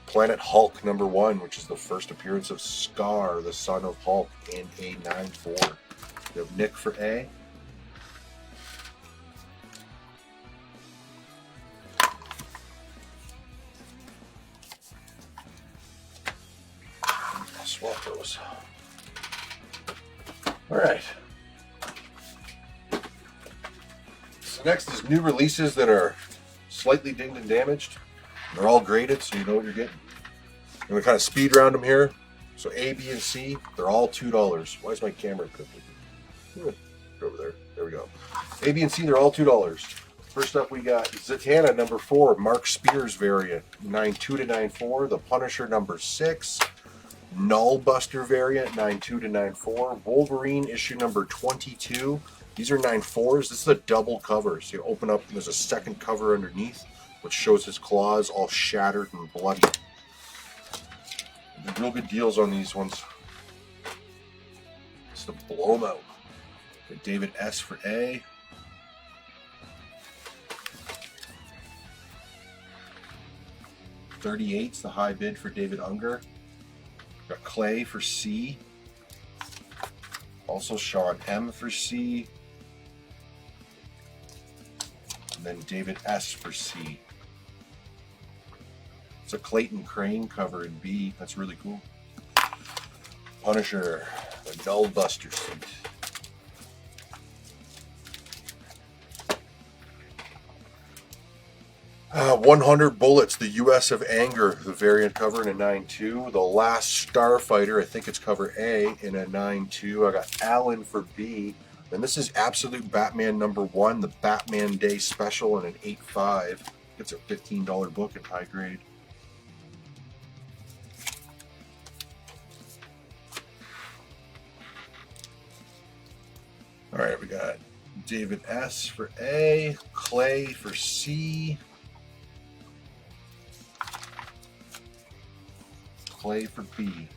Planet Hulk #1, which is the first appearance of Scar, the son of Hulk, in a 9-4. We have Nick for A. I'll swap those. All right. So next is new releases that are slightly dinged and damaged. They're all graded, so you know what you're getting. I'm going to kind of speed round them here. So A, B, and C, they're all $2. Why is my camera crooked? Over there. There we go. A, B, and C, they're all $2. First up, we got Zatanna #4, Mark Spears variant, 9.2 to 9.4. The Punisher #6, Nullbuster variant, 9.2 to 9.4. Wolverine issue #22. These are 9.4s. This is a double cover. So you open up, and there's a second cover underneath, which shows his claws all shattered and bloody. Real good deals on these ones. Just to blow them out. Got David S for A. 38's the high bid for David Unger. Got Clay for C. Also Sean M for C. And then David S for C. It's a Clayton Crane cover in B. That's really cool. Punisher, the Null Buster suit. Uh, 100 Bullets, the US of Anger, the variant cover in a 9.2. The Last Starfighter, I think it's cover A in a 9.2. I got Allen for B. And this is Absolute Batman #1, the Batman Day Special in an 8.5. It's a $15 book in high grade. All right, we got David S for A, Clay for C, Clay for B.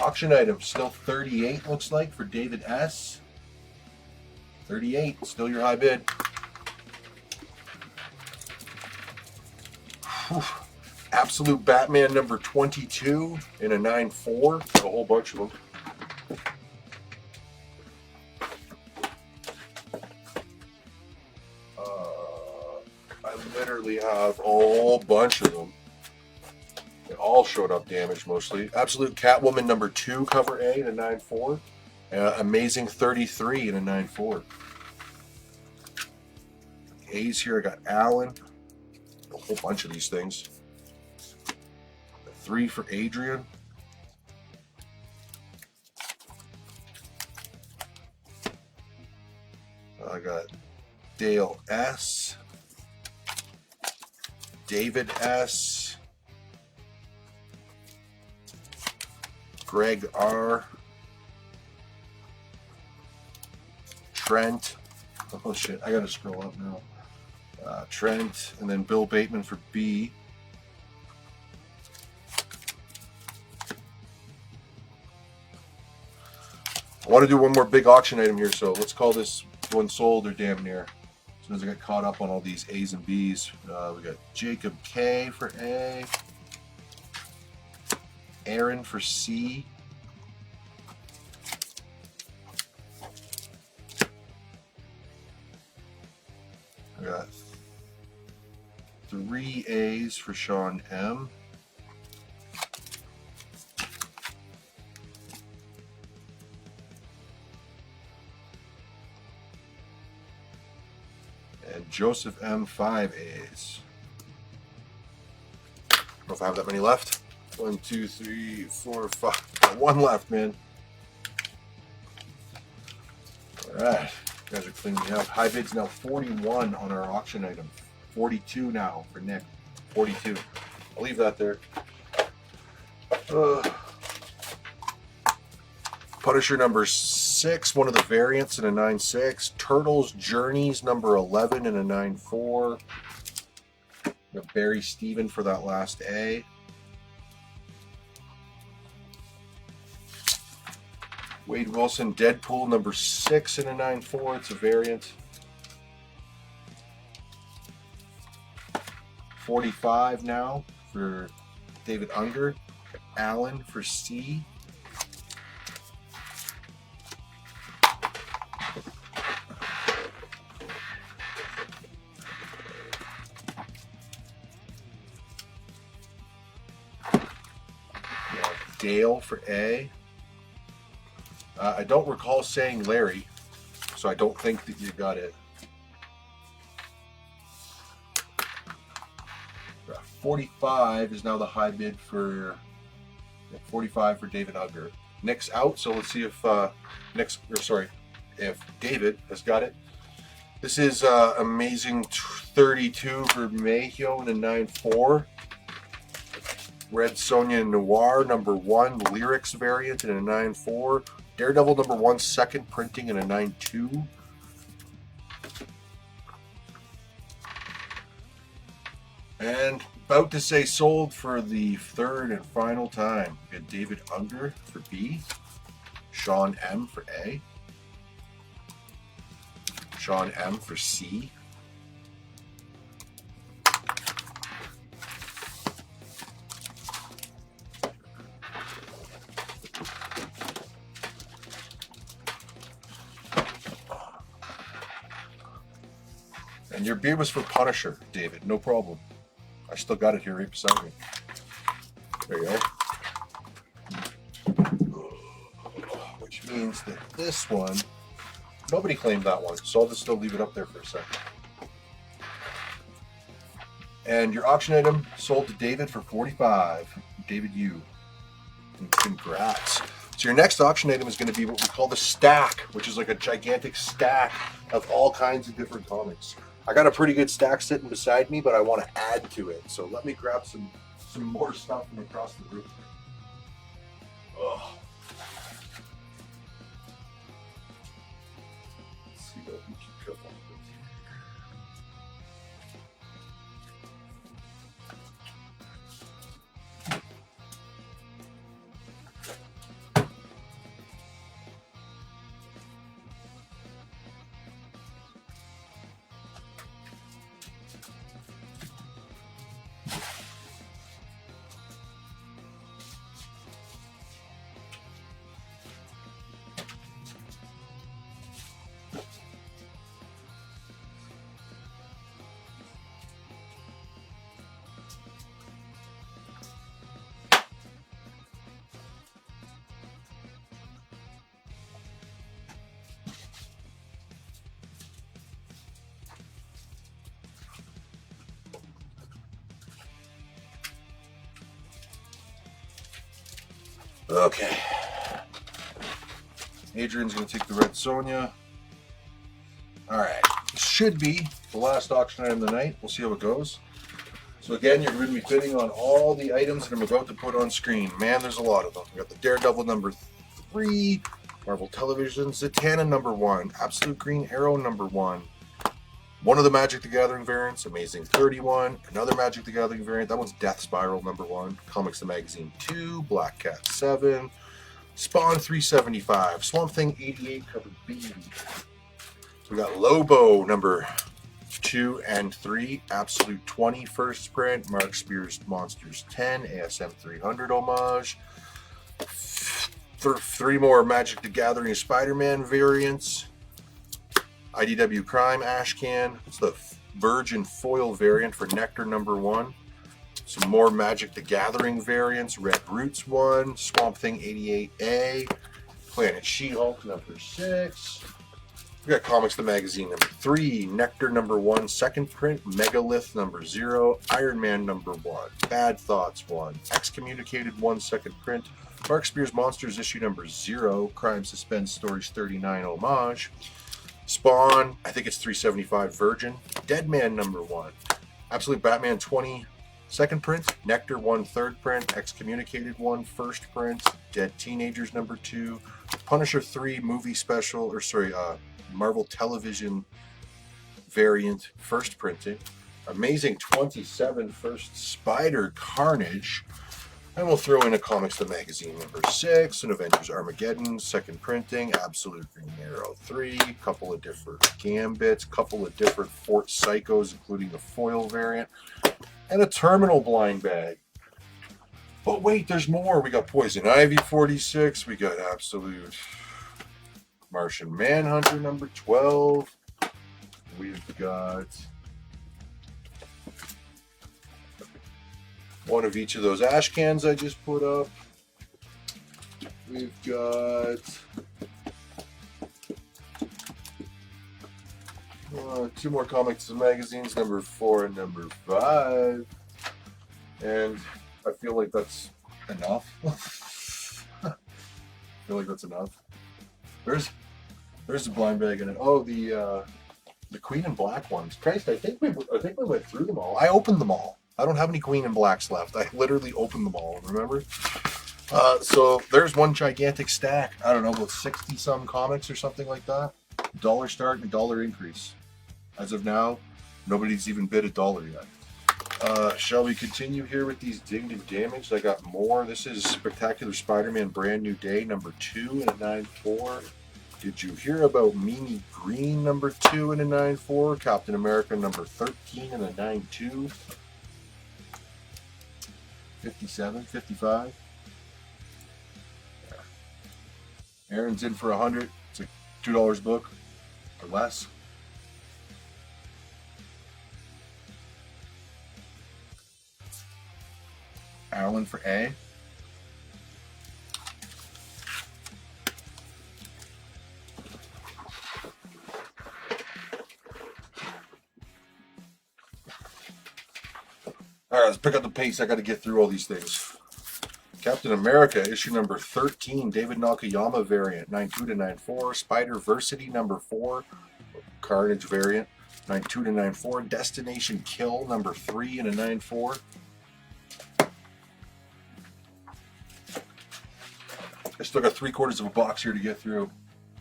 Auction item still 38 looks like for David S. 38, still your high bid. Whew. Absolute Batman #22 in a 9.4. Got a whole bunch of them. I literally have a whole bunch of them. They all showed up damaged mostly. Absolute Catwoman #2 cover A in a 9.4. Amazing 33 in a 9.4. A's here. I got Allen. A whole bunch of these things. 3 for Adrian. I got Dale S. David S. Greg R. Trent. Oh shit, I gotta scroll up now. Trent, and then Bill Bateman for B. I want to do one more big auction item here, so let's call this one sold or damn near. As soon as I got caught up on all these A's and B's, we got Jacob K for A, Aaron for C, I got 3 A's for Sean M. And Joseph M, 5 A's. I don't know if I have that many left. 1, 2, 3, 4, 5. Got 1 left, man. Alright. You guys are cleaning me up. High bid's now 41 on our auction item. 42 now for Nick. 42. I'll leave that there. Punisher #6, one of the variants in a 9.6. Turtles Journeys #11 in a 9.4. Got Barry Steven for that last A. Wade Wilson Deadpool #6 in a 9.4. It's a variant. 45 now for David Unger. Allen for C. Dale for A. I don't recall saying Larry, so I don't think that you got it. 45 is now the high bid for 45 for David Unger. Nick's out, so let's see if if David has got it. This is Amazing 32 for Mayhew in a 9.4. Red Sonja Noir #1 lyrics variant in a 9.4. Daredevil #1 second printing in a 9.2. And about to say sold for the 3rd and final time. We got David Unger for B, Sean M for A, Sean M for C. And your beer was for Punisher, David. No problem. I still got it here right beside me. There you go. Which means that this one, nobody claimed that one, so I'll just still leave it up there for a second. And your auction item sold to David for $45. David U. And congrats. So your next auction item is going to be what we call the stack, which is like a gigantic stack of all kinds of different comics. I got a pretty good stack sitting beside me, but I want to add to it. So let me grab some more stuff from across the room. Oh. Let's see what we can come up with. Okay. Adrian's going to take the Red Sonja. Alright. This should be the last auction item of the night. We'll see how it goes. So again, you're going to be bidding on all the items that I'm about to put on screen. Man, there's a lot of them. We got the Daredevil number 3, Marvel Television, Zatanna number 1, Absolute Green Arrow number 1, one of the Magic the Gathering variants, Amazing 31, another Magic the Gathering variant, that one's Death Spiral number 1, Comics the Magazine 2, Black Cat 7, Spawn 375, Swamp Thing 88 cover B. We got Lobo number 2 and 3, Absolute 20 first print, Mark Spears Monsters 10, ASM 300 homage, 3 more Magic the Gathering Spider-Man variants, IDW Crime Ashcan. It's the Virgin Foil variant for Nectar number 1. Some more Magic the Gathering variants. Red Roots 1. Swamp Thing 88A. Planet She-Hulk number 6. We got Comics the Magazine number 3. Nectar number 1 second print. Megalith number 0. Iron Man number 1. Bad Thoughts 1. Excommunicated 1 second print. Mark Spears Monsters issue number 0. Crime Suspense Stories 39 homage. Spawn, I think it's 375 Virgin. Deadman number 1. Absolute Batman 20 second print. Nectar 1 third print. Excommunicated 1 first print. Dead Teenagers number 2. Punisher 3 movie special, or sorry, Marvel Television variant first printing. Amazing 27 first Spider Carnage. And we'll throw in a Comics the Magazine number 6, an Avengers Armageddon, second printing, Absolute Green Arrow 3, couple of different Gambits, couple of different Fort Psychos, including the foil variant, and a Terminal blind bag. But wait, there's more. We got Poison Ivy 46, we got Absolute Martian Manhunter number 12, we've got one of each of those ash cans I just put up. We've got 2 more Comics and Magazines, number 4 and number 5. And I feel like that's enough. I feel like that's enough. There's a blind bag in it. Oh, the Queen and Black ones. Christ, I think we went through them all. I opened them all. I don't have any Queen and Blacks left. I literally opened them all, remember? So there's one gigantic stack. I don't know, about 60 some comics or something like that. $1 start and $1 increase. As of now, nobody's even bid $1 yet. Shall we continue here with these dinged and damaged? I got more. This is Spectacular Spider-Man Brand New Day, number 2 in a 9.4. Did you hear about Mimi Green number 2 in a 9.4? Captain America number 13 in a 9.2? 57, 55. Aaron's in for 100. It's a $2 book or less. Alan for A. All right, let's pick up the pace. I got to get through all these things. Captain America, issue number 13, David Nakayama variant, 9.2 to 9.4. Spider-Versity number 4, Carnage variant, 9.2 to 9.4. Destination Kill number 3 in a 9.4. I still got 3/4 of a box here to get through,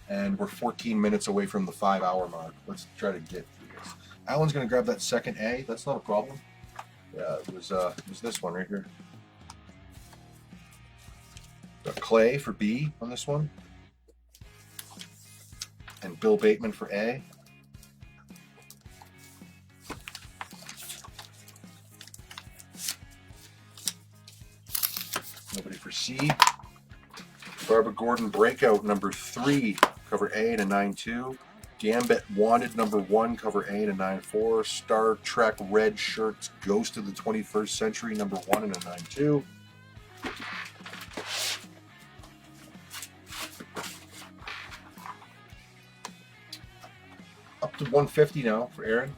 and we're 14 minutes away from the 5-hour mark. Let's try to get through this. Alan's going to grab that second A. That's not a problem. Yeah, it was this one right here. Got Clay for B on this one, and Bill Bateman for A. Nobody for C. Barbara Gordon Breakout number 3, cover A in a 9.2. Gambit Wanted number 1, cover A in a 9.4. Star Trek Red Shirts Ghost of the 21st Century number 1 in a 9.2. Up to 150 now for Aaron.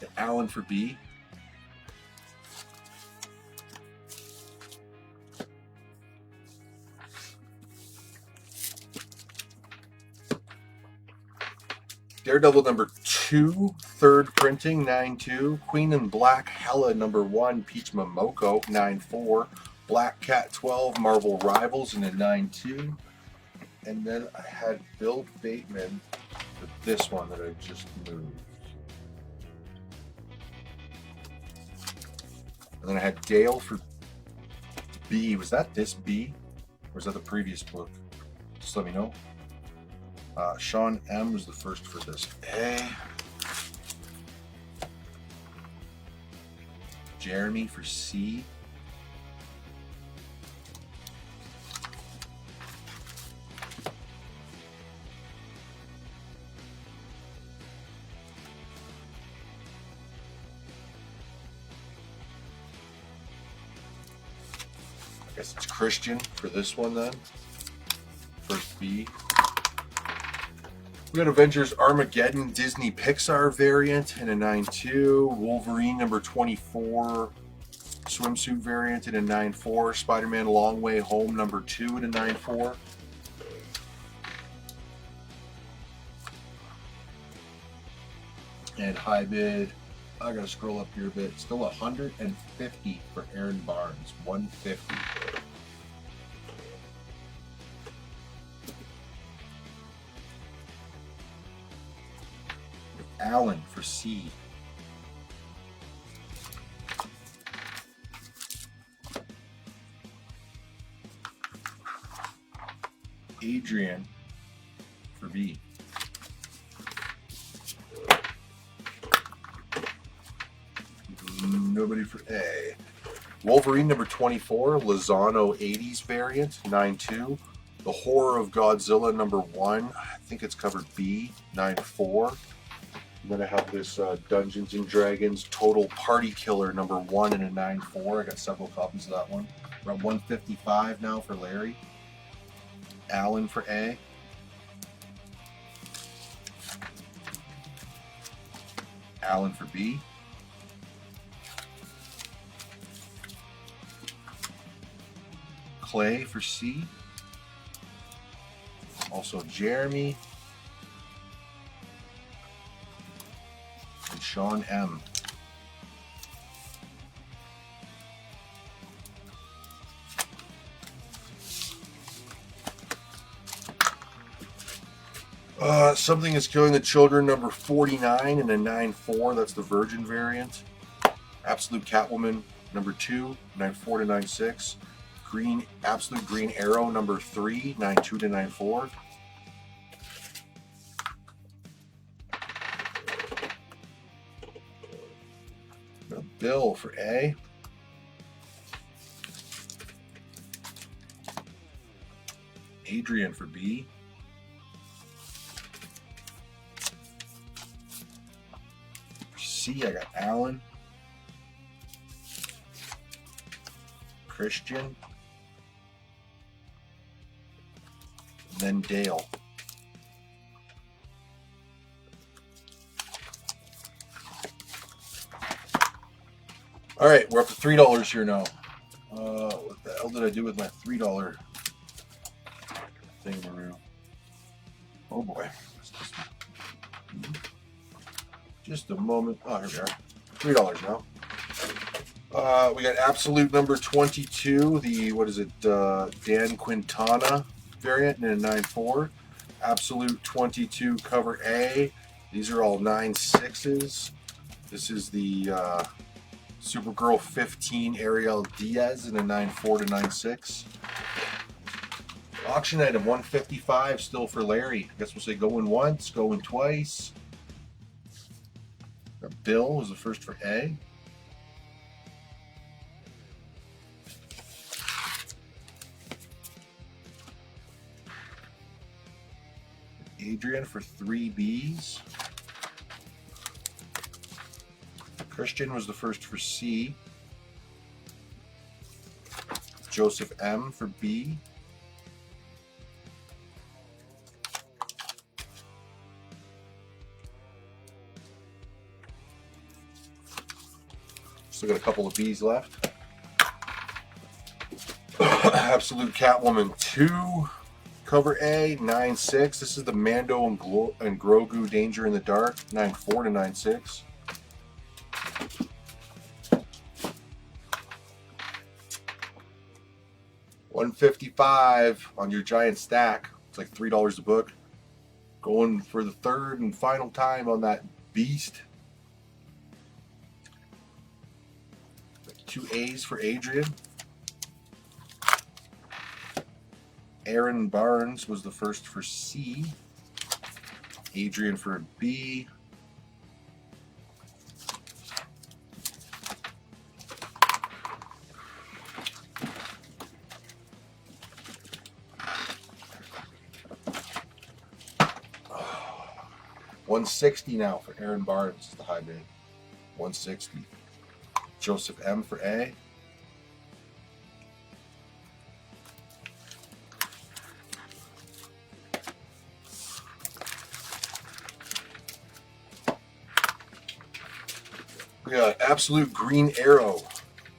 And Alan for B. Daredevil number 2, third printing, 9.2. Queen in Black Hela number 1, Peach Momoko, 9.4. Black Cat 12, Marvel Rivals in a 9.2. And then I had Bill Bateman for this one that I just moved. And then I had Dale for B. Was that this B? Or was that the previous book? Just let me know. Sean M was the first for this A. Jeremy for C. I guess it's Christian for this one then. First B. We got Avengers Armageddon Disney Pixar variant in a 9.2. Wolverine number 24 swimsuit variant in a 9.4. Spider-Man Long Way Home number 2 in a 9.4. And high bid, I gotta scroll up here a bit. Still 150 for Aaron Barnes. 150. Allen for C. Adrian for B. Nobody for A. Wolverine number 24, Lozano 80s variant, 9.2. The Horror of Godzilla number 1, I think it's covered B, 9.4. Then I have this Dungeons and Dragons Total Party Killer number 1 in a 9.4. I got several copies of that one. Around 155 now for Larry. Alan for A. Alan for B. Clay for C. Also Jeremy. And Sean M. Something is Killing the Children number 49 and a 9.4. That's the Virgin variant. Absolute Catwoman number 2, 9.4 to 9.6. Absolute Green Arrow number 3, 92 to 94. Bill for A. Adrian for B. For C, I got Alan. Christian. And then Dale. All right, we're up to $3 here now. What the hell did I do with my $3 thing, Maru? Oh boy. Just a moment. Oh, here we are. $3 now. We got Absolute number 22. The, what is it? Dan Quintana variant in a 9.4. Absolute 22 cover A. These are all 9.6s. This is the Supergirl 15 Ariel Diaz in a 9.4 to 9.6. Auction item 155 still for Larry. I guess we'll say going once, going twice. Bill was the first for A. Adrian for 3 Bs. Christian was the first for C. Joseph M for B. Still got a couple of Bs left. Absolute Catwoman 2. Cover A, 9.6. This is the Mando and Grogu Danger in the Dark, 9.4 to 9.6. $155 on your giant stack. It's like $3 a book. Going for the third and final time on that beast. 2 A's for Adrian. Aaron Barnes was the first for C. Adrian for B. $160 now for Aaron Barnes, the high bid. $160. Joseph M for A. We got Absolute Green Arrow,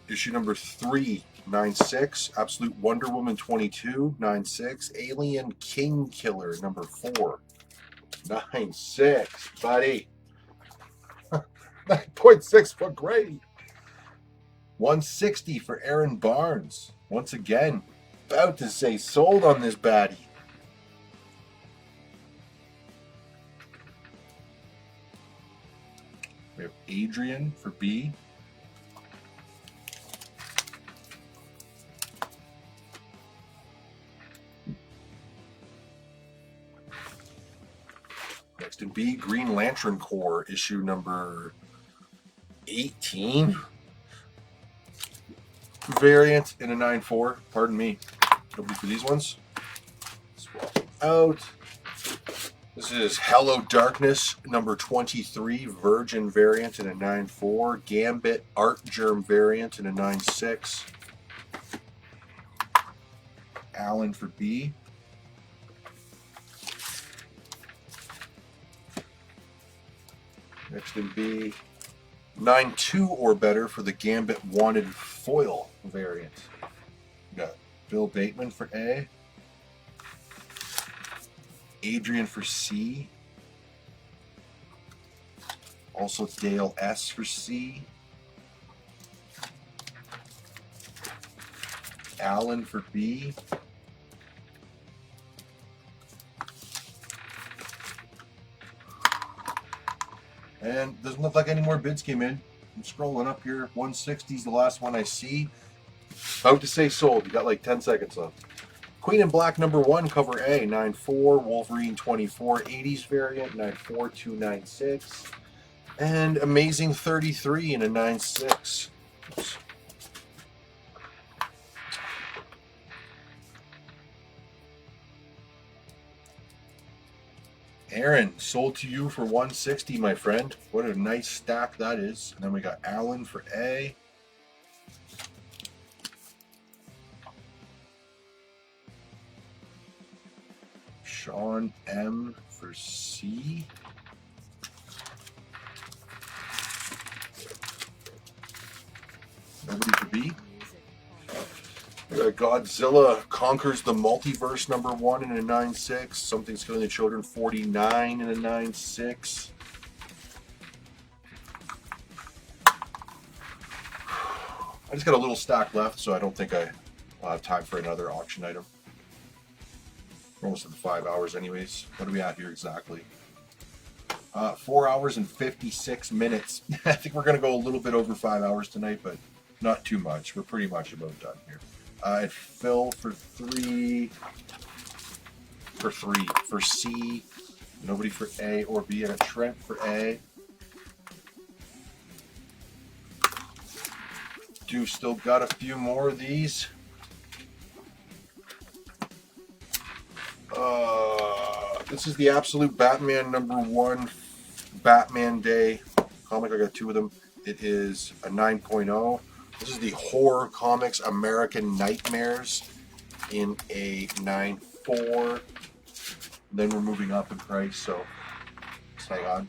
issue number 3, 9.6. Absolute Wonder Woman 22, 9.6. Alien King Killer, number 4, 9.6, buddy. 9.6, what grade? $160 for Aaron Barnes. Once again, about to say sold on this baddie. We have Adrian for B. Next in B, Green Lantern Corps, issue number 18. Variant in a 9.4. Pardon me. Nobody for these ones. Swap them out. This is Hello Darkness, number 23, Virgin variant in a 9.4. Gambit Art Germ variant in a 9.6. Alan for B. Next in B, 9.2 or better for the Gambit Wanted Foil variant. We got Bill Bateman for A. Adrian for C. Also Dale S for C. Alan for B. And doesn't look like any more bids came in. I'm scrolling up here. 160 is the last one I see. About to say sold. You got like 10 seconds left. Queen in Black number 1, cover A, 9.4. Wolverine 24, 80s variant, 9.4296. And Amazing 33 in a 9.6. Oops. Aaron, sold to you for 160, my friend. What a nice stack that is. And then we got Alan for A. Sean M for C. Nobody for B. Godzilla Conquers the Multiverse number 1 in a 9.6. Something's Killing the Children 49 in a 9.6. I just got a little stack left, so I don't think I'll have time for another auction item. We're almost at the 5 hours anyways. What are we at here exactly? 4 hours and 56 minutes. I think we're going to go a little bit over 5 hours tonight, but not too much. We're pretty much about done here. And Phil for 3. For C. Nobody for A or B. I got Trent for A. Do still got a few more of these. This is the Absolute Batman number 1 Batman Day comic. I got 2 of them. It is a 9.0. This is the Horror Comics American Nightmares in a 9.4. Then we're moving up in price, so just hang on.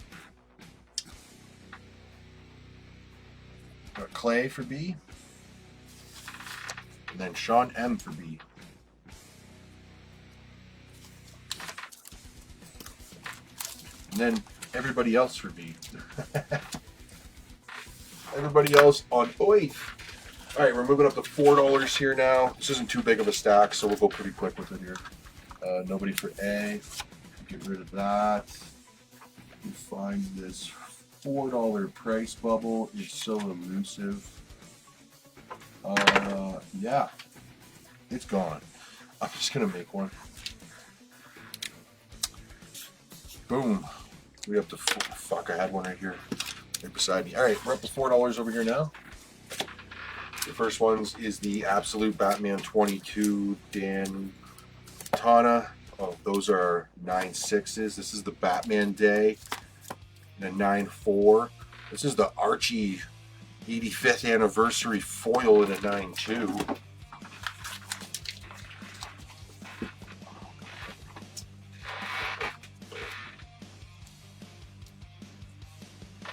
Got Clay for B. And then Sean M for B. And then everybody else for B. Everybody else on Oi. All right, we're moving up to $4 here now. This isn't too big of a stack, so we'll go pretty quick with it here. Nobody for A. Get rid of that. We find this $4 price bubble. It's so elusive. Yeah, it's gone. I'm just gonna make one. Boom. We up to fuck. I had one right here, right beside me. All right, we're up to $4 over here now. The first one is the Absolute Batman 22 Dan Tana. Oh, those are 9.6s. This is the Batman Day in a 9.4. This is the Archie 85th anniversary foil in a 9.2.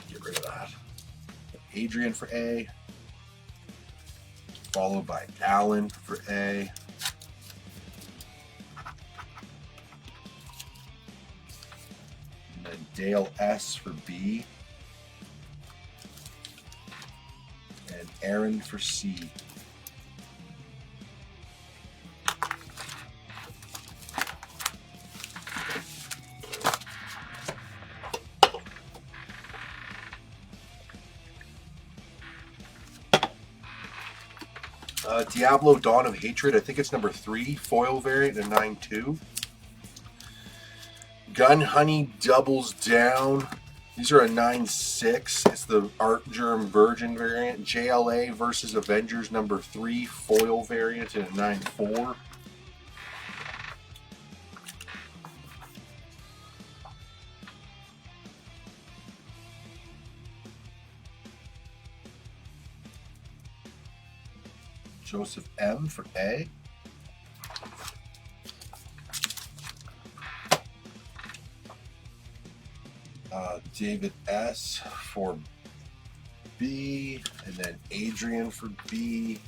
Get rid of that. Adrian for A. Followed by Alan for A. And then Dale S for B. And Aaron for C. Diablo Dawn of Hatred, I think it's number 3, foil variant in 9.2. Gun Honey Doubles Down. These are a 9.6. It's the Art Germ Virgin variant. JLA versus Avengers number 3, foil variant in a 9.4. Joseph M for A. David S for B, and then Adrian for B.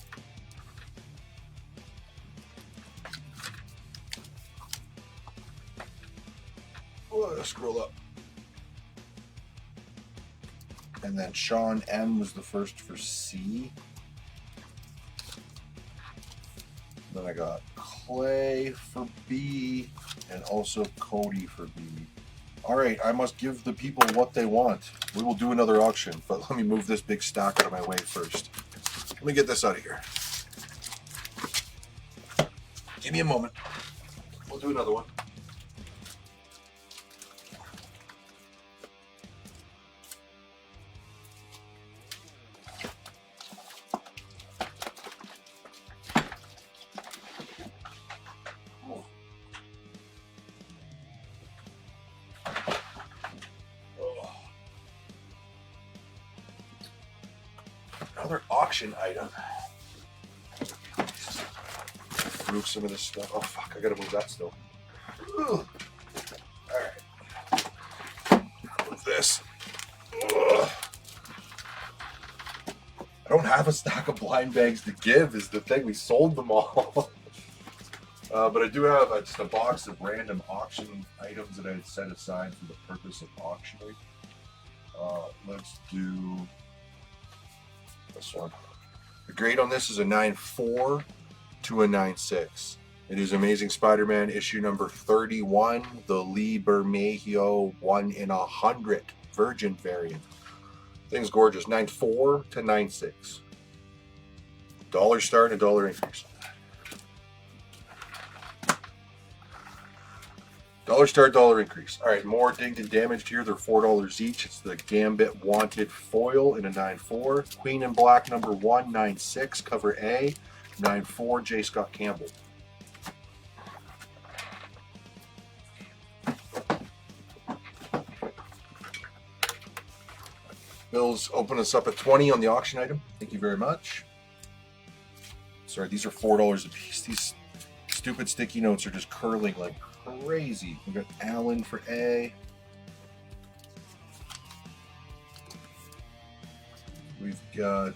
Oh, scroll up. And then Sean M was the first for C. Then I got Clay for B and also Cody for B. All right, I must give the people what they want. We will do another auction, but let me move this big stack out of my way first. Let me get this out of here. Give me a moment. We'll do another one. Another auction item. Move some of this stuff. Oh fuck, I gotta move that still. Alright. Move this. Ugh. I don't have a stack of blind bags to give is the thing. We sold them all. But I do have just a box of random auction items that I had set aside for the purpose of auctioning. Let's do this one. The grade on this is a 9.4 to a 9.6. It is Amazing Spider-Man issue number 31, the Lee Bermejo 1 in 100 Virgin variant. Thing's gorgeous. 9.4 to 9.6. $1 start and $1 increase. $1 start, $1 increase. All right, more dinged and damaged here. They're $4 each. It's the Gambit Wanted foil in a 9.4. Queen in Black number 1, 9.6, cover A. 9.4, J. Scott Campbell. Bill's open us up at 20 on the auction item. Thank you very much. Sorry, these are $4 a piece. These stupid sticky notes are just curling like crazy. We got Alan for A. We've got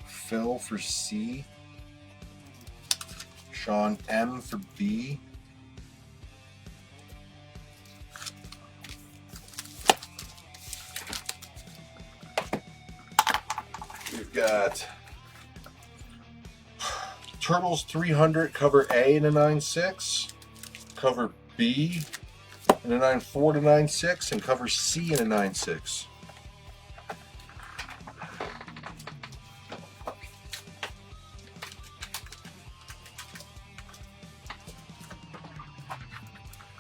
Phil for C. Sean M for B. We've got Turtles 300 cover A in a 9.6, cover B in a 9.4 to 9.6, and cover C in a 9.6.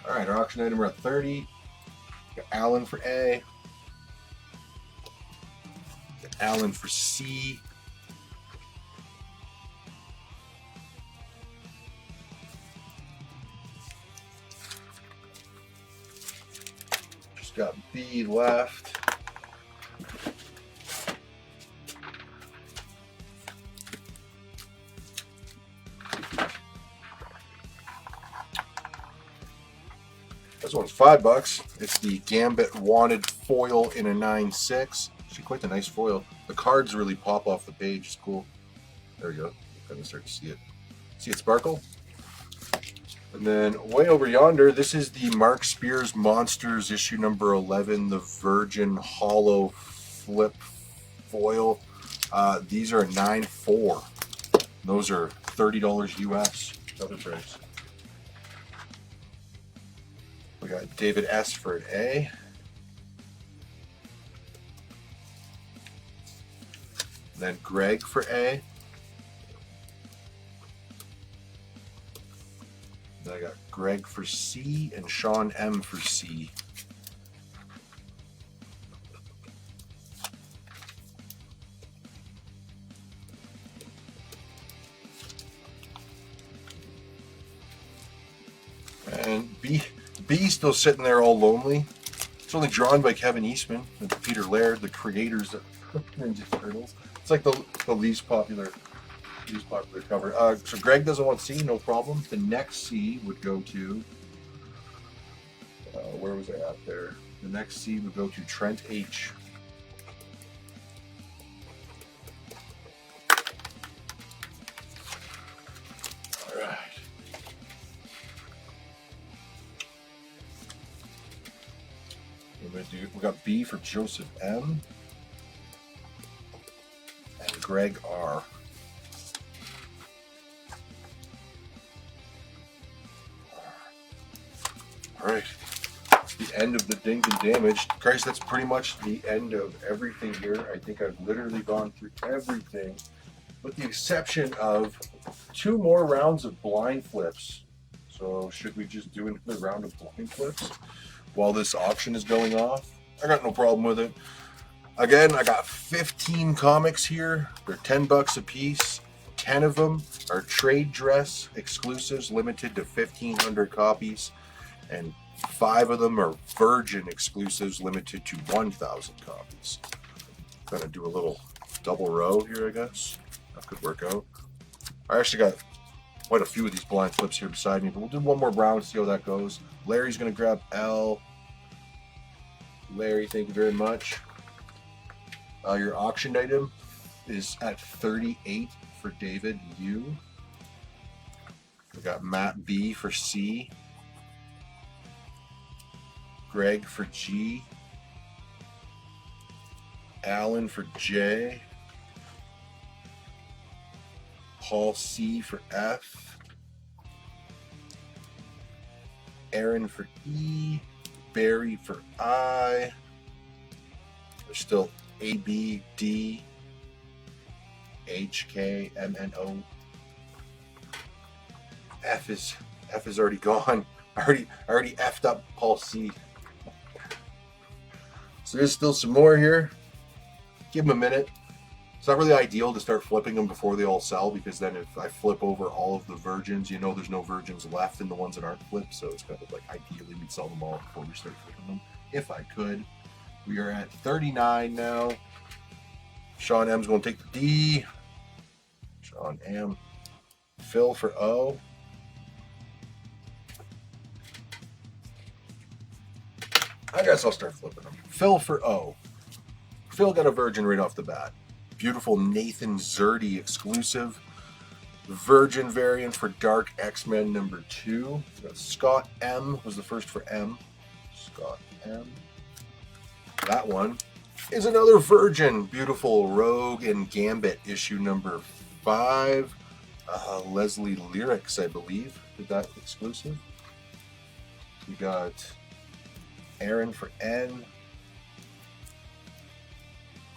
All right, our auction item, we're at 30. Got Alan for A. Got Alan for C. Just got B left. This one's $5. It's the Gambit Wanted foil in a 9.6. Actually, quite a nice foil. The cards really pop off the page. It's cool. There we go. Kind of start to see it. See it sparkle? And then way over yonder, this is the Mark Spears Monsters issue number 11, the Virgin Hollow Flip foil. These are 9.4. Those are $30 US. Other price. We got David S for an A. Then Greg for A. Then I got Greg for C and Sean M for C. And B still sitting there all lonely. It's only drawn by Kevin Eastman and Peter Laird, the creators of Ninja Turtles. It's like the least popular cover. So Greg doesn't want C, no problem. The next C would go to where was I at there? The next C would go to Trent H. All right. We got B for Joseph M. And Greg R. Alright. That's the end of the dinged and damaged. Christ, that's pretty much the end of everything here. I think I've literally gone through everything with the exception of 2 more rounds of blind flips. So should we just do another round of blind flips while this auction is going off? I got no problem with it. Again, I got 15 comics here. They're $10 a piece. 10 of them are trade dress exclusives, limited to 1,500 copies, and 5 of them are Virgin exclusives, limited to 1,000 copies. Gonna do a little double row here, I guess. That could work out. I actually got quite a few of these blind flips here beside me, but we'll do one more round, see how that goes. Larry's gonna grab L. Larry, thank you very much. Your auction item is at 38 for David U. We got Matt B for C. Greg for G. Alan for J. Paul C for F. Aaron for E. Barry for I. There's still A, B, D, H, K, M, N, O. F is already gone. I already effed up Paul C. So there's still some more here. Give them a minute. It's not really ideal to start flipping them before they all sell, because then if I flip over all of the Virgins, you know there's no Virgins left in the ones that aren't flipped. So it's kind of like ideally we'd sell them all before we start flipping them, if I could. We are at 39 now. Sean M's going to take the D. Sean M. Phil for O. I guess I'll start flipping them. Phil for O. Phil got a Virgin right off the bat. Beautiful Nathan Zerdy exclusive. Virgin variant for Dark X-Men number 2. Scott M was the first for M. Scott M. That one is another Virgin. Beautiful Rogue and Gambit issue number 5. Leslie Lyrics, I believe, did that exclusive. We got Aaron for N.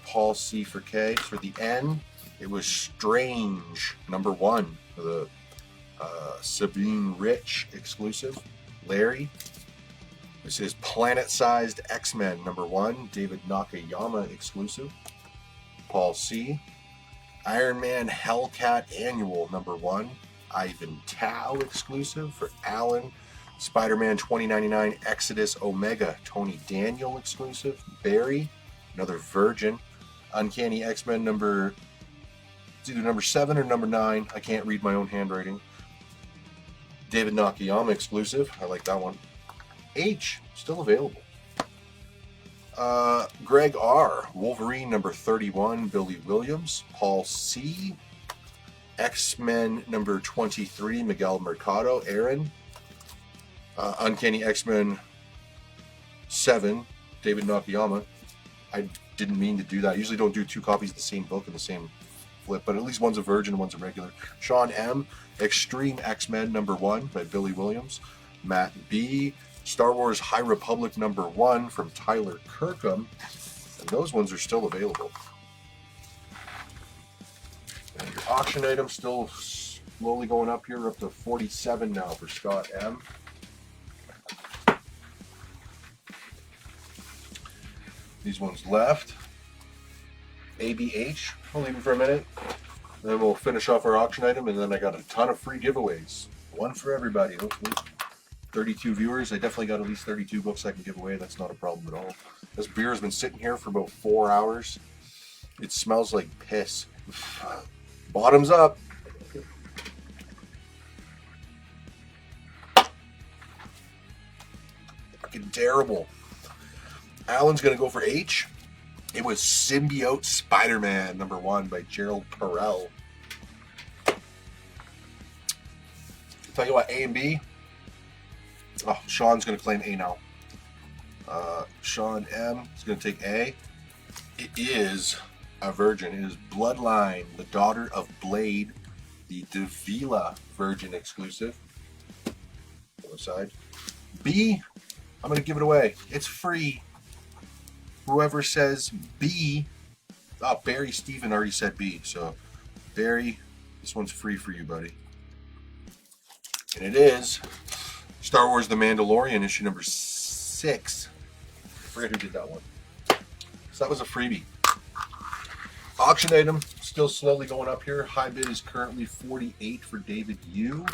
Paul C for K. For the N, it was Strange number 1 for the Sabine Rich exclusive. Larry. This is Planet-Sized X-Men number 1, David Nakayama exclusive. Paul C. Iron Man Hellcat Annual number 1, Ivan Tao exclusive for Alan. Spider-Man 2099 Exodus Omega, Tony Daniel exclusive. Barry, another Virgin. Uncanny X-Men number, it's either number 7 or number 9. I can't read my own handwriting. David Nakayama exclusive. I like that one. H, still available. Greg R, Wolverine number 31, Billy Williams. Paul C, X-Men number 23, Miguel Mercado, Aaron. Uncanny X-Men 7, David Nakayama. I didn't mean to do that. I usually don't do 2 copies of the same book in the same flip, but at least one's a Virgin and one's a regular. Sean M, Extreme X-Men number 1 by Billy Williams. Matt B, Star Wars High Republic number 1 from Tyler Kirkham. And those ones are still available. And your auction items still slowly going up here, up to 47 now for Scott M. These ones left. ABH, we'll leave it for a minute. Then we'll finish off our auction item, and then I got a ton of free giveaways. One for everybody, hopefully. 32 viewers. I definitely got at least 32 books I can give away. That's not a problem at all. This beer has been sitting here for about 4 hours. It smells like piss. Bottoms up. Fucking terrible. Alan's going to go for H. It was Symbiote Spider-Man number 1 by Gerald Perel. Tell you what, A and B. Oh, Sean's going to claim A now. Sean M is going to take A. It is a Virgin. It is Bloodline, the daughter of Blade, the Davila Virgin exclusive. Other side. B, I'm going to give it away. It's free. Whoever says B, Barry Steven already said B, so Barry, this one's free for you, buddy. And it is Star Wars The Mandalorian, issue number 6. I forget who did that one. So that was a freebie. Auction item, still slowly going up here. High bid is currently 48 for David Yu.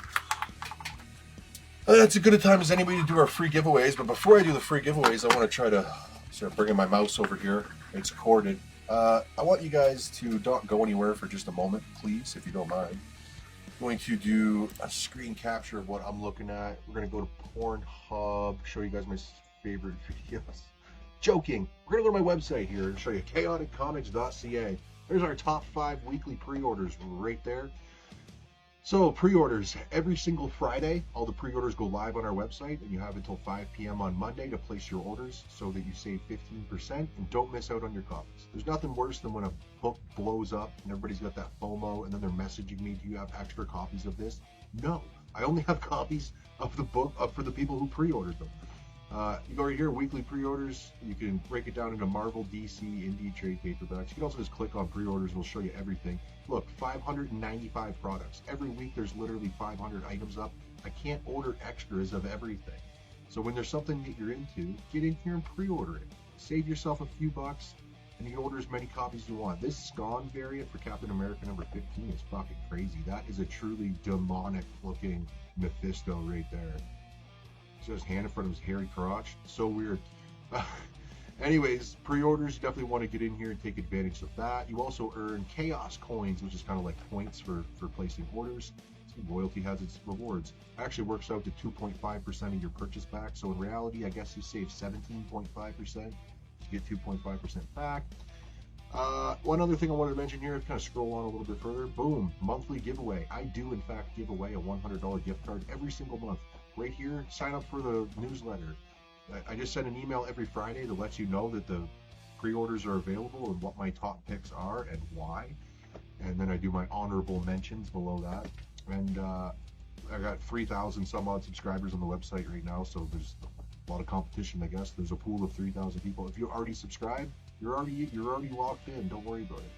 That's as good a time as anybody to do our free giveaways. But before I do the free giveaways, I want to try to start bringing my mouse over here. It's corded. I want you guys to not go anywhere for just a moment, please, if you don't mind. I'm going to do a screen capture of what I'm looking at. We're going to go to Pornhub, show you guys my favorite videos. Joking. We're going to go to my website here and show you chaoticcomics.ca. There's our top 5 weekly pre-orders right there. So pre-orders every single Friday. All the pre-orders go live on our website, and you have until 5 p.m. on Monday to place your orders so that you save 15% and don't miss out on your copies. There's nothing worse than when a book blows up and everybody's got that FOMO and then they're messaging me, do you have extra copies of this? No, I only have copies of the book for the people who pre-ordered them. You go right here, weekly pre-orders. You can break it down into Marvel, DC, Indie, trade paperbacks. You can also just click on pre-orders. It'll show you everything. Look, 595 products. Every week there's literally 500 items up. I can't order extras of everything. So when there's something that you're into, get in here and pre-order it. Save yourself a few bucks, and you can order as many copies as you want. This Scone variant for Captain America number 15 is fucking crazy. That is a truly demonic-looking Mephisto right there. So his hand in front of his hairy crotch. So weird. Anyways, pre-orders, you definitely want to get in here and take advantage of that. You also earn Chaos Coins, which is kind of like points for placing orders. See, loyalty has its rewards. Actually works out to 2.5% of your purchase back. So in reality, I guess you save 17.5%. You get 2.5% back. One other thing I wanted to mention here, kind of scroll on a little bit further. Boom, monthly giveaway. I do, in fact, give away a $100 gift card every single month. Right here, sign up for the newsletter. I just send an email every Friday that lets you know that the pre-orders are available and what my top picks are and why. And then I do my honorable mentions below that. And I got 3,000 some odd subscribers on the website right now, so there's a lot of competition, I guess. There's a pool of 3,000 people. If you already subscribed, you're already locked in. Don't worry about it.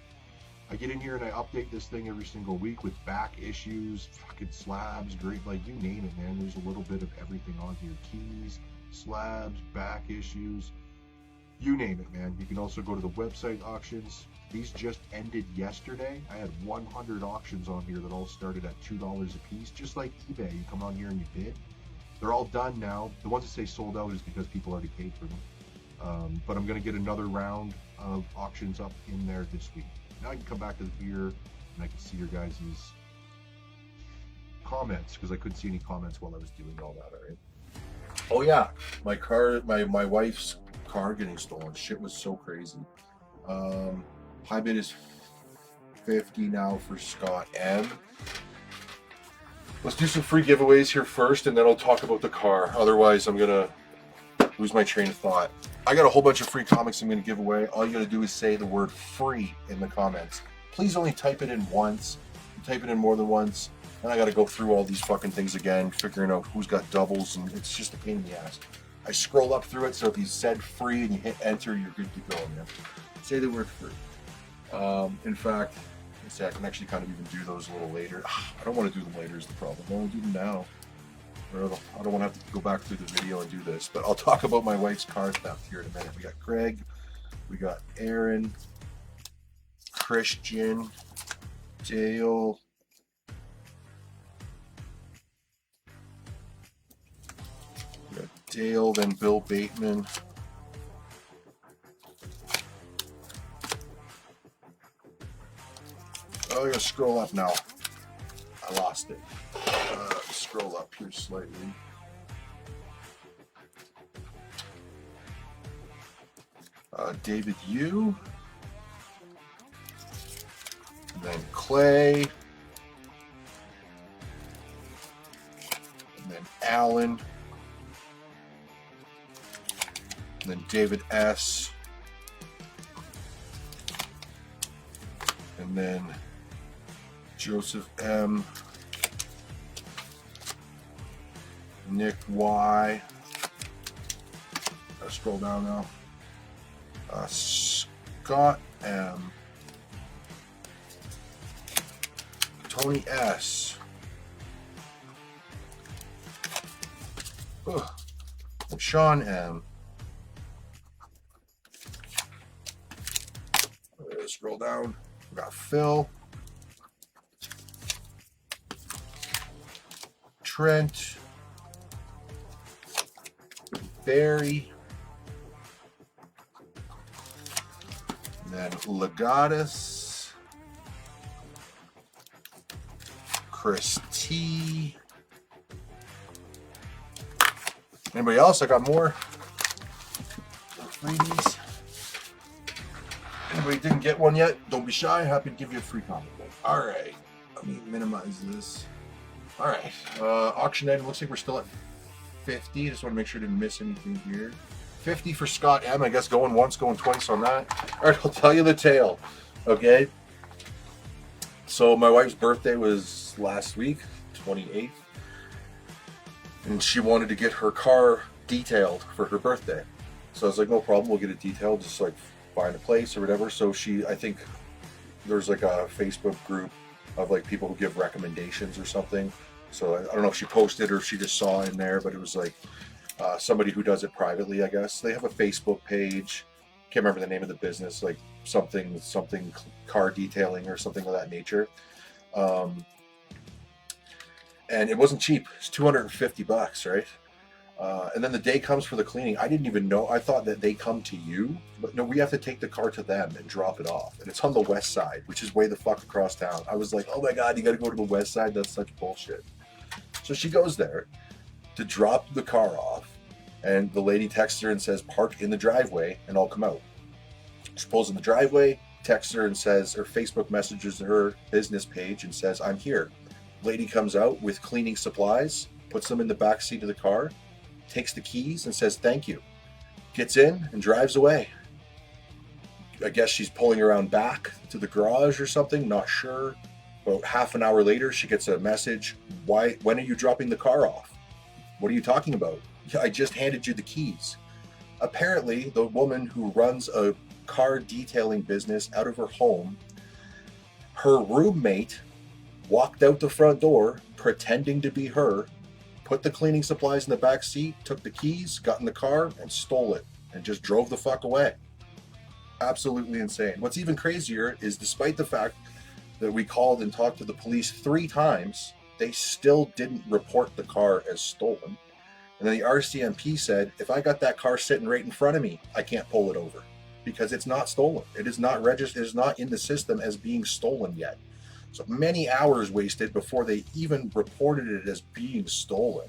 I get in here and I update this thing every single week with back issues, fucking slabs, great, like you name it, man. There's a little bit of everything on here. Keys, slabs, back issues, you name it, man. You can also go to the website auctions. These just ended yesterday. I had 100 auctions on here that all started at $2 a piece, just like eBay. You come on here and you bid. They're all done now. The ones that say sold out is because people already paid for them. But I'm going to get another round of auctions up in there this week. Now I can come back to the beer and I can see your guys' comments, because I couldn't see any comments while I was doing all that. All right. Oh yeah, my car, my wife's car getting stolen. Shit was so crazy. High bid is 50 now for Scott M. Let's do some free giveaways here first, and then I'll talk about the car. Otherwise, I'm gonna lose my train of thought. I got a whole bunch of free comics I'm going to give away. All you got to do is say the word free in the comments. Please only type it in once. You type it in more than once, and I got to go through all these fucking things again, figuring out who's got doubles, and it's just a pain in the ass. I scroll up through it, so if you said free and you hit enter, you're good to go, man. Say the word free. In fact, let's see, I can actually kind of even do those a little later. I don't want to do them later is the problem. I want to do them now. I don't want to have to go back through the video and do this, but I'll talk about my wife's car theft here in a minute. We got Greg, we got Aaron, Christian, Dale, we got Dale, then Bill Bateman, oh, I gotta scroll up now. I lost it. Scroll up here slightly. David Yu, and then Clay, and then Alan, and then David S, and then Joseph M, Nick Y. Gotta scroll down now. Scott M. Tony S. Ugh. Sean M. Scroll down. We got Phil. Trent. Barry. And then Legatus. Chris T. Anybody else? I got more freebies. Anybody didn't get one yet? Don't be shy. Happy to give you a free comic book. All right. Let me minimize this. All right. Auction item. Looks like we're still at 50. Just want to make sure I didn't miss anything here. 50 for Scott M. I guess going once, going twice on that. All right. I'll tell you the tale. Okay. So my wife's birthday was last week, 28th. And she wanted to get her car detailed for her birthday. So I was like, no problem, we'll get it detailed, just like find a place or whatever. So I think there's like a Facebook group of like people who give recommendations or something. So I don't know if she posted or if she just saw in there, but it was like somebody who does it privately, I guess. They have a Facebook page. Can't remember the name of the business, like something car detailing or something of that nature. And it wasn't cheap. It's $250, right? And then the day comes for the cleaning. I didn't even know. I thought that they come to you, but no, we have to take the car to them and drop it off. And it's on the west side, which is way the fuck across town. I was like, oh my God, you got to go to the west side? That's such bullshit. So she goes there to drop the car off, and the lady texts her and says, park in the driveway and I'll come out. She pulls in the driveway, texts her and says, or Facebook messages her business page and says, I'm here. Lady comes out with cleaning supplies, puts them in the back seat of the car, takes the keys and says thank you, gets in and drives away. I guess she's pulling around back to the garage or something, not sure. About half an hour later, she gets a message. When are you dropping the car off? What are you talking about? I just handed you the keys. Apparently, the woman who runs a car detailing business out of her home, her roommate walked out the front door pretending to be her, put the cleaning supplies in the back seat, took the keys, got in the car, and stole it, and just drove the fuck away. Absolutely insane. What's even crazier is despite the fact that we called and talked to the police 3 times, they still didn't report the car as stolen. And then the RCMP said, if I got that car sitting right in front of me, I can't pull it over because it's not stolen. It is not registered, it is not in the system as being stolen yet. So many hours wasted before they even reported it as being stolen.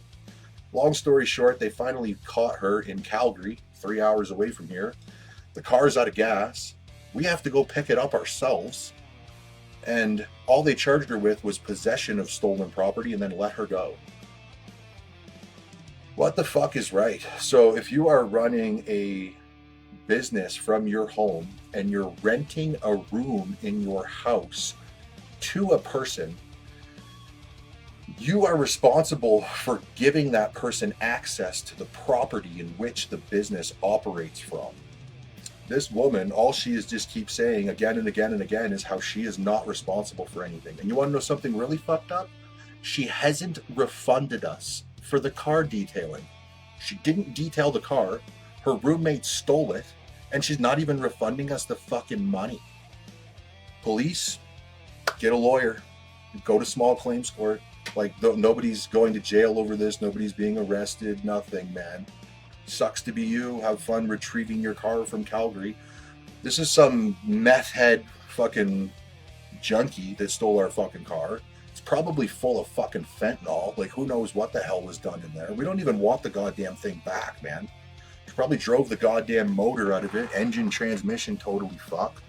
Long story short, they finally caught her in Calgary, 3 hours away from here. The car's out of gas. We have to go pick it up ourselves. And all they charged her with was possession of stolen property and then let her go. What the fuck is right? So if you are running a business from your home and you're renting a room in your house to a person, you are responsible for giving that person access to the property in which the business operates from. This woman, all she is just keeps saying again and again and again is how she is not responsible for anything. And you want to know something really fucked up? She hasn't refunded us for the car detailing. She didn't detail the car. Her roommate stole it, and she's not even refunding us the fucking money. Police, get a lawyer, go to small claims court. Like, nobody's going to jail over this. Nobody's being arrested. Nothing, man. Sucks to be you. Have fun retrieving your car from Calgary. This is some meth head fucking junkie that stole our fucking car. It's probably full of fucking fentanyl. Like, who knows what the hell was done in there. We don't even want the goddamn thing back, man. She probably drove the goddamn motor out of it. Engine, transmission, totally fucked.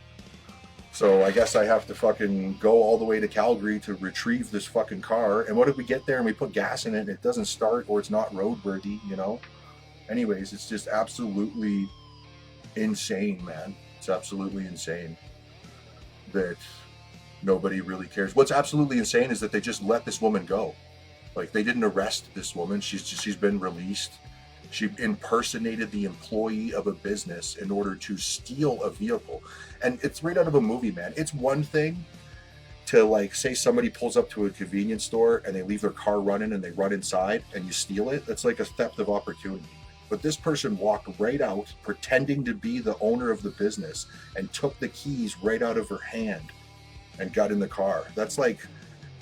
So I guess I have to fucking go all the way to Calgary to retrieve this fucking car. And what if we get there and we put gas in it and it doesn't start or it's not roadworthy, you know? Anyways, it's just absolutely insane, man. It's absolutely insane that nobody really cares. What's absolutely insane is that they just let this woman go. Like, they didn't arrest this woman. She's been released. She impersonated the employee of a business in order to steal a vehicle. And it's right out of a movie, man. It's one thing to, like, say somebody pulls up to a convenience store and they leave their car running and they run inside and you steal it, that's like a theft of opportunity. But this person walked right out pretending to be the owner of the business and took the keys right out of her hand and got in the car. That's like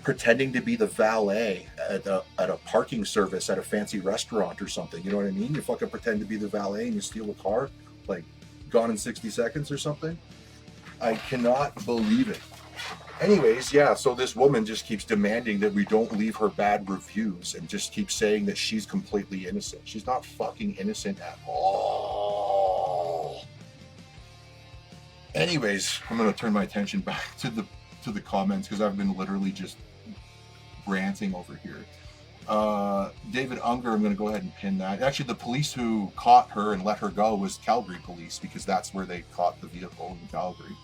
pretending to be the valet at a parking service at a fancy restaurant or something. You know what I mean? You fucking pretend to be the valet and you steal a car, like Gone in 60 Seconds or something. I cannot believe it. Anyways, yeah, so this woman just keeps demanding that we don't leave her bad reviews and just keeps saying that she's completely innocent. She's not fucking innocent at all. Anyways, I'm going to turn my attention back to the comments because I've been literally just ranting over here. David Unger, I'm going to go ahead and pin that. Actually, the police who caught her and let her go was Calgary police because that's where they caught the vehicle in Calgary.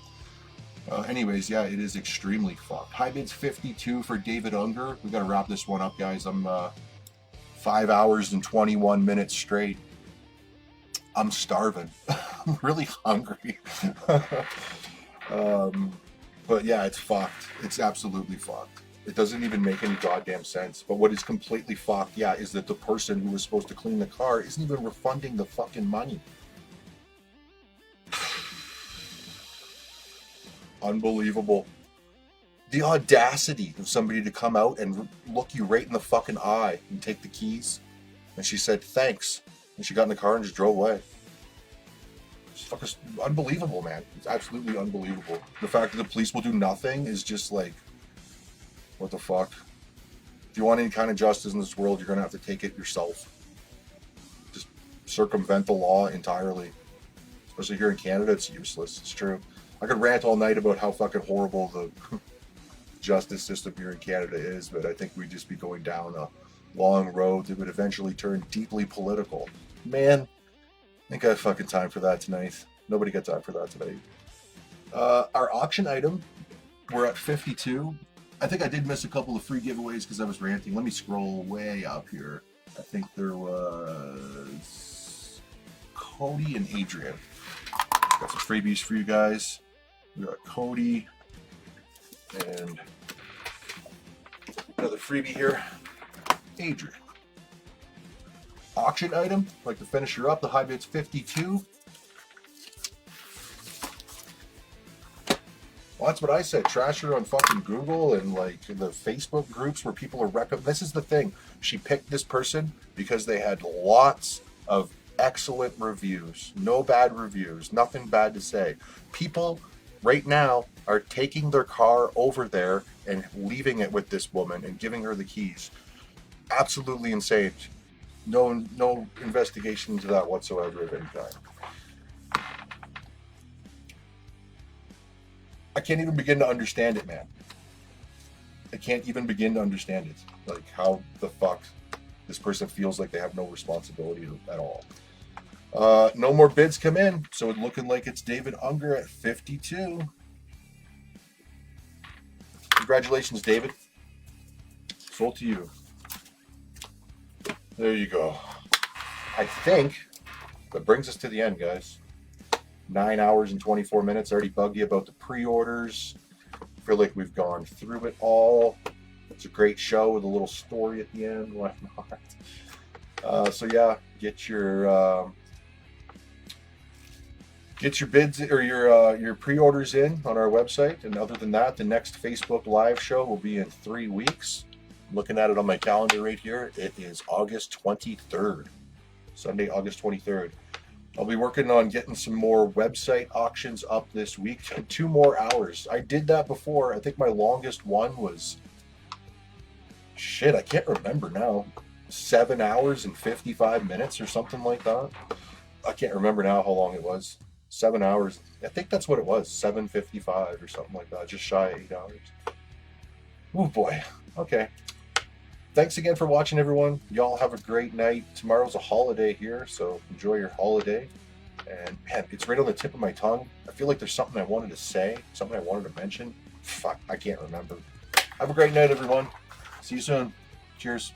Anyways, yeah, it is extremely fucked. High bids 52 for David Unger. We got to wrap this one up, guys. I'm 5 hours and 21 minutes straight. I'm starving. I'm really hungry. But yeah, it's fucked. It's absolutely fucked. It doesn't even make any goddamn sense. But what is completely fucked, yeah, is that the person who was supposed to clean the car isn't even refunding the fucking money. Unbelievable. The audacity of somebody to come out and look you right in the fucking eye and take the keys. And she said, thanks. And she got in the car and just drove away. It's fucking unbelievable, man. It's absolutely unbelievable. The fact that the police will do nothing is just like, what the fuck? If you want any kind of justice in this world, you're going to have to take it yourself. Just circumvent the law entirely. Especially here in Canada, it's useless. It's true. I could rant all night about how fucking horrible the justice system here in Canada is, but I think we'd just be going down a long road that would eventually turn deeply political. Man, I think I have fucking time for that tonight. Nobody got time for that tonight. Our auction item, we're at 52. I think I did miss a couple of free giveaways because I was ranting. Let me scroll way up here. I think there was Cody and Adrian. Got some freebies for you guys. We got Cody and another freebie here. Adrian. Auction item, like to finish her up. The high bid's 52. Well, that's what I said. Trash her on fucking Google and like the Facebook groups where people are recommending. This is the thing. She picked this person because they had lots of excellent reviews. No bad reviews. Nothing bad to say. People right now are taking their car over there and leaving it with this woman and giving her the keys. Absolutely insane. No investigation into that whatsoever of any kind. I can't even begin to understand it, man. I can't even begin to understand it. Like how the fuck this person feels like they have no responsibility at all. No more bids come in, so it's looking like it's David Unger at 52. Congratulations, David. Sold to you. There you go. I think that brings us to the end, guys. 9 hours and 24 minutes. I already bugged you about the pre-orders. I feel like we've gone through it all. It's a great show with a little story at the end. Why not? So yeah, get your bids or your pre-orders in on our website. And other than that, the next Facebook Live show will be in 3 weeks. I'm looking at it on my calendar right here. It is August 23rd. Sunday, August 23rd. I'll be working on getting some more website auctions up this week. 2 more hours. I did that before. I think my longest one was... Shit, I can't remember now. 7 hours and 55 minutes or something like that. I can't remember now how long it was. 7 hours. I think that's what it was. 7:55 or something like that. Just shy of 8 hours. Oh boy. Okay. Thanks again for watching, everyone. Y'all have a great night. Tomorrow's a holiday here, so enjoy your holiday. And man, it's right on the tip of my tongue. I feel like there's something I wanted to say, something I wanted to mention. Fuck, I can't remember. Have a great night, everyone. See you soon. Cheers.